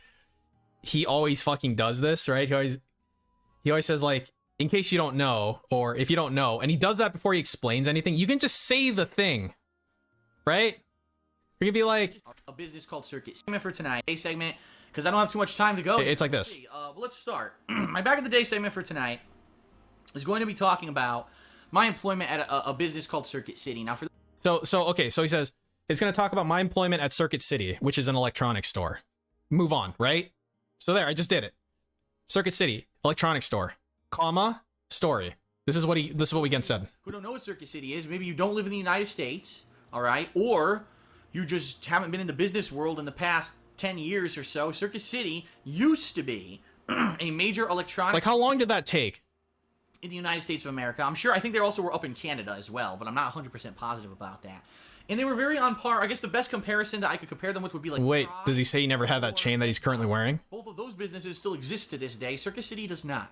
always fucking does this, right? He always says like, in case you don't know, or if you don't know, and he does that before he explains anything. You can just say the thing, right? You're gonna be like a business called Circuit Segment for tonight. Day segment because I don't have too much time to go. It's like this. Let's start. My back in the day segment for tonight is going to be talking about my employment at a business called Circuit City. Now, for okay, so he says it's going to talk about my employment at Circuit City, which is an electronics store. Move on, right? So there, I just did it. Circuit City, electronics store, comma, story. This is what we again said. Who don't know what Circuit City is? Maybe you don't live in the United States, all right, or you just haven't been in the business world in the past 10 years or so. Circuit City used to be a major electronics. Like, how long did that take? In the United States of America. I think they also were up in Canada as well, but I'm not 100% positive about that. And they were very on par. I guess the best comparison that I could compare them with would be like... Wait, does he say he never had that chain that he's currently wearing? Both of those businesses still exist to this day. Circuit City does not.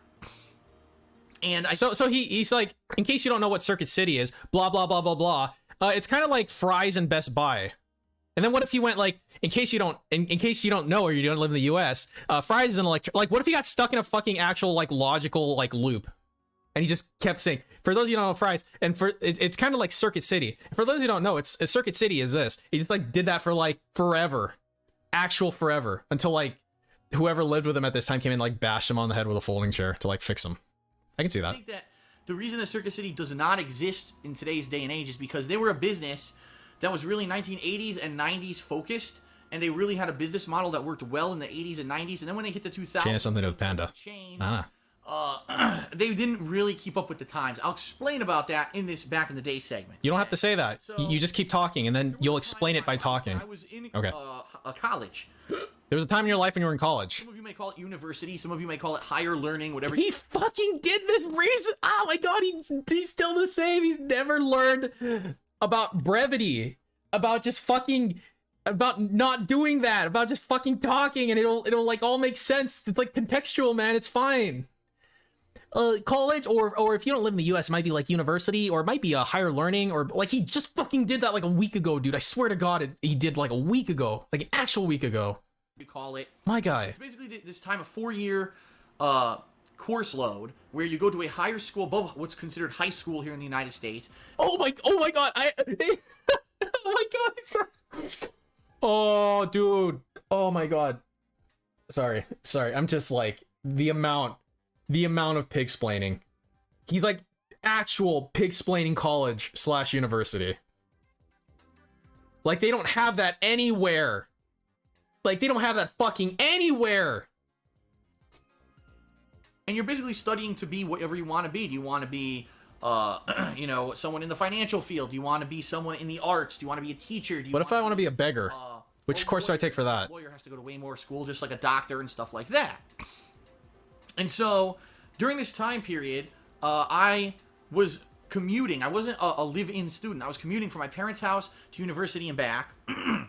And So he's like, in case you don't know what Circuit City is, blah, blah, blah, blah, blah. It's kind of like Fry's and Best Buy. And then what if he went like, in case you don't know or you don't live in the US, Fry's is an like, what if he got stuck in a fucking actual like logical like loop? And he just kept saying, for those of you who don't know Fry's, and it's kind of like Circuit City. For those of you who don't know, it's Circuit City is this. He just like did that for like forever. Actual forever. Until like whoever lived with him at this time came in and like bashed him on the head with a folding chair to like fix him. I can see that. I think that the reason that Circuit City does not exist in today's day and age is because they were a business that was really 1980s and 90s focused, and they really had a business model that worked well in the 80s and 90s, and then when they hit the 2000s... Chain has something to do with Panda. They didn't really keep up with the times. I'll explain about that in this back in the day segment. You don't have to say that. So, you just keep talking, and then you'll explain it by talking. I was in okay. A college. There was a time in your life when you were in college. Some of you may call it university. Some of you may call it higher learning, whatever. He fucking did this reason. Oh my god, he's still the same. He's never learned about brevity, about just fucking, about not doing that, about just fucking talking, and it'll like all make sense. It's like contextual, man. It's fine. College, or if you don't live in the US, it might be like university, or it might be a higher learning, or like he just fucking did that like a week ago, dude. I swear to God, he did like a week ago, like an actual week ago. You call it. My guy. It's basically this time a 4-year course load where you go to a higher school above what's considered high school here in the United States. Oh my god, oh my god, oh dude, oh my god. Sorry, I'm just like the amount of pig-splaining. He's like actual pig-splaining college / university. Like they don't have that anywhere. Like they don't have that fucking anywhere. and you're basically studying to be whatever you want to be. Do you want to be, you know, someone in the financial field? Do you want to be someone in the arts? Do you want to be a teacher? What if I want to be a beggar? Which course do I take for that? A lawyer has to go to way more school, just like a doctor and stuff like that. And so, during this time period, I was commuting. I wasn't a live-in student. I was commuting from my parents' house to university and back. And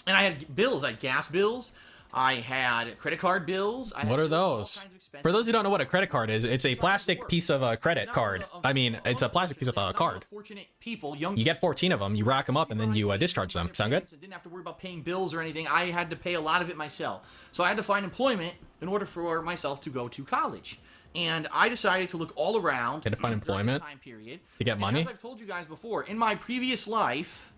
I had bills. I had gas bills. I had credit card bills. What are those? For those who don't know what a credit card is, it's a plastic piece of a credit card. I mean, it's a plastic piece of a card. Fortunate people, young You get 14 of them, you rack them up, and then you discharge them. Sound good? I didn't have to worry about paying bills or anything. I had to pay a lot of it myself. So I had to find employment in order for myself to go to college. And I decided to look all around. Had to find employment time period, to get money? As I've told you guys before, in my previous life,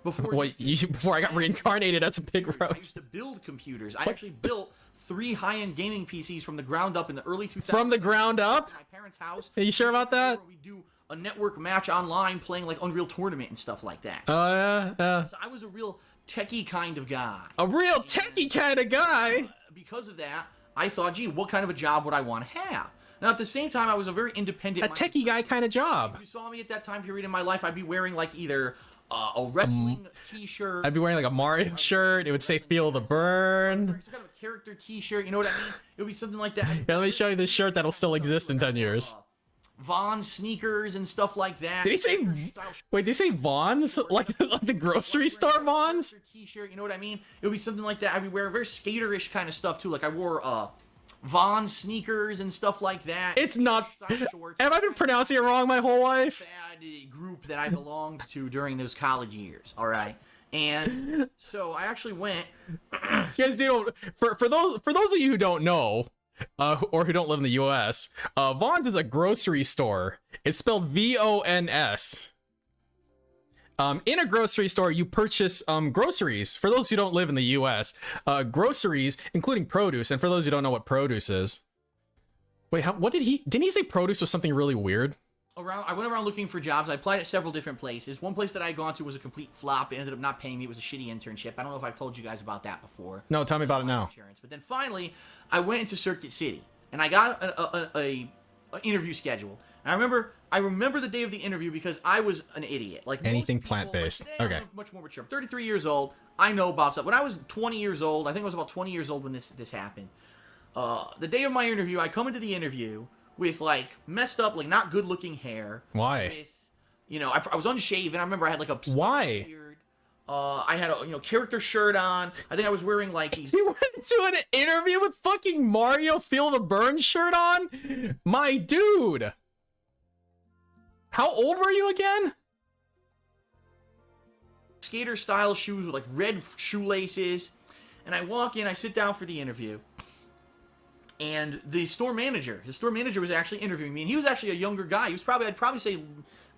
before I got reincarnated as a pig I roach. used to build computers. I actually built 3 high-end gaming PCs from the ground up in the early 2000s. From the ground up? My parents' house. Are you sure about that? We do a network match online, playing like Unreal Tournament and stuff like that. Oh, yeah. So I was a real techie kind of guy. A real techie kind of guy? Because of that, I thought, gee, what kind of a job would I want to have? Now, at the same time, I was a very independent... A techie guy kind of job. If you saw me at that time period in my life, I'd be wearing like either a wrestling t-shirt. I'd be wearing like a Mario shirt. It would say "Feel the Burn." Some kind of a character t-shirt. You know what I mean? It would be something like that. Yeah, let me show you this shirt that'll still exist in 10 years. Vons sneakers and stuff like that. Did he say? Wait, did he say Vons? Like the grocery store Vons? T-shirt. You know what I mean? It would be something like that. I'd be wearing very skaterish kind of stuff too. Like I wore Vons sneakers and stuff like that. It's not. Shorts. Have I been pronouncing it wrong my whole life? Bad group that I belonged to during those college years. All right, and so I actually went. You guys do. For those of you who don't know, or who don't live in the U.S., Vons is a grocery store. It's spelled VONS. In a grocery store, you purchase groceries. For those who don't live in the U.S., groceries, including produce. And for those who don't know what produce is, wait, what didn't he say produce was something really weird? I went around looking for jobs. I applied at several different places. One place that I had gone to was a complete flop. It ended up not paying me. It was a shitty internship. I don't know if I've told you guys about that before. No, tell me about it now. But then finally, I went into Circuit City, and I got a interview scheduled. And I remember the day of the interview because I was an idiot. Like anything plant-based. Like, okay. I'm much more mature. I'm 33 years old. I know about stuff. When I was 20 years old, I think I was about 20 years old when this happened. The day of my interview, I come into the interview with like messed up, like not good looking hair. Why? With, you know, I was unshaven. I remember I had like a why? beard. I had a character shirt on. I think I was wearing like these. You went to an interview with fucking Mario Feel the Burn shirt on? My dude. How old were you again? Skater style shoes with like red shoelaces. And I walk in, I sit down for the interview. And the store manager was actually interviewing me, and he was actually a younger guy. He was I'd probably say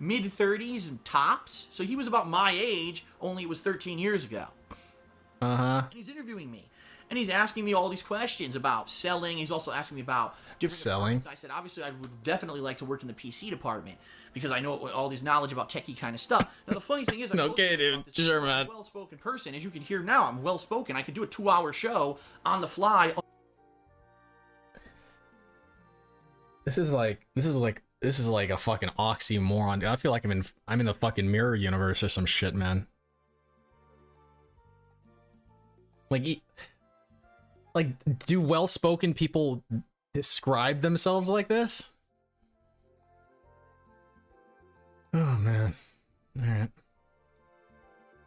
mid-30s and tops. So he was about my age, only it was 13 years ago. Uh-huh. And he's interviewing me. And he's asking me all these questions about selling. He's also asking me about different selling. I said, obviously, I would definitely like to work in the PC department because I know all this knowledge about techie kind of stuff. Now, the funny thing is, okay, dude. Sure, man. I'm a well-spoken person. As you can hear now, I'm well-spoken. I could do a 2-hour show on the fly. This is like a fucking oxymoron. I feel like I'm in the fucking mirror universe or some shit, man. Like, do well-spoken people describe themselves like this? Oh man. All right.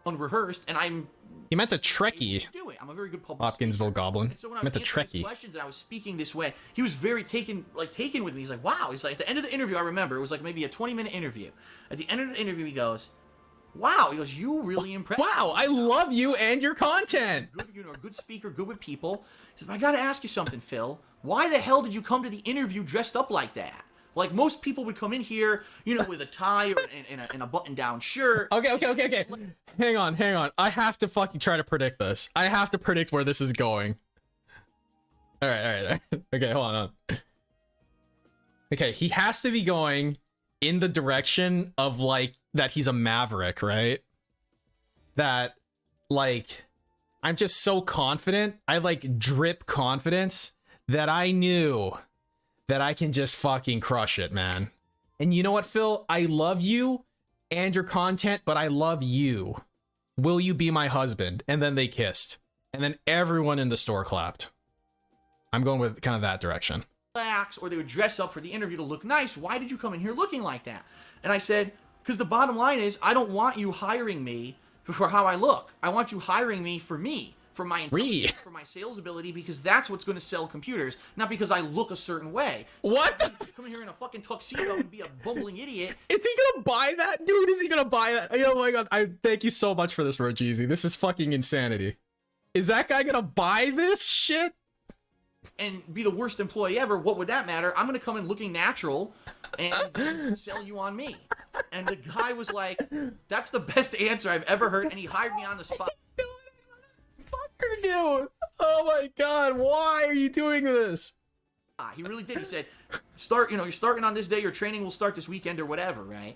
Unrehearsed, and I'm. You meant a Trekkie. Do it. I'm a very good public Hopkinsville Goblin. So when I meant a was answering Trekkie. his questions and I was speaking this way, he was very taken with me. He's like, wow. He's like, at the end of the interview, I remember it was like maybe a 20-minute interview. At the end of the interview, he goes, wow. He goes, you really impressed. Wow, I love you and your content. Good, a good speaker, good with people. He says, I got to ask you something, Phil. Why the hell did you come to the interview dressed up like that? Like, most people would come in here, with a tie or in a button-down shirt. Okay. Hang on. I have to fucking try to predict this. I have to predict where this is going. All right. Okay, hold on. Okay, he has to be going in the direction of, like, that he's a maverick, right? That, like, I'm just so confident. I, like, drip confidence that I knew that I can just fucking crush it, man. And you know what, Phil? I love you and your content, but I love you. Will you be my husband? And then they kissed. And then everyone in the store clapped. I'm going with kind of that direction. Or they would dress up for the interview to look nice. Why did you come in here looking like that? And I said, because the bottom line is, I don't want you hiring me for how I look. I want you hiring me, for my intelligence, for my sales ability, because that's what's going to sell computers, not because I look a certain way. So what? Come in here in a fucking tuxedo and be a bumbling idiot. Is he gonna buy that? Dude, is he gonna buy that? Oh my god, I thank you so much for this, Rogeezy. This is fucking insanity. Is that guy gonna buy this shit? And be the worst employee ever? What would that matter? I'm gonna come in looking natural and sell you on me. And the guy was like, that's the best answer I've ever heard, and he hired me on the spot. Dude, oh my god, why are you doing this? He really did. He said, you're starting on this day, your training will start this weekend or whatever, right?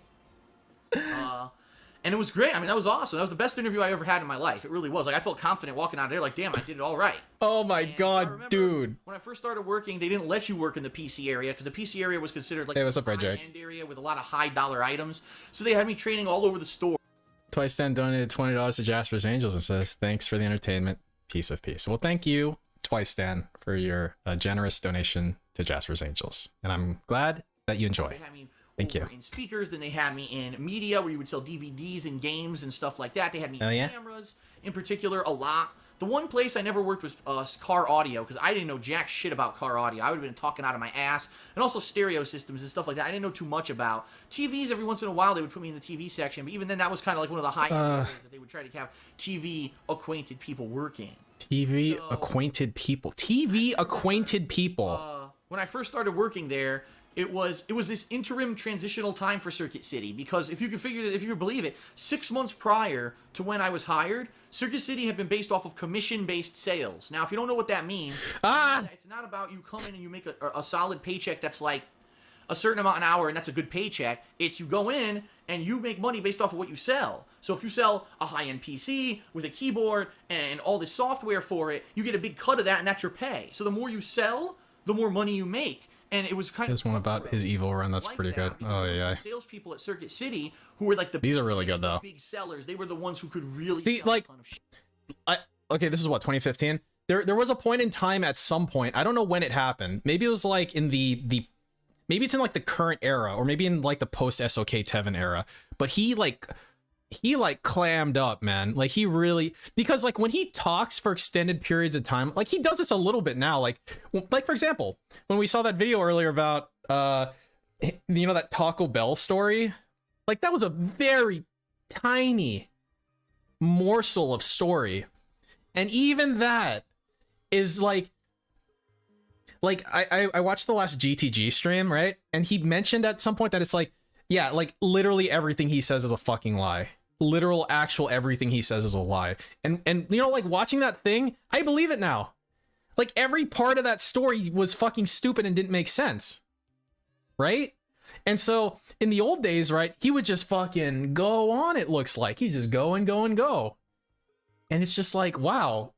And it was great. I mean, that was awesome. That was the best interview I ever had in my life. It really was. Like, I felt confident walking out of there, like, damn, I did it all right. Oh my god, dude. When I first started working, they didn't let you work in the PC area, because the PC area was considered like hey, what's up, Red a Jack? high-end area with a lot of high-dollar items. So they had me training all over the store. Twice Stan donated $20 to Jasper's Angels and says, thanks for the entertainment. Piece of peace. Well, thank you, Twice Stan, for your generous donation to Jasper's Angels. And I'm glad that you enjoy. Thank you. In speakers, then they had me in media, where you would sell DVDs and games and stuff like that. They had me in cameras, in particular, a lot. The one place I never worked was car audio, because I didn't know jack shit about car audio. I would have been talking out of my ass. And also stereo systems and stuff like that I didn't know too much about. TVs, every once in a while, they would put me in the TV section. But even then, that was kind of like one of the high areas that they would try to have TV-acquainted people work in. TV-acquainted people. TV-acquainted people. When I first started working there, it was this interim transitional time for Circuit City, because if you can believe it, 6 months prior to when I was hired, Circuit City had been based off of commission-based sales. Now, if you don't know what that means, it's not about you come in and you make a solid paycheck that's like a certain amount an hour and that's a good paycheck. It's you go in and you make money based off of what you sell. So if you sell a high-end PC with a keyboard and all this software for it, you get a big cut of that, and that's your pay. So the more you sell, the more money you make. And it was kind of... There's one about his evil run that's like pretty good. Oh, yeah. Salespeople at Circuit City who were like these are really good, though. Big sellers. They were the ones who could really see, sell like, a ton of shit. Okay, this is what, 2015? There was a point in time at some point, I don't know when it happened. Maybe it was like in maybe it's in like the current era, or maybe in like the post-SOK Tevin era. But he clammed up, man. Like, he really, because like when he talks for extended periods of time, like he does this a little bit now. Like for example, when we saw that video earlier about that Taco Bell story, like that was a very tiny morsel of story, and even that is like I watched the last GTG stream, right? And he mentioned at some point that it's like, yeah, like literally everything he says is a fucking lie. Literal, actual everything he says is a lie. And you know, like watching that thing, I believe it now. Like every part of that story was fucking stupid and didn't make sense. Right? And so in the old days, right, he would just fucking go on, it looks like. He'd just go and go and go. And it's just like, wow.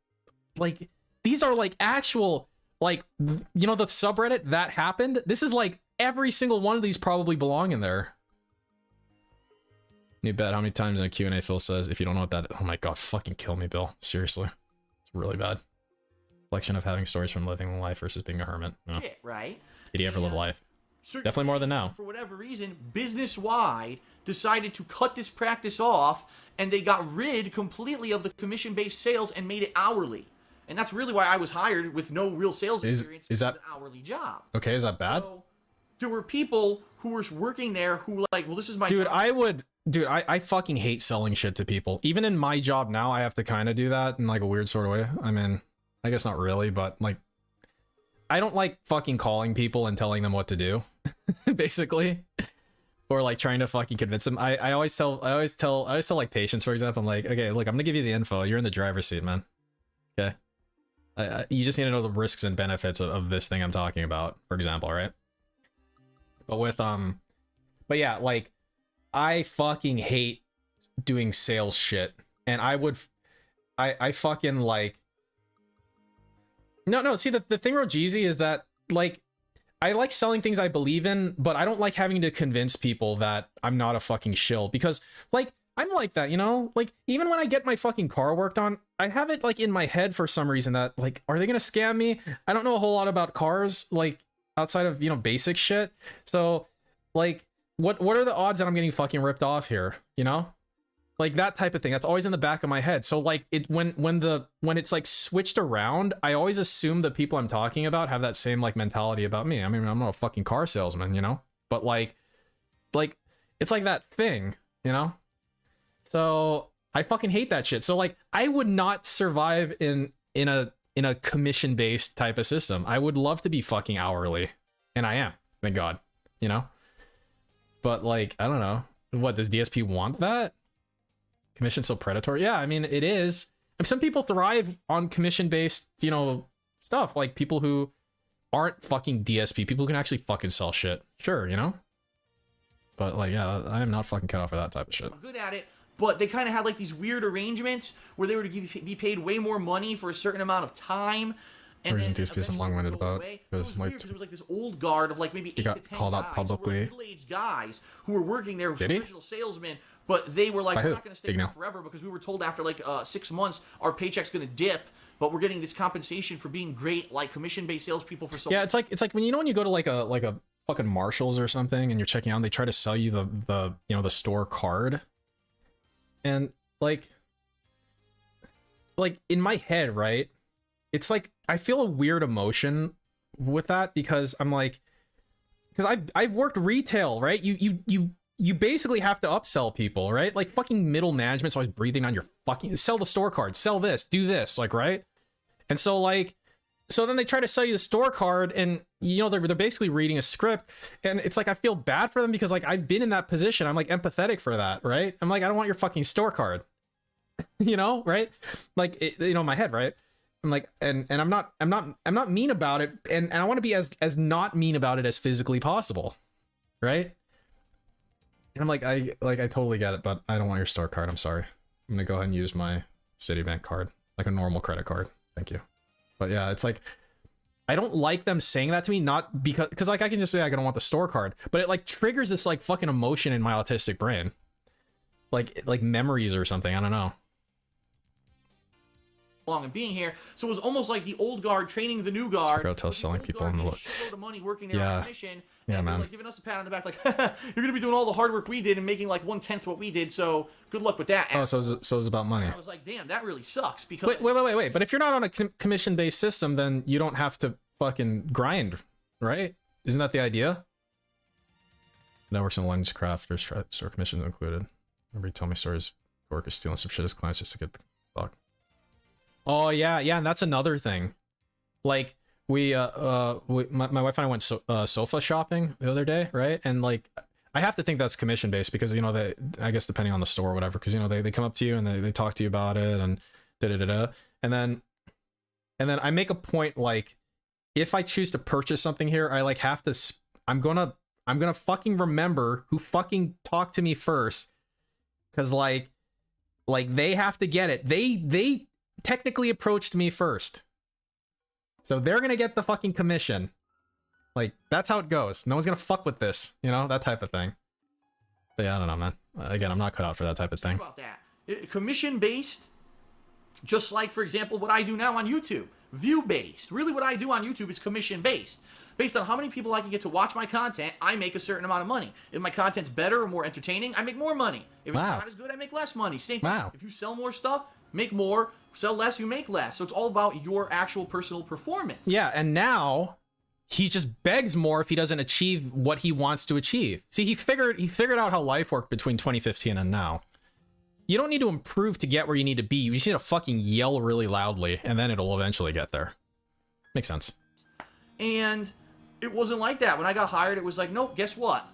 Like, these are like actual, like, you know, the subreddit that happened? This is like every single one of these probably belong in there. New bet. How many times in a Q&A Phil says, if you don't know what that is, oh my god, fucking kill me, Bill. Seriously. It's really bad. Reflection of having stories from living life versus being a hermit. No. Shit, right? Did he ever live life? Definitely more than now. For whatever reason, business-wide, decided to cut this practice off, and they got rid completely of the commission-based sales and made it hourly. And that's really why I was hired with no real sales experience. Is that an hourly job? Okay, is that bad? So, there were people who were working there who were like, well, this is my job. I fucking hate selling shit to people. Even in my job now, I have to kind of do that in like a weird sort of way. I mean, I guess not really, but like, I don't like fucking calling people and telling them what to do, basically, or like trying to fucking convince them. I always tell like patients, for example, I'm like, okay, look, I'm gonna give you the info. You're in the driver's seat, man. Okay. You just need to know the risks and benefits of this thing I'm talking about, for example, right? But with but yeah, like, I fucking hate doing sales shit, and I fucking like. No, see, the thing, Rogeezy, is that, like, I like selling things I believe in, but I don't like having to convince people that I'm not a fucking shill, because like I'm like that, you know? Like even when I get my fucking car worked on, I have it like in my head for some reason that like, are they gonna scam me? I don't know a whole lot about cars, like outside of, you know, basic shit. So like what are the odds that I'm getting fucking ripped off here, you know? Like that type of thing. That's always in the back of my head. So like it when it's like switched around, I always assume the people I'm talking about have that same like mentality about me. I mean, I'm not a fucking car salesman, you know? But like it's like that thing, you know? So I fucking hate that shit. So like I would not survive in a commission based type of system. I would love to be fucking hourly, and I am, thank God, you know? But like, I don't know. What, does DSP want that? Commission so predatory? Yeah, I mean, it is. I mean, some people thrive on commission-based, you know, stuff. Like people who aren't fucking DSP, people who can actually fucking sell shit. Sure, you know? But like, yeah, I am not fucking cut off for that type of shit. I'm good at it, but they kind of had like these weird arrangements where they were to be paid way more money for a certain amount of time. And reason DSP isn't long-winded about because like it was like this old guard of like maybe 8 to 10 got called out publicly. Middle-aged guys who were working there, Did he? original salesmen. But they were like, we're not going to stay Big there no. forever because we were told after like 6 months our paycheck's going to dip, but we're getting this compensation for being great, like commission-based salespeople for so. Yeah, it's like when you go to like a fucking Marshalls or something and you're checking out, and they try to sell you the you know, the store card, and like in my head, right? It's like I feel a weird emotion with that because I'm like, because I've worked retail, right? You basically have to upsell people, right? Like fucking middle management's always breathing on your fucking, sell the store card, sell this, do this, like, right? And so like, so then they try to sell you the store card, and you know, they're basically reading a script, and it's like I feel bad for them because like I've been in that position. I'm like empathetic for that, right? I'm like, I don't want your fucking store card. You know, right? Like you know, in my head, right? I'm like, and I'm not mean about it, and I want to be as not mean about it as physically possible, right? And I'm like, I totally get it, but I don't want your store card. I'm sorry. I'm gonna go ahead and use my Citibank card, like a normal credit card. Thank you. But yeah, it's like, I don't like them saying that to me, not because like I can just say I don't want the store card, but it like triggers this like fucking emotion in my autistic brain, like memories or something. I don't know. Long and being here, so it was almost like the old guard training the new guard. Hotel selling people in the look. Of money working there on commission, yeah, and man. like giving us a pat on the back, like you're gonna be doing all the hard work we did and making like 1/10 what we did. So good luck with that. Oh, so it's about money. I was like, damn, that really sucks. Because wait. But if you're not on a commission based system, then you don't have to fucking grind, right? Isn't that the idea? Networks and lens crafters store commissions included. Remember, you tell me stories. Workers stealing some shit as clients just to get the fuck. Oh yeah, and that's another thing. Like my wife and I went sofa shopping the other day, right? And like I have to think that's commission based because, you know, I guess depending on the store or whatever, because, you know, they come up to you and they talk to you about it and and then I make a point, like if I choose to purchase something here, I like have to I'm gonna fucking remember who fucking talked to me first, because like they have to get it. They technically approached me first, so they're gonna get the fucking commission. Like that's how it goes. No one's gonna fuck with this, you know, that type of thing. But yeah, I don't know, man. Again, I'm not cut out for that type of thing. About that, commission based, just like for example what I do now on YouTube, view based. Really, what I do on YouTube is commission based. Based on how many people I can get to watch my content, I make a certain amount of money. If my content's better or more entertaining, I make more money. If it's not as good, I make less money. Same thing. If you sell more stuff, make more. Sell less, you make less. So it's all about your actual personal performance. Yeah, and now he just begs more if he doesn't achieve what he wants to achieve. See, he figured out how life worked between 2015 and now. You don't need to improve to get where you need to be. You just need to fucking yell really loudly, and then it'll eventually get there. Makes sense. And it wasn't like that. When I got hired, it was like, nope, guess what?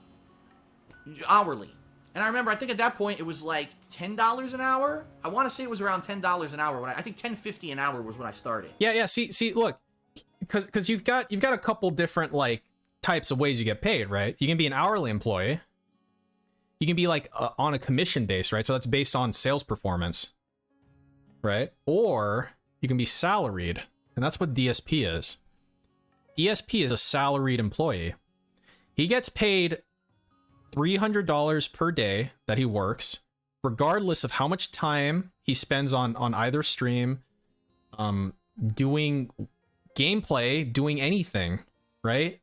Hourly. And I remember, I think at that point, it was like $10 an hour. I want to say it was around $10 an hour. I think $10.50 an hour was when I started. Yeah. See, look, because you've got a couple different like types of ways you get paid, right? You can be an hourly employee. You can be like on a commission base, right? So that's based on sales performance, right? Or you can be salaried, and that's what DSP is. ESP is a salaried employee. He gets paid $300 per day that he works, regardless of how much time he spends on either stream, doing gameplay, doing anything, right?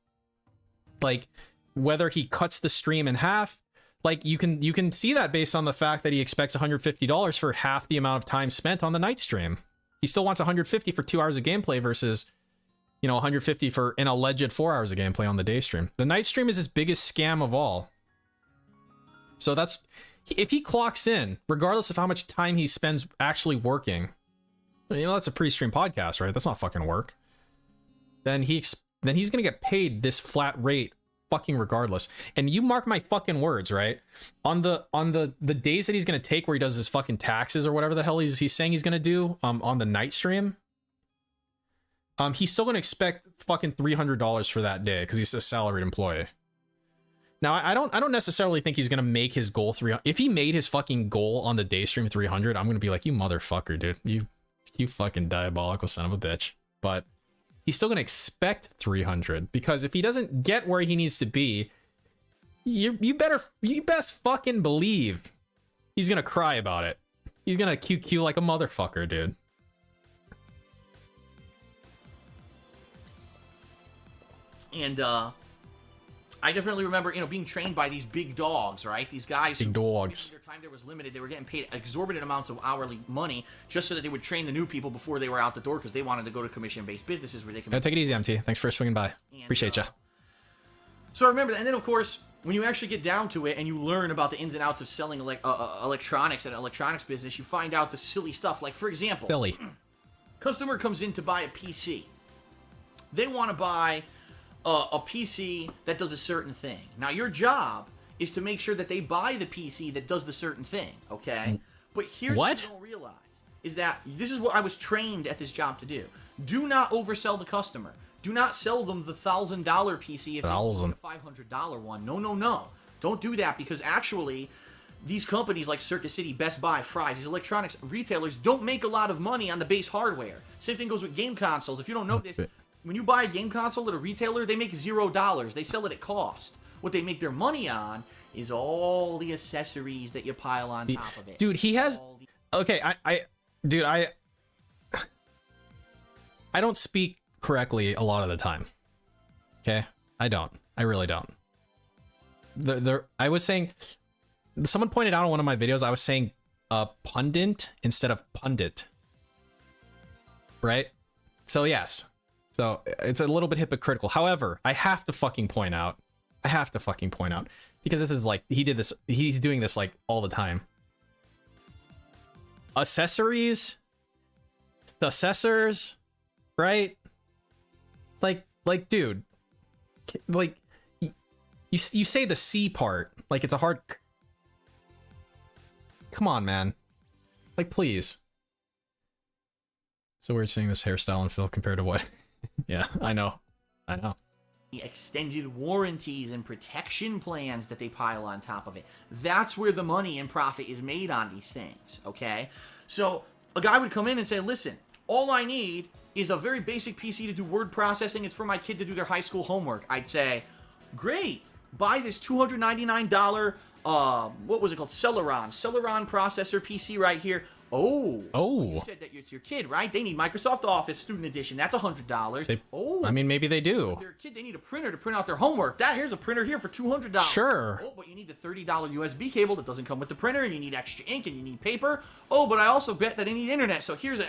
Like whether he cuts the stream in half, like you can see that based on the fact that he expects $150 for half the amount of time spent on the night stream. He still wants $150 for 2 hours of gameplay versus, you know, $150 for an alleged 4 hours of gameplay on the day stream. The night stream is his biggest scam of all. So that's, if he clocks in, regardless of how much time he spends actually working, you know, that's a pre-stream podcast, right? That's not fucking work. Then he's gonna get paid this flat rate fucking regardless. And you mark my fucking words, right? On the days that he's gonna take where he does his fucking taxes or whatever the hell he's saying he's gonna do on the night stream, he's still gonna expect fucking $300 for that day because he's a salaried employee. Now I don't necessarily think he's gonna make his goal 300. If he made his fucking goal on the day stream 300, I'm gonna be like, you motherfucker, dude, you fucking diabolical son of a bitch. But he's still gonna expect 300 because if he doesn't get where he needs to be, you best fucking believe he's gonna cry about it. He's gonna QQ like a motherfucker, dude. And I definitely remember, you know, being trained by these big dogs, right? These guys. Big dogs. Their time there was limited. They were getting paid exorbitant amounts of hourly money just so that they would train the new people before they were out the door because they wanted to go to commission-based businesses where they can. Yeah, take it easy, MT. Thanks for swinging by. Appreciate ya. So I remember that. And then, of course, when you actually get down to it and you learn about the ins and outs of selling electronics at an electronics business, you find out the silly stuff. Like, for example, Billy. Customer comes in to buy a PC. They want to buy a PC that does a certain thing. Now, your job is to make sure that they buy the PC that does the certain thing, okay? But here's what you don't realize, is that this is what I was trained at this job to do. Do not oversell the customer. Do not sell them the $1,000 PC if they want a $500 one. No, no, no. Don't do that because actually, these companies like Circuit City, Best Buy, Fry's, these electronics retailers don't make a lot of money on the base hardware. Same thing goes with game consoles. If you don't know this, when you buy a game console at a retailer, they make $0. They sell it at cost. What they make their money on is all the accessories that you pile on top of it. Dude, he has... Okay, I don't speak correctly a lot of the time. Okay? I don't. I really don't. I was saying... Someone pointed out in one of my videos, I was saying pundit instead of pundit. Right? So, yes. So it's a little bit hypocritical. However, I have to fucking point out, because this is like, he's doing this like all the time. Accessories, right? Like, dude, like you say the C part, like it's a hard, come on, man. Like, please. So we're seeing this hairstyle and Phil compared to what? Yeah, I know. Extended warranties and protection plans that they pile on top of it. That's where the money and profit is made on these things, okay? So a guy would come in and say, listen, all I need is a very basic PC to do word processing. It's for my kid to do their high school homework. I'd say, great, buy this $299, what was it called? Celeron processor PC right here. Oh, you said that it's your kid, right? They need Microsoft Office Student Edition. That's $100. I mean, maybe they do. Their kid, they need a printer to print out their homework. Here's a printer here for $200. Sure. Oh, but you need the $30 USB cable that doesn't come with the printer, and you need extra ink, and you need paper. Oh, but I also bet that they need internet. So here's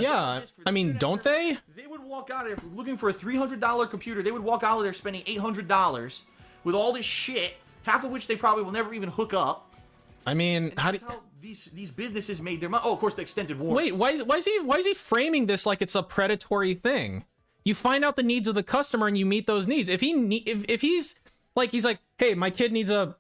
yeah. I mean, don't they? They would walk out of there looking for a $300 computer. They would walk out of there spending $800 with all this shit, half of which they probably will never even hook up. I mean, how these businesses made their money. Oh, of course, the extended warranty. Wait, why is he framing this like it's a predatory thing? You find out the needs of the customer and you meet those needs. If he's like, hey, my kid needs a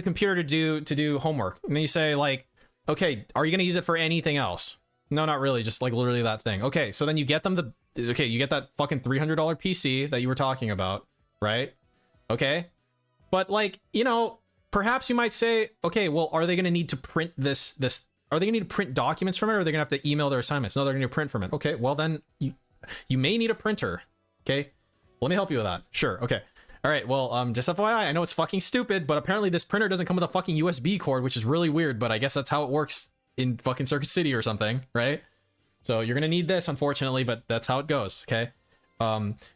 computer to do homework, and then you say like, okay, are you gonna use it for anything else? No, not really, just like literally that thing. Okay, so then you get them you get that fucking $300 PC that you were talking about, right? Okay, but like, you know. Perhaps you might say, okay, well, are they going to need to print this? Are they going to need to print documents from it, or are they going to have to email their assignments? No, they're going to print from it. Okay, well then you may need a printer. Okay, Let me help you with that. Sure. Okay. All right. Well, just FYI, I know it's fucking stupid, but apparently this printer doesn't come with a fucking USB cord, which is really weird, but I guess that's how it works in fucking Circuit City or something, right? So you're gonna need this, unfortunately, but that's how it goes, okay?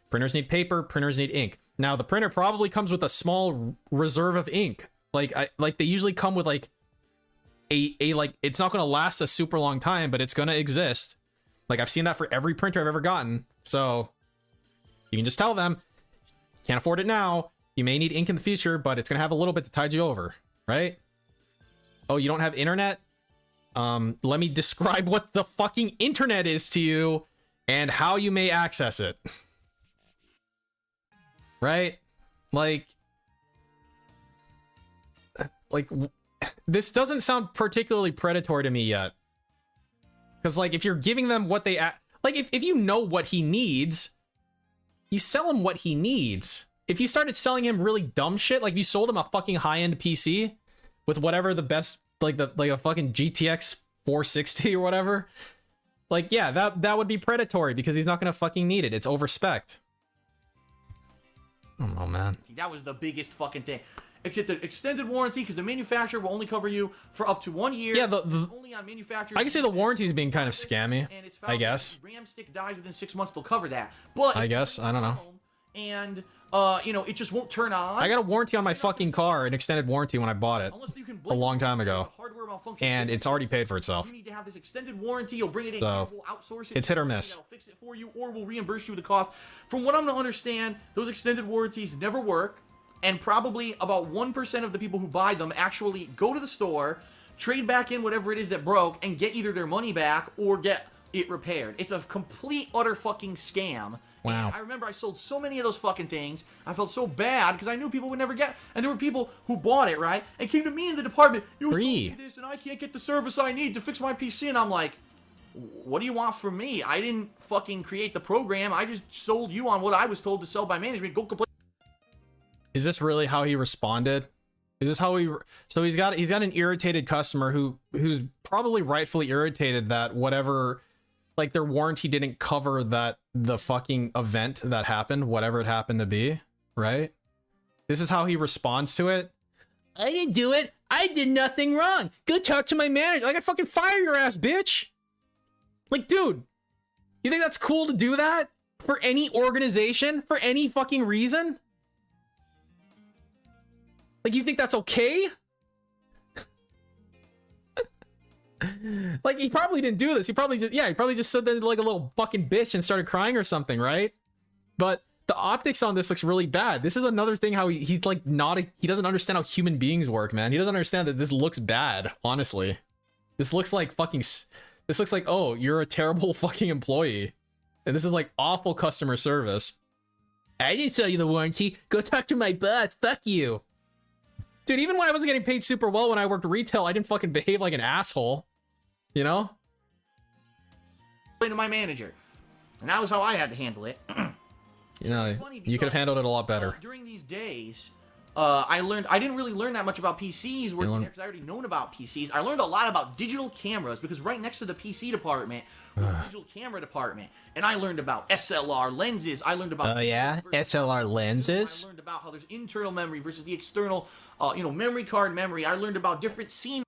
Printers need paper, printers need ink. Now, the printer probably comes with a small reserve of ink. Like they usually come with like a like, it's not gonna last a super long time, but it's gonna exist. Like, I've seen that for every printer I've ever gotten. So you can just tell them, can't afford it now. You may need ink in the future, but it's gonna have a little bit to tide you over, right? Oh, you don't have internet? Let me describe what the fucking internet is to you and how you may access it. Right? Like, this doesn't sound particularly predatory to me yet. Because, like, if you're giving them what they... Like, if you know what he needs, you sell him what he needs. If you started selling him really dumb shit, like if you sold him a fucking high-end PC with whatever the best, like a fucking GTX 460 or whatever, like, yeah, that would be predatory because he's not gonna fucking need it. It's overspec. I don't know, man. That was the biggest fucking thing. Get the extended warranty because the manufacturer will only cover you for up to 1 year. Yeah, only on manufacturers. I can say the warranty's being kind of scammy. And it's I guess. If the RAM stick dies within 6 months, they'll cover that. But I guess, I don't know. And you know, it just won't turn on. I got a warranty on my fucking car, an extended warranty when I bought it a long time ago, and it's already paid for itself. You need to have this extended warranty. You'll bring it in. So We'll outsource it. it's hit or miss. They'll fix it for you, or we'll reimburse you the cost. From what I'm to understand, those extended warranties never work. And probably about 1% of the people who buy them actually go to the store, trade back in whatever it is that broke, and get either their money back or get it repaired. It's a complete, utter fucking scam. Wow. And I remember I sold so many of those fucking things. I felt so bad because I knew people would never get. And there were people who bought it, right? And came to me in the department. You sold me this, and I can't get the service I need to fix my PC. And I'm like, what do you want from me? I didn't fucking create the program. I just sold you on what I was told to sell by management. Go complain. Is this really how he responded? Is this how he... So he's got an irritated customer who's probably rightfully irritated that whatever, like, their warranty didn't cover the fucking event that happened, whatever it happened to be, right? This is how he responds to it. I didn't do it. I did nothing wrong. Go talk to my manager. Like, I fucking fire your ass, bitch. Like, dude, you think that's cool to do that for any organization, for any fucking reason? Like, you think that's okay? Like, he probably didn't do this. He probably just said that like a little fucking bitch and started crying or something, right? But the optics on this looks really bad. This is another thing how he's like he doesn't understand how human beings work, man. He doesn't understand that this looks bad, honestly. This looks like oh, you're a terrible fucking employee. And this is like awful customer service. I didn't sell you the warranty. Go talk to my boss. Fuck you. Dude, even when I wasn't getting paid super well when I worked retail, I didn't fucking behave like an asshole. You know? To my manager. And that was how I had to handle it. You know, you could have handled it a lot better. During these days, I didn't really learn that much about PCs working there because I already known about PCs. I learned a lot about digital cameras because right next to the PC department was the digital camera department. And I learned about SLR lenses. I learned about... Oh, yeah? SLR lenses? I learned about how there's internal memory versus the external, memory card memory. I learned about different scene...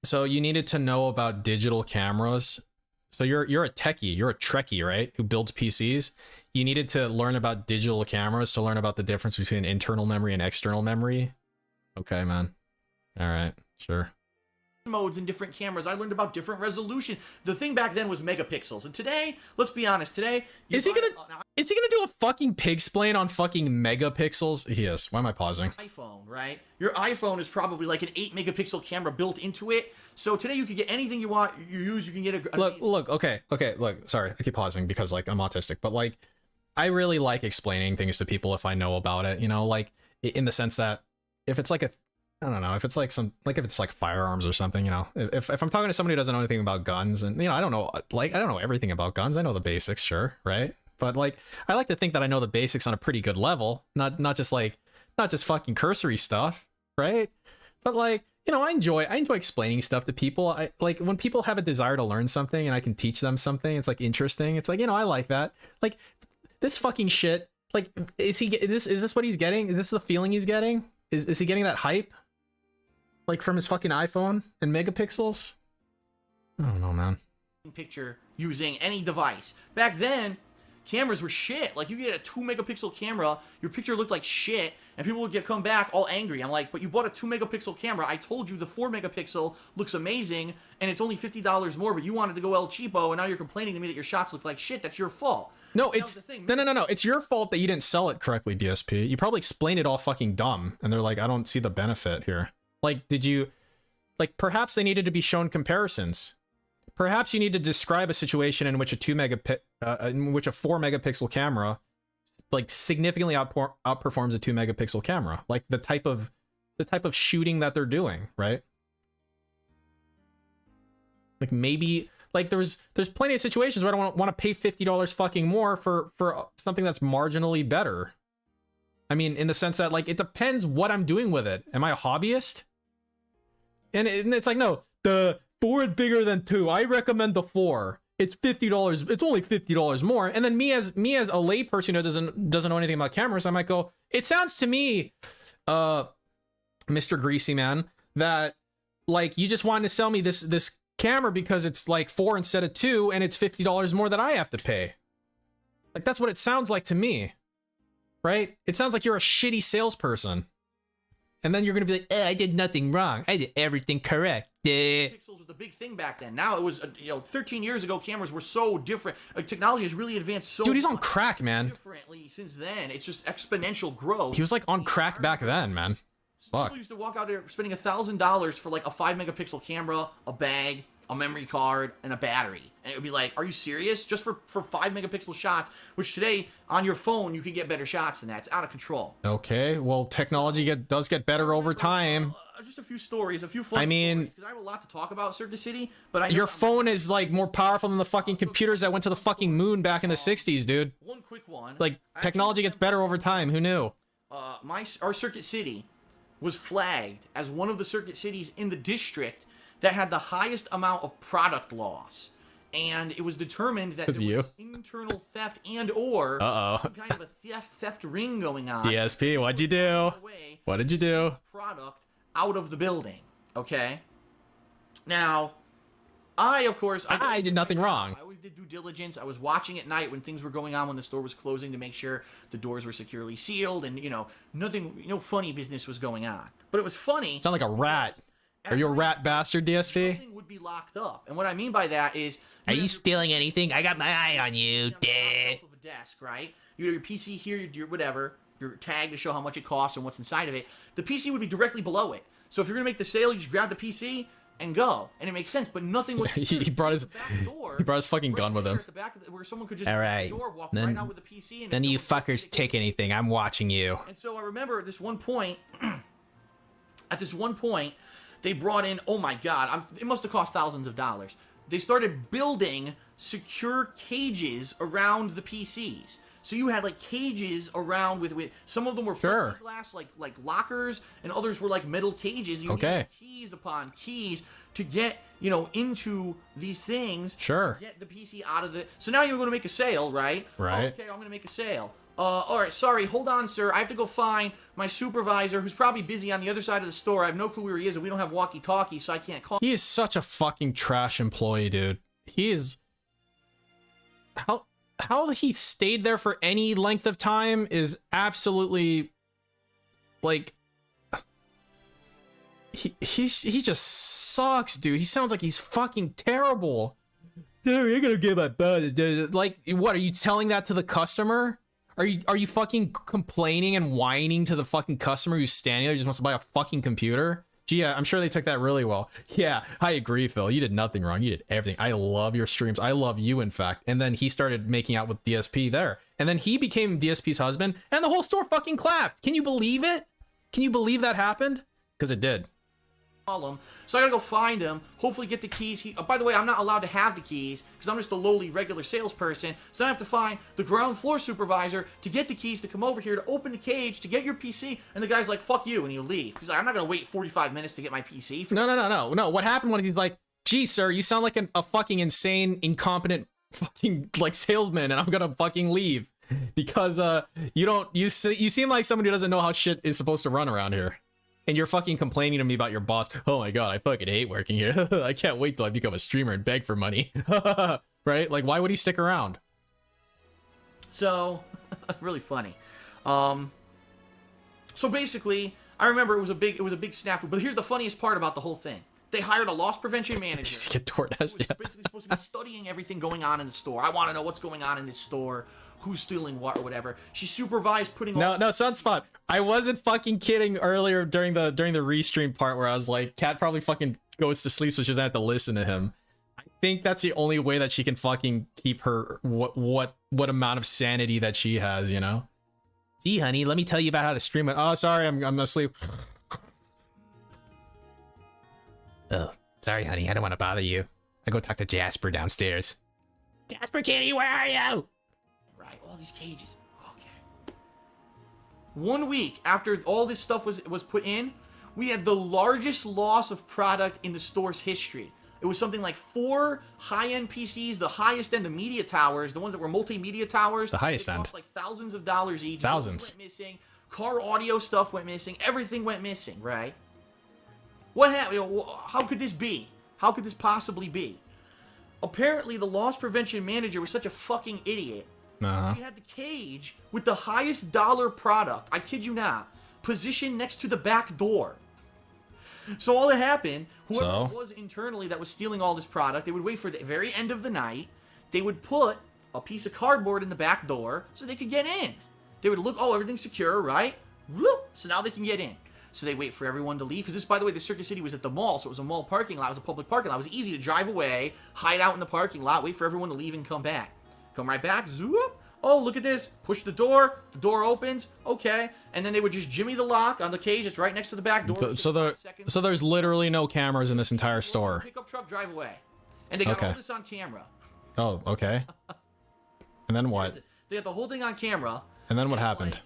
So you needed to know about digital cameras. So you're a techie, you're a Trekkie, right? Who builds PCs. You needed to learn about digital cameras to learn about the difference between internal memory and external memory. Okay, man. All right, sure. Modes and different cameras. I learned about different resolution. The thing back then was megapixels, and today, let's be honest, today is he gonna do a fucking pig-splain on fucking megapixels? He is. Why am I pausing? iPhone, right? Your iPhone is probably like an 8 megapixel camera built into it. So today you can get anything you want. You can get a look. Okay. Look, sorry, I keep pausing because like I'm autistic, but like I really like explaining things to people if I know about it. You know, like in the sense that if it's like I don't know, if it's like if it's like firearms or something, you know, if I'm talking to somebody who doesn't know anything about guns, and you know, I don't know everything about guns. I know the basics, sure, right? But like, I like to think that I know the basics on a pretty good level, not just fucking cursory stuff, right? But like, you know, I enjoy explaining stuff to people. I like when people have a desire to learn something and I can teach them something. It's like interesting. It's like, you know, I like that. Like this fucking shit Like, is this what he's getting? Is this the feeling he's getting? Is he getting that hype? Like from his fucking iPhone and megapixels? I don't know, man. Picture using any device. Back then, cameras were shit. Like, you get a 2 megapixel camera, your picture looked like shit, and people would come back all angry. I'm like, but you bought a 2 megapixel camera. I told you the 4 megapixel looks amazing, and it's only $50 more, but you wanted to go El Cheapo, and now you're complaining to me that your shots look like shit. That's your fault. No, it's no. It's your fault that you didn't sell it correctly, DSP. You probably explained it all fucking dumb, and they're like, I don't see the benefit here. Like, perhaps they needed to be shown comparisons. Perhaps you need to describe a situation in which a 4 megapixel camera, like, significantly outperforms a 2 megapixel camera. Like the type of shooting that they're doing, right? Like, maybe, like, there's plenty of situations where I don't want to pay $50 fucking more for something that's marginally better. I mean, in the sense that, like, it depends what I'm doing with it. Am I a hobbyist? And it's like, no, the 4 is bigger than 2. I recommend the 4. It's $50. It's only $50 more. And then me as a layperson who doesn't know anything about cameras, I might go, it sounds to me, Mr. Greasy Man, that, like, you just wanted to sell me this camera because it's like 4 instead of 2, and it's $50 more that I have to pay. Like, that's what it sounds like to me, right? It sounds like you're a shitty salesperson. And then you're going to be like, I did nothing wrong. I did everything correct. Pixels was the big thing back then. Now it was, 13 years ago, cameras were so different. Technology has really advanced so Dude, he's on crack, man. Differently since then. It's just exponential growth. He was, like, on crack back then, man. Fuck. People used to walk out there spending $1,000 for, like, a 5 megapixel camera, a bag, a memory card, and a battery. And it would be like, are you serious? Just for 5 megapixel shots, which today, on your phone, you can get better shots than that. It's out of control. Okay, well, technology does get better over time. Just a few stories, a few fun stories, because I have a lot to talk about Circuit City, but your phone is, like, more powerful than the fucking computers that went to the fucking moon back in the 60s, dude. One quick one. Like, technology gets better over time. Who knew? Our Circuit City was flagged as one of the circuit cities in the district that had the highest amount of product loss. And it was determined that there was internal theft and or some kind of a theft ring going on. DSP, what'd you do? What did you do? Product out of the building, okay? Now, I did nothing wrong. I always did due diligence. I was watching at night when things were going on, when the store was closing, to make sure the doors were securely sealed and, nothing, no funny business was going on. But it was funny. Sound like a rat. Are you a rat bastard, DSP? Something would be locked up. And what I mean by that is... Are you stealing anything? I got my eye on you, Dad. Of a desk, right? You have your PC here, your whatever, your tag to show how much it costs and what's inside of it. The PC would be directly below it. So if you're going to make the sale, you just grab the PC and go. And it makes sense, but nothing was... he brought his fucking gun with him. At the back where someone could just all right. the door, walk right out with the PC, and none of you fuckers take anything. I'm watching you. And so I remember at this one point... they brought in, oh my god, it must have cost thousands of dollars. They started building secure cages around the PCs. So you had, like, cages around with some of them were plexiglass, like lockers, and others were like metal cages. You needed keys upon keys to get, into these things. Sure. To get the PC out of the... So now you're going to make a sale, right? Right. Okay, I'm going to make a sale. All right, sorry, hold on, sir. I have to go find my supervisor, who's probably busy on the other sid of the store. I have no clue where he is, and we don't have walkie-talkies, so I can't call. He is such a fucking trash employee, dude. He is... How he stayed there for any length of time is absolutely... Like... He just sucks, dude. He sounds like he's fucking terrible. Dude, you're gonna get my butt. Like, what, are you telling that to the customer? Are you fucking complaining and whining to the fucking customer who's standing there, just wants to buy a fucking computer? Gee, yeah, I'm sure they took that really well. Yeah, I agree, Phil. You did nothing wrong. You did everything. I love your streams. I love you, in fact. And then he started making out with DSP there. And then he became DSP's husband, and the whole store fucking clapped. Can you believe it? Can you believe that happened? Because it did. So I gotta go find him, hopefully get the keys. By the way, I'm not allowed to have the keys because I'm just a lowly regular salesperson. So I have to find the ground floor supervisor to get the keys to come over here to open the cage to get your PC. And the guy's like, fuck you, and he'll leave. He's like, I'm not gonna wait 45 minutes to get my PC. No. What happened was he's like, gee, sir, you sound like a fucking insane, incompetent fucking, like, salesman, and I'm gonna fucking leave. because you seem like somebody who doesn't know how shit is supposed to run around here. And you're fucking complaining to me about your boss. Oh my god, I fucking hate working here. I can't wait till I become a streamer and beg for money. Right? Like, why would he stick around? So, really funny. So basically, I remember it was a big snafu. But here's the funniest part about the whole thing: they hired a loss prevention manager. Get DoorDash, who was basically supposed to be studying everything going on in the store. I want to know what's going on in this store, who's stealing what or whatever. She supervised putting. No, Sunspot. I wasn't fucking kidding earlier during the REEstream part where I was like, Cat probably fucking goes to sleep, so she doesn't have to listen to him. I think that's the only way that she can fucking keep her what amount of sanity that she has, you know. See, honey, let me tell you about how to stream it. Oh, sorry, I'm asleep. Oh, sorry, honey, I don't want to bother you. I go talk to Jasper downstairs. Jasper Kitty, where are you? Right, all these cages. Okay. 1 week after all this stuff was put in, we had the largest loss of product in the store's history. It was something like 4 high-end PCs, the highest end, the media towers, the ones that were multimedia towers. The highest end. Cost like thousands of dollars each. Thousands. Went missing. Car audio stuff went missing. Everything went missing, right? What happened? How could this be? How could this possibly be? Apparently, the loss prevention manager was such a fucking idiot. She had the cage with the highest dollar product, I kid you not, positioned next to the back door. So all that happened, whoever it was internally that was stealing all this product, they would wait for the very end of the night. They would put a piece of cardboard in the back door so they could get in. They would look, oh, everything's secure, right? Whoop, so now they can get in. So they wait for everyone to leave. Because this, by the way, the Circuit City was at the mall, so it was a mall parking lot. It was a public parking lot. It was easy to drive away, hide out in the parking lot, wait for everyone to leave and come back. Come right back, zoop. Oh, look at this. Push the door opens. Okay. And then they would just jimmy the lock on the cage that's right next to the back door. So there's literally no cameras in this entire store. Pickup truck, drive away. And they got all this on camera. Oh, okay. And then what? They got the whole thing on camera. And then what happened?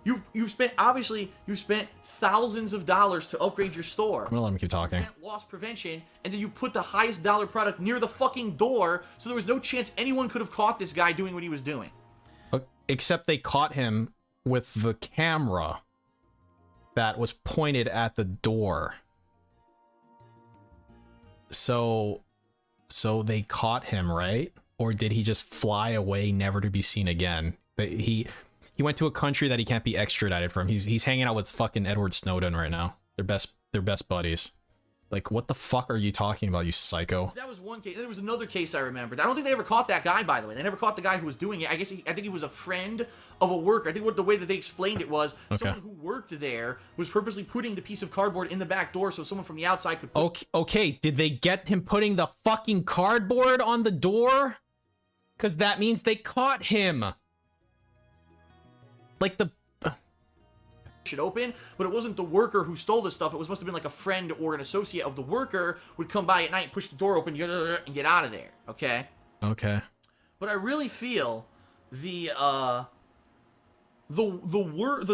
Like, you spent thousands of dollars to upgrade your store. I'm gonna let him keep talking. Loss prevention, and then you put the highest dollar product near the fucking door, so there was no chance anyone could have caught this guy doing what he was doing. Except they caught him with the camera that was pointed at the door. So they caught him, right? Or did he just fly away, never to be seen again? He went to a country that he can't be extradited from. He's hanging out with fucking Edward Snowden right now. They're best buddies. Like, what the fuck are you talking about, you psycho? That was one case. There was another case I remembered. I don't think they ever caught that guy, by the way. They never caught the guy who was doing it. I think he was a friend of a worker. I think the way that they explained it was someone who worked there was purposely putting the piece of cardboard in the back door so someone from the outside could put Okay, did they get him putting the fucking cardboard on the door? Because that means they caught him. Like the should open, but it wasn't the worker who stole the stuff. It must have been like a friend or an associate of the worker would come by at night, push the door open, and get out of there. Okay. Okay. But I really feel the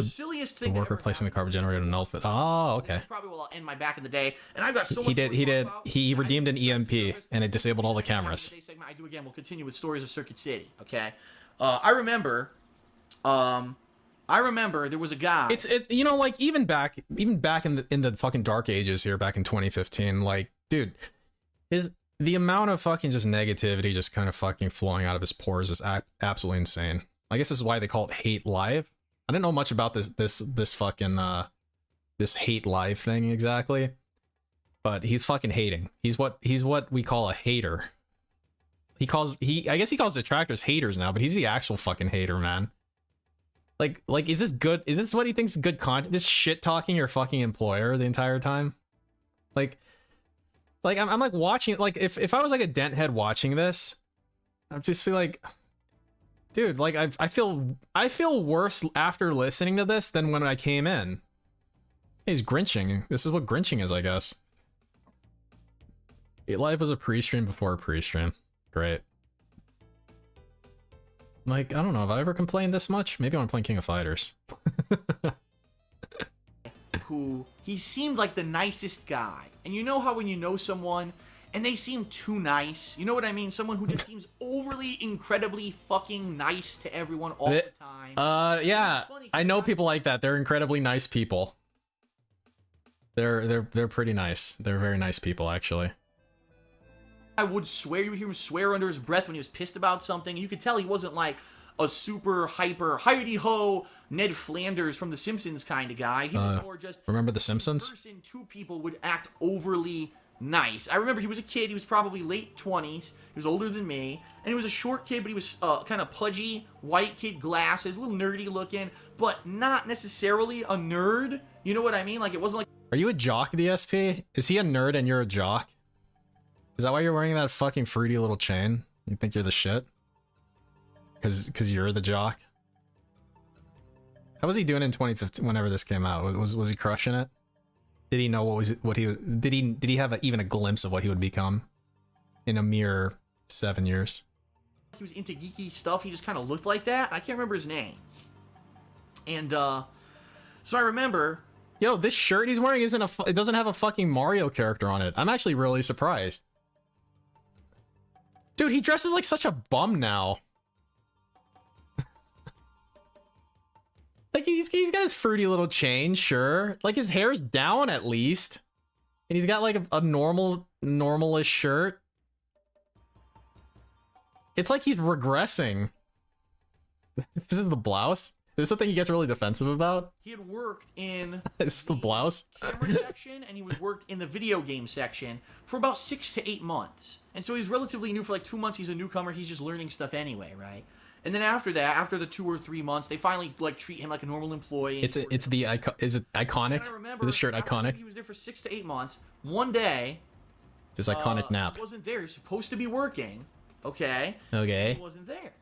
silliest thing. The worker placing the carbon generator on null fit. Oh, okay. This is probably what I'll end my back in the day. And I've got so much. He redeemed an EMP and it disabled all the cameras. Segment I do again. We'll continue with stories of Circuit City. Okay. I remember there was a guy. It's you know, like even back in the fucking dark ages here back in 2015, like, dude, the amount of fucking just negativity just kind of fucking flowing out of his pores is absolutely insane. I guess this is why they call it hate live. I didn't know much about this fucking this hate live thing exactly, but he's fucking hating. He's what we call a hater. I guess he calls detractors haters now, but he's the actual fucking hater, man. Like, is this good? Is this what he thinks is good content? Just shit talking your fucking employer the entire time? Like I'm like watching, like if I was like a dent head watching this, I'd just be like, dude, like I feel worse after listening to this than when I came in. He's grinching. This is what grinching is, I guess. Live was a pre-stream before a pre-stream. Great. Like, I don't know, have I ever complained this much? Maybe when I'm playing King of Fighters. Who he seemed like the nicest guy. And you know how when you know someone and they seem too nice. You know what I mean? Someone who just seems overly, incredibly fucking nice to everyone all the time. Yeah, I know people like that. They're incredibly nice people. They're pretty nice. They're very nice people, actually. I would swear, you would hear him swear under his breath when he was pissed about something. And you could tell he wasn't like a super hyper, Heidi-ho, Ned Flanders from The Simpsons kind of guy. He was more just... Remember The Simpsons? Person, two people would act overly nice. I remember he was a kid. He was probably late 20s. He was older than me. And he was a short kid, but he was kind of pudgy, white kid, glasses, a little nerdy looking, but not necessarily a nerd. You know what I mean? Like, it wasn't like... Are you a jock, DSP? Is he a nerd and you're a jock? Is that why you're wearing that fucking fruity little chain? You think you're the shit? Because you're the jock? How was he doing in 2015 whenever this came out? Was he crushing it? Did he know did he have even a glimpse of what he would become in a mere 7 years? He was into geeky stuff. He just kind of looked like that. I can't remember his name. And so I remember, yo, this shirt he's wearing it doesn't have a fucking Mario character on it. I'm actually really surprised. Dude, he dresses like such a bum now. Like, he's got his fruity little chain, sure. Like, his hair's down at least. And he's got like a normalish shirt. It's like he's regressing. This is the blouse? This is the thing he gets really defensive about? he had worked in This is the blouse? camera section, and he was worked in the video game section for about 6 to 8 months. And so he's relatively new. For like 2 months, he's a newcomer. He's just learning stuff anyway, right? And then after that, after the 2 or 3 months, they finally like treat him like a normal employee. Is it iconic? Is the shirt iconic? He was there for 6 to 8 months. One day, This iconic nap. he wasn't there. He was supposed to be working. Okay. Okay. He wasn't there.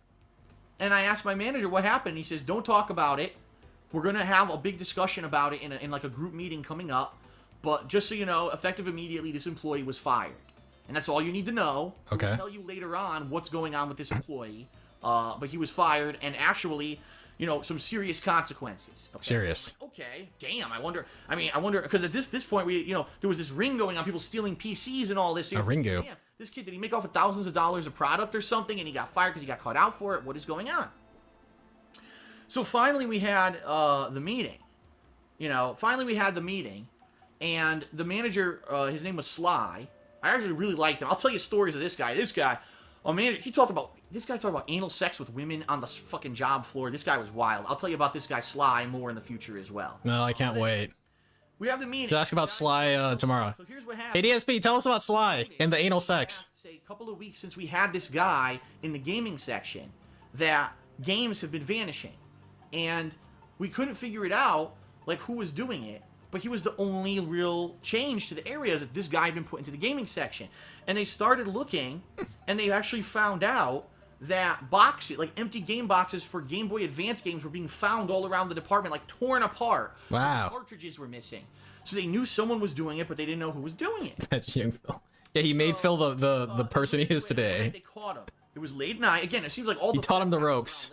And I asked my manager what happened. He says, "Don't talk about it. We're gonna have a big discussion about it in like a group meeting coming up. But just so you know, effective immediately, this employee was fired, and that's all you need to know. Okay. We'll tell you later on what's going on with this employee. But he was fired, and actually, you know, some serious consequences. Okay? Serious. Like, okay, damn. I wonder because at this point, there was this ring going on, people stealing PCs and all this. A ringo. Damn, this kid, did he make off with thousands of dollars of product or something, and he got fired because he got caught out for it? What is going on? So finally, we had the meeting. And the manager, his name was Sly. I actually really liked him. I'll tell you stories of this guy. This guy talked about anal sex with women on the fucking job floor. This guy was wild. I'll tell you about this guy Sly more in the future as well. No, I can't wait. We have the meeting. So ask about Sly tomorrow. So here's what happened. Hey DSP, tell us about Sly and the anal sex. Say a couple of weeks since we had this guy in the gaming section, that games have been vanishing, and we couldn't figure it out, like who was doing it. But he was the only real change to the areas that this guy had been put into the gaming section. And they started looking, and they actually found out that boxes, like empty game boxes for Game Boy Advance games, were being found all around the department, like torn apart. Wow. Cartridges were missing. So they knew someone was doing it, but they didn't know who was doing it. That's young Phil. Yeah, he made Phil the person he is today. They caught him. It was late night. Again, it seems like all He taught him the ropes.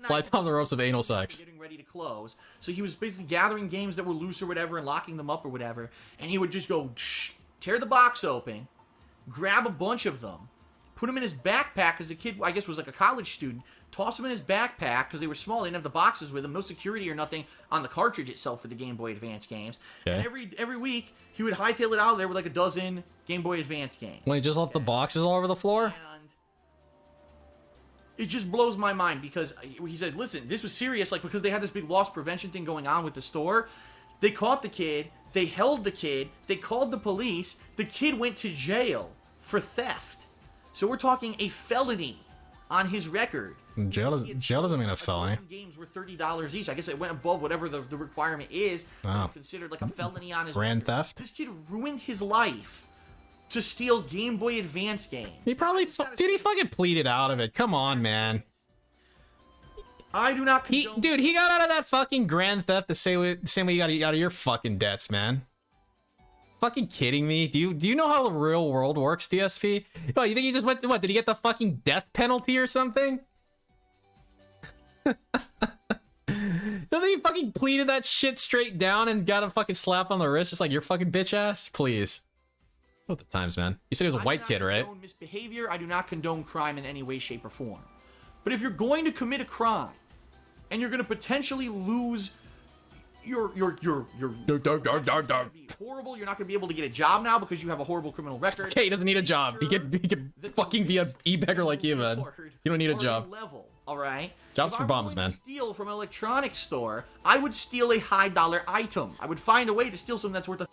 Sly taught him the ropes of anal sex. Getting ready to close. So he was basically gathering games that were loose or whatever and locking them up or whatever. And he would just go, tear the box open, grab a bunch of them, put them in his backpack, because the kid, I guess, was like a college student, toss them in his backpack because they were small. They didn't have the boxes with them, no security or nothing on the cartridge itself for the Game Boy Advance games. Okay. And every week, he would hightail it out of there with like a dozen Game Boy Advance games. When he just left the boxes all over the floor? And it just blows my mind, because he said, listen, this was serious, like, because they had this big loss prevention thing going on with the store. They caught the kid, they held the kid, they called the police, the kid went to jail for theft. So we're talking a felony on his record. Jail doesn't mean a felony. Games were $30 each. I guess it went above whatever the requirement is. Wow. It's considered like a felony on his Grand record. theft? This kid ruined his life to steal Game Boy Advance games. He probably dude, he fucking pleaded out of it. Come on, man. I do not condone. He got out of that fucking grand theft the same way you got out of your fucking debts, man. Fucking kidding me? Do you know how the real world works, DSP? Oh, you think he just went? What, did he get the fucking death penalty or something? Don't think he fucking pleaded that shit straight down and got a fucking slap on the wrist, just like your fucking bitch ass? Please. Both the times, man. You said he was a white kid, right? I do not condone misbehavior. I do not condone crime in any way, shape, or form. But if you're going to commit a crime, and you're going to potentially lose your horrible. You're not going to be able to get a job now because you have a horrible criminal record. Okay, he doesn't need a job. He could fucking be a e-beggar like you, man. You don't need a job. Level, all right. Jobs for bums, man. Steal from an electronics store. I would steal a high dollar item. I would find a way to steal something that's worth a.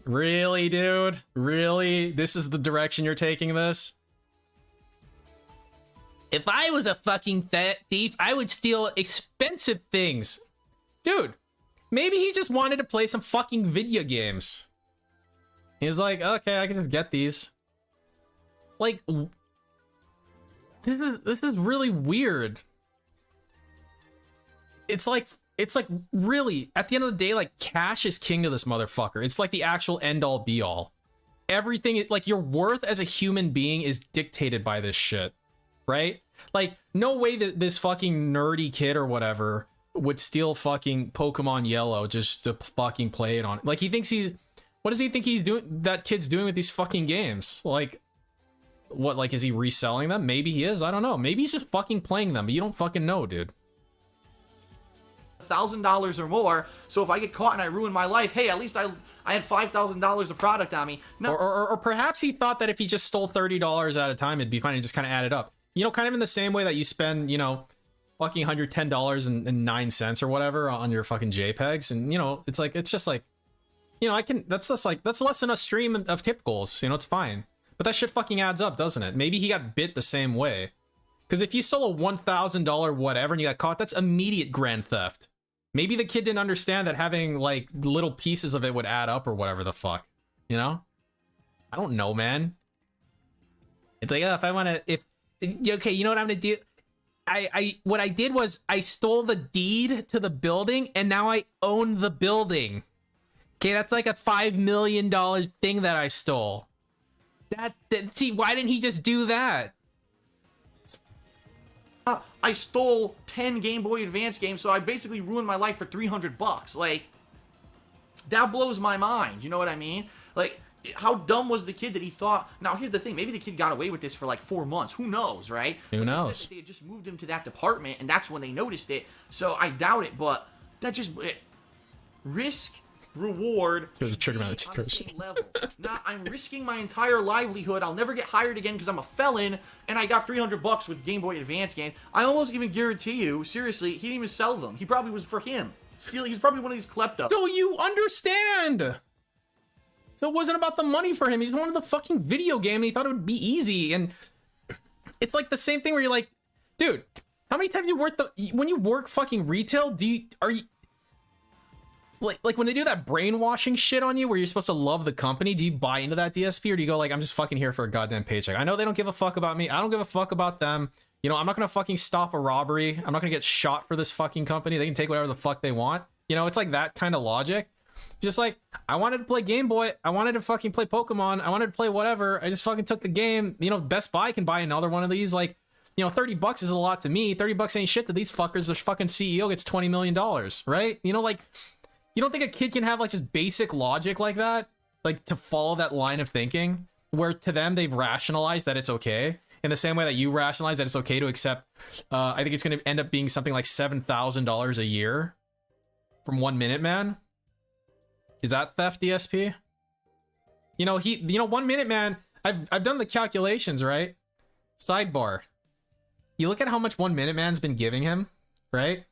Really, dude? Really? This is the direction you're taking this? If I was a fucking thief, I would steal expensive things. Dude, maybe he just wanted to play some fucking video games. He's like, okay, I can just get these. Like, this is really weird. It's like really, at the end of the day, like, cash is king to this motherfucker. It's like the actual end-all be-all. Everything, like, your worth as a human being is dictated by this shit, right? Like, no way that this fucking nerdy kid or whatever would steal fucking Pokemon Yellow just to fucking play it on. Like, he thinks what does he think he's doing, that kid's doing with these fucking games? Like, what, like, is he reselling them? Maybe he is, I don't know. Maybe he's just fucking playing them, but you don't fucking know, dude. $1,000 or more, so if I get caught and I ruin my life, hey, at least I had $5,000 of product on me. No. Or perhaps he thought that if he just stole $30 at a time, it'd be fine and just kind of add it up. You know, kind of in the same way that you spend, you know, fucking $110.09 or whatever on your fucking JPEGs. And, you know, it's just like, you know, that's less than a stream of tip goals. You know, it's fine. But that shit fucking adds up, doesn't it? Maybe he got bit the same way. Because if you stole a $1,000 whatever and you got caught, that's immediate grand theft. Maybe the kid didn't understand that having, like, little pieces of it would add up or whatever the fuck. You know? I don't know, man. It's like, if I want to... Okay, you know what I'm gonna do? What I did was I stole the deed to the building and now I own the building. Okay, that's like a $5 million thing that I stole. See, why didn't he just do that? I stole 10 Game Boy Advance games, so I basically ruined my life for $300. Like, that blows my mind. You know what I mean? Like, how dumb was the kid that he thought... Now, here's the thing. Maybe the kid got away with this for like 4 months. Who knows, right? Who knows? They had just moved him to that department, and that's when they noticed it. So I doubt it, but that just... risk, reward... There's a trigger amount of level. Now, I'm risking my entire livelihood. I'll never get hired again because I'm a felon, and I got $300 with Game Boy Advance games. I almost even guarantee you, seriously, he didn't even sell them. He probably was for him. He's probably one of these kleptos. So you understand... So it wasn't about the money for him. He just wanted the fucking video game and he thought it would be easy. And it's like the same thing where you're like, dude, how many times when you work fucking retail, are you like when they do that brainwashing shit on you where you're supposed to love the company, do you buy into that DSP or do you go like, I'm just fucking here for a goddamn paycheck? I know they don't give a fuck about me. I don't give a fuck about them. You know, I'm not going to fucking stop a robbery. I'm not going to get shot for this fucking company. They can take whatever the fuck they want. You know, it's like that kind of logic. Just like, I wanted to play Game Boy, I wanted to fucking play Pokemon, I wanted to play whatever, I just fucking took the game. You know, Best Buy can buy another one of these. Like, you know, $30 is a lot to me. $30 ain't shit to these fuckers. The fucking CEO gets $20 million, right? You know, like, you don't think a kid can have like just basic logic like that? Like, to follow that line of thinking where to them they've rationalized that it's okay in the same way that you rationalize that it's okay to accept, I think it's going to end up being something like $7,000 a year from 1 Minute Man. Is that theft, DSP? You know, 1 Minute Man, I've done the calculations, right? Sidebar. You look at how much 1 Minute Man's been giving him, right?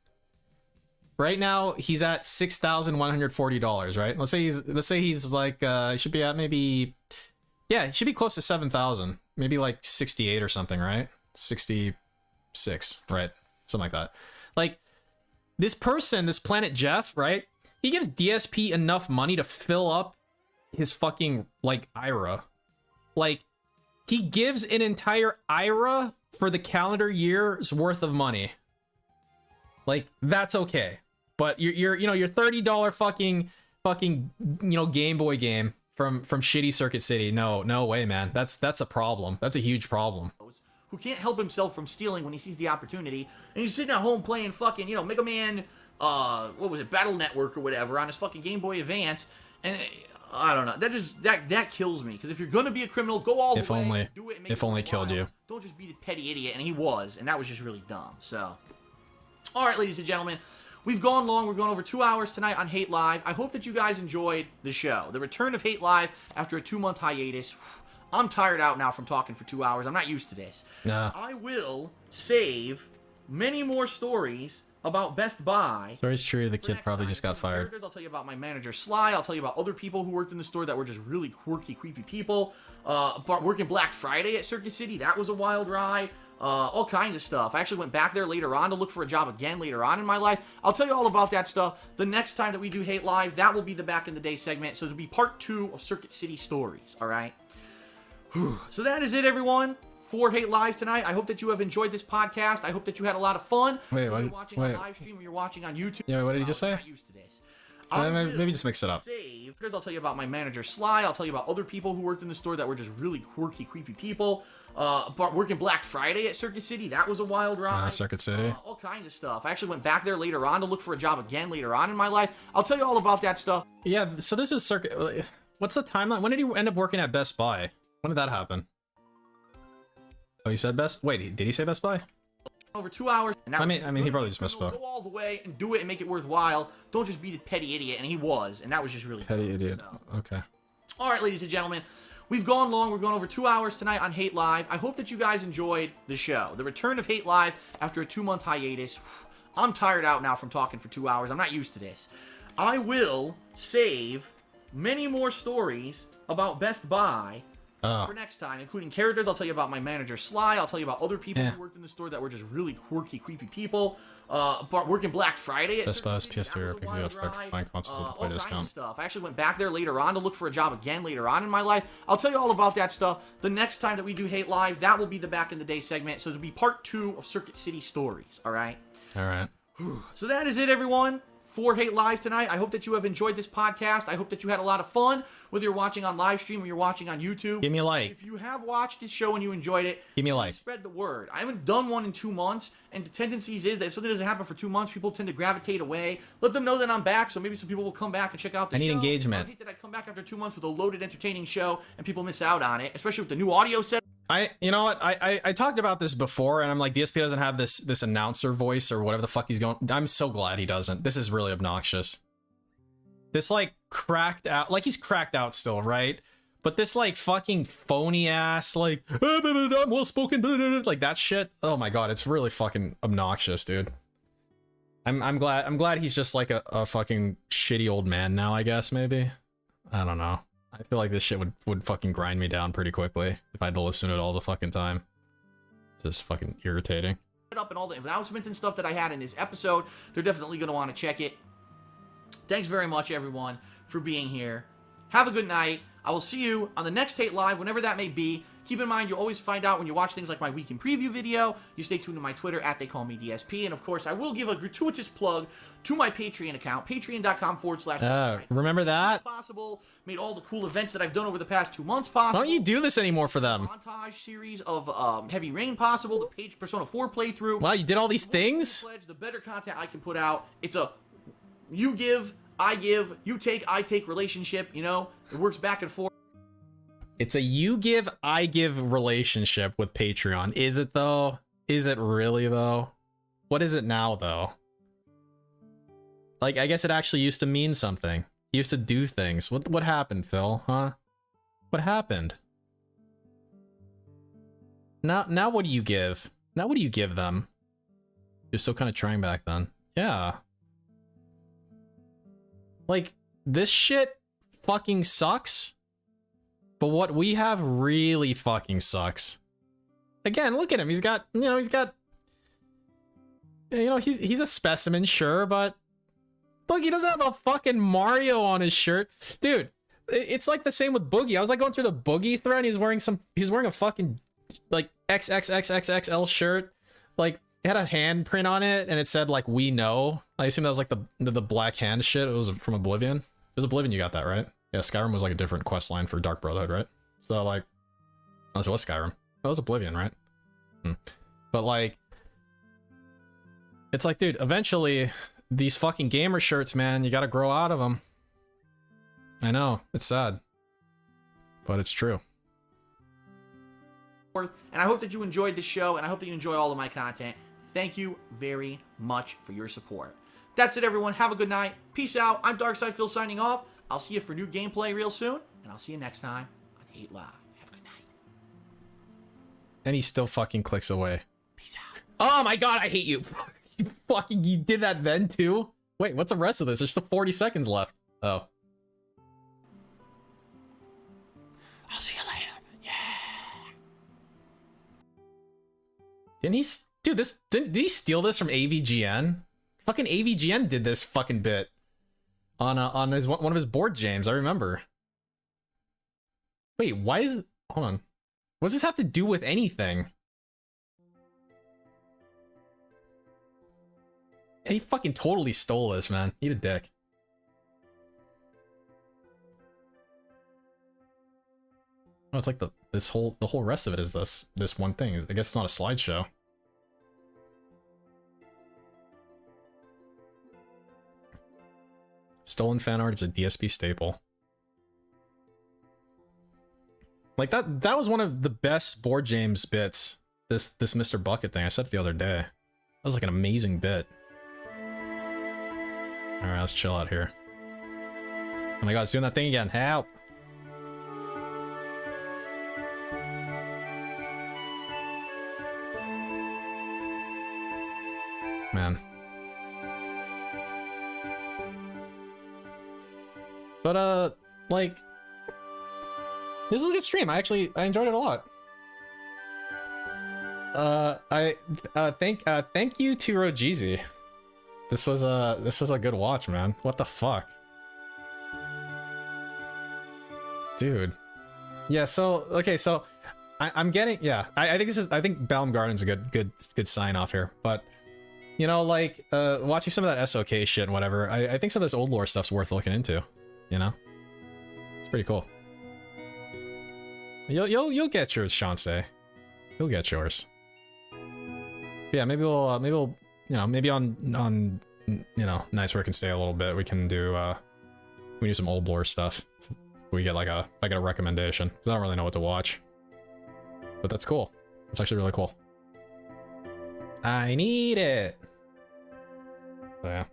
Right now, he's at $6,140, right? Let's say he's like, he should be at maybe, yeah, he should be close to 7,000. Maybe like 68 or something, right? 66, right? Something like that. Like, this person, this Planet Jeff, right? He gives DSP enough money to fill up his fucking, like, IRA. Like, he gives an entire IRA for the calendar year's worth of money. Like, that's okay. But your $30 fucking, you know, Game Boy game from shitty Circuit City. No way, man. That's a problem. That's a huge problem. Who can't help himself from stealing when he sees the opportunity. And he's sitting at home playing fucking, you know, Mega Man... what was it, Battle Network or whatever, on his fucking Game Boy Advance, and I don't know. That kills me. Because if you're gonna be a criminal, go all the way. Do it and make if it only killed worthwhile. you. Don't just be the petty idiot, and he was, and that was just really dumb. So, all right, ladies and gentlemen, we've gone long. We're going over 2 hours tonight on Hate Live. I hope that you guys enjoyed the show. The return of Hate Live after a 2-month hiatus. I'm tired out now from talking for 2 hours. I'm not used to this. Nah. I will save many more stories about Best Buy. Story's true. The kid probably just got fired. I'll tell you about my manager Sly. I'll tell you about other people who worked in the store that were just really quirky, creepy people. Working Black Friday at Circuit City, that was a wild ride. All kinds of stuff. I actually went back there later on to look for a job again later on in my life. I'll tell you all about that stuff the next time that we do Hate Live. That will be the back in the day segment. So it'll be part 2 of Circuit City stories. All right. So that is it, everyone, for Hate Live tonight. I hope that you have enjoyed this podcast. I hope that you had a lot of fun. Wait, You're watching on live stream, or you're watching on YouTube. Yeah, what did he just say? I'm not used to this. Maybe just mix it up. I'll tell you about my manager Sly. I'll tell you about other people who worked in the store that were just really quirky, creepy people. Working Black Friday at Circuit City, that was a wild ride. Circuit City. All kinds of stuff. I actually went back there later on to look for a job again later on in my life. I'll tell you all about that stuff. Yeah, so this is Circuit. What's the timeline? When did he end up working at Best Buy? When did that happen? Oh, he said Best. Wait, did he say Best Buy? Over 2 hours. I mean, he probably just misspoke. Go all the way and do it and make it worthwhile. Don't just be the petty idiot, and he was, and that was just really petty idiot. So. Okay. All right, ladies and gentlemen, we've gone long. We're going over 2 hours tonight on Hate Live. I hope that you guys enjoyed the show. The return of Hate Live after a 2-month hiatus. I'm tired out now from talking for 2 hours. I'm not used to this. I will save many more stories about Best Buy for next time, including characters. I'll tell you about my manager Sly. I'll tell you about other people who worked in the store that were just really quirky, creepy people. Working Black Friday at Best Buy's PS3 picks you up for buying console with a play discount. Stuff. I actually went back there later on to look for a job again later on in my life. I'll tell you all about that stuff the next time that we do Hate Live. That will be the back in the day segment. So it'll be part 2 of Circuit City stories. All right. All right. So that is it, everyone, for Hate Live tonight. I hope that you have enjoyed this podcast. I hope that you had a lot of fun, whether you're watching on live stream or you're watching on YouTube. Give me a like. If you have watched this show and you enjoyed it, give me a like. Spread the word. I haven't done one in 2 months, and the tendencies is that if something doesn't happen for 2 months, people tend to gravitate away. Let them know that I'm back, so maybe some people will come back and check out the show. I need engagement. I hate that I come back after 2 months with a loaded, entertaining show, and people miss out on it, especially with the new audio set. You know what? I talked about this before, and I'm like, DSP doesn't have this announcer voice or whatever the fuck he's going. I'm so glad he doesn't. This is really obnoxious. This like cracked out, like he's cracked out still, right? But this like fucking phony ass, like I'm well spoken, like that shit. Oh my god, it's really fucking obnoxious, dude. I'm glad he's just like a fucking shitty old man now, I guess, maybe. I don't know. I feel like this shit would fucking grind me down pretty quickly if I had to listen to it all the fucking time. It's just fucking irritating. Up and all the announcements and stuff that I had in this episode, they're definitely going to want to check it. Thanks very much, everyone, for being here. Have a good night. I will see you on the next Hate Live, whenever that may be. Keep in mind, you always find out when you watch things like my Week in Preview video. You stay tuned to my Twitter, @TheyCallMeDSP. And, of course, I will give a gratuitous plug to my Patreon account, patreon.com/. Remember that? Possible. Made all the cool events that I've done over the past 2 months possible. Why don't you do this anymore for them? Montage series of Heavy Rain possible. The Page Persona 4 playthrough. Wow, you did all these things? The better content I can put out. It's a you give, I give, you take, I take relationship, you know? It works back and forth. It's a you give, I give relationship with Patreon. Is it though? Is it really though? What is it now though? Like, I guess it actually used to mean something. You used to do things. What happened, Phil? Huh? What happened? Now what do you give? Now what do you give them? You're still kind of trying back then. Yeah. Like, this shit fucking sucks. But what we have really fucking sucks. Again, look at him. He's got, he's a specimen, sure, but look, he doesn't have a fucking Mario on his shirt. Dude, it's like the same with Boogie. I was like going through the Boogie thread, and he's wearing a fucking like XXXXXL shirt. Like, it had a handprint on it, and it said like "we know." I assume that was like the black hand shit. It was from Oblivion. It was Oblivion. You got that right? Yeah, Skyrim was like a different quest line for Dark Brotherhood, right? So like, unless it was Skyrim, that was Oblivion, right? But like, it's like, dude, eventually these fucking gamer shirts, man, you got to grow out of them. I know, it's sad, but it's true. And I hope that you enjoyed the show, and I hope that you enjoy all of my content. Thank you very much for your support. That's it, everyone. Have a good night. Peace out. I'm Darkside Phil signing off. I'll see you for new gameplay real soon, and I'll see you next time on Hate Live. Have a good night. And he still fucking clicks away. Peace out. Oh my god, I hate you. You did that then too? Wait, what's the rest of this? There's still 40 seconds left. Oh. I'll see you later. Yeah. Didn't he... Dude, did he steal this from AVGN? Fucking AVGN did this fucking bit on one of his board games. I remember. Wait, why is... Hold on. What does this have to do with anything? He fucking totally stole this, man. Eat a dick. Oh, it's like the whole rest of it is this one thing. I guess it's not a slideshow. Stolen fan art is a DSP staple. Like that was one of the best board games bits. This Mr. Bucket thing. I said it the other day. That was like an amazing bit. Alright, let's chill out here. Oh my god, it's doing that thing again. Help! Man. But, like... This is a good stream. I enjoyed it a lot. Thank you to Rojeezy. This was a good watch, man. What the fuck? Dude. Yeah, so, okay, so... I'm getting... Yeah, I think Baumgarten's a good sign off here, but... You know, like, watching some of that SOK shit and whatever, I think some of this old lore stuff's worth looking into. You know? It's pretty cool. You'll get yours, Shansei. You'll get yours. Yeah, maybe we'll you know, maybe on you know, Nights Where I Can Stay a little bit, we can do some old lore stuff. We get like a recommendation. 'Cause I don't really know what to watch. But that's cool. It's actually really cool. I need it. So yeah.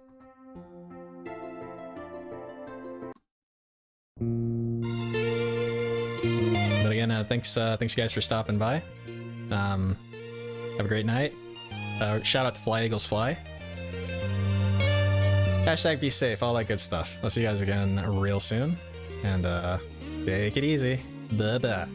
But again, thanks you guys for stopping by. Have a great night. Shout out to Fly Eagles Fly. Hashtag be safe, all that good stuff. I'll see you guys again real soon. And take it easy. Bye bye.